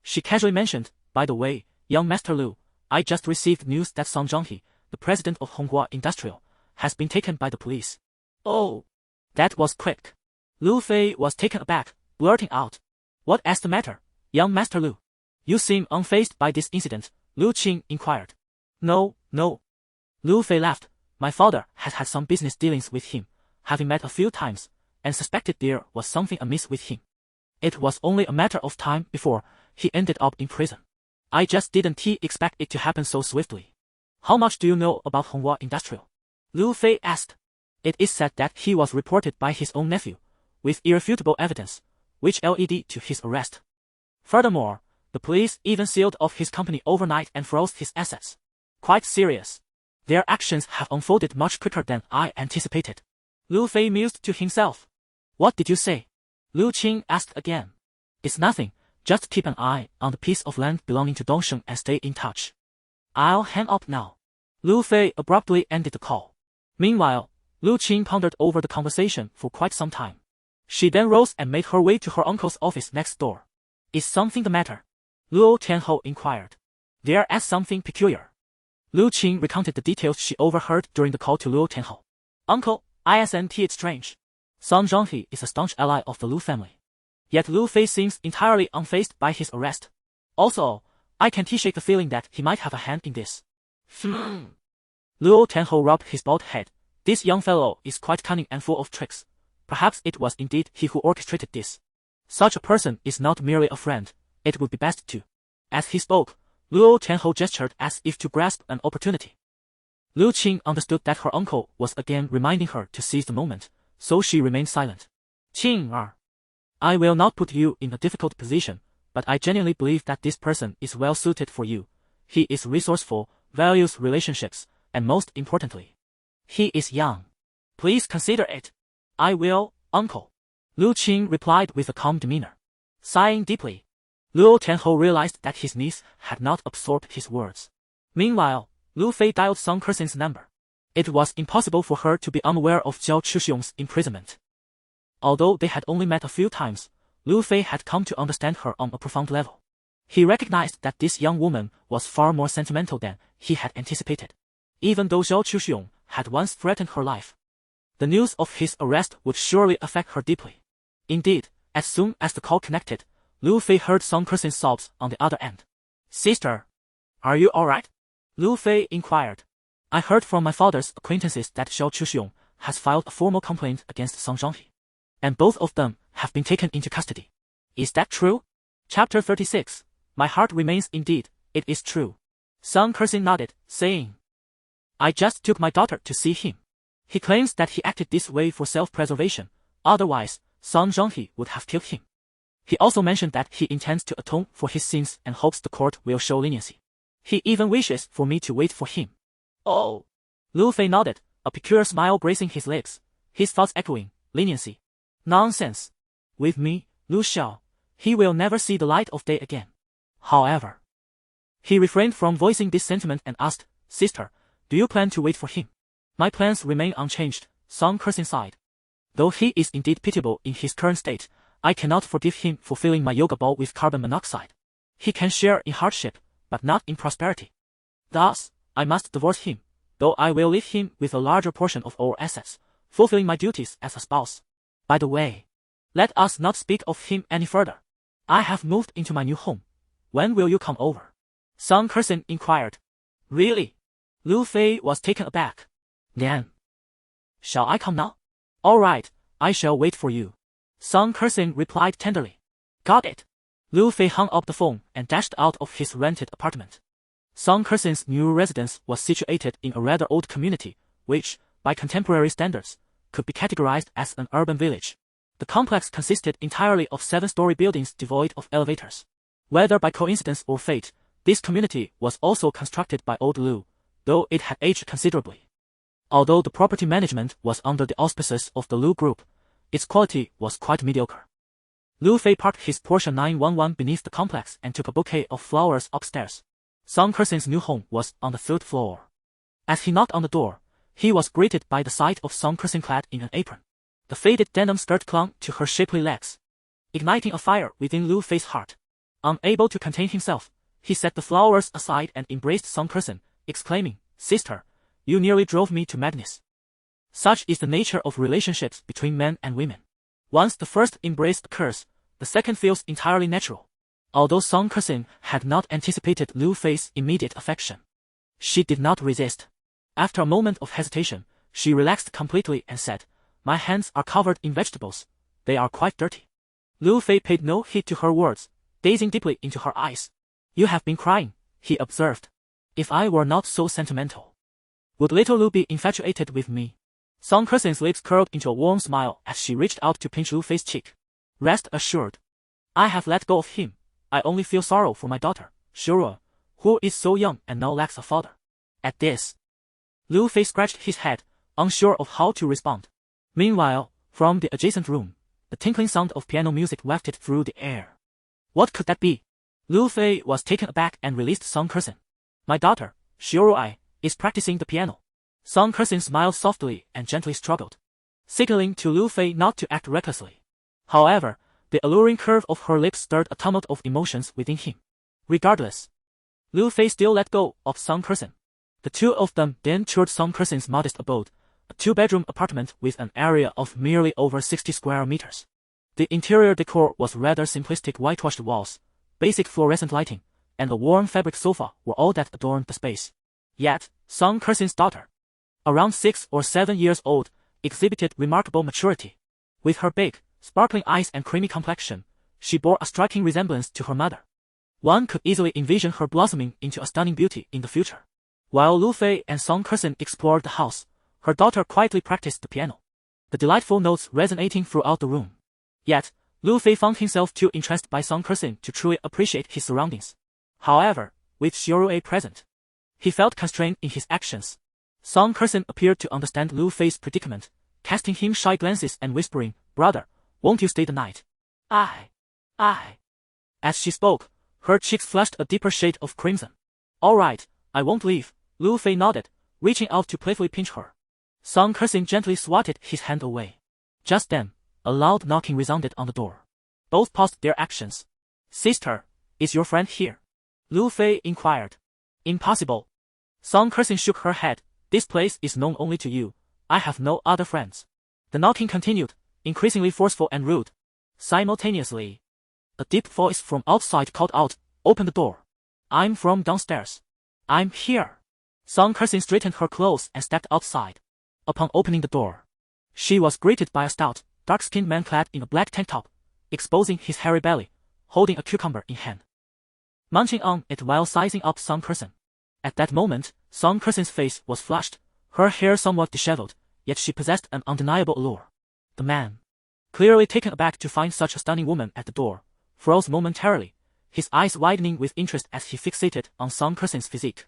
she casually mentioned, "By the way, young Master Lu, I just received news that Song Zhonghe, the president of Honghua Industrial, has been taken by the police." "Oh, that was quick." Lu Fei was taken aback, blurting out, "What is the matter, young Master Lu? You seem unfazed by this incident," Lu Qing inquired. No. Lu Fei laughed. "My father has had some business dealings with him, having met a few times, and suspected there was something amiss with him. It was only a matter of time before he ended up in prison. I just didn't expect it to happen so swiftly." "How much do you know about Honghua Industrial?" Lu Fei asked. "It is said that he was reported by his own nephew, with irrefutable evidence, which led to his arrest. Furthermore, The police even sealed off his company overnight and froze his assets. Quite serious. Their actions have unfolded much quicker than I anticipated. Lu Fei mused to himself. What did you say? Lu Qing asked again. It's nothing, just keep an eye on the piece of land belonging to Dongsheng and stay in touch. I'll hang up now. Lu Fei abruptly ended the call. Meanwhile, Lu Qing pondered over the conversation for quite some time. She then rose and made her way to her uncle's office next door. Is something the matter? Luo Tianhou inquired. There is something peculiar. Lu Qing recounted the details she overheard during the call to Luo Tianhou. Uncle, isn't it strange? Song Zhonghe is a staunch ally of the Lu family. Yet Lu Fei seems entirely unfazed by his arrest. Also, I can't shake the feeling that he might have a hand in this. Luo Tianhou rubbed his bald head. This young fellow is quite cunning and full of tricks. Perhaps it was indeed he who orchestrated this. Such a person is not merely a friend, it would be best to. As he spoke, Luo Tianhou gestured as if to grasp an opportunity. Lu Qing understood that her uncle was again reminding her to seize the moment, so she remained silent. Qing I will not put you in a difficult position, but I genuinely believe that this person is well suited for you. He is resourceful, values relationships, and most importantly, he is young. Please consider it. I will, uncle. Lu Qing replied with a calm demeanor. Sighing deeply, Luo Tianhou realized that his niece had not absorbed his words. Meanwhile, Lu Fei dialed Song Kerson's number. It was impossible for her to be unaware of Zhao Chuxiong's imprisonment. Although they had only met a few times, Lu Fei had come to understand her on a profound level. He recognized that this young woman was far more sentimental than he had anticipated. Even though Zhao Chuxiong had once threatened her life, the news of his arrest would surely affect her deeply. Indeed, as soon as the call connected, Lu Fei heard Song Kerson's sobs on the other end. Sister, are you alright? Lu Fei inquired. I heard from my father's acquaintances that Zhao Chuxiong has filed a formal complaint against Song Zhonghe, and both of them have been taken into custody. Is that true? Chapter 36. My heart remains indeed, it is true. Song Kerson nodded, saying, I just took my daughter to see him. He claims that he acted this way for self-preservation, otherwise, Song Zhonghe would have killed him. He also mentioned that he intends to atone for his sins and hopes the court will show leniency. He even wishes for me to wait for him. Oh. Lu Fei nodded, a peculiar smile gracing his lips, his thoughts echoing, leniency. Nonsense. With me, Lu Xiao, he will never see the light of day again. However, he refrained from voicing this sentiment and asked, Sister, do you plan to wait for him? My plans remain unchanged, Song Kerson sighed. Though he is indeed pitiable in his current state, I cannot forgive him for filling my yoga ball with carbon monoxide. He can share in hardship, but not in prosperity. Thus, I must divorce him, though I will leave him with a larger portion of our assets, fulfilling my duties as a spouse. By the way, let us not speak of him any further. I have moved into my new home. When will you come over? Song Kerson inquired. Really? Lu Fei was taken aback. Then, shall I come now? All right, I shall wait for you. Song Kerson replied tenderly. Got it. Lu Fei hung up the phone and dashed out of his rented apartment. Song Kerson's new residence was situated in a rather old community, which, by contemporary standards, could be categorized as an urban village. The complex consisted entirely of 7-story buildings devoid of elevators. Whether by coincidence or fate, this community was also constructed by old Lu, though it had aged considerably. Although the property management was under the auspices of the Lu Group, its quality was quite mediocre. Lu Fei parked his Porsche 911 beneath the complex and took a bouquet of flowers upstairs. Song Kerson's new home was on the 3rd floor. As he knocked on the door, he was greeted by the sight of Song Kerson clad in an apron. The faded denim skirt clung to her shapely legs, igniting a fire within Lu Fei's heart. Unable to contain himself, he set the flowers aside and embraced Song Kerson, exclaiming, Sister, you nearly drove me to madness. Such is the nature of relationships between men and women. Once the first embrace occurs, the second feels entirely natural. Although Song Kerson had not anticipated Lu Fei's immediate affection, she did not resist. After a moment of hesitation, she relaxed completely and said, My hands are covered in vegetables. They are quite dirty. Lu Fei paid no heed to her words, gazing deeply into her eyes. You have been crying, he observed. If I were not so sentimental, would little Lu be infatuated with me? Song Kerson's lips curled into a warm smile as she reached out to pinch Lu Fei's cheek. Rest assured, I have let go of him, I only feel sorrow for my daughter, Shirua, who is so young and now lacks a father. At this, Lu Fei scratched his head, unsure of how to respond. Meanwhile, from the adjacent room, the tinkling sound of piano music wafted through the air. What could that be? Lu Fei was taken aback and released Song Kersen. My daughter, Shirui, is practicing the piano. Song Kersen smiled softly and gently struggled, signaling to Lu Fei not to act recklessly. However, the alluring curve of her lips stirred a tumult of emotions within him. Regardless, Lu Fei still let go of Song Kersen. The two of them then toured Song Kersen's modest abode, a two-bedroom apartment with an area of merely over 60 square meters. The interior decor was rather simplistic. Whitewashed walls, basic fluorescent lighting, and a warm fabric sofa were all that adorned the space. Yet, Song Kersen's daughter, around 6 or 7 years old, exhibited remarkable maturity. With her big, sparkling eyes and creamy complexion, she bore a striking resemblance to her mother. One could easily envision her blossoming into a stunning beauty in the future. While Lu Fei and Song Kersen explored the house, her daughter quietly practiced the piano, the delightful notes resonating throughout the room. Yet, Lu Fei found himself too interested by Song Kersen to truly appreciate his surroundings. However, with Shirui present, he felt constrained in his actions. Song Kersen appeared to understand Lu Fei's predicament, casting him shy glances and whispering, "Brother, won't you stay the night?" I. As she spoke, her cheeks flushed a deeper shade of crimson. "All right, I won't leave," Lu Fei nodded, reaching out to playfully pinch her. Song Kersen gently swatted his hand away. Just then, a loud knocking resounded on the door. Both paused their actions. "Sister, is your friend here?" Lu Fei inquired. "Impossible." Song Kersen shook her head. "This place is known only to you. I have no other friends." The knocking continued, increasingly forceful and rude. Simultaneously, a deep voice from outside called out, "Open the door. I'm from downstairs." "I'm here." Song Kersen straightened her clothes and stepped outside. Upon opening the door, she was greeted by a stout, dark-skinned man clad in a black tank top, exposing his hairy belly, holding a cucumber in hand, munching on it while sizing up Song Kersen. At that moment, Song Kersen's face was flushed, her hair somewhat disheveled, yet she possessed an undeniable allure. The man, clearly taken aback to find such a stunning woman at the door, froze momentarily, his eyes widening with interest as he fixated on Song Kersen's physique,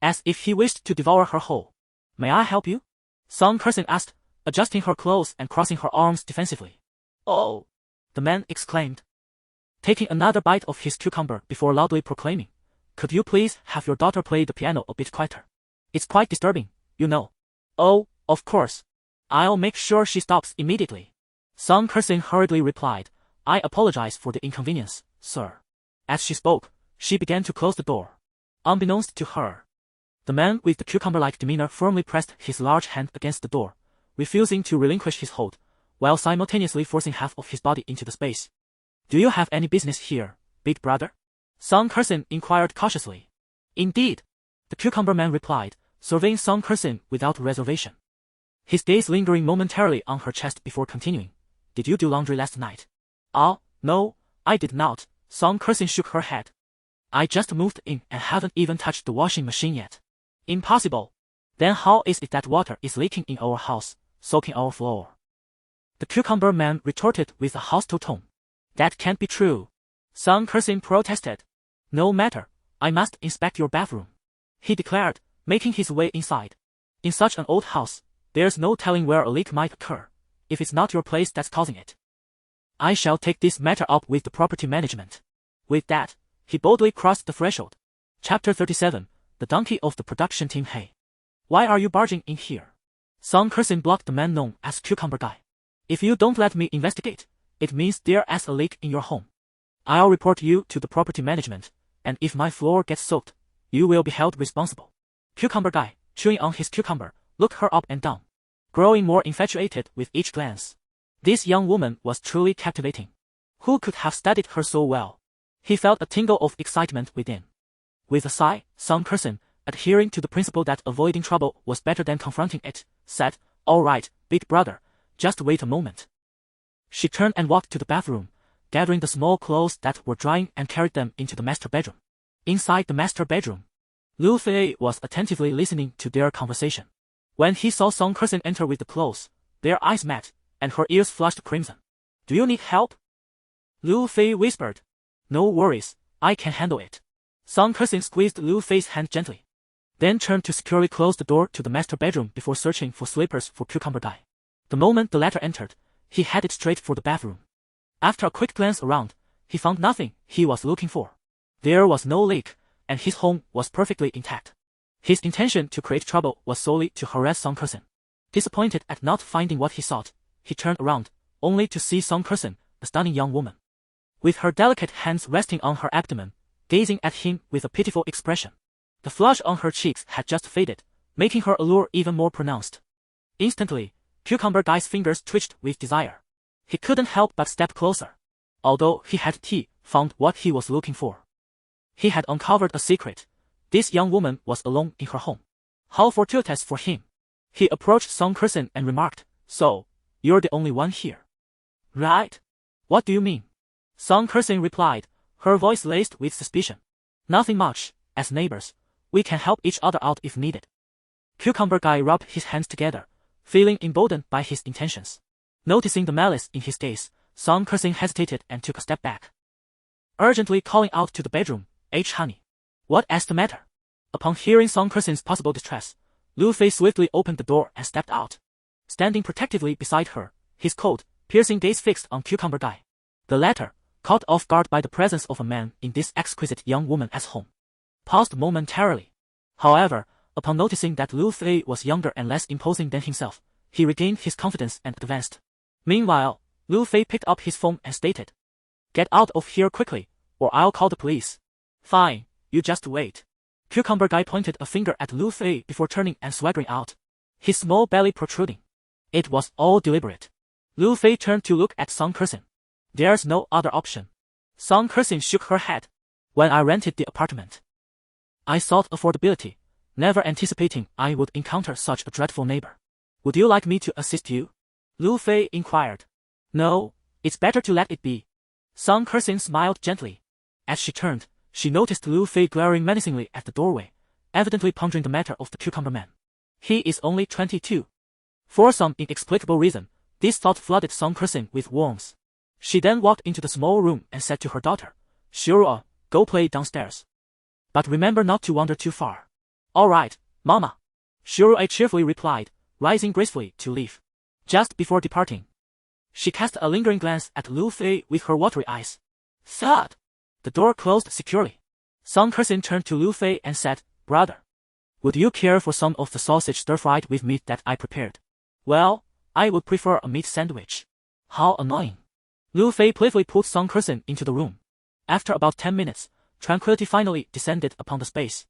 as if he wished to devour her whole. "May I help you?" Song Kersen asked, adjusting her clothes and crossing her arms defensively. "Oh!" the man exclaimed, taking another bite of his cucumber before loudly proclaiming, "Could you please have your daughter play the piano a bit quieter? It's quite disturbing, you know." "Oh, of course. I'll make sure she stops immediately." Song Kersen hurriedly replied, "I apologize for the inconvenience, sir." As she spoke, she began to close the door. Unbeknownst to her, the man with the cucumber-like demeanor firmly pressed his large hand against the door, refusing to relinquish his hold, while simultaneously forcing half of his body into the space. "Do you have any business here, big brother?" Song Kersen inquired cautiously. "Indeed," the cucumber man replied, surveying Song Kersen without reservation, his gaze lingering momentarily on her chest before continuing, "Did you do laundry last night?" "Oh, no, I did not," Song Kersen shook her head. "I just moved in and haven't even touched the washing machine yet." "Impossible. Then how is it that water is leaking in our house, soaking our floor?" the cucumber man retorted with a hostile tone. "That can't be true," Song Kersen protested. "No matter, I must inspect your bathroom," he declared, making his way inside. In such an old house, there's no telling where a leak might occur, if it's not your place that's causing it. "I shall take this matter up with the property management." With that, he boldly crossed the threshold. Chapter 37, The Donkey of the Production Team. "Hey, why are you barging in here?" Song Kersen blocked the man known as Cucumber Guy. "If you don't let me investigate, it means there's a leak in your home. I'll report you to the property management, and if my floor gets soaked, you will be held responsible." Cucumber Guy, chewing on his cucumber, looked her up and down, growing more infatuated with each glance. This young woman was truly captivating. Who could have studied her so well? He felt a tingle of excitement within. With a sigh, Song Kersen, adhering to the principle that avoiding trouble was better than confronting it, said, "All right, big brother, just wait a moment." She turned and walked to the bathroom, gathering the small clothes that were drying and carried them into the master bedroom. Inside the master bedroom, Lu Fei was attentively listening to their conversation. When he saw Song Kersen enter with the clothes, their eyes met, and her ears flushed crimson. "Do you need help?" Lu Fei whispered. No worries, I can handle it. Song Kersing squeezed Lu Fei's hand gently, then turned to securely close the door to the master bedroom before searching for slippers for Cucumber Guy. The moment the latter entered, he headed straight for the bathroom. After a quick glance around, he found nothing he was looking for. There was no leak, and his home was perfectly intact. His intention to create trouble was solely to harass Song Kersing. Disappointed at not finding what he sought, he turned around, only to see Song Kersing, a stunning young woman, with her delicate hands resting on her abdomen, gazing at him with a pitiful expression. The flush on her cheeks had just faded, making her allure even more pronounced. Instantly, Cucumber Guy's fingers twitched with desire. He couldn't help but step closer. Although he had found what he was looking for. He had uncovered a secret. This young woman was alone in her home. How fortuitous for him. He approached Song Kersing and remarked, "So, you're the only one here?" "Right. What do you mean?" Song Kersing replied, her voice laced with suspicion. "Nothing much. As neighbors, we can help each other out if needed." Cucumber Guy rubbed his hands together, feeling emboldened by his intentions. Noticing the malice in his gaze, Song Kersing hesitated and took a step back, urgently calling out to the bedroom, "Honey. What's the matter?" Upon hearing Song Kersing's possible distress, Lu Fei swiftly opened the door and stepped out. Standing protectively beside her, his cold, piercing gaze fixed on Cucumber Guy. The latter, caught off guard by the presence of a man in this exquisite young woman's home, paused momentarily. However, upon noticing that Lu Fei was younger and less imposing than himself, he regained his confidence and advanced. Meanwhile, Lu Fei picked up his phone and stated, "Get out of here quickly, or I'll call the police." "Fine, you just wait." Cucumber Guy pointed a finger at Lu Fei before turning and swaggering out, his small belly protruding. It was all deliberate. Lu Fei turned to look at Song Kersing. "There's no other option." Song Kersing shook her head. "When I rented the apartment, I sought affordability, never anticipating I would encounter such a dreadful neighbor. Would you like me to assist you?" Lu Fei inquired. "No, it's better to let it be." Song Kersing smiled gently. As she turned, she noticed Lu Fei glaring menacingly at the doorway, evidently pondering the matter of the Cucumber Man. He is only 22. For some inexplicable reason, this thought flooded Song Kersing with warmth. She then walked into the small room and said to her daughter, "Shirua, go play downstairs. But remember not to wander too far." "All right, Mama." Shirua cheerfully replied, rising gracefully to leave. Just before departing, she cast a lingering glance at Lu Fei with her watery eyes. Thud! The door closed securely. Song Kersing turned to Lu Fei and said, "Brother, would you care for some of the sausage stir-fried with meat that I prepared?" "Well, I would prefer a meat sandwich." "How annoying." Lu Fei playfully pulled Song Kersing into the room. After about 10 minutes, tranquility finally descended upon the space.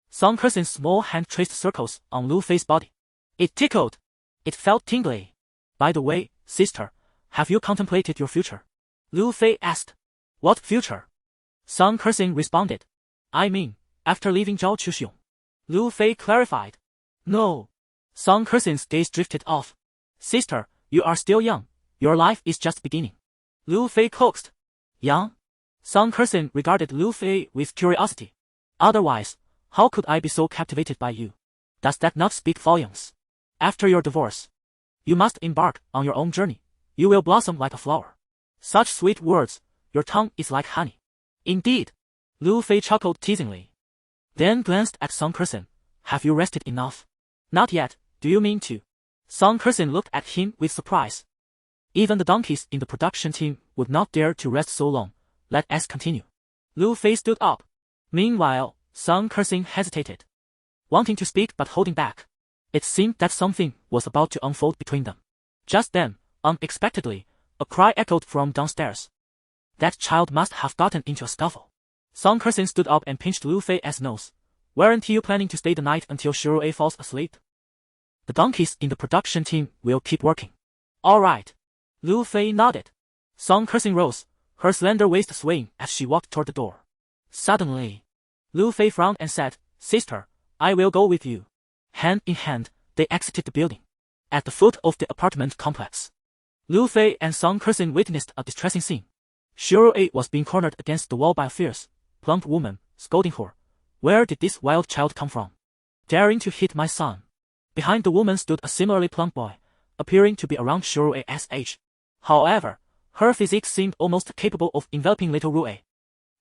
Song Kersing's small hand traced circles on Lu Fei's body. It tickled. It felt tingly. "By the way, sister, have you contemplated your future?" Lu Fei asked. "What future?" Song Kersing responded. "I mean, after leaving Zhao Chuxiong." Lu Fei clarified. "No." Song Kersing's gaze drifted off. "Sister, you are still young. Your life is just beginning." Lu Fei coaxed. "Young?" Song Kersing regarded Lu Fei with curiosity. "Otherwise, how could I be so captivated by you? Does that not speak volumes? After your divorce, you must embark on your own journey. You will blossom like a flower." "Such sweet words. Your tongue is like honey." "Indeed." Lu Fei chuckled teasingly. Then glanced at Song Kersing. "Have you rested enough?" "Not yet. Do you mean to?" Song Kersing looked at him with surprise. Even the donkeys in the production team would not dare to rest so long. Let us continue. Lu Fei stood up. Meanwhile, Song Kersing hesitated, wanting to speak but holding back. It seemed that something was about to unfold between them. Just then, unexpectedly, a cry echoed from downstairs. That child must have gotten into a scuffle. Song Kersing stood up and pinched Lu Fei's nose. "Weren't you planning to stay the night until Shirue falls asleep?" "The donkeys in the production team will keep working." "All right." Lu Fei nodded. Song Kersing rose, her slender waist swaying as she walked toward the door. Suddenly, Lu Fei frowned and said, "Sister, I will go with you." Hand in hand, they exited the building. At the foot of the apartment complex, Lu Fei and Song Kersing witnessed a distressing scene. Shirue was being cornered against the wall by a fierce, plump woman, scolding her. "Where did this wild child come from? Daring to hit my son?" Behind the woman stood a similarly plump boy, appearing to be around Shirue's age. However, her physique seemed almost capable of enveloping little Rue.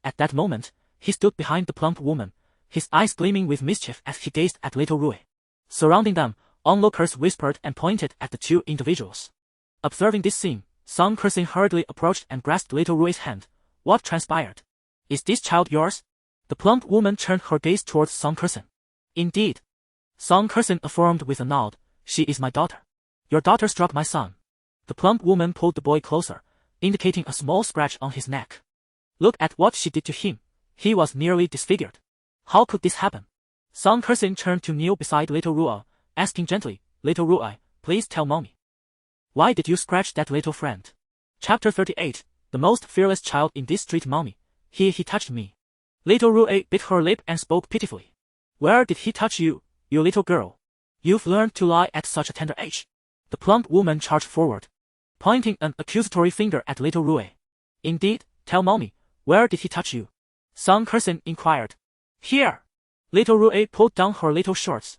At that moment, he stood behind the plump woman, his eyes gleaming with mischief as he gazed at little Rui. Surrounding them, onlookers whispered and pointed at the two individuals. Observing this scene, Song Kersin hurriedly approached and grasped little Rui's hand. What transpired? Is this child yours? The plump woman turned her gaze towards Song Kersin. Indeed. Song Kersin affirmed with a nod. She is my daughter. Your daughter struck my son. The plump woman pulled the boy closer, indicating a small scratch on his neck. Look at what she did to him. He was nearly disfigured. How could this happen? Song Kersin turned to kneel beside little Rui, asking gently, Little Rui, please tell mommy. Why did you scratch that little friend? Chapter 38, the most fearless child in this street, mommy. He touched me. Little Rui bit her lip and spoke pitifully. Where did he touch you, you little girl? You've learned to lie at such a tender age. The plump woman charged forward, pointing an accusatory finger at little Rui. Indeed, tell mommy, where did he touch you? Song Kersin inquired. Here. Little Rui pulled down her little shorts,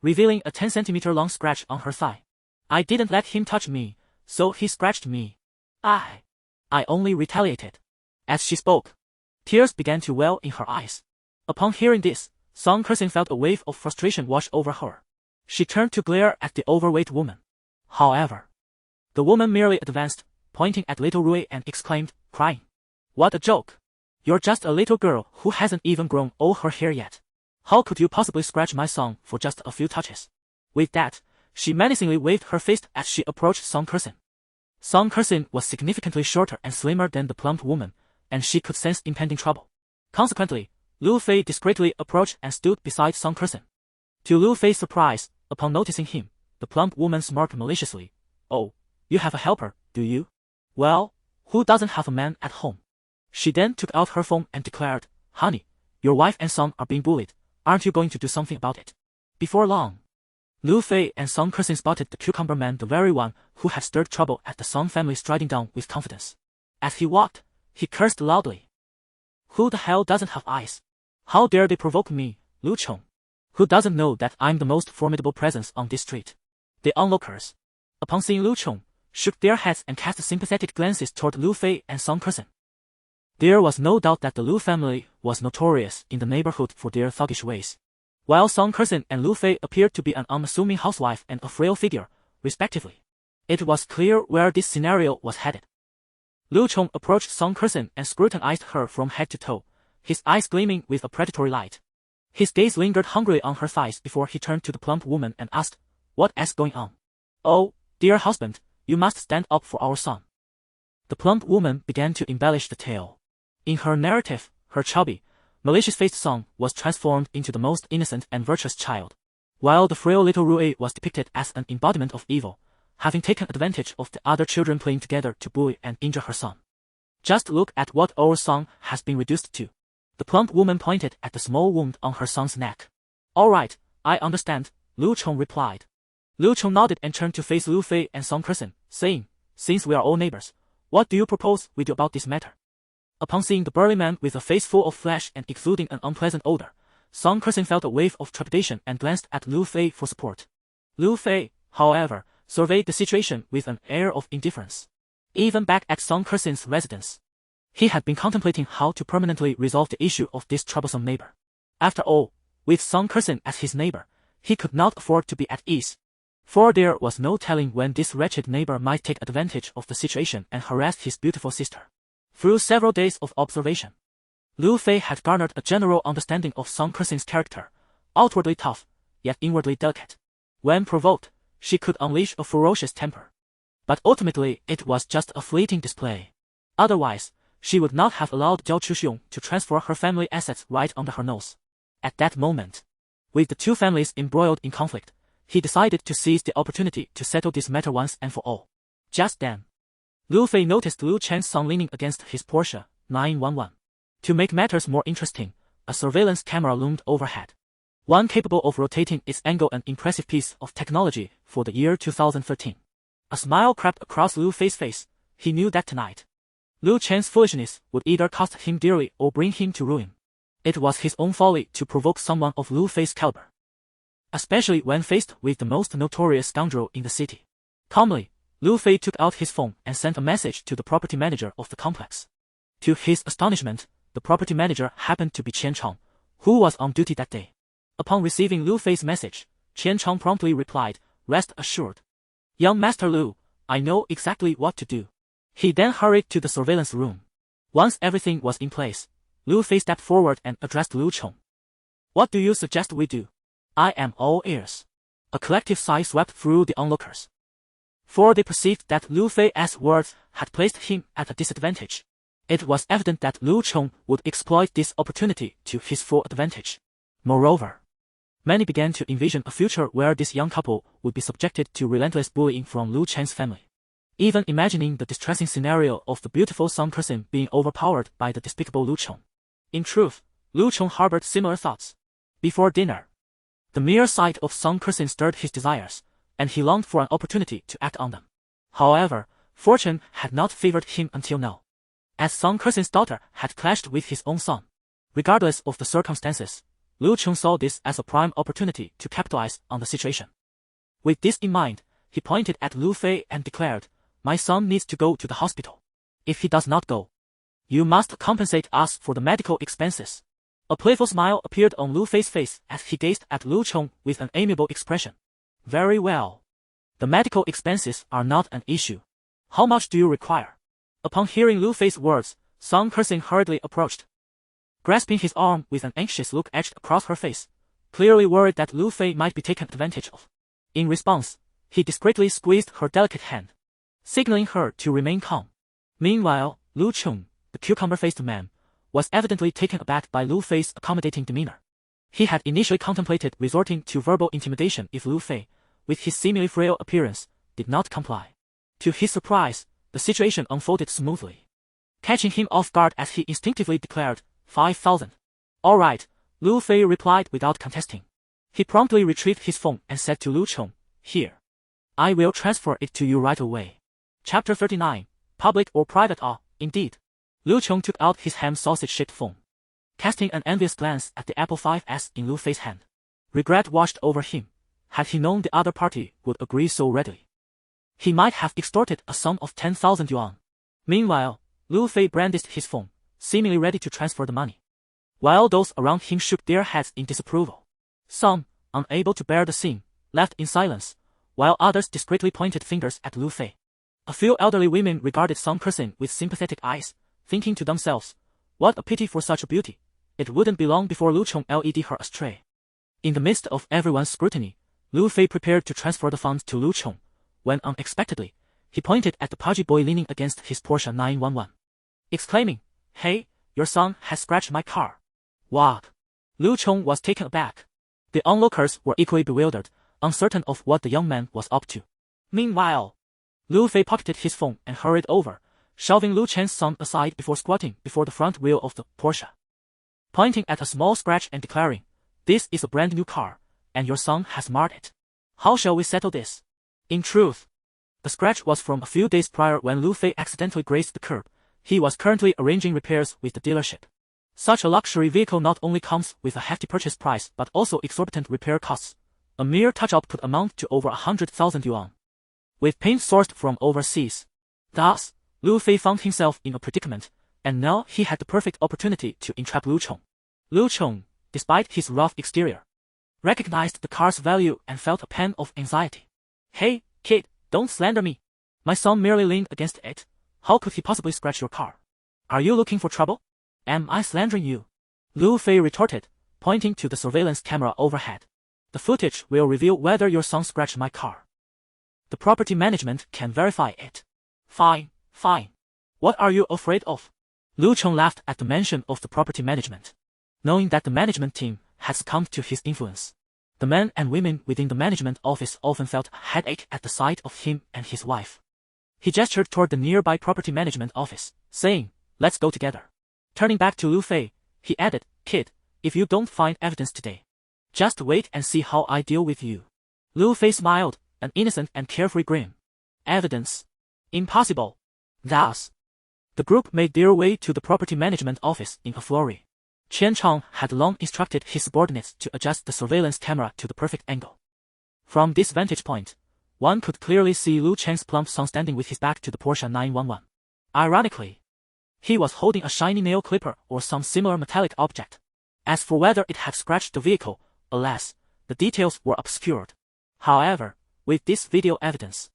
revealing a 10-centimeter-long scratch on her thigh. I didn't let him touch me, so he scratched me. I only retaliated. As she spoke, tears began to well in her eyes. Upon hearing this, Song Kersin felt a wave of frustration wash over her. She turned to glare at the overweight woman. However, the woman merely advanced, pointing at little Rui and exclaimed, crying. What a joke! You're just a little girl who hasn't even grown all her hair yet. How could you possibly scratch my son for just a few touches? With that, she menacingly waved her fist as she approached Song Kersin. Song Kersin was significantly shorter and slimmer than the plump woman, and she could sense impending trouble. Consequently, Lu Fei discreetly approached and stood beside Song Kersin. To Lu Fei's surprise, upon noticing him, the plump woman smirked maliciously. Oh, you have a helper, do you? Well, who doesn't have a man at home? She then took out her phone and declared, Honey, your wife and son are being bullied. Aren't you going to do something about it? Before long, Lu Fei and Song Kersin spotted the cucumber man, the very one who had stirred trouble at the Song family, striding down with confidence. As he walked, he cursed loudly. Who the hell doesn't have eyes? How dare they provoke me, Lu Chong? Who doesn't know that I'm the most formidable presence on this street? The onlookers, upon seeing Lu Chong, shook their heads and cast sympathetic glances toward Lu Fei and Song Kersin. There was no doubt that the Lu family was notorious in the neighborhood for their thuggish ways. While Song Kersin and Lu Fei appeared to be an unassuming housewife and a frail figure, respectively, it was clear where this scenario was headed. Lu Chong approached Song Kersin and scrutinized her from head to toe, his eyes gleaming with a predatory light. His gaze lingered hungrily on her thighs before he turned to the plump woman and asked, What is going on? Oh, dear husband, you must stand up for our son. The plump woman began to embellish the tale. In her narrative, her chubby, malicious-faced son was transformed into the most innocent and virtuous child, while the frail little Rui was depicted as an embodiment of evil, having taken advantage of the other children playing together to bully and injure her son. Just look at what our son has been reduced to. The plump woman pointed at the small wound on her son's neck. All right, I understand, Lu Chong replied. Lu Chong nodded and turned to face Lu Fei and Song Kersin, saying, Since we are all neighbors, what do you propose we do about this matter? Upon seeing the burly man with a face full of flesh and exuding an unpleasant odor, Song Kersin felt a wave of trepidation and glanced at Lu Fei for support. Lu Fei, however, surveyed the situation with an air of indifference. Even back at Song Kersin's residence, he had been contemplating how to permanently resolve the issue of this troublesome neighbor. After all, with Song Kersin as his neighbor, he could not afford to be at ease, for there was no telling when this wretched neighbor might take advantage of the situation and harass his beautiful sister. Through several days of observation, Lu Fei had garnered a general understanding of Song Kersin's character, outwardly tough, yet inwardly delicate. When provoked, she could unleash a ferocious temper. But ultimately it was just a fleeting display. Otherwise, she would not have allowed Jiao Chuxiong to transfer her family assets right under her nose. At that moment, with the two families embroiled in conflict, he decided to seize the opportunity to settle this matter once and for all. Just then, Lu Fei noticed Lu Chen's son leaning against his Porsche 911. To make matters more interesting, a surveillance camera loomed overhead. One capable of rotating its angle, an impressive piece of technology for the year 2013. A smile crept across Lu Fei's face. He knew that tonight, Lu Chen's foolishness would either cost him dearly or bring him to ruin. It was his own folly to provoke someone of Lu Fei's caliber, especially when faced with the most notorious scoundrel in the city. Calmly, Lu Fei took out his phone and sent a message to the property manager of the complex. To his astonishment, The property manager happened to be Qian Chang, who was on duty that day. Upon receiving Lu Fei's message, Qian Chang promptly replied, "Rest assured. Young Master Lu, I know exactly what to do." He then hurried to the surveillance room. Once everything was in place, Lu Fei stepped forward and addressed Lu Chong. "What do you suggest we do? I am all ears." A collective sigh swept through the onlookers, for they perceived that Lu Fei's words had placed him at a disadvantage. It was evident that Lu Chong would exploit this opportunity to his full advantage. Moreover, many began to envision a future where this young couple would be subjected to relentless bullying from Lu Chen's family. Even imagining the distressing scenario of the beautiful Song person being overpowered by the despicable Lu Chong. In truth, Lu Chong harbored similar thoughts. Before dinner, the mere sight of Song person stirred his desires, and he longed for an opportunity to act on them. However, fortune had not favored him until now, as Song person's daughter had clashed with his own son. Regardless of the circumstances, Lu Chong saw this as a prime opportunity to capitalize on the situation. With this in mind, he pointed at Lu Fei and declared, "My son needs to go to the hospital. If he does not go, you must compensate us for the medical expenses." A playful smile appeared on Lu Fei's face as he gazed at Lu Chong with an amiable expression. "Very well. The medical expenses are not an issue. How much do you require?" Upon hearing Lu Fei's words, Song Kersing hurriedly approached, grasping his arm with an anxious look etched across her face, clearly worried that Lu Fei might be taken advantage of. In response, he discreetly squeezed her delicate hand, signaling her to remain calm. Meanwhile, Lu Chong, the cucumber-faced man, was evidently taken aback by Lu Fei's accommodating demeanor. He had initially contemplated resorting to verbal intimidation if Lu Fei, with his seemingly frail appearance, did not comply. To his surprise, the situation unfolded smoothly, catching him off guard as he instinctively declared, 5,000. "All right," Lu Fei replied without contesting. He promptly retrieved his phone and said to Lu Chong, "Here. I will transfer it to you right away." Chapter 39, Public or Private? Indeed. Lu Chong took out his ham sausage-shaped phone, casting an envious glance at the Apple 5S in Lu Fei's hand. Regret washed over him. Had he known the other party would agree so readily, he might have extorted a sum of 10,000 yuan. Meanwhile, Lu Fei brandished his phone, seemingly ready to transfer the money, while those around him shook their heads in disapproval. Some, unable to bear the scene, left in silence, while others discreetly pointed fingers at Lu Fei. A few elderly women regarded Song Kersing with sympathetic eyes, thinking to themselves, "What a pity for such a beauty. It wouldn't be long before Lu Chong led her astray." In the midst of everyone's scrutiny, Lu Fei prepared to transfer the funds to Lu Chong, when unexpectedly, he pointed at the pudgy boy leaning against his Porsche 911, exclaiming, "Hey, your son has scratched my car." "What?" Lu Chong was taken aback. The onlookers were equally bewildered, uncertain of what the young man was up to. Meanwhile, Lu Fei pocketed his phone and hurried over, shoving Lu Chen's son aside before squatting before the front wheel of the Porsche, pointing at a small scratch and declaring, "This is a brand new car, and your son has marred it. How shall we settle this?" In truth, the scratch was from a few days prior when Lu Fei accidentally grazed the curb. He was currently arranging repairs with the dealership. Such a luxury vehicle not only comes with a hefty purchase price but also exorbitant repair costs. A mere touch-up could amount to over 100,000 yuan, with paint sourced from overseas. Thus, Lu Fei found himself in a predicament, and now he had the perfect opportunity to entrap Lu Chong. Lu Chong, despite his rough exterior, recognized the car's value and felt a pang of anxiety. "Hey, kid, don't slander me. My son merely leaned against it. How could he possibly scratch your car? Are you looking for trouble? Am I slandering you?" Lu Fei retorted, pointing to the surveillance camera overhead. "The footage will reveal whether your son scratched my car. The property management can verify it." Fine. What are you afraid of?" Lu Chong laughed at the mention of the property management, knowing that the management team had succumbed to his influence. The men and women within the management office often felt a headache at the sight of him and his wife. He gestured toward the nearby property management office, saying, "Let's go together." Turning back to Lu Fei, he added, "Kid, if you don't find evidence today, just wait and see how I deal with you." Lu Fei smiled, an innocent and carefree grin. "Evidence? Impossible." Thus, the group made their way to the property management office in a flurry. Qian Chang had long instructed his subordinates to adjust the surveillance camera to the perfect angle. From this vantage point, one could clearly see Lu Cheng's plump son standing with his back to the Porsche 911. Ironically, He was holding a shiny nail clipper or some similar metallic object. As for whether it had scratched the vehicle, alas, the details were obscured. However, with this video evidence,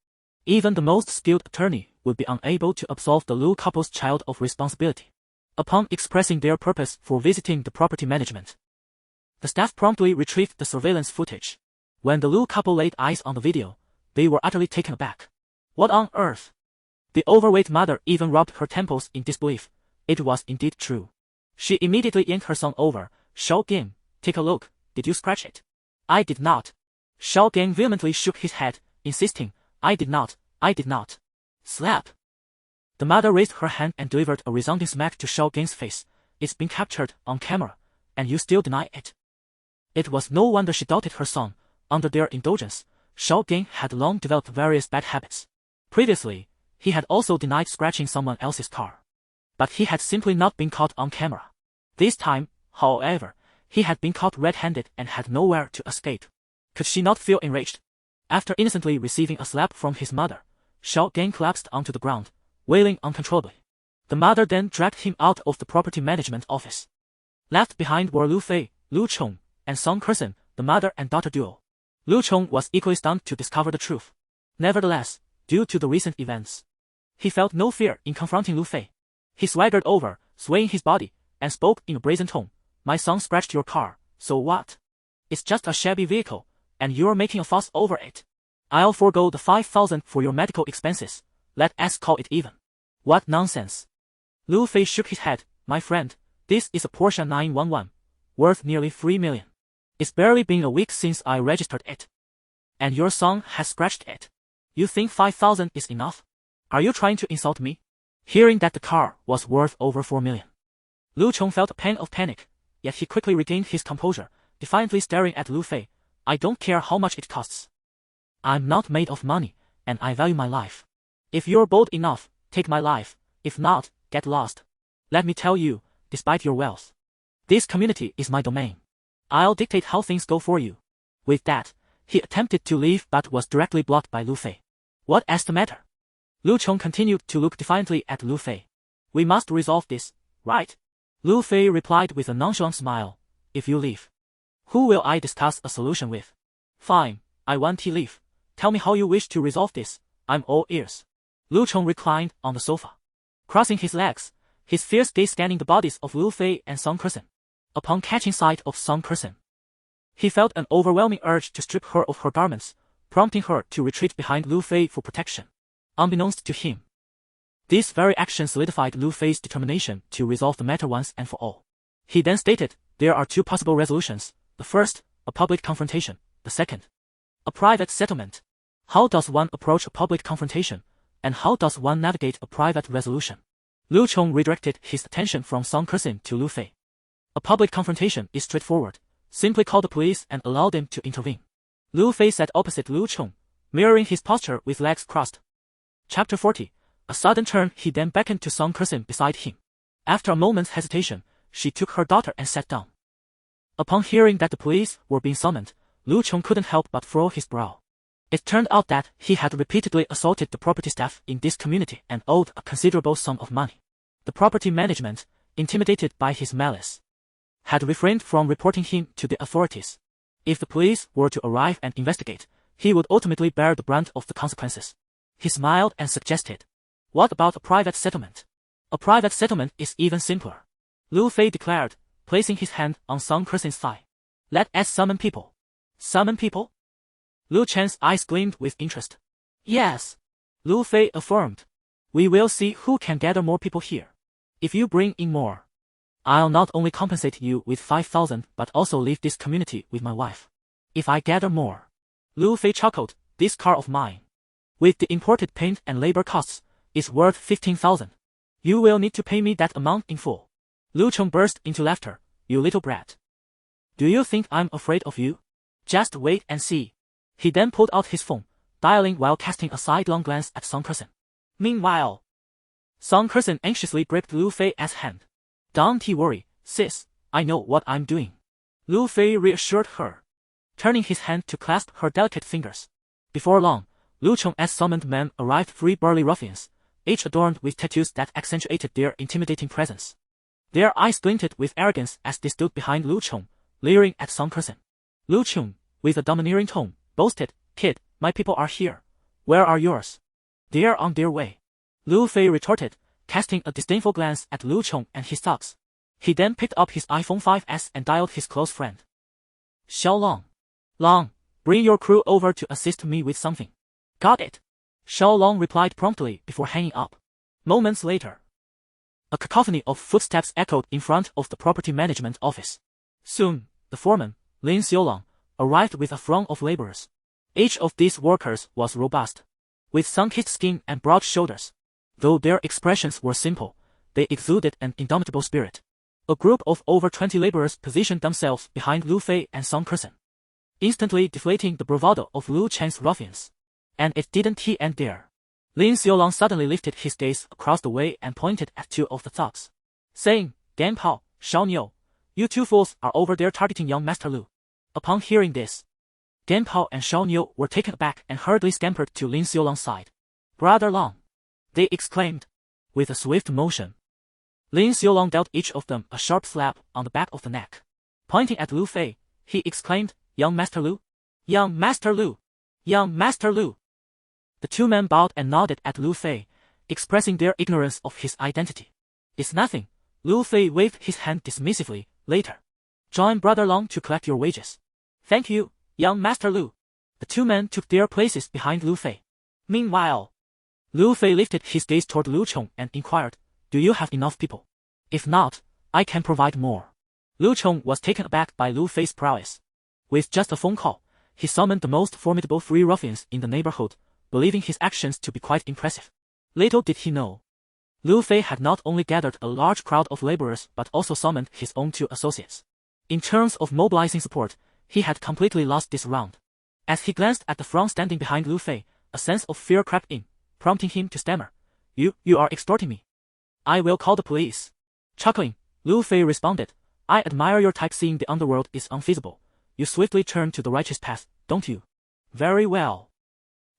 even the most skilled attorney would be unable to absolve the Liu couple's child of responsibility. Upon expressing their purpose for visiting the property management, the staff promptly retrieved the surveillance footage. When the Liu couple laid eyes on the video, they were utterly taken aback. What on earth? The overweight mother even rubbed her temples in disbelief. It was indeed true. She immediately yanked her son over. Shao Gang, take a look. Did you scratch it? I did not. Shao Gang vehemently shook his head, insisting, I did not. Slap. The mother raised her hand and delivered a resounding smack to Shao Gang's face. It's been captured on camera, and you still deny it. It was no wonder she doubted her son. Under their indulgence, Shao Gang had long developed various bad habits. Previously, he had also denied scratching someone else's car. But he had simply not been caught on camera. This time, however, he had been caught red-handed and had nowhere to escape. Could she not feel enraged? After innocently receiving a slap from his mother, Shao Gang collapsed onto the ground, wailing uncontrollably. The mother then dragged him out of the property management office. Left behind were Lu Fei, Lu Chong, and Song Kersen, the mother and daughter duo. Lu Chong was equally stunned to discover the truth. Nevertheless, due to the recent events, he felt no fear in confronting Lu Fei. He swaggered over, swaying his body, and spoke in a brazen tone. My son scratched your car, so what? It's just a shabby vehicle, and you're making a fuss over it. I'll forego the 5,000 for your medical expenses. Let us call it even. What nonsense. Lu Fei shook his head. My friend, this is a Porsche 911, worth nearly 3 million. It's barely been a week since I registered it. And your son has scratched it. You think 5,000 is enough? Are you trying to insult me? Hearing that the car was worth over 4 million. Lu Chong felt a pang of panic, yet he quickly regained his composure, defiantly staring at Lu Fei. I don't care how much it costs. I'm not made of money, and I value my life. If you're bold enough, take my life. If not, get lost. Let me tell you, despite your wealth, this community is my domain. I'll dictate how things go for you. With that, he attempted to leave but was directly blocked by Lu Fei. What is the matter? Lu Chong continued to look defiantly at Lu Fei. We must resolve this, right? Lu Fei replied with a nonchalant smile. If you leave, who will I discuss a solution with? Fine, I want to leave. Tell me how you wish to resolve this. I'm all ears. Lu Chong reclined on the sofa, crossing his legs, his fierce gaze scanning the bodies of Lu Fei and Song Kersen. Upon catching sight of Song Kersen, he felt an overwhelming urge to strip her of her garments, prompting her to retreat behind Lu Fei for protection. Unbeknownst to him, this very action solidified Lu Fei's determination to resolve the matter once and for all. He then stated, there are two possible resolutions. The first, a public confrontation. The second, a private settlement. How does one approach a public confrontation, and how does one navigate a private resolution? Lu Chong redirected his attention from Song Kersen to Lu Fei. A public confrontation is straightforward. Simply call the police and allow them to intervene. Lu Fei sat opposite Lu Chong, mirroring his posture with legs crossed. Chapter 40. A sudden turn. He then beckoned to Song Kersen beside him. After a moment's hesitation, she took her daughter and sat down. Upon hearing that the police were being summoned, Lu Chong couldn't help but furrow his brow. It turned out that he had repeatedly assaulted the property staff in this community and owed a considerable sum of money. The property management, intimidated by his malice, had refrained from reporting him to the authorities. If the police were to arrive and investigate, he would ultimately bear the brunt of the consequences. He smiled and suggested, what about a private settlement? A private settlement is even simpler, Lu Fei declared, placing his hand on Song Kersen's thigh. Let us summon people. Summon people? Lu Chen's eyes gleamed with interest. Yes, Lu Fei affirmed. We will see who can gather more people here. If you bring in more, I'll not only compensate you with 5,000 but also leave this community with my wife. If I gather more, Lu Fei chuckled, this car of mine, with the imported paint and labor costs, is worth 15,000. You will need to pay me that amount in full. Lu Chong burst into laughter. You little brat. Do you think I'm afraid of you? Just wait and see. He then pulled out his phone, dialing while casting a sidelong glance at Song Kersen. Meanwhile, Song Kersen anxiously gripped Lu Fei's hand. Don't you worry, sis, I know what I'm doing. Lu Fei reassured her, turning his hand to clasp her delicate fingers. Before long, Lu Chong's summoned men arrived. 3 burly ruffians, each adorned with tattoos that accentuated their intimidating presence. Their eyes glinted with arrogance as they stood behind Lu Chong, leering at Song Kersen. Lu Chong, with a domineering tone, boasted, "Kid, my people are here. Where are yours?" "They're on their way," Lu Fei retorted, casting a disdainful glance at Lu Chong and his thugs. He then picked up his iPhone 5S and dialed his close friend. "Xiao Long. Long, bring your crew over to assist me with something." "Got it," Xiao Long replied promptly before hanging up. Moments later, a cacophony of footsteps echoed in front of the property management office. Soon, the foreman, Lin Xiaolong, arrived with a throng of laborers. Each of these workers was robust, with sun-kissed skin and broad shoulders. Though their expressions were simple, they exuded an indomitable spirit. A group of over 20 laborers positioned themselves behind Lu Fei and Song Kersen, instantly deflating the bravado of Lu Chen's ruffians. And it didn't end there. Lin Xiaolong suddenly lifted his gaze across the way and pointed at two of the thugs, saying, "Gan Pao, Shao Niu, you two fools are over there targeting young Master Lu." Upon hearing this, Gan Pao and Shao Niu were taken aback and hurriedly scampered to Lin Xiaolong's side. "Brother Long," they exclaimed. With a swift motion, Lin Xiaolong dealt each of them a sharp slap on the back of the neck. Pointing at Lu Fei, he exclaimed, "Young Master Lu? Young Master Lu! Young Master Lu!" The two men bowed and nodded at Lu Fei, expressing their ignorance of his identity. "It's nothing," Lu Fei waved his hand dismissively. "Later, join Brother Long to collect your wages." "Thank you, young Master Lu." The two men took their places behind Lu Fei. Meanwhile, Lu Fei lifted his gaze toward Lu Chong and inquired, "Do you have enough people? If not, I can provide more." Lu Chong was taken aback by Lu Fei's prowess. With just a phone call, he summoned the most formidable three ruffians in the neighborhood, believing his actions to be quite impressive. Little did he know, Lu Fei had not only gathered a large crowd of laborers but also summoned his own two associates. In terms of mobilizing support, he had completely lost this round. As he glanced at the throng standing behind Lu Fei, a sense of fear crept in, prompting him to stammer, You are extorting me. I will call the police." Chuckling, Lu Fei responded, "I admire your type. Seeing the underworld is unfeasible. You swiftly turn to the righteous path, don't you? Very well.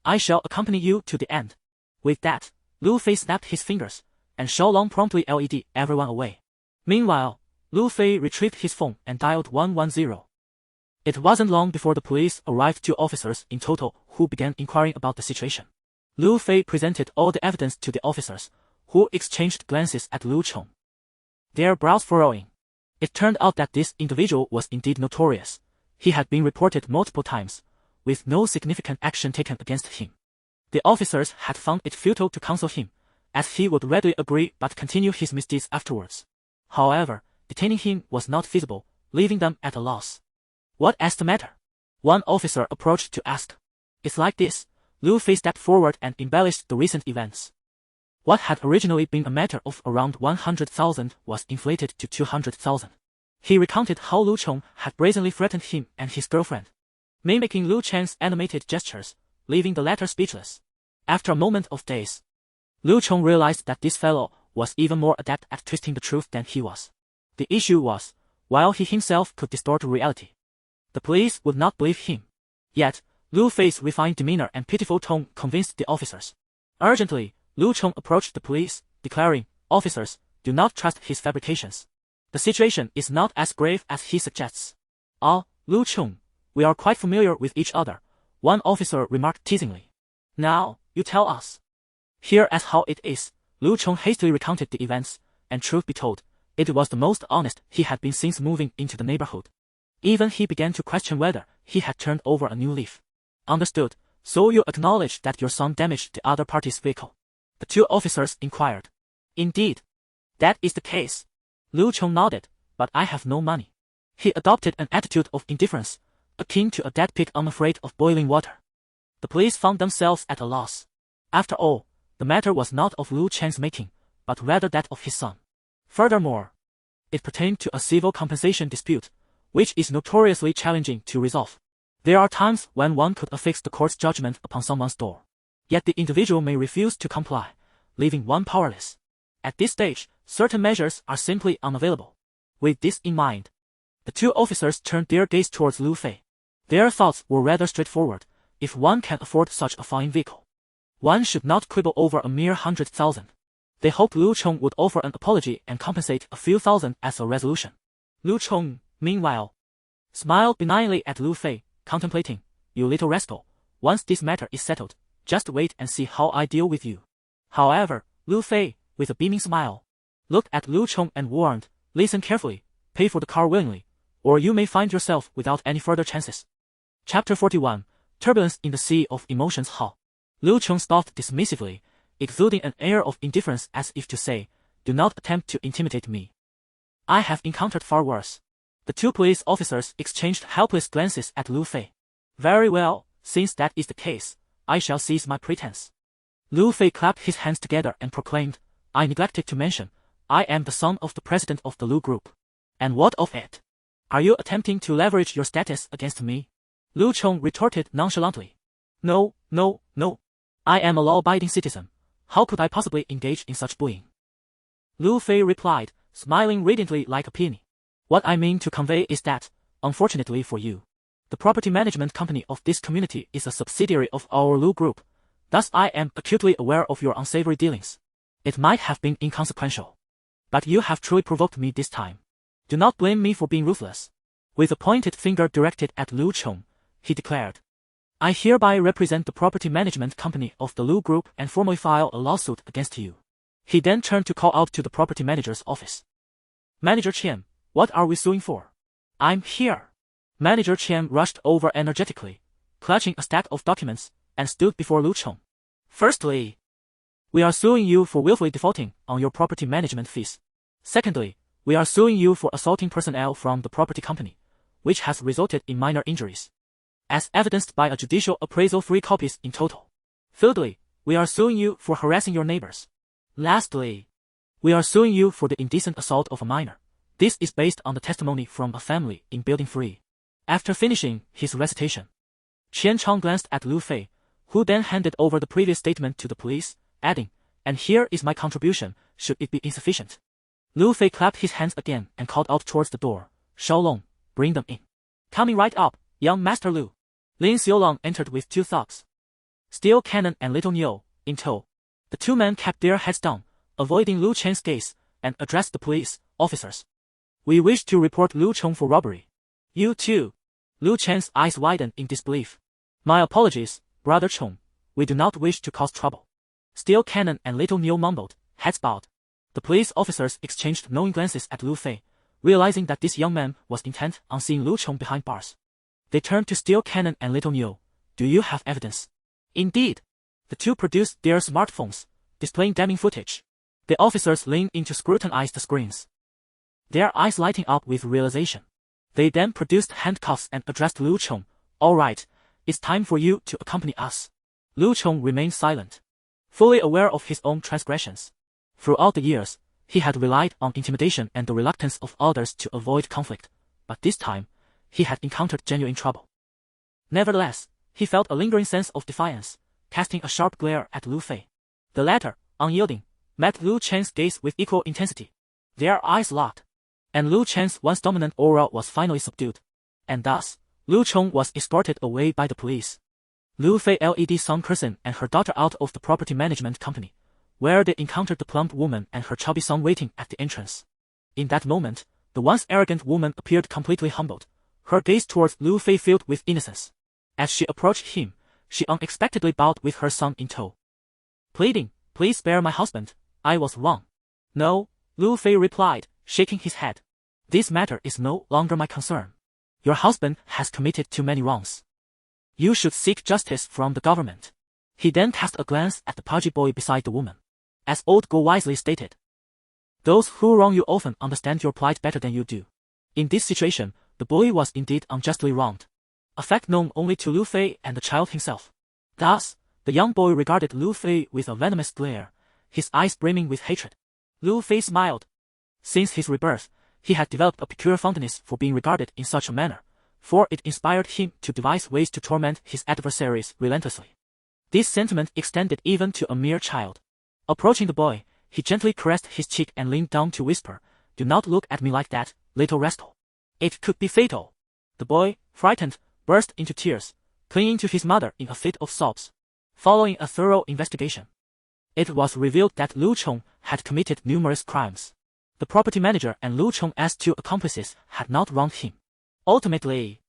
I shall accompany you to the end." With that, Lu Fei snapped his fingers, and Xiao Long promptly led everyone away. Meanwhile, Lu Fei retrieved his phone and dialed 110. It wasn't long before the police arrived, 2 officers in total, who began inquiring about the situation. Lu Fei presented all the evidence to the officers, who exchanged glances at Lu Chong, their brows furrowing. It turned out that this individual was indeed notorious. He had been reported multiple times, with no significant action taken against him. The officers had found it futile to counsel him, as he would readily agree but continue his misdeeds afterwards. However, detaining him was not feasible, leaving them at a loss. "What's the matter?" one officer approached to ask. "It's like this." Lu Fei stepped forward and embellished the recent events. What had originally been a matter of around 100,000 was inflated to 200,000. He recounted how Lu Chong had brazenly threatened him and his girlfriend, mimicking Lu Chen's animated gestures, leaving the latter speechless. After a moment of daze, Lu Chong realized that this fellow was even more adept at twisting the truth than he was. The issue was, while he himself could distort reality, the police would not believe him. Yet, Lu Fei's refined demeanor and pitiful tone convinced the officers. Urgently, Lu Chong approached the police, declaring, "Officers, do not trust his fabrications. The situation is not as grave as he suggests." "Ah, Lu Chong, we are quite familiar with each other," one officer remarked teasingly. "Now, you tell us." "Here as how it is." Lu Chong hastily recounted the events, and truth be told, it was the most honest he had been since moving into the neighborhood. Even he began to question whether he had turned over a new leaf. "Understood, so you acknowledge that your son damaged the other party's vehicle?" the 2 officers inquired. "Indeed, that is the case." Lu Chong nodded, "But I have no money." He adopted an attitude of indifference, akin to a dead pig unafraid of boiling water. The police found themselves at a loss. After all, the matter was not of Lu Chen's making, but rather that of his son. Furthermore, it pertained to a civil compensation dispute, which is notoriously challenging to resolve. There are times when one could affix the court's judgment upon someone's door, yet the individual may refuse to comply, leaving one powerless. At this stage, certain measures are simply unavailable. With this in mind, the 2 officers turned their gaze towards Lu Fei. Their thoughts were rather straightforward. If one can afford such a fine vehicle, One should not quibble over a mere 100,000. They hoped Lu Chong would offer an apology and compensate a few thousand as a resolution. Lu Chong, meanwhile, smiled benignly at Lu Fei, contemplating, "You little rascal, once this matter is settled, just wait and see how I deal with you." However, Lu Fei, with a beaming smile, looked at Lu Chong and warned, "Listen carefully, pay for the car willingly, or you may find yourself without any further chances." Chapter 41, Turbulence in the Sea of Emotions. How Lu Chong scoffed dismissively, exuding an air of indifference as if to say, "Do not attempt to intimidate me. I have encountered far worse." The two police officers exchanged helpless glances at Lu Fei. "Very well, since that is the case, I shall cease my pretense." Lu Fei clapped his hands together and proclaimed, "I neglected to mention, I am the son of the president of the Lu Group. And what of it? Are you attempting to leverage your status against me?" Lu Chong retorted nonchalantly. No. I am a law-abiding citizen. How could I possibly engage in such bullying?" Lu Fei replied, smiling radiantly like a peony. "What I mean to convey is that, unfortunately for you, the property management company of this community is a subsidiary of our Lu Group. Thus I am acutely aware of your unsavory dealings. It might have been inconsequential, but you have truly provoked me this time. Do not blame me for being ruthless." With a pointed finger directed at Lu Chong, he declared, "I hereby represent the property management company of the Lu Group and formally file a lawsuit against you." He then turned to call out to the property manager's office. "Manager Chen, what are we suing for?" "I'm here." Manager Chen rushed over energetically, clutching a stack of documents, and stood before Lu Chong. "Firstly, we are suing you for willfully defaulting on your property management fees. Secondly, we are suing you for assaulting personnel from the property company, which has resulted in minor injuries, as evidenced by a judicial appraisal 3 copies in total. Thirdly, we are suing you for harassing your neighbors. Lastly, we are suing you for the indecent assault of a minor. This is based on the testimony from a family in Building 3. After finishing his recitation, Qian Chang glanced at Lu Fei, who then handed over the previous statement to the police, adding, "And here is my contribution, should it be insufficient." Lu Fei clapped his hands again and called out towards the door, "Xiaolong, bring them in." "Coming right up, young Master Lu." Lin Xiaolong entered with 2 thugs, Steel Cannon and Little Neo, in tow. The 2 men kept their heads down, avoiding Lu Chen's gaze, and addressed the police officers. "We wish to report Lu Chong for robbery." "You too?" Lu Chen's eyes widened in disbelief. "My apologies, Brother Chong. We do not wish to cause trouble." Steel Cannon and Little Neo mumbled, heads bowed. The police officers exchanged knowing glances at Lu Fei, realizing that this young man was intent on seeing Lu Chong behind bars. They turned to Steel Cannon and Little Neo. "Do you have evidence?" Indeed. The 2 produced their smartphones, displaying damning footage. The officers leaned in to scrutinize the screens, their eyes lighting up with realization. They then produced handcuffs and addressed Lu Chong. "All right, it's time for you to accompany us." Lu Chong remained silent, fully aware of his own transgressions. Throughout the years, he had relied on intimidation and the reluctance of others to avoid conflict, but this time, he had encountered genuine trouble. Nevertheless, he felt a lingering sense of defiance, casting a sharp glare at Lu Fei. The latter, unyielding, met Lu Chen's gaze with equal intensity. Their eyes locked, and Lu Chen's once dominant aura was finally subdued. And thus, Lu Chong was escorted away by the police. Lu Fei led some person and her daughter out of the property management company, where they encountered the plump woman and her chubby son waiting at the entrance. In that moment, the once arrogant woman appeared completely humbled, her gaze towards Lu Fei filled with innocence. As she approached him, she unexpectedly bowed with her son in tow, pleading, "Please spare my husband, I was wrong." "No," Lu Fei replied, shaking his head. "This matter is no longer my concern. Your husband has committed too many wrongs. You should seek justice from the government." He then cast a glance at the pudgy boy beside the woman. As Old Go wisely stated, "Those who wrong you often understand your plight better than you do." In this situation, the boy was indeed unjustly wronged, a fact known only to Lu Fei and the child himself. Thus, the young boy regarded Lu Fei with a venomous glare, his eyes brimming with hatred. Lu Fei smiled. Since his rebirth, he had developed a peculiar fondness for being regarded in such a manner, for it inspired him to devise ways to torment his adversaries relentlessly. This sentiment extended even to a mere child. Approaching the boy, he gently caressed his cheek and leaned down to whisper, "Do not look at me like that, little rascal. It could be fatal." The boy, frightened, burst into tears, clinging to his mother in a fit of sobs. Following a thorough investigation, it was revealed that Lu Chong had committed numerous crimes. The property manager and Lu Chong's two accomplices had not wronged him. Ultimately,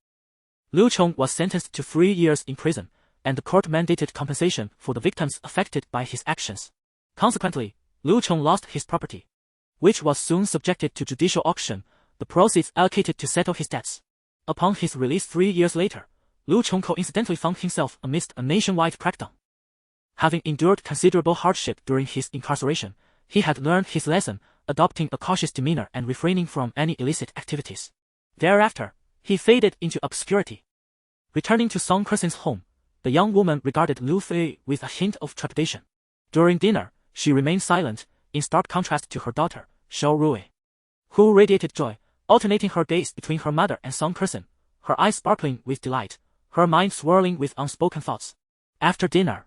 Lu Chong was sentenced to 3 years in prison, and the court mandated compensation for the victims affected by his actions. Consequently, Lu Chong lost his property, which was soon subjected to judicial auction, the proceeds allocated to settle his debts. Upon his release 3 years later, Lu Chong coincidentally found himself amidst a nationwide crackdown. Having endured considerable hardship during his incarceration, he had learned his lesson, adopting a cautious demeanor and refraining from any illicit activities. Thereafter, he faded into obscurity. Returning to Song Kersen's home, the young woman regarded Lu Fei with a hint of trepidation. During dinner, she remained silent, in stark contrast to her daughter, Xiao Rui, who radiated joy, alternating her gaze between her mother and Song Kersen, her eyes sparkling with delight, her mind swirling with unspoken thoughts. After dinner,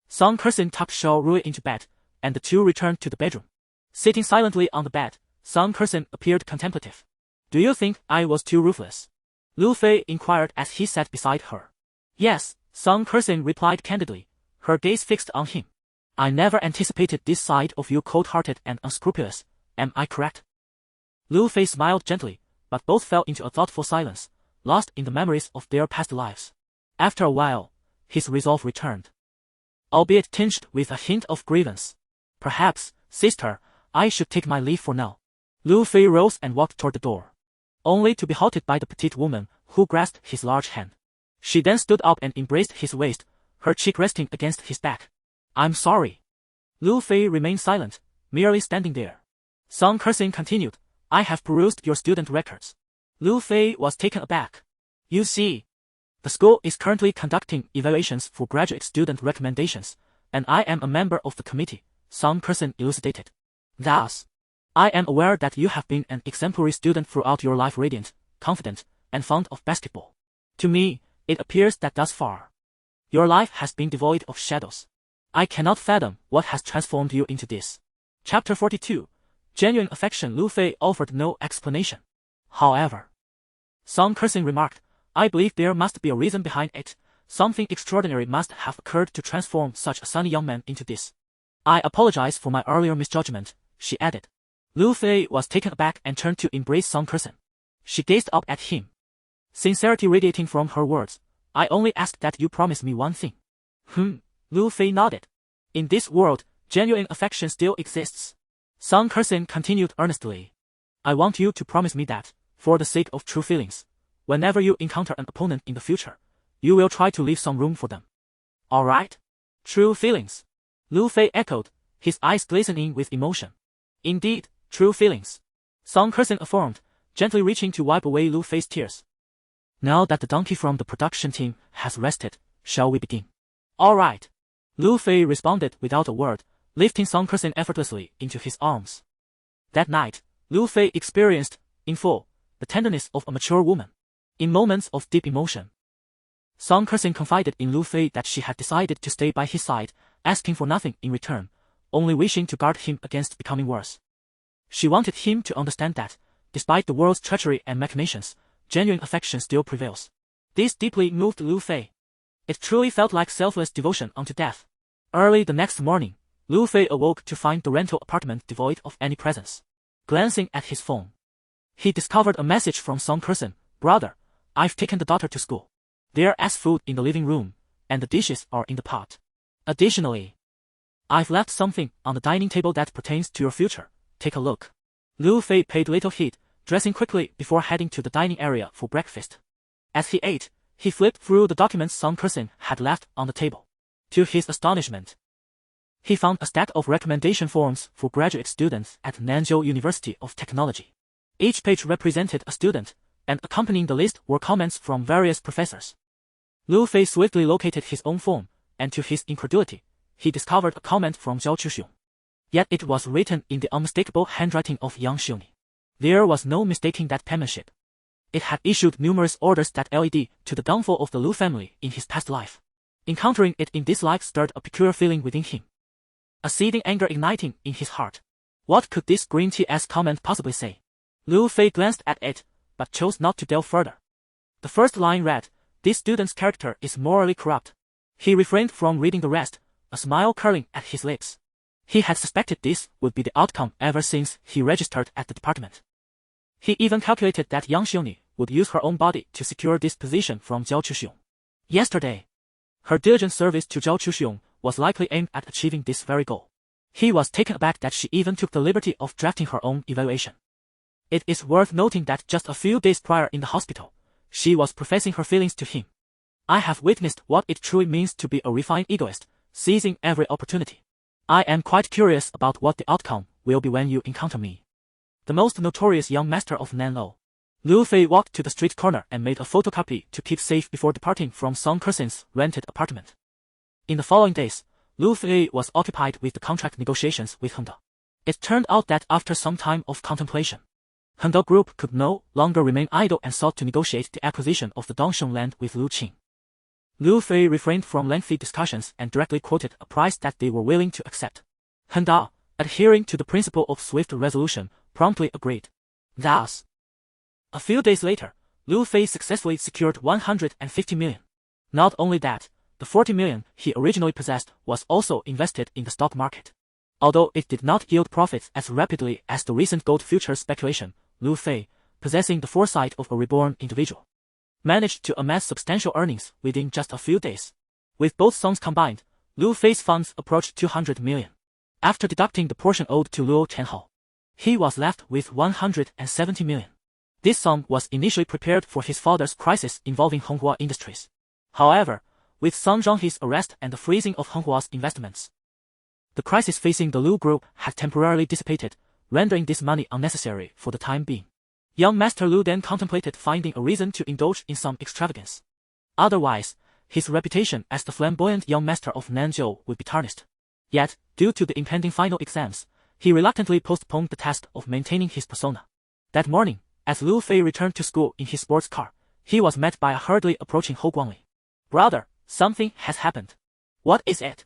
Song Kersen tucked Xiao Rui into bed, and the two returned to the bedroom. Sitting silently on the bed, Song Kersen appeared contemplative. "Do you think I was too ruthless?" Lu Fei inquired as he sat beside her. "Yes," Song Kersen replied candidly, her gaze fixed on him. "I never anticipated this side of you, cold-hearted and unscrupulous, am I correct?" Lu Fei smiled gently, but both fell into a thoughtful silence, lost in the memories of their past lives. After a while, his resolve returned, albeit tinged with a hint of grievance. "Perhaps, sister, I should take my leave for now." Lu Fei rose and walked toward the door, only to be halted by the petite woman, who grasped his large hand. She then stood up and embraced his waist, her cheek resting against his back. "I'm sorry." Lu Fei remained silent, merely standing there. Song Kersen continued, "I have perused your student records." Lu Fei was taken aback. "You see, the school is currently conducting evaluations for graduate student recommendations, and I am a member of the committee," Song Kersen elucidated. "Thus, I am aware that you have been an exemplary student throughout your life, radiant, confident, and fond of basketball. To me, it appears that thus far, your life has been devoid of shadows. I cannot fathom what has transformed you into this." Chapter 42. Genuine affection. Lu Fei offered no explanation. However, Song Kersen remarked, "I believe there must be a reason behind it. Something extraordinary must have occurred to transform such a sunny young man into this. I apologize for my earlier misjudgment," she added. Lu Fei was taken aback and turned to embrace Song Kersen. She gazed up at him, sincerity radiating from her words. "I only ask that you promise me one thing." Lu Fei nodded. "In this world, genuine affection still exists." Song Kersen continued earnestly. "I want you to promise me that, for the sake of true feelings, whenever you encounter an opponent in the future, you will try to leave some room for them. All right?" "True feelings," Lu Fei echoed, his eyes glistening with emotion. "Indeed, true feelings," Song Kersen affirmed, gently reaching to wipe away Lu Fei's tears. "Now that the donkey from the production team has rested, shall we begin?" "All right," Lu Fei responded without a word, lifting Song Kersen effortlessly into his arms. That night, Lu Fei experienced, in full, the tenderness of a mature woman. In moments of deep emotion, Song Kersen confided in Lu Fei that she had decided to stay by his side, asking for nothing in return, only wishing to guard him against becoming worse. She wanted him to understand that, despite the world's treachery and machinations, genuine affection still prevails. This deeply moved Lu Fei. It truly felt like selfless devotion unto death. Early the next morning, Lu Fei awoke to find the rental apartment devoid of any presence. Glancing at his phone, he discovered a message from Song Kersen. "Brother, I've taken the daughter to school. There's food in the living room, and the dishes are in the pot. Additionally, I've left something on the dining table that pertains to your future. Take a look." Lu Fei paid little heed, dressing quickly before heading to the dining area for breakfast. As he ate, he flipped through the documents Song Kersen had left on the table. To his astonishment, he found a stack of recommendation forms for graduate students at Nanzhou University of Technology. Each page represented a student, and accompanying the list were comments from various professors. Lu Fei swiftly located his own form, and to his incredulity, he discovered a comment from Zhao Chuxiong. Yet it was written in the unmistakable handwriting of Yang Xiongni. There was no mistaking that penmanship. It had issued numerous orders that led to the downfall of the Lu family in his past life. Encountering it in this life stirred a peculiar feeling within him, a seething anger igniting in his heart. What could this green tea-ass comment possibly say? Lu Fei glanced at it, but chose not to delve further. The first line read, "This student's character is morally corrupt. He refrained from reading the rest, a smile curling at his lips. He had suspected this would be the outcome ever since he registered at the department. He even calculated that young Xiongni would use her own body to secure this position from Zhao Chuxiong. Yesterday, her diligent service to Zhao Chuxiong was likely aimed at achieving this very goal. He was taken aback that she even took the liberty of drafting her own evaluation. It is worth noting that just a few days prior in the hospital, she was professing her feelings to him. I have witnessed what it truly means to be a refined egoist, seizing every opportunity. I am quite curious about what the outcome will be when you encounter me. The most notorious young master of Nanlo. Liu Fei walked to the street corner and made a photocopy to keep safe before departing from Song Kersin's rented apartment. In the following days, Liu Fei was occupied with the contract negotiations with Hengde. It turned out that after some time of contemplation, Hengde Group could no longer remain idle and sought to negotiate the acquisition of the Dongsheng land with Lu Qing. Liu Fei refrained from lengthy discussions and directly quoted a price that they were willing to accept. Hengde, adhering to the principle of swift resolution, promptly agreed. Thus, a few days later, Liu Fei successfully secured 150 million. Not only that, the 40 million he originally possessed was also invested in the stock market. Although it did not yield profits as rapidly as the recent gold futures speculation, Liu Fei, possessing the foresight of a reborn individual, managed to amass substantial earnings within just a few days. With both sums combined, Liu Fei's funds approached 200 million. After deducting the portion owed to Luo Tianhao, he was left with 170 million. This sum was initially prepared for his father's crisis involving Honghua Industries. However, with Song Zhonghe's arrest and the freezing of Honghua's investments, the crisis facing the Liu Group had temporarily dissipated, rendering this money unnecessary for the time being. Young Master Liu then contemplated finding a reason to indulge in some extravagance. Otherwise, his reputation as the flamboyant young master of Nanzhou would be tarnished. Yet, due to the impending final exams, he reluctantly postponed the task of maintaining his persona. That morning, as Liu Fei returned to school in his sports car, he was met by a hurriedly approaching Hou Guangli. Brother, something has happened. What is it?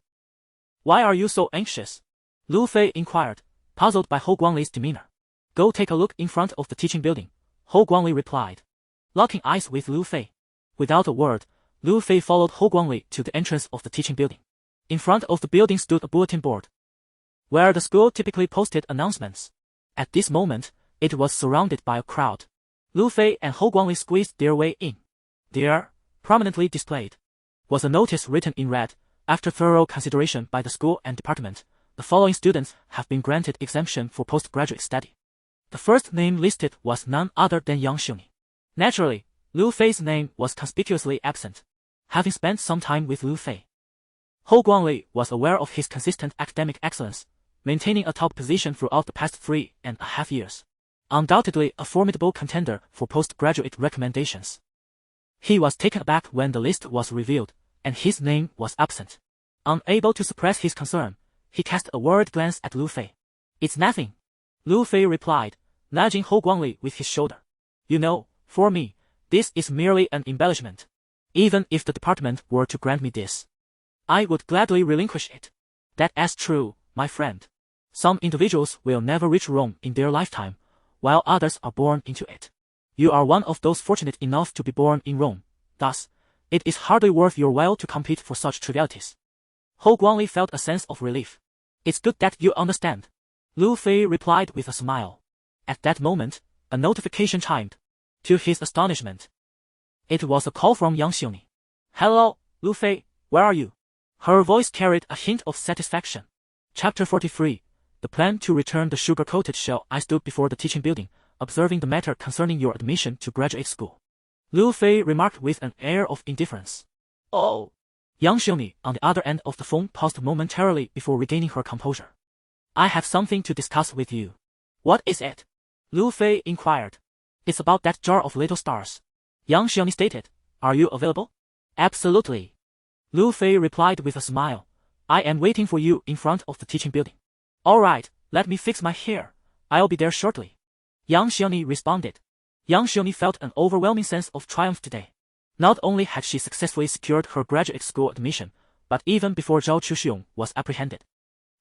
Why are you so anxious? Liu Fei inquired, puzzled by Hou Guangli's demeanor. Go take a look in front of the teaching building, Hou Guangli replied. Locking eyes with Liu Fei. Without a word, Liu Fei followed Hou Guangli to the entrance of the teaching building. In front of the building stood a bulletin board, where the school typically posted announcements. At this moment, it was surrounded by a crowd. Liu Fei and Hou Guangli squeezed their way in. There, prominently displayed, was a notice written in red. After thorough consideration by the school and department, the following students have been granted exemption for postgraduate study. The first name listed was none other than Yang Xiongni. Naturally, Liu Fei's name was conspicuously absent. Having spent some time with Liu Fei, Hou Guangli was aware of his consistent academic excellence, maintaining a top position throughout the past 3.5 years. Undoubtedly a formidable contender for postgraduate recommendations. He was taken aback when the list was revealed, and his name was absent. Unable to suppress his concern, he cast a worried glance at Liu Fei. It's nothing, Liu Fei replied, nudging Hou Guangli with his shoulder. You know, for me, this is merely an embellishment. Even if the department were to grant me this, I would gladly relinquish it. That's true, my friend. Some individuals will never reach Rome in their lifetime, while others are born into it. You are one of those fortunate enough to be born in Rome. Thus, it is hardly worth your while to compete for such trivialities. Hou Guangli felt a sense of relief. It's good that you understand, Liu Fei replied with a smile. At that moment, a notification chimed. To his astonishment, it was a call from Yang Xiongni. Hello, Liu Fei, where are you? Her voice carried a hint of satisfaction. Chapter 43. The plan to return the sugar-coated shell. I stood before the teaching building, observing the matter concerning your admission to graduate school, Liu Fei remarked with an air of indifference. Oh. Yang Xiongni, on the other end of the phone, paused momentarily before regaining her composure. I have something to discuss with you. What is it? Liu Fei inquired. It's about that jar of little stars, Yang Xiongni stated. Are you available? Absolutely, Liu Fei replied with a smile. I am waiting for you in front of the teaching building. All right, let me fix my hair. I'll be there shortly, Yang Xiongni responded. Yang Xiongni felt an overwhelming sense of triumph today. Not only had she successfully secured her graduate school admission, but even before Zhao Chuxiong was apprehended,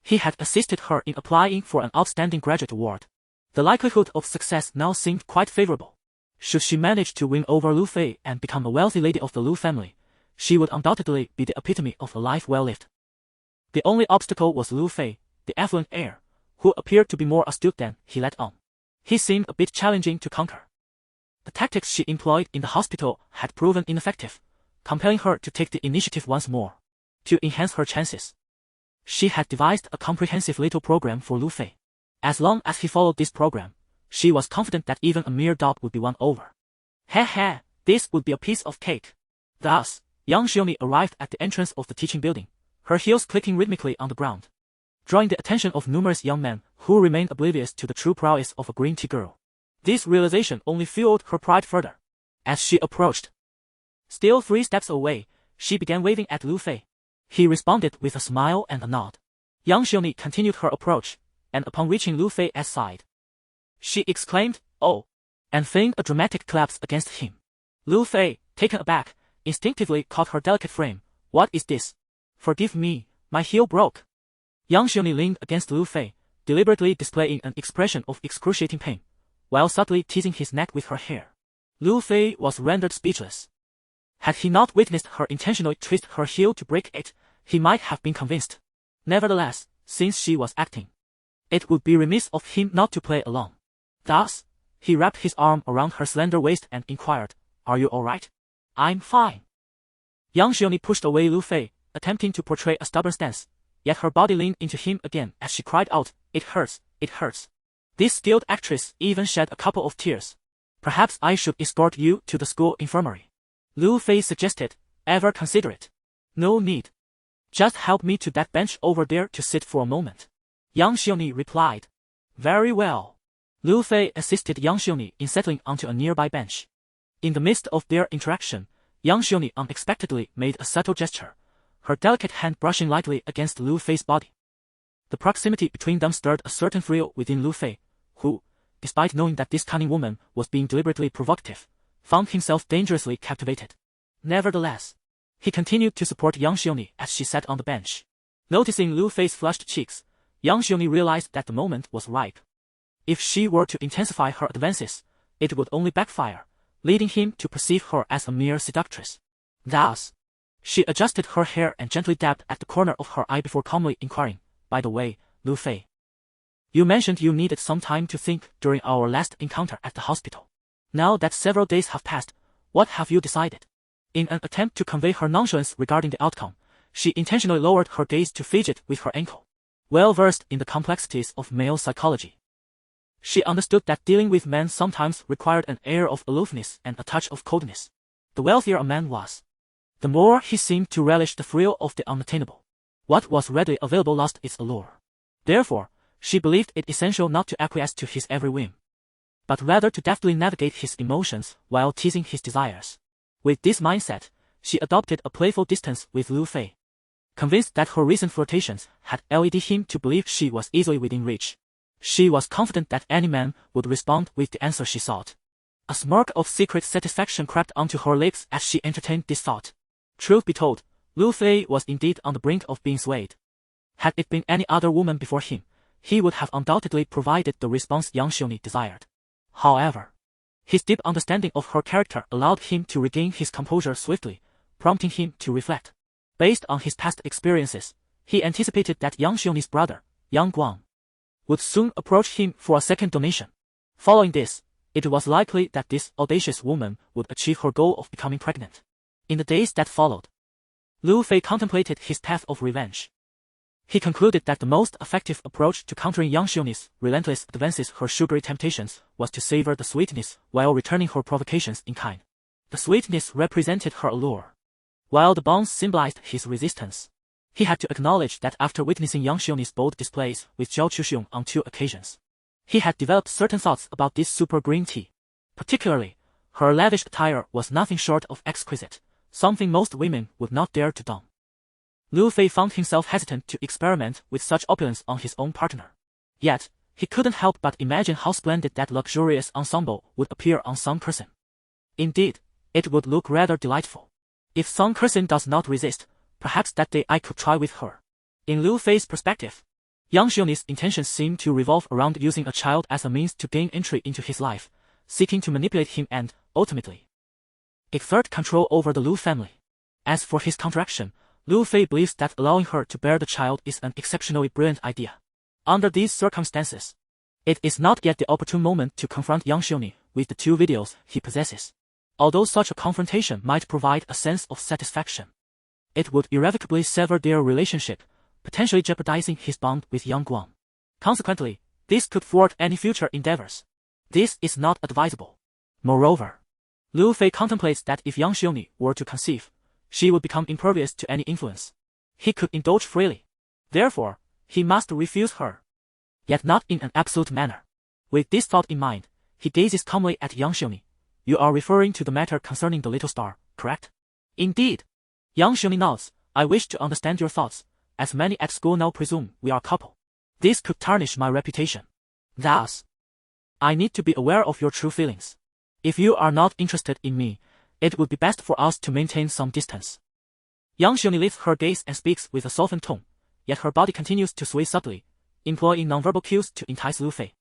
he had assisted her in applying for an outstanding graduate award. The likelihood of success now seemed quite favorable. Should she manage to win over Liu Fei and become a wealthy lady of the Liu family, she would undoubtedly be the epitome of a life well lived. The only obstacle was Lu Fei, the affluent heir, who appeared to be more astute than he let on. He seemed a bit challenging to conquer. The tactics she employed in the hospital had proven ineffective, compelling her to take the initiative once more. To enhance her chances, she had devised a comprehensive little program for Lu Fei. As long as he followed this program, she was confident that even a mere doubt would be won over. Heh, this would be a piece of cake. Thus, young Xiaomi arrived at the entrance of the teaching building, her heels clicking rhythmically on the ground, drawing the attention of numerous young men who remained oblivious to the true prowess of a green tea girl. This realization only fueled her pride further. As she approached, still 3 steps away, she began waving at Lu Fei. He responded with a smile and a nod. Young Xiaomi continued her approach, and upon reaching Lu Fei's side, she exclaimed, "Oh!" and feigned a dramatic collapse against him. Lu Fei, taken aback, instinctively caught her delicate frame. "What is this?" "Forgive me, my heel broke." Young Xiaomi leaned against Lu Fei, deliberately displaying an expression of excruciating pain, while subtly teasing his neck with her hair. Lu Fei was rendered speechless. Had he not witnessed her intentionally twist her heel to break it, he might have been convinced. Nevertheless, since she was acting, it would be remiss of him not to play along. Thus, he wrapped his arm around her slender waist and inquired, "Are you all right?" "I'm fine." Young Xiaomi pushed away Lu Fei, attempting to portray a stubborn stance, yet her body leaned into him again as she cried out, "It hurts, it hurts." This skilled actress even shed a couple of tears. "Perhaps I should escort you to the school infirmary," Lu Fei suggested, ever considerate. "No need. Just help me to that bench over there to sit for a moment," Young Xiaomi replied. "Very well." Lu Fei assisted Young Xiaomi in settling onto a nearby bench. In the midst of their interaction, Young Xiaomi unexpectedly made a subtle gesture, her delicate hand brushing lightly against Lu Fei's body. The proximity between them stirred a certain thrill within Lu Fei, who, despite knowing that this cunning woman was being deliberately provocative, found himself dangerously captivated. Nevertheless, he continued to support Young Xiaomi as she sat on the bench. Noticing Lu Fei's flushed cheeks, Young Xiaomi realized that the moment was ripe. If she were to intensify her advances, it would only backfire, leading him to perceive her as a mere seductress. Thus, she adjusted her hair and gently dabbed at the corner of her eye before calmly inquiring, "By the way, Lu Fei, you mentioned you needed some time to think during our last encounter at the hospital. Now that several days have passed, what have you decided?" In an attempt to convey her nonchalance regarding the outcome, she intentionally lowered her gaze to fidget with her ankle. Well versed in the complexities of male psychology, she understood that dealing with men sometimes required an air of aloofness and a touch of coldness. The wealthier a man was, the more he seemed to relish the thrill of the unattainable. What was readily available lost its allure. Therefore, she believed it essential not to acquiesce to his every whim, but rather to deftly navigate his emotions while teasing his desires. With this mindset, she adopted a playful distance with Lu Fei, convinced that her recent flirtations had led him to believe she was easily within reach. She was confident that any man would respond with the answer she sought. A smirk of secret satisfaction crept onto her lips as she entertained this thought. Truth be told, Lu Fei was indeed on the brink of being swayed. Had it been any other woman before him, he would have undoubtedly provided the response Young Xiaomi desired. However, his deep understanding of her character allowed him to regain his composure swiftly, prompting him to reflect. Based on his past experiences, he anticipated that Young Xiaomi's brother, Yang Guang, would soon approach him for a second donation. Following this, it was likely that this audacious woman would achieve her goal of becoming pregnant. In the days that followed, Lu Fei contemplated his path of revenge. He concluded that the most effective approach to countering Young Xiaomi's relentless advances, her sugary temptations, was to savor the sweetness while returning her provocations in kind. The sweetness represented her allure, while the bonds symbolized his resistance. He had to acknowledge that after witnessing Young Xiaomi's bold displays with Zhao Chuxiong on 2 occasions, he had developed certain thoughts about this super green tea. Particularly, her lavish attire was nothing short of exquisite, something most women would not dare to don. Lu Fei found himself hesitant to experiment with such opulence on his own partner. Yet, he couldn't help but imagine how splendid that luxurious ensemble would appear on Song Kersen. Indeed, it would look rather delightful. If Song Kersen does not resist, perhaps that day I could try with her. In Lu Fei's perspective, Young Xiaomi's intentions seemed to revolve around using a child as a means to gain entry into his life, seeking to manipulate him and, ultimately, exert control over the Lu family. As for his counteraction, Lu Fei believes that allowing her to bear the child is an exceptionally brilliant idea. Under these circumstances, it is not yet the opportune moment to confront young Xiongni with the 2 videos he possesses. Although such a confrontation might provide a sense of satisfaction, it would irrevocably sever their relationship, potentially jeopardizing his bond with young Guang. Consequently, this could thwart any future endeavors. This is not advisable. Moreover, Lu Fei contemplates that if young Xiongni were to conceive, she would become impervious to any influence. He could indulge freely. Therefore, he must refuse her. Yet not in an absolute manner. With this thought in mind, he gazes calmly at young Xiongni. You are referring to the matter concerning the little star, correct? Indeed. Young Xiongni nods. I wish to understand your thoughts, as many at school now presume we are a couple. This could tarnish my reputation. Thus, I need to be aware of your true feelings. If you are not interested in me, it would be best for us to maintain some distance. Young Xiongni lifts her gaze and speaks with a softened tone, yet her body continues to sway subtly, employing nonverbal cues to entice Lu Fei.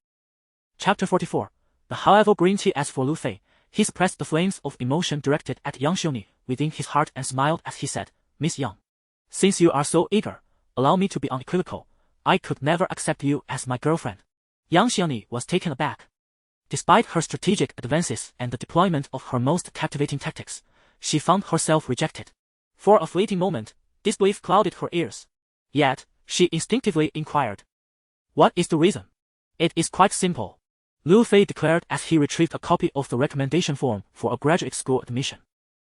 Chapter 44. The however green tea. As for Lu Fei, he suppressed the flames of emotion directed at young Xiongni within his heart and smiled as he said, Miss Young, since you are so eager, allow me to be unequivocal. I could never accept you as my girlfriend. Young Xiongni was taken aback. Despite her strategic advances and the deployment of her most captivating tactics, she found herself rejected. For a fleeting moment, disbelief clouded her ears. Yet, she instinctively inquired, what is the reason? It is quite simple, Lu Fei declared as he retrieved a copy of the recommendation form for a graduate school admission,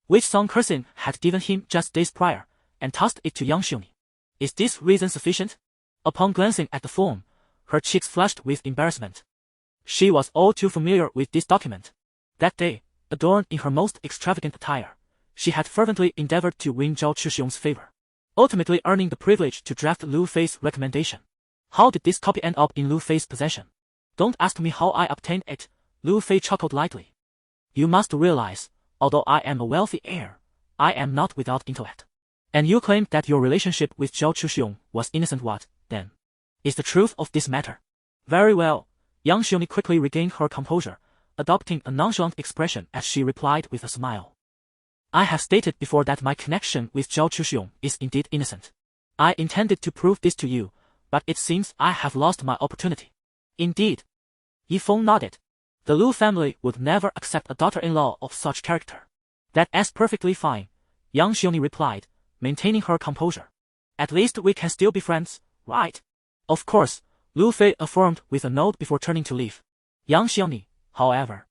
which Song Kersin had given him just days prior, and tossed it to young Xiongni. Is this reason sufficient? Upon glancing at the form, her cheeks flushed with embarrassment. She was all too familiar with this document. That day, adorned in her most extravagant attire, she had fervently endeavored to win Zhao Chuxiong's favor, ultimately earning the privilege to draft Lu Fei's recommendation. How did this copy end up in Lu Fei's possession? Don't ask me how I obtained it, Lu Fei chuckled lightly. You must realize, although I am a wealthy heir, I am not without intellect. And you claimed that your relationship with Zhao Chuxiong was innocent. What, then, is the truth of this matter? Very well. Young Xiongni quickly regained her composure, adopting a nonchalant expression as she replied with a smile. I have stated before that my connection with Zhao Chuxiong is indeed innocent. I intended to prove this to you, but it seems I have lost my opportunity. Indeed. Yi Feng nodded. The Lu family would never accept a daughter-in-law of such character. That's perfectly fine, young Xiongni replied, maintaining her composure. At least we can still be friends, right? Of course, Lu Fei affirmed with a nod before turning to leave. Young Xiongni, however,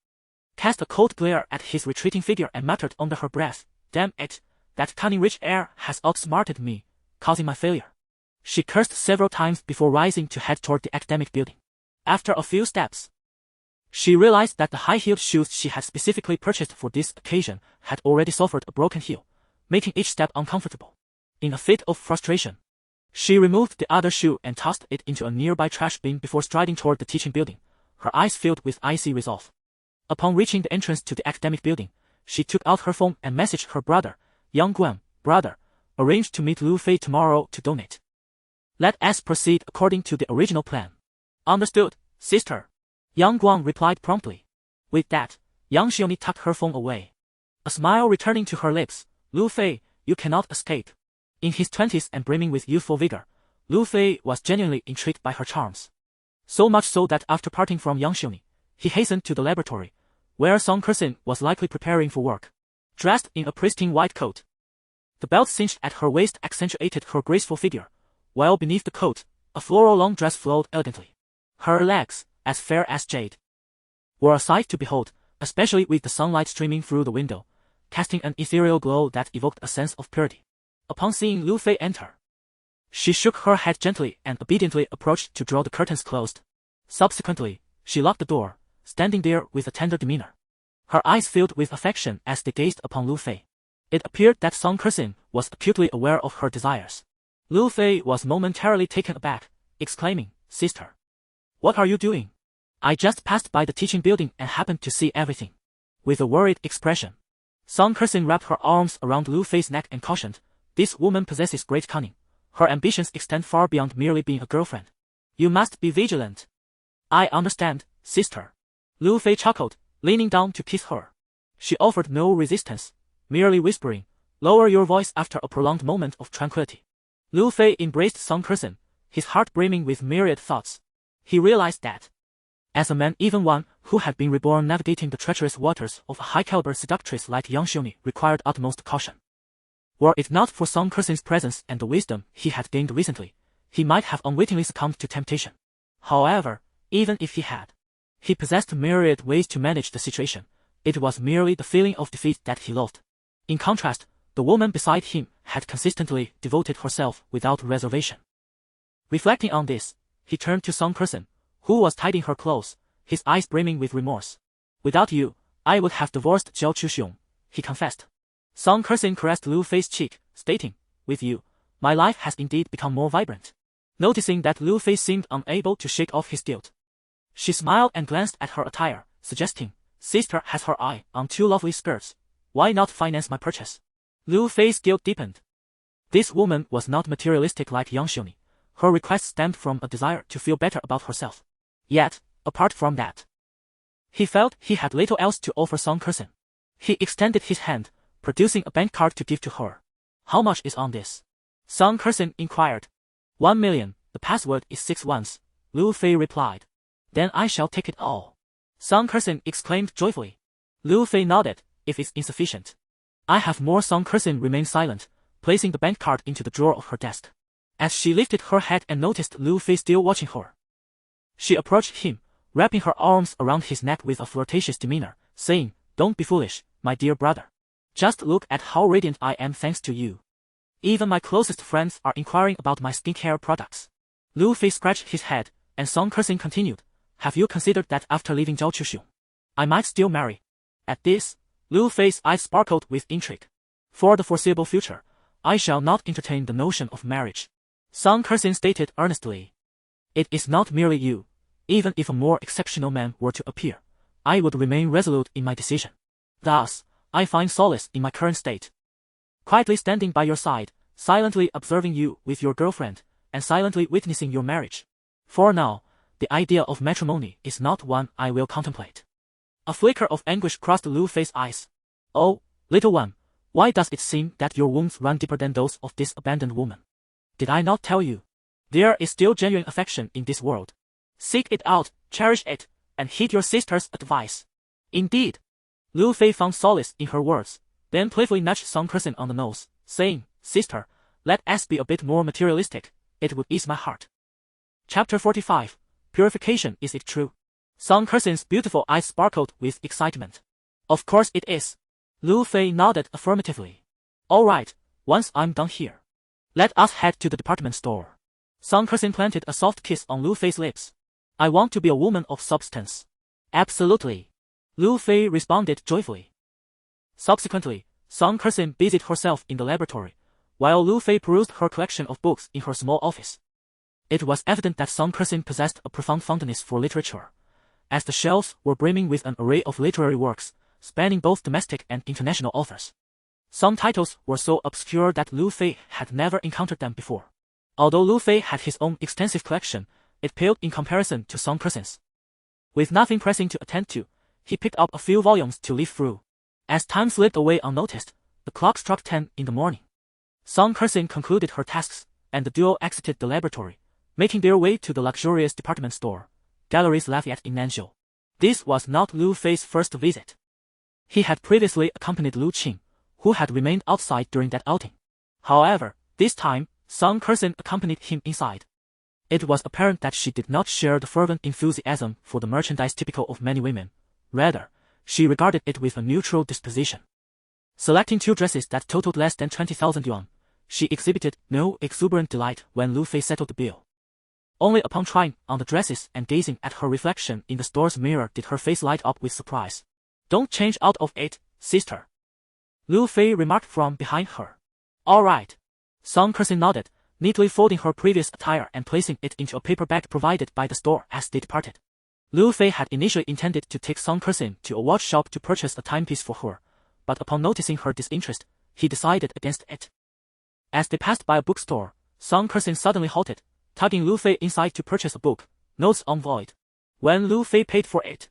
cast a cold glare at his retreating figure and muttered under her breath, Damn it, that cunning rich heir has outsmarted me, causing my failure. She cursed several times before rising to head toward the academic building. After a few steps, she realized that the high-heeled shoes she had specifically purchased for this occasion had already suffered a broken heel, making each step uncomfortable. In a fit of frustration, she removed the other shoe and tossed it into a nearby trash bin before striding toward the teaching building, her eyes filled with icy resolve. Upon reaching the entrance to the academic building, she took out her phone and messaged her brother, Young Guan, brother, arranged to meet Lu Fei tomorrow to donate. Let us proceed according to the original plan. Understood, sister. Young Guan replied promptly. With that, young Xiongni tucked her phone away. A smile returning to her lips, Lu Fei, you cannot escape. In his 20s and brimming with youthful vigor, Lu Fei was genuinely intrigued by her charms. So much so that after parting from young Xiongni, he hastened to the laboratory, where Song Kersin was likely preparing for work. Dressed in a pristine white coat, the belt cinched at her waist accentuated her graceful figure, while beneath the coat, a floral long dress flowed elegantly. Her legs, as fair as jade, were a sight to behold, especially with the sunlight streaming through the window, casting an ethereal glow that evoked a sense of purity. Upon seeing Lu Fei enter, she shook her head gently and obediently approached to draw the curtains closed. Subsequently, she locked the door, standing there with a tender demeanor. Her eyes filled with affection as they gazed upon Lu Fei. It appeared that Song Kersin was acutely aware of her desires. Lu Fei was momentarily taken aback, exclaiming, Sister, what are you doing? I just passed by the teaching building and happened to see everything. With a worried expression, Song Kersin wrapped her arms around Lu Fei's neck and cautioned, This woman possesses great cunning. Her ambitions extend far beyond merely being a girlfriend. You must be vigilant. I understand, sister. Lu Fei chuckled, leaning down to kiss her. She offered no resistance, merely whispering, Lower your voice after a prolonged moment of tranquility. Lu Fei embraced Song Kersen, his heart brimming with myriad thoughts. He realized that, as a man, even one who had been reborn, navigating the treacherous waters of a high-caliber seductress like Yang Xiongni required utmost caution. Were it not for Song Kersen's presence and the wisdom he had gained recently, he might have unwittingly succumbed to temptation. However, even if he had, he possessed myriad ways to manage the situation. It was merely the feeling of defeat that he loathed. In contrast, the woman beside him had consistently devoted herself without reservation. Reflecting on this, he turned to Song Kersen, who was tidying her clothes, his eyes brimming with remorse. Without you, I would have divorced Zhao Chuxiong, he confessed. Song Kersen caressed Lu Fei's cheek, stating, with you, my life has indeed become more vibrant. Noticing that Lu Fei seemed unable to shake off his guilt, she smiled and glanced at her attire, suggesting, sister has her eye on two lovely skirts. Why not finance my purchase? Lu Fei's guilt deepened. This woman was not materialistic like Yang Xiongni. Her request stemmed from a desire to feel better about herself. Yet, apart from that, he felt he had little else to offer Song Kersen. He extended his hand, producing a bank card to give to her. How much is on this? Song Kersen inquired. 1 million, the password is 6 ones, Lu Fei replied. Then I shall take it all. Song Kersen exclaimed joyfully. Lu Fei nodded, if it's insufficient. I have more. Song Kersen remained silent, placing the bank card into the drawer of her desk. As she lifted her head and noticed Lu Fei still watching her, she approached him, wrapping her arms around his neck with a flirtatious demeanor, saying, don't be foolish, my dear brother. Just look at how radiant I am thanks to you. Even my closest friends are inquiring about my skincare products. Lu Fei scratched his head, and Song Kersen continued, have you considered that after leaving Zhao Chuxiong, I might still marry? At this, Lu Fei's eyes sparkled with intrigue. For the foreseeable future, I shall not entertain the notion of marriage. Song Kersen stated earnestly. It is not merely you. Even if a more exceptional man were to appear, I would remain resolute in my decision. Thus, I find solace in my current state. Quietly standing by your side, silently observing you with your girlfriend, and silently witnessing your marriage. For now, the idea of matrimony is not one I will contemplate. A flicker of anguish crossed Lu Fei's eyes. Oh, little one, why does it seem that your wounds run deeper than those of this abandoned woman? Did I not tell you? There is still genuine affection in this world. Seek it out, cherish it, and heed your sister's advice. Indeed. Lu Fei found solace in her words, then playfully nudged Song Kersen on the nose, saying, sister, let us be a bit more materialistic, it would ease my heart. Chapter 45. Purification. Is it true? Song Kersen's beautiful eyes sparkled with excitement. Of course it is. Lu Fei nodded affirmatively. All right, once I'm done here, let us head to the department store. Song Kersen planted a soft kiss on Lu Fei's lips. I want to be a woman of substance. Absolutely. Lu Fei responded joyfully. Subsequently, Song Kersen busied herself in the laboratory, while Lu Fei perused her collection of books in her small office. It was evident that Song Kersen possessed a profound fondness for literature, as the shelves were brimming with an array of literary works, spanning both domestic and international authors. Some titles were so obscure that Lu Fei had never encountered them before. Although Lu Fei had his own extensive collection, it paled in comparison to Song Kersen's. With nothing pressing to attend to, he picked up a few volumes to leaf through. As time slipped away unnoticed, the clock struck 10 in the morning. Song Kersen concluded her tasks, and the duo exited the laboratory, making their way to the luxurious department store, Galeries Lafayette in Nanzhou. This was not Lu Fei's first visit. He had previously accompanied Lu Qing, who had remained outside during that outing. However, this time, Song Kersen accompanied him inside. It was apparent that she did not share the fervent enthusiasm for the merchandise typical of many women. Rather, she regarded it with a neutral disposition. Selecting 2 dresses that totaled less than 20,000 yuan, she exhibited no exuberant delight when Lu Fei settled the bill. Only upon trying on the dresses and gazing at her reflection in the store's mirror did her face light up with surprise. Don't change out of it, sister. Lu Fei remarked from behind her. All right. Song Kersen nodded, neatly folding her previous attire and placing it into a paper bag provided by the store as they departed. Lu Fei had initially intended to take Song Kersen to a watch shop to purchase a timepiece for her, but upon noticing her disinterest, he decided against it. As they passed by a bookstore, Song Kersen suddenly halted, tugging Lu Fei inside to purchase a book, Notes on Void. When Lu Fei paid for it,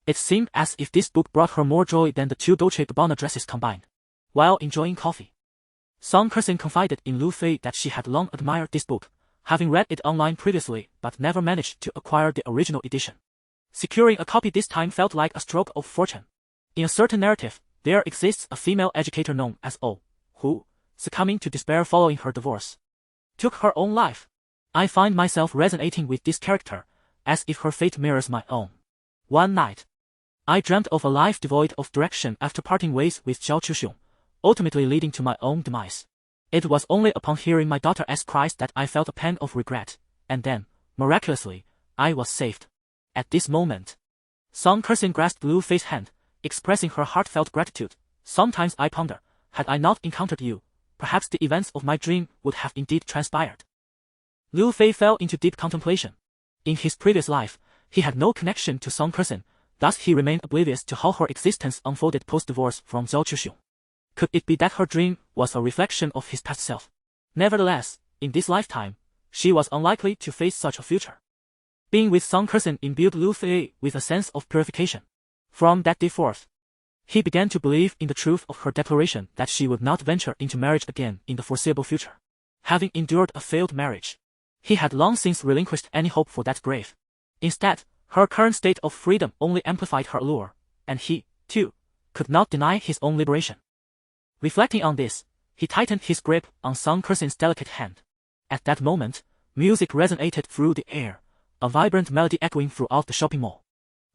it seemed as if this book brought her more joy than the 2 Dolce & Gabbana dresses combined. While enjoying coffee, Song Kersing confided in Lu Fei that she had long admired this book, having read it online previously but never managed to acquire the original edition. Securing a copy this time felt like a stroke of fortune. In a certain narrative, there exists a female educator known as O, who, succumbing to despair following her divorce, took her own life. I find myself resonating with this character, as if her fate mirrors my own. One night, I dreamt of a life devoid of direction after parting ways with Zhao Chuxiong, ultimately leading to my own demise. It was only upon hearing my daughter's cries that I felt a pang of regret, and then, miraculously, I was saved. At this moment, Song Kersing grasped Lu Fei's hand, expressing her heartfelt gratitude. Sometimes I ponder, had I not encountered you, perhaps the events of my dream would have indeed transpired. Lu Fei fell into deep contemplation. In his previous life, he had no connection to Song Kersing, thus he remained oblivious to how her existence unfolded post-divorce from Zhao Chuxiong. Could it be that her dream was a reflection of his past self? Nevertheless, in this lifetime, she was unlikely to face such a future. Being with Song Kersing imbued Lu Fei with a sense of purification. From that day forth, he began to believe in the truth of her declaration that she would not venture into marriage again in the foreseeable future. Having endured a failed marriage, he had long since relinquished any hope for that grave. Instead, her current state of freedom only amplified her allure, and he, too, could not deny his own liberation. Reflecting on this, he tightened his grip on Song Kersing's delicate hand. At that moment, music resonated through the air, a vibrant melody echoing throughout the shopping mall.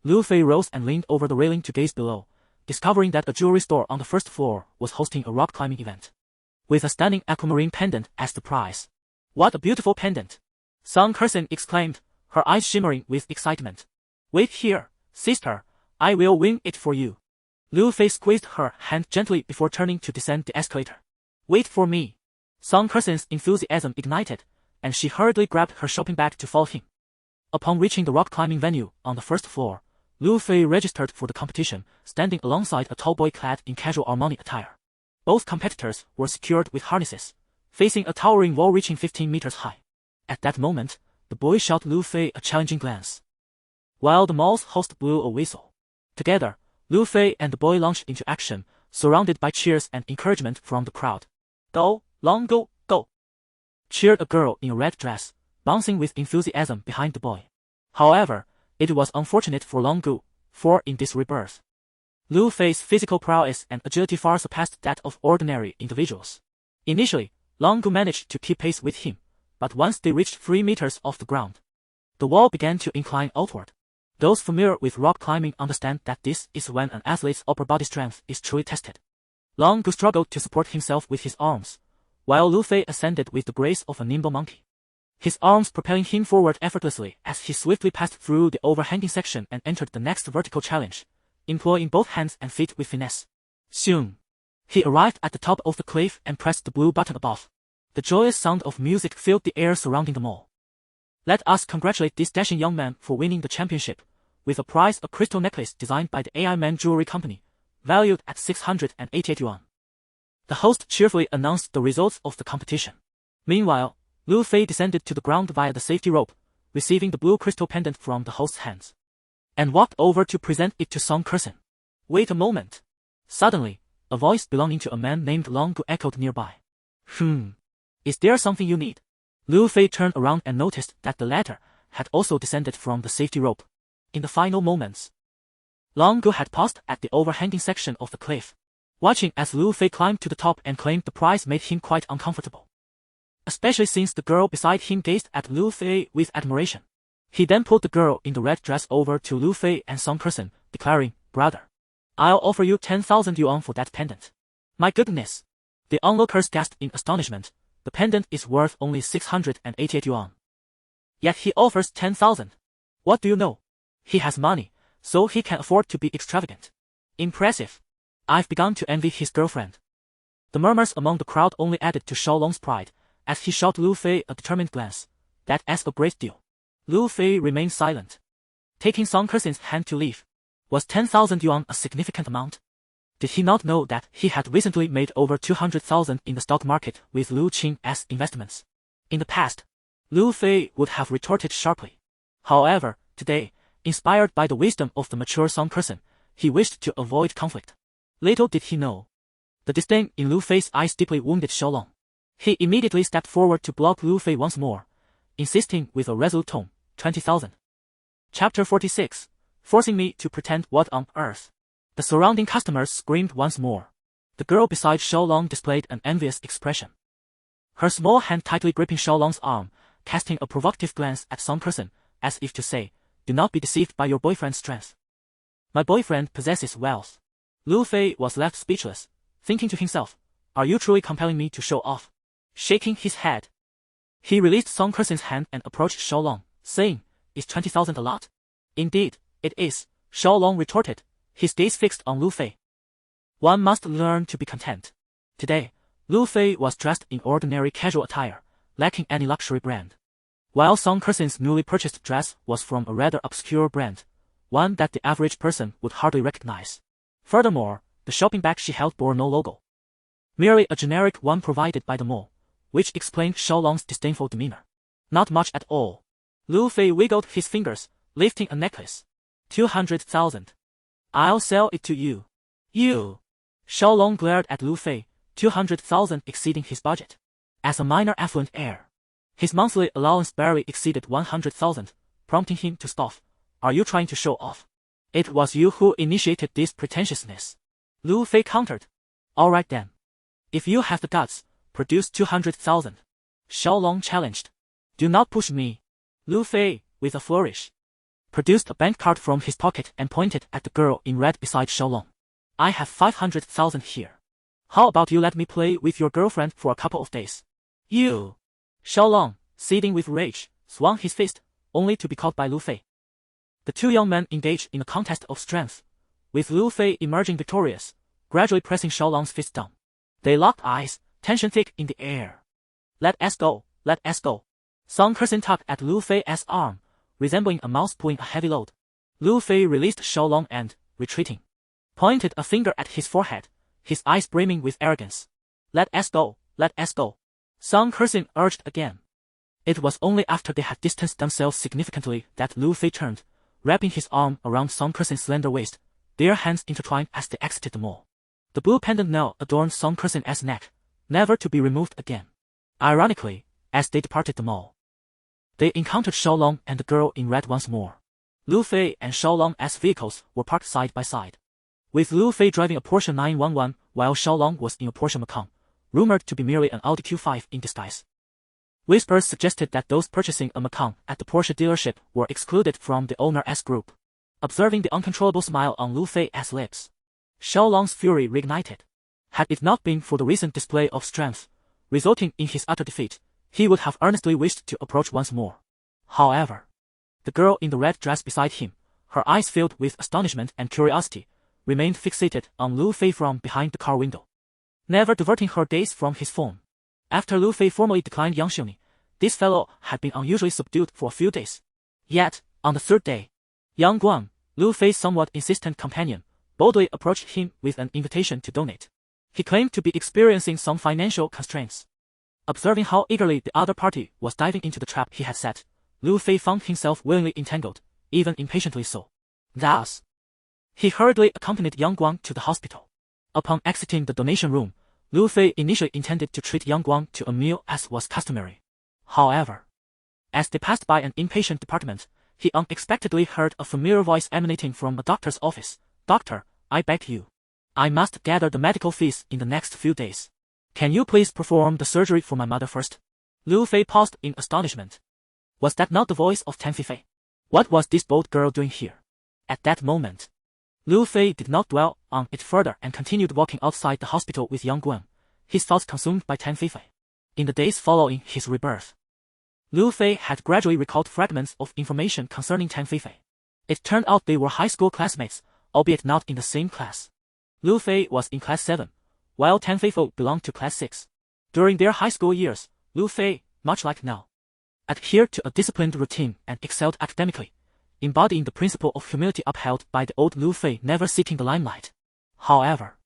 Lu Fei rose and leaned over the railing to gaze below, discovering that a jewelry store on the first floor was hosting a rock climbing event, with a stunning aquamarine pendant as the prize. What a beautiful pendant! Song Kersing exclaimed, her eyes shimmering with excitement. Wait here, sister, I will win it for you. Lu Fei squeezed her hand gently before turning to descend the escalator. Wait for me. Song Kersing's enthusiasm ignited, and she hurriedly grabbed her shopping bag to follow him. Upon reaching the rock climbing venue on the first floor, Lu Fei registered for the competition, standing alongside a tall boy clad in casual Armani attire. Both competitors were secured with harnesses, facing a towering wall reaching 15 meters high. At that moment, the boy shot Lu Fei a challenging glance, while the mall's host blew a whistle. Together, Lu Fei and the boy launched into action, surrounded by cheers and encouragement from the crowd. Go, Long Gu, go! Cheered a girl in a red dress, bouncing with enthusiasm behind the boy. However, it was unfortunate for Long Gu, for in this rebirth, Lu Fei's physical prowess and agility far surpassed that of ordinary individuals. Initially, Long Gu managed to keep pace with him, but once they reached 3 meters off the ground, the wall began to incline outward. Those familiar with rock climbing understand that this is when an athlete's upper body strength is truly tested. Long Gu struggled to support himself with his arms, while Lu Fei ascended with the grace of a nimble monkey, his arms propelling him forward effortlessly as he swiftly passed through the overhanging section and entered the next vertical challenge, employing both hands and feet with finesse. Soon, he arrived at the top of the cliff and pressed the blue button above. The joyous sound of music filled the air surrounding the mall. Let us congratulate this dashing young man for winning the championship, with a prize, a crystal necklace designed by the AI Man Jewelry Company, valued at 688 yuan. The host cheerfully announced the results of the competition. Meanwhile, Lu Fei descended to the ground via the safety rope, receiving the blue crystal pendant from the host's hands, and walked over to present it to Song Kersing. Wait a moment. Suddenly, a voice belonging to a man named Long Gu echoed nearby. Is there something you need? Lu Fei turned around and noticed that the latter had also descended from the safety rope. In the final moments, Long Gu had paused at the overhanging section of the cliff. Watching as Lu Fei climbed to the top and claimed the prize made him quite uncomfortable, especially since the girl beside him gazed at Lu Fei with admiration. He then pulled the girl in the red dress over to Lu Fei and Song Kersing, declaring, Brother, I'll offer you 10,000 yuan for that pendant. My goodness! The onlookers gasped in astonishment. The pendant is worth only 688 yuan. Yet he offers 10,000. What do you know? He has money, so he can afford to be extravagant. Impressive. I've begun to envy his girlfriend. The murmurs among the crowd only added to Xiaolong's pride, as he shot Lu Fei a determined glance. That asked a great deal. Lu Fei remained silent, taking Song Kersing's hand to leave. Was 10,000 yuan a significant amount? Did he not know that he had recently made over 200,000 in the stock market with Lu Qing as investments? In the past, Lu Fei would have retorted sharply. However, today, inspired by the wisdom of the mature Song Kersing, he wished to avoid conflict. Little did he know The disdain in Lu Fei's eyes deeply wounded Xiaolong. He immediately stepped forward to block Lu Fei once more, insisting with a resolute tone, 20,000. Chapter 46. Forcing me to pretend what on earth? The surrounding customers screamed once more. The girl beside Xiaolong displayed an envious expression. Her small hand tightly gripping Xiaolong's arm, casting a provocative glance at Song Person, as if to say, do not be deceived by your boyfriend's strength. My boyfriend possesses wealth. Lu Fei was left speechless, thinking to himself, are you truly compelling me to show off? Shaking his head, he released Song Person's hand and approached Xiaolong, saying, is 20,000 a lot? Indeed, it is, Xiaolong retorted, his gaze fixed on Lu Fei. One must learn to be content. Today, Lu Fei was dressed in ordinary casual attire, lacking any luxury brand. While Song Person's newly purchased dress was from a rather obscure brand, one that the average person would hardly recognize. Furthermore, the shopping bag she held bore no logo. Merely a generic one provided by the mall, which explained Xiaolong's disdainful demeanor. Not much at all. Lu Fei wiggled his fingers, lifting a necklace. 200,000. I'll sell it to you. You. Xiaolong glared at Lu Fei, 200,000 exceeding his budget. As a minor affluent heir, his monthly allowance barely exceeded 100,000, prompting him to scoff. Are you trying to show off? It was you who initiated this pretentiousness. Lu Fei countered. All right then. If you have the guts, produce 200,000. Xiaolong challenged. Do not push me. Lu Fei, with a flourish, produced a bank card from his pocket and pointed at the girl in red beside Xiaolong. I have 500,000 here. How about you let me play with your girlfriend for a couple of days? You. Xiaolong, seething with rage, swung his fist, only to be caught by Lu Fei. The two young men engaged in a contest of strength, with Lu Fei emerging victorious, gradually pressing Xiaolong's fist down. They locked eyes, tension thick in the air. Let us go, let us go. Song Person tugged at Lu Fei's arm, resembling a mouse pulling a heavy load. Lu Fei released Xiaolong and, retreating, pointed a finger at his forehead, his eyes brimming with arrogance. Let us go, let us go. Song Person urged again. It was only after they had distanced themselves significantly that Lu Fei turned, wrapping his arm around Song Person's slender waist, their hands intertwined as they exited the mall. The blue pendant now adorned Song Person's neck, never to be removed again. Ironically, as they departed the mall, they encountered Xiaolong and the girl in red once more. Lu Fei and Xiaolong's vehicles were parked side by side, with Lu Fei driving a Porsche 911 while Xiaolong was in a Porsche Macan, rumored to be merely an Audi Q5 in disguise. Whispers suggested that those purchasing a Macan at the Porsche dealership were excluded from the owner's group. Observing the uncontrollable smile on Lu Fei's lips, Xiaolong's fury reignited. Had it not been for the recent display of strength, resulting in his utter defeat, he would have earnestly wished to approach once more. However, the girl in the red dress beside him, her eyes filled with astonishment and curiosity, remained fixated on Lu Fei from behind the car window, never diverting her gaze from his phone. After Lu Fei formally declined Yang Xiongni, this fellow had been unusually subdued for a few days. Yet, on the third day, Yang Guang, Lu Fei's somewhat insistent companion, boldly approached him with an invitation to donate. He claimed to be experiencing some financial constraints. Observing how eagerly the other party was diving into the trap he had set, Lu Fei found himself willingly entangled, even impatiently so. Thus, he hurriedly accompanied Yang Guang to the hospital. Upon exiting the donation room, Lu Fei initially intended to treat Yang Guang to a meal as was customary. However, as they passed by an inpatient department, he unexpectedly heard a familiar voice emanating from a doctor's office. Doctor, I beg you. I must gather the medical fees in the next few days. Can you please perform the surgery for my mother first? Lu Fei paused in astonishment. Was that not the voice of Tan Feifei? What was this bold girl doing here? At that moment, Lu Fei did not dwell on it further and continued walking outside the hospital with Yang Guan, his thoughts consumed by Tan Feifei. In the days following his rebirth, Lu Fei had gradually recalled fragments of information concerning Tan Feifei. It turned out they were high school classmates, albeit not in the same class. Lu Fei was in class 7, while Tan Feifei belonged to class 6. During their high school years, Lu Fei, much like now, adhered to a disciplined routine and excelled academically, embodying the principle of humility upheld by the old Lu Fei never seeking the limelight. However,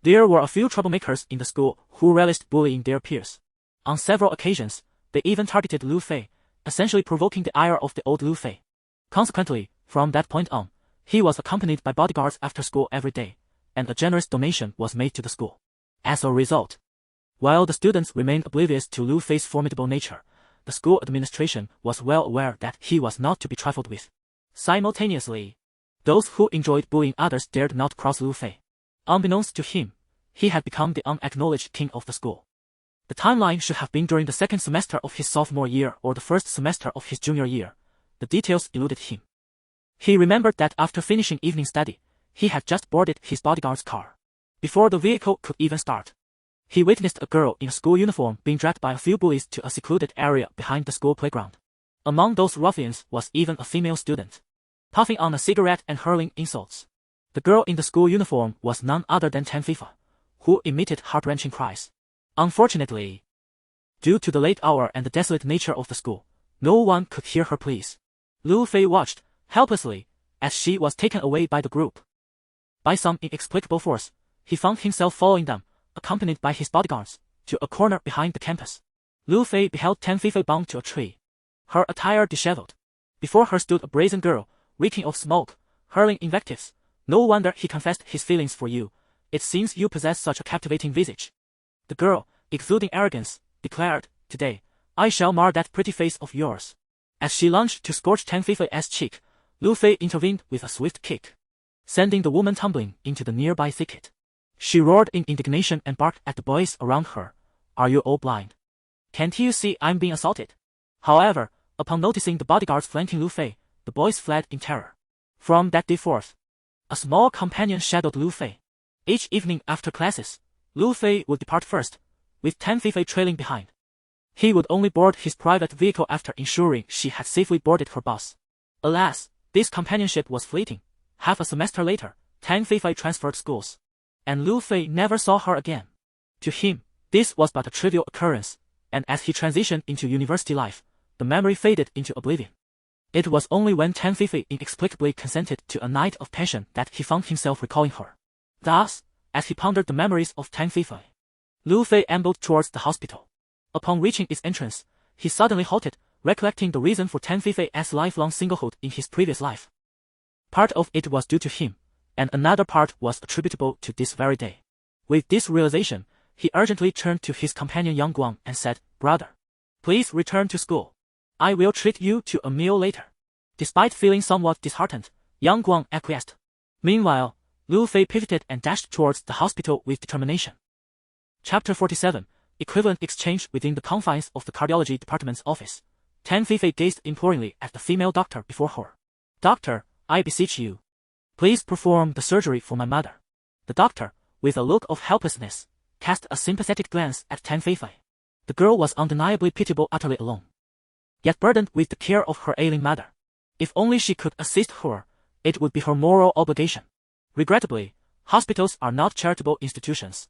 there were a few troublemakers in the school who relished bullying their peers. On several occasions, they even targeted Lu Fei, essentially provoking the ire of the old Lu Fei. Consequently, from that point on, he was accompanied by bodyguards after school every day, and a generous donation was made to the school. As a result, while the students remained oblivious to Lu Fei's formidable nature, the school administration was well aware that he was not to be trifled with. Simultaneously, those who enjoyed bullying others dared not cross Lu Fei. Unbeknownst to him, he had become the unacknowledged king of the school. The timeline should have been during the second semester of his sophomore year or the first semester of his junior year. The details eluded him. He remembered that after finishing evening study, he had just boarded his bodyguard's car. Before the vehicle could even start, he witnessed a girl in a school uniform being dragged by a few bullies to a secluded area behind the school playground. Among those ruffians was even a female student, puffing on a cigarette and hurling insults. The girl in the school uniform was none other than Tan Fifa, who emitted heart-wrenching cries. Unfortunately, due to the late hour and the desolate nature of the school, no one could hear her pleas. Lu Fei watched, helplessly, as she was taken away by the group. By some inexplicable force, he found himself following them, accompanied by his bodyguards, to a corner behind the campus. Lu Fei beheld Tan Fifa bound to a tree, her attire disheveled. Before her stood a brazen girl, reeking of smoke, hurling invectives. No wonder he confessed his feelings for you. It seems you possess such a captivating visage. The girl, exuding arrogance, declared, "Today, I shall mar that pretty face of yours." As she lunged to scorch Tan Fifei's cheek, Lu Fei intervened with a swift kick, sending the woman tumbling into the nearby thicket. She roared in indignation and barked at the boys around her. "Are you all blind? Can't you see I'm being assaulted?" However, upon noticing the bodyguards flanking Lu Fei, the boys fled in terror. From that day forth, a small companion shadowed Lu Fei. Each evening after classes, Lu Fei would depart first, with Tan Fifei trailing behind. He would only board his private vehicle after ensuring she had safely boarded her bus. Alas, this companionship was fleeting. Half a semester later, Tan Fifei transferred schools, and Lu Fei never saw her again. To him, this was but a trivial occurrence, and as he transitioned into university life, the memory faded into oblivion. It was only when Tan Fifei inexplicably consented to a night of passion that he found himself recalling her. Thus, as he pondered the memories of Tan Fifei, Lu Fei ambled towards the hospital. Upon reaching its entrance, he suddenly halted, recollecting the reason for Tan Fifei's lifelong singlehood in his previous life. Part of it was due to him, and another part was attributable to this very day. With this realization, he urgently turned to his companion Yang Guang and said, "Brother, please return to school. I will treat you to a meal later." Despite feeling somewhat disheartened, Yang Guang acquiesced. Meanwhile, Lu Fei pivoted and dashed towards the hospital with determination. Chapter 47, Equivalent Exchange. Within the confines of the cardiology department's office, Tan Fifei gazed imploringly at the female doctor before her. "Doctor, I beseech you, please perform the surgery for my mother." The doctor, with a look of helplessness, cast a sympathetic glance at Tan Fifei. The girl was undeniably pitiable, utterly alone, yet burdened with the care of her ailing mother. If only she could assist her, it would be her moral obligation. Regrettably, hospitals are not charitable institutions.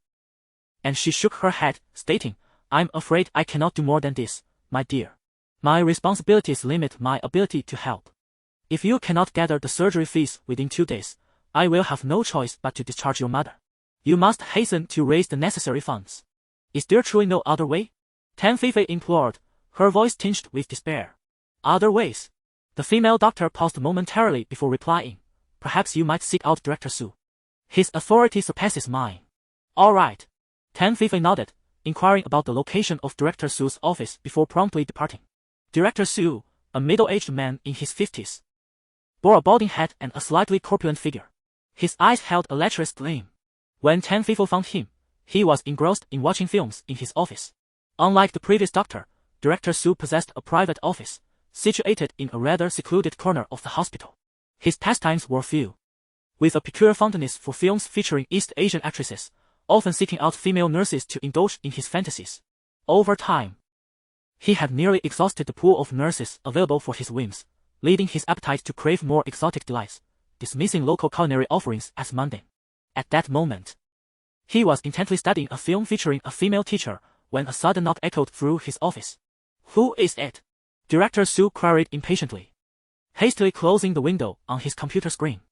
And she shook her head, stating, "I'm afraid I cannot do more than this, my dear. My responsibilities limit my ability to help. If you cannot gather the surgery fees within 2 days, I will have no choice but to discharge your mother. You must hasten to raise the necessary funds. Is there truly no other way?" Tan Fifei implored, her voice tinged with despair. "Other ways?" The female doctor paused momentarily before replying. "Perhaps you might seek out Director Su. His authority surpasses mine." "All right." Tan Fifei nodded, inquiring about the location of Director Su's office before promptly departing. Director Su, a middle-aged man in his 50s, bore a balding head and a slightly corpulent figure. His eyes held a lecherous gleam. When Tan Fifei found him, he was engrossed in watching films in his office. Unlike the previous doctor, Director Su possessed a private office, situated in a rather secluded corner of the hospital. His pastimes were few. With a peculiar fondness for films featuring East Asian actresses, often seeking out female nurses to indulge in his fantasies. Over time, he had nearly exhausted the pool of nurses available for his whims, leading his appetite to crave more exotic delights, dismissing local culinary offerings as mundane. At that moment, he was intently studying a film featuring a female teacher when a sudden knock echoed through his office. "Who is it?" Director Su queried impatiently, hastily closing the window on his computer screen.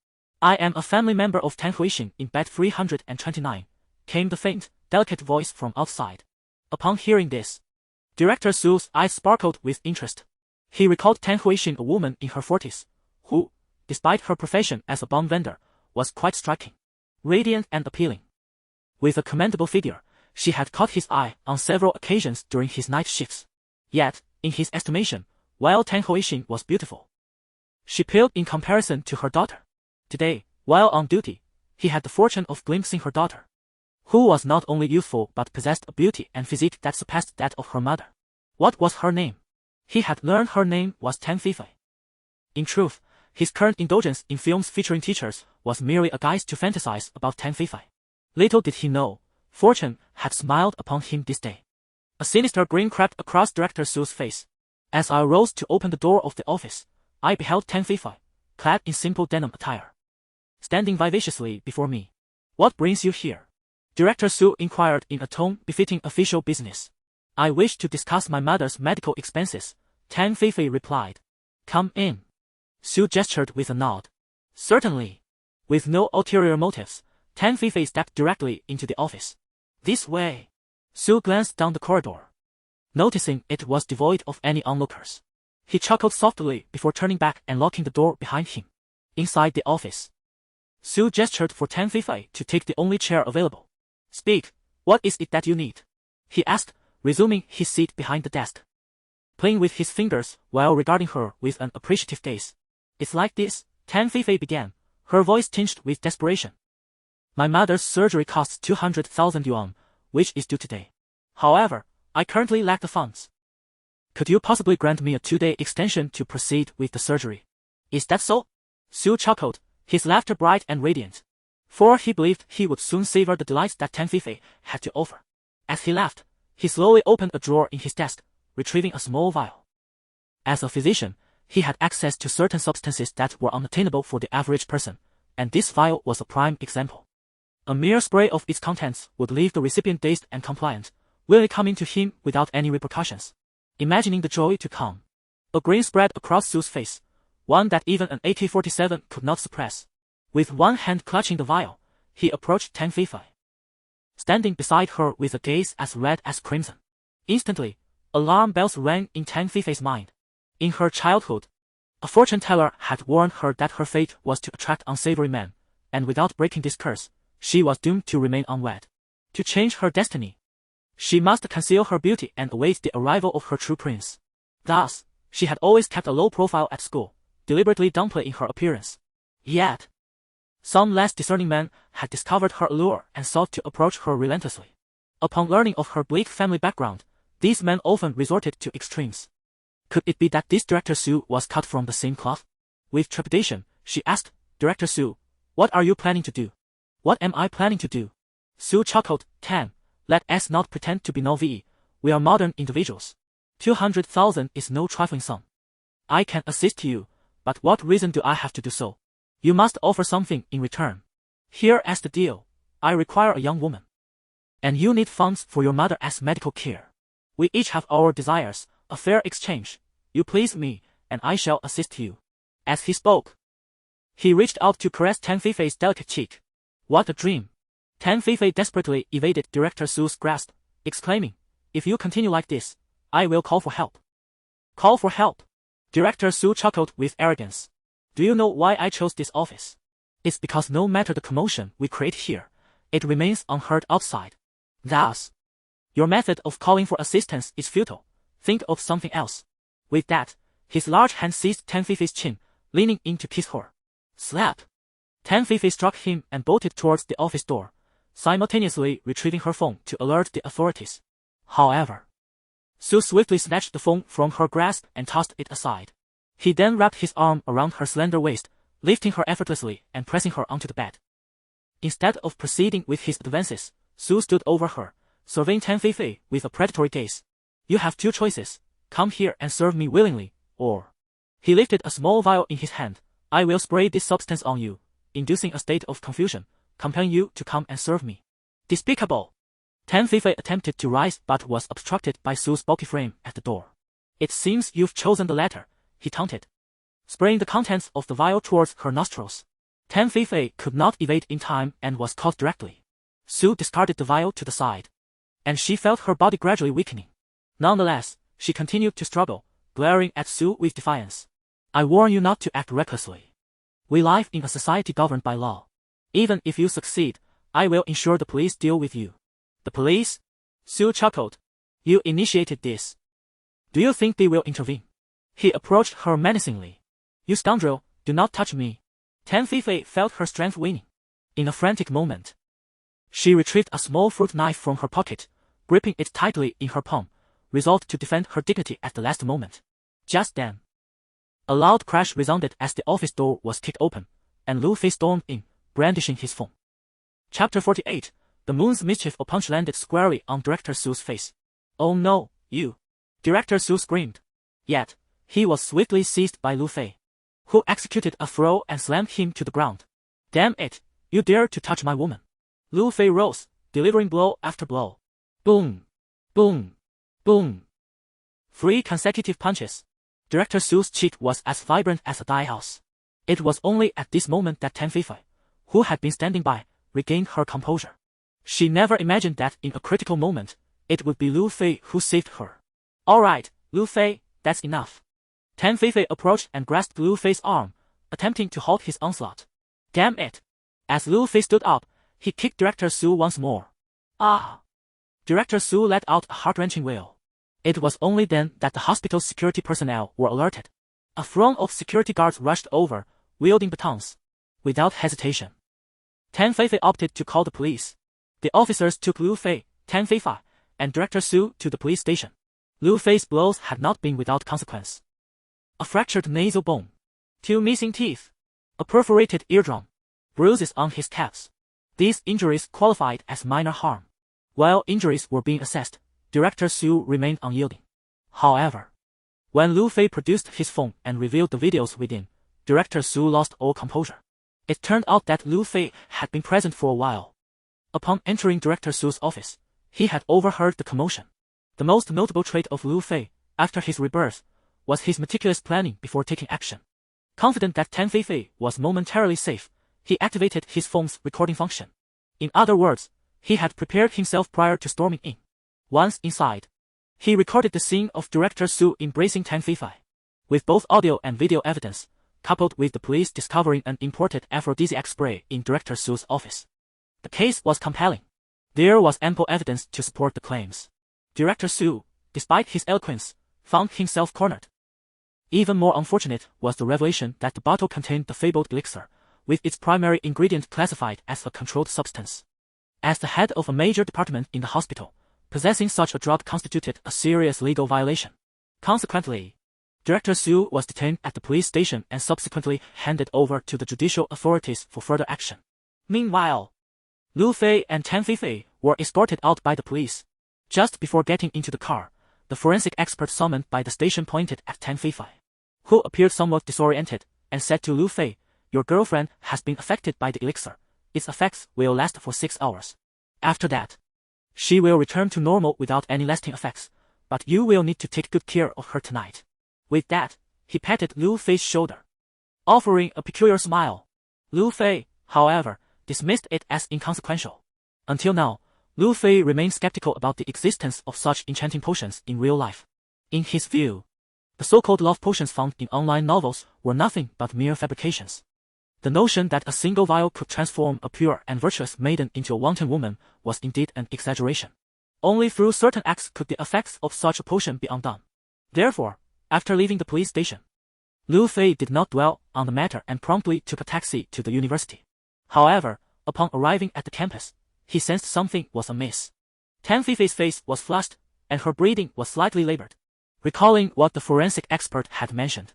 "I am a family member of Tan Huixing in bed 329, came the faint, delicate voice from outside. Upon hearing this, Director Su's eyes sparkled with interest. He recalled Tan Huixing, a woman in her 40s, who, despite her profession as a bomb vendor, was quite striking, radiant and appealing. With a commendable figure, She had caught his eye on several occasions during his night shifts. Yet, in his estimation, while Tang Hoixin was beautiful, she paled in comparison to her daughter. Today, while on duty, he had the fortune of glimpsing her daughter, who was not only youthful but possessed a beauty and physique that surpassed that of her mother. What was her name? He had learned her name was Tang Feifei. In truth, his current indulgence in films featuring teachers was merely a guise to fantasize about Tang Feifei. Little did he know, fortune had smiled upon him this day. A sinister grin crept across Director Su's face. As I rose to open the door of the office, I beheld Tang Feifei, clad in simple denim attire, standing vivaciously before me. What brings you here? Director Su inquired in a tone befitting official business. I wish to discuss my mother's medical expenses, Tang Feifei replied. Come in. Su gestured with a nod. Certainly. With no ulterior motives, Tang Feifei stepped directly into the office. This way. Su glanced down the corridor, noticing it was devoid of any onlookers. He chuckled softly before turning back and locking the door behind him. Inside the office, Su gestured for Tang Feifei to take the only chair available. Speak, what is it that you need? He asked, resuming his seat behind the desk, playing with his fingers while regarding her with an appreciative gaze. It's like this, Tang Feifei began, her voice tinged with desperation. My mother's surgery costs 200,000 yuan, which is due today. However, I currently lack the funds. Could you possibly grant me a 2-day extension to proceed with the surgery? Is that so? Su chuckled, his laughter bright and radiant, for he believed he would soon savor the delights that Tang Feifei had to offer. As he laughed, he slowly opened a drawer in his desk, retrieving a small vial. As a physician, he had access to certain substances that were unattainable for the average person, and this vial was a prime example. A mere spray of its contents would leave the recipient dazed and compliant, willingly coming to him without any repercussions. Imagining the joy to come, a grin spread across Su's face, one that even an AK-47 could not suppress. With one hand clutching the vial, he approached Tang Feifei, standing beside her with a gaze as red as crimson. Instantly, alarm bells rang in Tang Feifei's mind. In her childhood, a fortune teller had warned her that her fate was to attract unsavory men, and without breaking this curse, she was doomed to remain unwed. To change her destiny, she must conceal her beauty and await the arrival of her true prince. Thus, she had always kept a low profile at school, deliberately downplaying her appearance. Yet, some less discerning men had discovered her allure and sought to approach her relentlessly. Upon learning of her bleak family background, these men often resorted to extremes. Could it be that this Director Su was cut from the same cloth? With trepidation, she asked, Director Su, what are you planning to do? What am I planning to do? Su chuckled, Tang, let us not pretend to be novice, we are modern individuals. 200,000 is no trifling sum. I can assist you, but what reason do I have to do so? You must offer something in return. Here is the deal, I require a young woman. And you need funds for your mother as medical care. We each have our desires, a fair exchange. You please me, and I shall assist you. As he spoke, he reached out to caress Tang Feifei's delicate cheek. What a dream! Tang Feifei desperately evaded Director Su's grasp, exclaiming, if you continue like this, I will call for help. Call for help? Director Su chuckled with arrogance. Do you know why I chose this office? It's because no matter the commotion we create here, it remains unheard outside. Thus, your method of calling for assistance is futile. Think of something else. With that, his large hand seized Tang Feifei's chin, leaning in to kiss her. Slap! Tang Feifei struck him and bolted towards the office door, simultaneously retrieving her phone to alert the authorities. However, Su swiftly snatched the phone from her grasp and tossed it aside. He then wrapped his arm around her slender waist, lifting her effortlessly and pressing her onto the bed. Instead of proceeding with his advances, Su stood over her, surveying Tang Feifei with a predatory gaze. You have two choices, come here and serve me willingly, or... He lifted a small vial in his hand. I will spray this substance on you, inducing a state of confusion, compelling you to come and serve me. Despicable! Tang Feifei attempted to rise but was obstructed by Su's bulky frame at the door. It seems you've chosen the latter, he taunted, spraying the contents of the vial towards her nostrils. Tang Feifei could not evade in time and was caught directly. Su discarded the vial to the side, and she felt her body gradually weakening. Nonetheless, she continued to struggle, glaring at Su with defiance. I warn you not to act recklessly. We live in a society governed by law. Even if you succeed, I will ensure the police deal with you. The police? Sue chuckled. You initiated this. Do you think they will intervene? He approached her menacingly. You scoundrel, do not touch me. Tan Feifei felt her strength waning. In a frantic moment, she retrieved a small fruit knife from her pocket, gripping it tightly in her palm, resolved to defend her dignity at the last moment. Just then, a loud crash resounded as the office door was kicked open, and Lu Fei stormed in, brandishing his phone. Chapter 48. The moon's mischief. A punch landed squarely on Director Sue's face. Oh no, you! Director Sue screamed. Yet, he was swiftly seized by Lu Fei, who executed a throw and slammed him to the ground. Damn it, you dare to touch my woman! Lu Fei rose, delivering blow after blow. Boom! Boom! Boom! 3 consecutive punches. Director Sue's cheek was as vibrant as a diehouse. It was only at this moment that Tan Feifei, who had been standing by, regained her composure. She never imagined that in a critical moment, it would be Lu Fei who saved her. Alright, Lu Fei, that's enough. Tan Feifei approached and grasped Lu Fei's arm, attempting to halt his onslaught. Damn it! As Lu Fei stood up, he kicked Director Sue once more. Ah! Director Sue let out a heart-wrenching wail. It was only then that the hospital's security personnel were alerted. A throng of security guards rushed over, wielding batons. Without hesitation, Tan Feifei opted to call the police. The officers took Lu Fei, Tan Feifei, and Director Sue to the police station. Lu Fei's blows had not been without consequence. A fractured nasal bone, 2 missing teeth, a perforated eardrum, bruises on his calves. These injuries qualified as minor harm. While injuries were being assessed, Director Sue remained unyielding. However, when Lu Fei produced his phone and revealed the videos within, Director Sue lost all composure. It turned out that Lu Fei had been present for a while. Upon entering Director Sue's office, he had overheard the commotion. The most notable trait of Lu Fei, after his rebirth, was his meticulous planning before taking action. Confident that Tan Feifei was momentarily safe, he activated his phone's recording function. In other words, he had prepared himself prior to storming in. Once inside, he recorded the scene of Director Sue embracing Tan Feifei. With both audio and video evidence, coupled with the police discovering an imported aphrodisiac spray in Director Sue's office, the case was compelling. There was ample evidence to support the claims. Director Sue, despite his eloquence, found himself cornered. Even more unfortunate was the revelation that the bottle contained the fabled elixir, with its primary ingredient classified as a controlled substance. As the head of a major department in the hospital, possessing such a drug constituted a serious legal violation. Consequently, Director Sue was detained at the police station and subsequently handed over to the judicial authorities for further action. Meanwhile, Lu Fei and Tan Feifei were escorted out by the police. Just before getting into the car, the forensic expert summoned by the station pointed at Tan Feifei, who appeared somewhat disoriented, and said to Lu Fei, "Your girlfriend has been affected by the elixir. Its effects will last for 6 hours. After that, she will return to normal without any lasting effects, but you will need to take good care of her tonight." With that, he patted Lu Fei's shoulder, offering a peculiar smile. Lu Fei, however, dismissed it as inconsequential. Until now, Lu Fei remained skeptical about the existence of such enchanting potions in real life. In his view, the so-called love potions found in online novels were nothing but mere fabrications. The notion that a single vial could transform a pure and virtuous maiden into a wanton woman was indeed an exaggeration. Only through certain acts could the effects of such a potion be undone. Therefore, after leaving the police station, Lu Fei did not dwell on the matter and promptly took a taxi to the university. However, upon arriving at the campus, he sensed something was amiss. Tan Feifei's face was flushed, and her breathing was slightly labored. Recalling what the forensic expert had mentioned,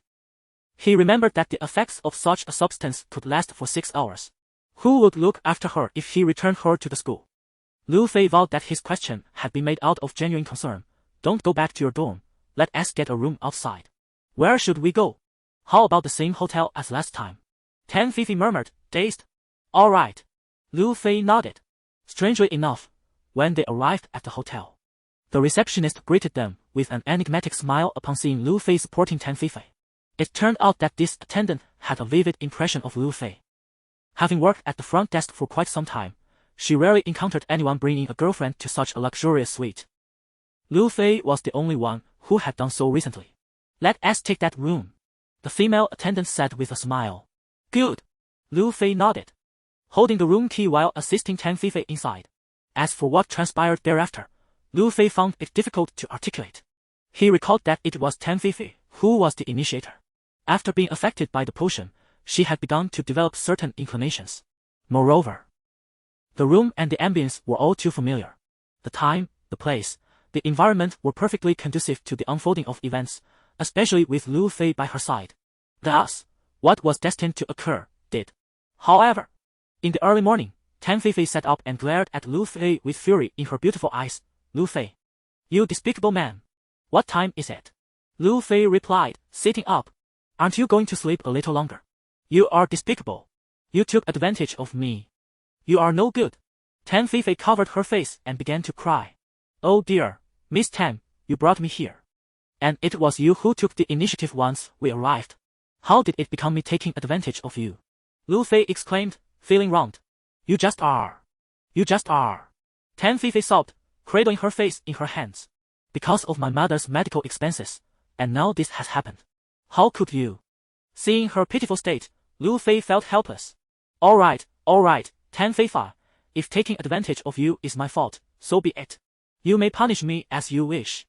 he remembered that the effects of such a substance could last for 6 hours. Who would look after her if he returned her to the school? Lu Fei vowed that his question had been made out of genuine concern. Don't go back to your dorm. Let us get a room outside. Where should we go? How about the same hotel as last time? Tan Feifei murmured, dazed. All right. Lu Fei nodded. Strangely enough, when they arrived at the hotel, the receptionist greeted them with an enigmatic smile upon seeing Lu Fei supporting Tan Feifei. It turned out that this attendant had a vivid impression of Lu Fei. Having worked at the front desk for quite some time, she rarely encountered anyone bringing a girlfriend to such a luxurious suite. Lu Fei was the only one who had done so recently. Let us take that room, the female attendant said with a smile. Good. Lu Fei nodded, holding the room key while assisting Tan Feifei inside. As for what transpired thereafter, Lu Fei found it difficult to articulate. He recalled that it was Tan Feifei who was the initiator. After being affected by the potion, she had begun to develop certain inclinations. Moreover, the room and the ambience were all too familiar. The time, the place, the environment were perfectly conducive to the unfolding of events, especially with Lu Fei by her side. Thus, what was destined to occur, did. However, in the early morning, Tan Feifei sat up and glared at Lu Fei with fury in her beautiful eyes. Lu Fei, you despicable man. What time is it? Lu Fei replied, sitting up. Aren't you going to sleep a little longer? You are despicable. You took advantage of me. You are no good. Tan Feifei covered her face and began to cry. Oh dear, Miss Tan, you brought me here. And it was you who took the initiative once we arrived. How did it become me taking advantage of you? Lu Fei exclaimed, feeling wronged. You just are. You just are. Tan Feifei sobbed, cradling her face in her hands. Because of my mother's medical expenses, and now this has happened. How could you? Seeing her pitiful state, Lu Fei felt helpless. All right, Tan Feifei. If taking advantage of you is my fault, so be it. You may punish me as you wish.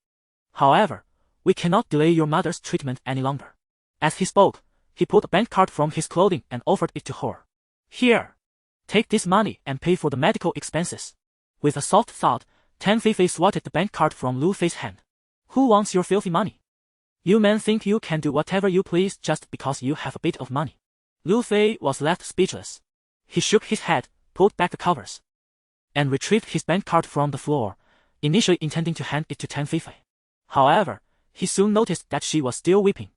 However, we cannot delay your mother's treatment any longer. As he spoke, he pulled a bank card from his clothing and offered it to her. Here. Take this money and pay for the medical expenses. With a soft thought, Tan Feifei swatted the bank card from Lu Fei's hand. Who wants your filthy money? You men think you can do whatever you please just because you have a bit of money. Lu Fei was left speechless. He shook his head, pulled back the covers, and retrieved his bank card from the floor, initially intending to hand it to Tan Feifei. However, he soon noticed that she was still weeping.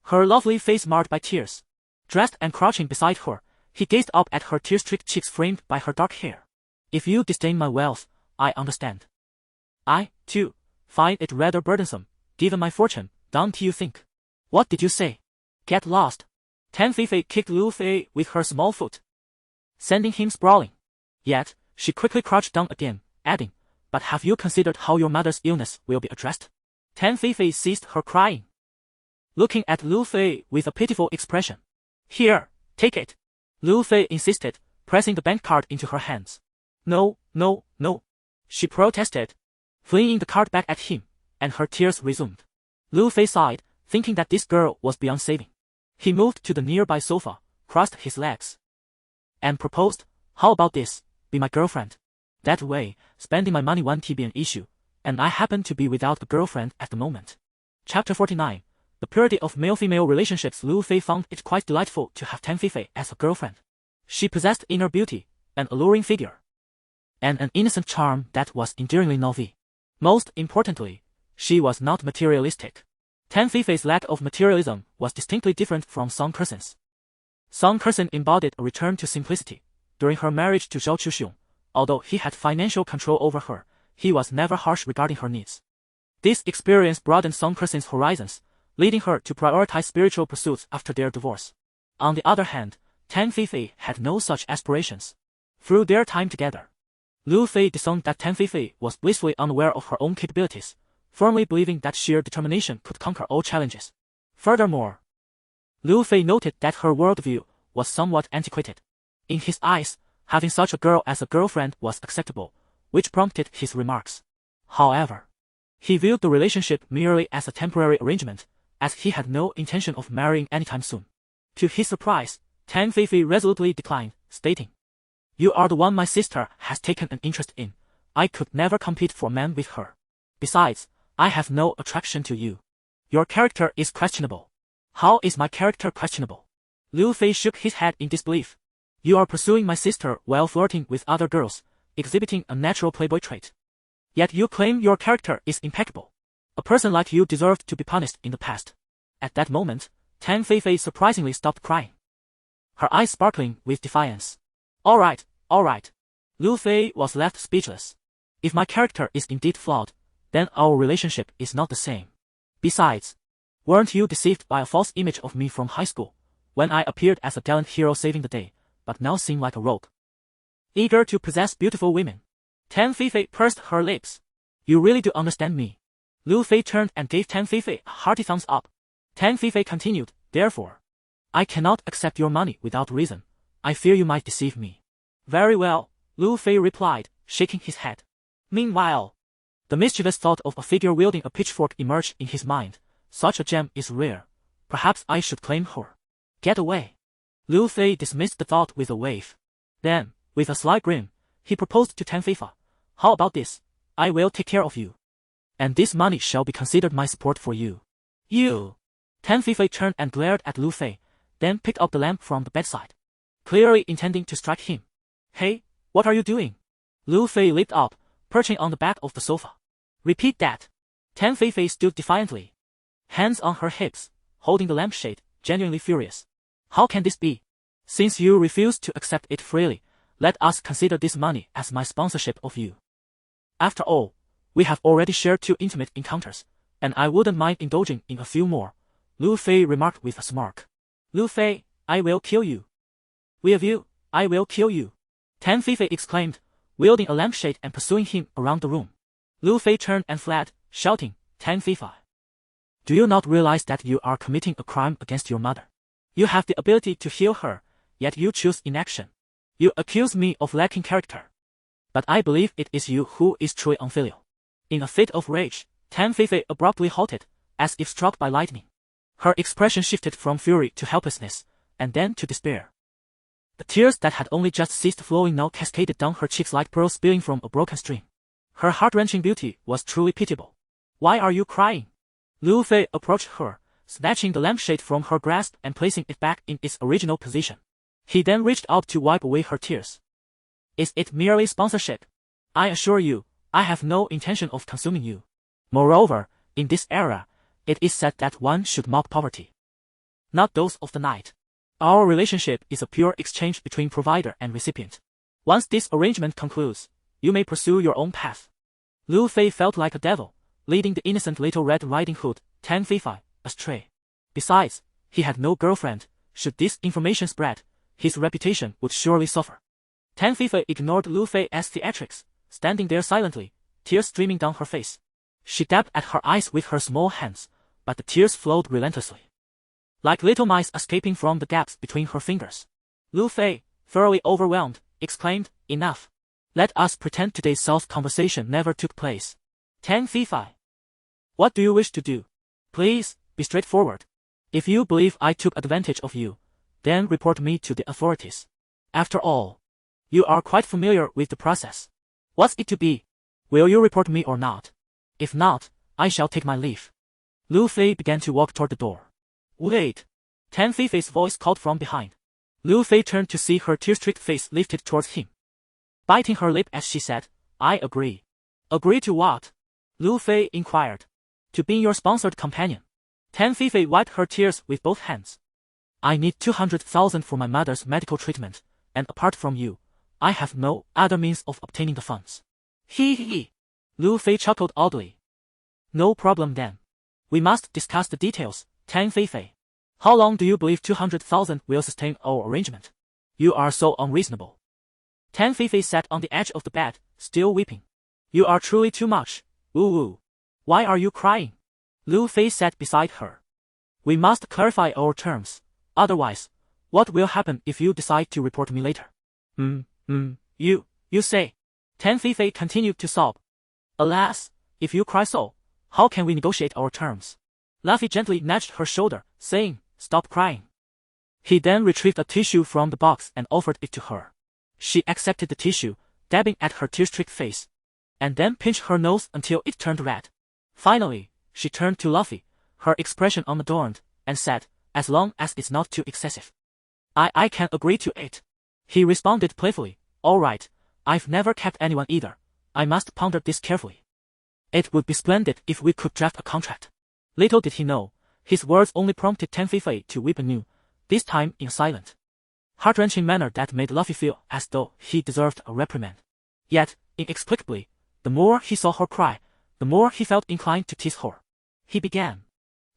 Her lovely face marred by tears. Dressed and crouching beside her, he gazed up at her tear-streaked cheeks framed by her dark hair. If you disdain my wealth, I understand. I, too, find it rather burdensome, given my fortune, don't you think? What did you say? Get lost. Tan Feifei kicked Lu Fei with her small foot, sending him sprawling. Yet, she quickly crouched down again, adding, But have you considered how your mother's illness will be addressed? Tan Feifei ceased her crying, looking at Lu Fei with a pitiful expression. Here, take it. Lu Fei insisted, pressing the bank card into her hands. No, she protested, flinging the card back at him, and her tears resumed. Lu Fei sighed, thinking that this girl was beyond saving. He moved to the nearby sofa, crossed his legs, and proposed, How about this, be my girlfriend? That way, spending my money won't be an issue, and I happen to be without a girlfriend at the moment. Chapter 49. The purity of male-female relationships. Lu Fei found it quite delightful to have Tan Feifei as a girlfriend. She possessed inner beauty, an alluring figure, and an innocent charm that was endearingly novel. Most importantly, she was not materialistic. Tan Feifei's lack of materialism was distinctly different from Song Kerson's. Song Kerson embodied a return to simplicity. During her marriage to Zhao Chuxiong, although he had financial control over her, he was never harsh regarding her needs. This experience broadened Song Kerson's horizons, leading her to prioritize spiritual pursuits after their divorce. On the other hand, Tan Feifei had no such aspirations. Through their time together, Lu Fei discerned that Tan Feifei was blissfully unaware of her own capabilities, firmly believing that sheer determination could conquer all challenges. Furthermore, Lu Fei noted that her worldview was somewhat antiquated. In his eyes, having such a girl as a girlfriend was acceptable, which prompted his remarks. However, he viewed the relationship merely as a temporary arrangement, as he had no intention of marrying anytime soon. To his surprise, Tan Feifei resolutely declined, stating, You are the one my sister has taken an interest in. I could never compete for a man with her. Besides, I have no attraction to you. Your character is questionable. How is my character questionable? Lu Fei shook his head in disbelief. You are pursuing my sister while flirting with other girls, exhibiting a natural playboy trait. Yet you claim your character is impeccable. A person like you deserved to be punished in the past. At that moment, Tan Feifei surprisingly stopped crying, her eyes sparkling with defiance. All right. Lu Fei was left speechless. If my character is indeed flawed, then our relationship is not the same. Besides, weren't you deceived by a false image of me from high school, when I appeared as a gallant hero saving the day, but now seem like a rogue, eager to possess beautiful women? Tan Feifei pursed her lips. You really do understand me. Lu Fei turned and gave Tan Feifei a hearty thumbs up. Tan Feifei continued, Therefore, I cannot accept your money without reason. I fear you might deceive me. Very well, Lu Fei replied, shaking his head. Meanwhile, The mischievous thought of a figure wielding a pitchfork emerged in his mind. Such a gem is rare. Perhaps I should claim her. Get away. Liu Fei dismissed the thought with a wave. Then, with a sly grin, he proposed to Tan Feifa. How about this? I will take care of you. And this money shall be considered my support for you. You! Tan Feifa turned and glared at Liu Fei, then picked up the lamp from the bedside, clearly intending to strike him. Hey, what are you doing? Liu Fei leaped up, perching on the back of the sofa. Repeat that. Tan Feifa stood defiantly, hands on her hips, holding the lampshade, genuinely furious. How can this be? Since you refuse to accept it freely, let us consider this money as my sponsorship of you. After all, we have already shared 2 intimate encounters, and I wouldn't mind indulging in a few more, Liu Fei remarked with a smirk. Liu Fei, I will kill you. Will you? I will kill you. Tan Feifa exclaimed, wielding a lampshade and pursuing him around the room. Liu Fei turned and fled, shouting, Tan Feifa. Do you not realize that you are committing a crime against your mother? You have the ability to heal her, yet you choose inaction. You accuse me of lacking character. But I believe it is you who is truly unfilial. In a fit of rage, Tan Feifa abruptly halted, as if struck by lightning. Her expression shifted from fury to helplessness, and then to despair. The tears that had only just ceased flowing now cascaded down her cheeks like pearls spilling from a broken stream. Her heart-wrenching beauty was truly pitiable. Why are you crying? Liu Fei approached her, snatching the lampshade from her grasp and placing it back in its original position. He then reached out to wipe away her tears. Is it merely sponsorship? I assure you, I have no intention of consuming you. Moreover, in this era, it is said that one should mock poverty, not those of the night. Our relationship is a pure exchange between provider and recipient. Once this arrangement concludes, you may pursue your own path. Liu Fei felt like a devil, leading the innocent little Red Riding Hood, Tan Feifa, astray. Besides, he had no girlfriend. Should this information spread, his reputation would surely suffer. Tan Feifa ignored Liu Fei's theatrics, standing there silently, tears streaming down her face. She dabbed at her eyes with her small hands, but the tears flowed relentlessly, like little mice escaping from the gaps between her fingers. Liu Fei, thoroughly overwhelmed, exclaimed, Enough. Let us pretend today's self-conversation never took place. Tan Feifa. What do you wish to do? Please, be straightforward. If you believe I took advantage of you, then report me to the authorities. After all, you are quite familiar with the process. What's it to be? Will you report me or not? If not, I shall take my leave. Liu Fei began to walk toward the door. Wait! Tan Feifei's voice called from behind. Liu Fei turned to see her tear-streaked face lifted towards him. Biting her lip as she said, I agree. Agree to what? Liu Fei inquired. To being your sponsored companion. Tan Feifei wiped her tears with both hands. I need 200,000 for my mother's medical treatment, and apart from you, I have no other means of obtaining the funds. Hee hee. Liu Fei chuckled oddly. No problem then. We must discuss the details, Tan Feifei. How long do you believe 200,000 will sustain our arrangement? You are so unreasonable. Tan Feifei sat on the edge of the bed, still weeping. You are truly too much. Ooh. Why are you crying? Liu Fei sat beside her. We must clarify our terms. Otherwise, what will happen if you decide to report me later? You say. Tan Feifei continued to sob. Alas, if you cry so, how can we negotiate our terms? Luffy gently nudged her shoulder, saying, Stop crying. He then retrieved a tissue from the box and offered it to her. She accepted the tissue, dabbing at her tear-streaked face, and then pinched her nose until it turned red. Finally, she turned to Luffy, her expression unadorned, and said, As long as it's not too excessive. I can agree to it. He responded playfully, All right, I've never kept anyone either. I must ponder this carefully. It would be splendid if we could draft a contract. Little did he know, his words only prompted Tan Feifei to weep anew, this time in a silent, heart-wrenching manner that made Luffy feel as though he deserved a reprimand. Yet, inexplicably, the more he saw her cry, the more he felt inclined to tease her. He began.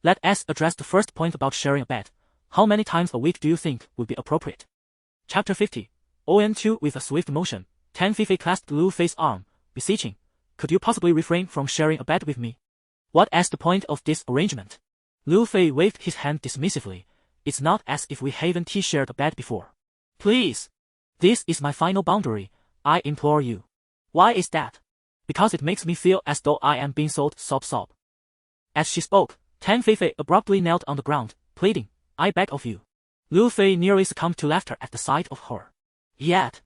Let us address the first point about sharing a bed. How many times a week do you think would be appropriate? Chapter 50. ON2 With a swift motion, Tan Feifei clasped Liu Fei's arm, beseeching, Could you possibly refrain from sharing a bed with me? What is the point of this arrangement? Liu Fei waved his hand dismissively. It's not as if we haven't shared a bed before. Please. This is my final boundary, I implore you. Why is that? because it makes me feel as though I am being sold sob. As she spoke, Tan Feifei abruptly knelt on the ground, pleading, I beg of you. Lu Fei nearly succumbed to laughter at the sight of her. Yet,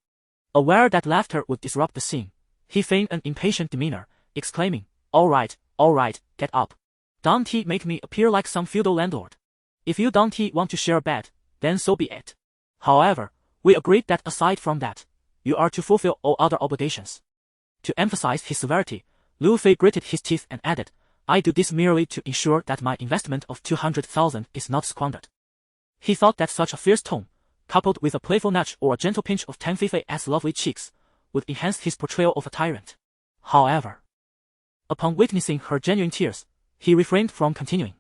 aware that laughter would disrupt the scene, he feigned an impatient demeanor, exclaiming, all right, get up. Don't make me appear like some feudal landlord. If you don't want to share a bed, then so be it. However, we agreed that aside from that, you are to fulfill all other obligations. To emphasize his severity, Lu Fei gritted his teeth and added, I do this merely to ensure that my investment of 200,000 is not squandered. He thought that such a fierce tone, coupled with a playful nudge or a gentle pinch of Tan Feifei's lovely cheeks, would enhance his portrayal of a tyrant. However, upon witnessing her genuine tears, he refrained from continuing.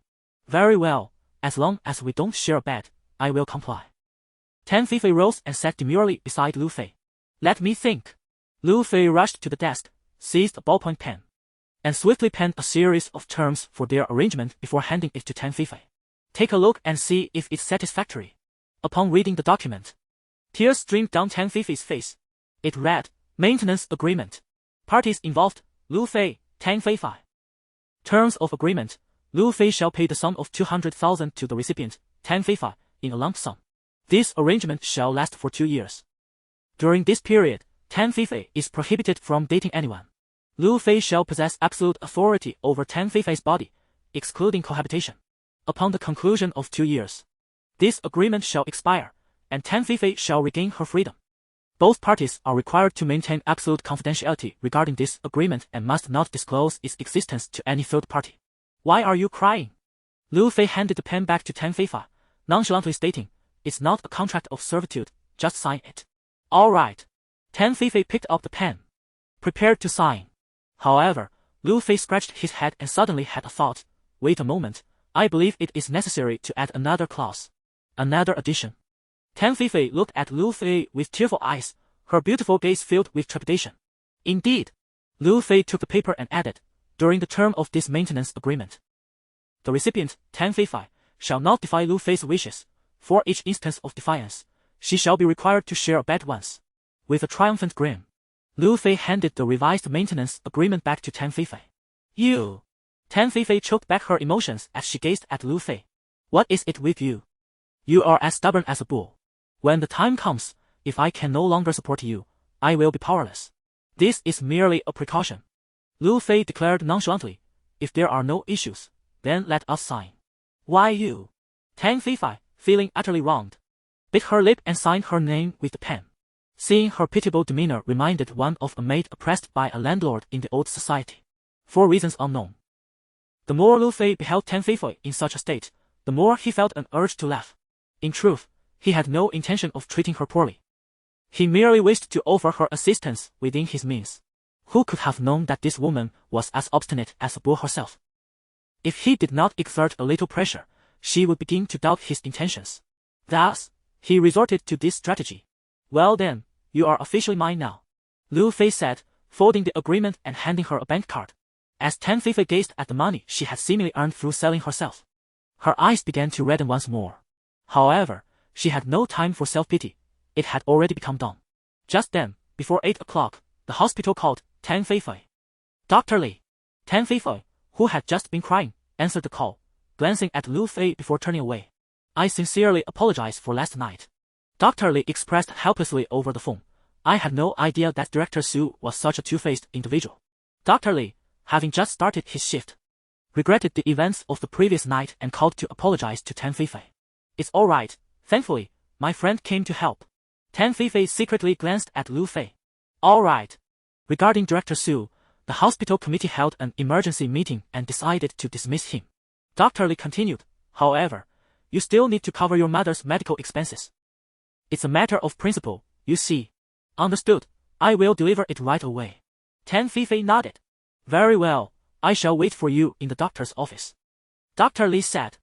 Very well, as long as we don't share a bed, I will comply. Tan Feifei rose and sat demurely beside Lu Fei. Let me think. Lu Fei rushed to the desk, seized a ballpoint pen, and swiftly penned a series of terms for their arrangement before handing it to Tan Feifei. Take a look and see if it's satisfactory. Upon reading the document, tears streamed down Tan Feifei's face. It read, Maintenance Agreement. Parties involved, Lu Fei, Tan Feifei. Terms of agreement, Lu Fei shall pay the sum of 200,000 to the recipient, Tan Feifei, in a lump sum. This arrangement shall last for 2 years. During this period, Tan Feifei is prohibited from dating anyone. Lu Fei shall possess absolute authority over Tan Feifei's body, excluding cohabitation. Upon the conclusion of 2 years, this agreement shall expire, and Tan Feifei shall regain her freedom. Both parties are required to maintain absolute confidentiality regarding this agreement and must not disclose its existence to any third party. Why are you crying? Lu Fei handed the pen back to Tan Feifei, nonchalantly stating, It's not a contract of servitude, just sign it. All right. Tan Feifei picked up the pen, prepared to sign. However, Lu Fei scratched his head and suddenly had a thought. Wait a moment, I believe it is necessary to add another clause. Another addition. Tan Feifei looked at Lu Fei with tearful eyes, her beautiful gaze filled with trepidation. Indeed. Lu Fei took the paper and added, during the term of this maintenance agreement, the recipient, Tan Feifei, shall not defy Lu Fei's wishes. For each instance of defiance, she shall be required to share a bed once. With a triumphant grin, Lu Fei handed the revised maintenance agreement back to Tan Feifei. You! Tan Feifei choked back her emotions as she gazed at Lu Fei. What is it with you? You are as stubborn as a bull. When the time comes, if I can no longer support you, I will be powerless. This is merely a precaution. Lu Fei declared nonchalantly, if there are no issues, then let us sign. Why you? Tan Feifei, feeling utterly wronged, bit her lip and signed her name with the pen. Seeing her pitiable demeanor reminded one of a maid oppressed by a landlord in the old society. For reasons unknown. The more Lu Fei beheld Tan Feifei in such a state, the more he felt an urge to laugh. In truth, he had no intention of treating her poorly. He merely wished to offer her assistance within his means. Who could have known that this woman was as obstinate as a bull herself? If he did not exert a little pressure, she would begin to doubt his intentions. Thus, he resorted to this strategy. Well then, you are officially mine now, Lu Fei said, folding the agreement and handing her a bank card. As Tan Feifei gazed at the money she had seemingly earned through selling herself, her eyes began to redden once more. However, she had no time for self-pity. It had already become dawn. Just then, before 8 o'clock, the hospital called Tan Feifei. Dr. Li. Tan Feifei, who had just been crying, answered the call, glancing at Lu Fei before turning away. I sincerely apologize for last night. Dr. Li expressed helplessly over the phone. I had no idea that Director Su was such a two-faced individual. Dr. Li, having just started his shift, regretted the events of the previous night and called to apologize to Tan Feifei. It's all right, thankfully, my friend came to help. Tan Feifei secretly glanced at Lu Fei. All right. Regarding Director Su, the hospital committee held an emergency meeting and decided to dismiss him. Dr. Li continued, however, you still need to cover your mother's medical expenses. It's a matter of principle, you see. Understood, I will deliver it right away. Tan Feifei nodded. Very well, I shall wait for you in the doctor's office. Dr. Li said.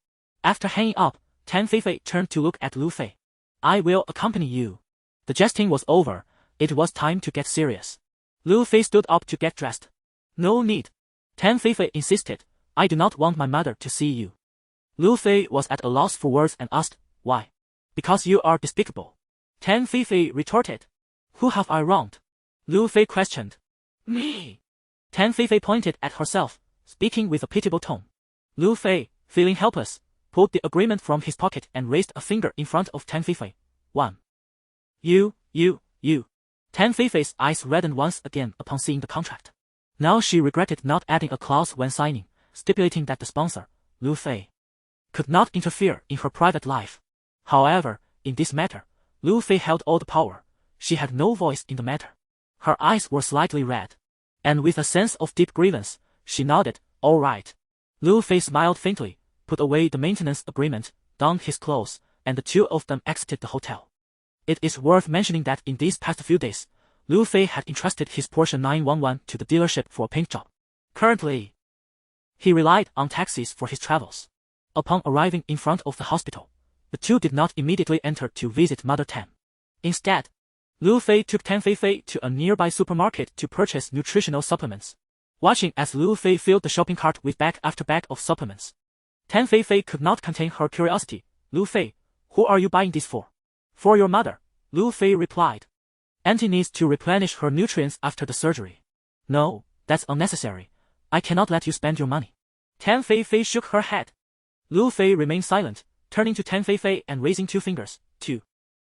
After hanging up, Tan Feifei turned to look at Lu Fei. I will accompany you. The jesting was over, it was time to get serious. Lu Fei stood up to get dressed. No need. Tan Feifei insisted, I do not want my mother to see you. Lu Fei was at a loss for words and asked, why? Because you are despicable. Tan Feifei retorted. Who have I wronged? Lu Fei questioned. Me. Tan Feifei pointed at herself, speaking with a pitiable tone. Lu Fei, feeling helpless, pulled the agreement from his pocket and raised a finger in front of Tan Feifei. 1. You. Tan Feifei's eyes reddened once again upon seeing the contract. Now she regretted not adding a clause when signing, stipulating that the sponsor, Lu Fei, could not interfere in her private life. However, in this matter, Lu Fei held all the power. She had no voice in the matter. Her eyes were slightly red. And with a sense of deep grievance, she nodded, all right. Lu Fei smiled faintly, put away the maintenance agreement, donned his clothes, and the two of them exited the hotel. It is worth mentioning that in these past few days, Lu Fei had entrusted his Porsche 911 to the dealership for a paint job. Currently, he relied on taxis for his travels. Upon arriving in front of the hospital, the two did not immediately enter to visit Mother Tan. Instead, Lu Fei took Tan Feifei to a nearby supermarket to purchase nutritional supplements. Watching as Lu Fei filled the shopping cart with bag after bag of supplements, Tan Feifei could not contain her curiosity. Lu Fei, who are you buying this for? For your mother, Lu Fei replied. Auntie needs to replenish her nutrients after the surgery. No, that's unnecessary. I cannot let you spend your money. Tan Feifei shook her head. Lu Fei remained silent, turning to Tan Feifei and raising two fingers. 2.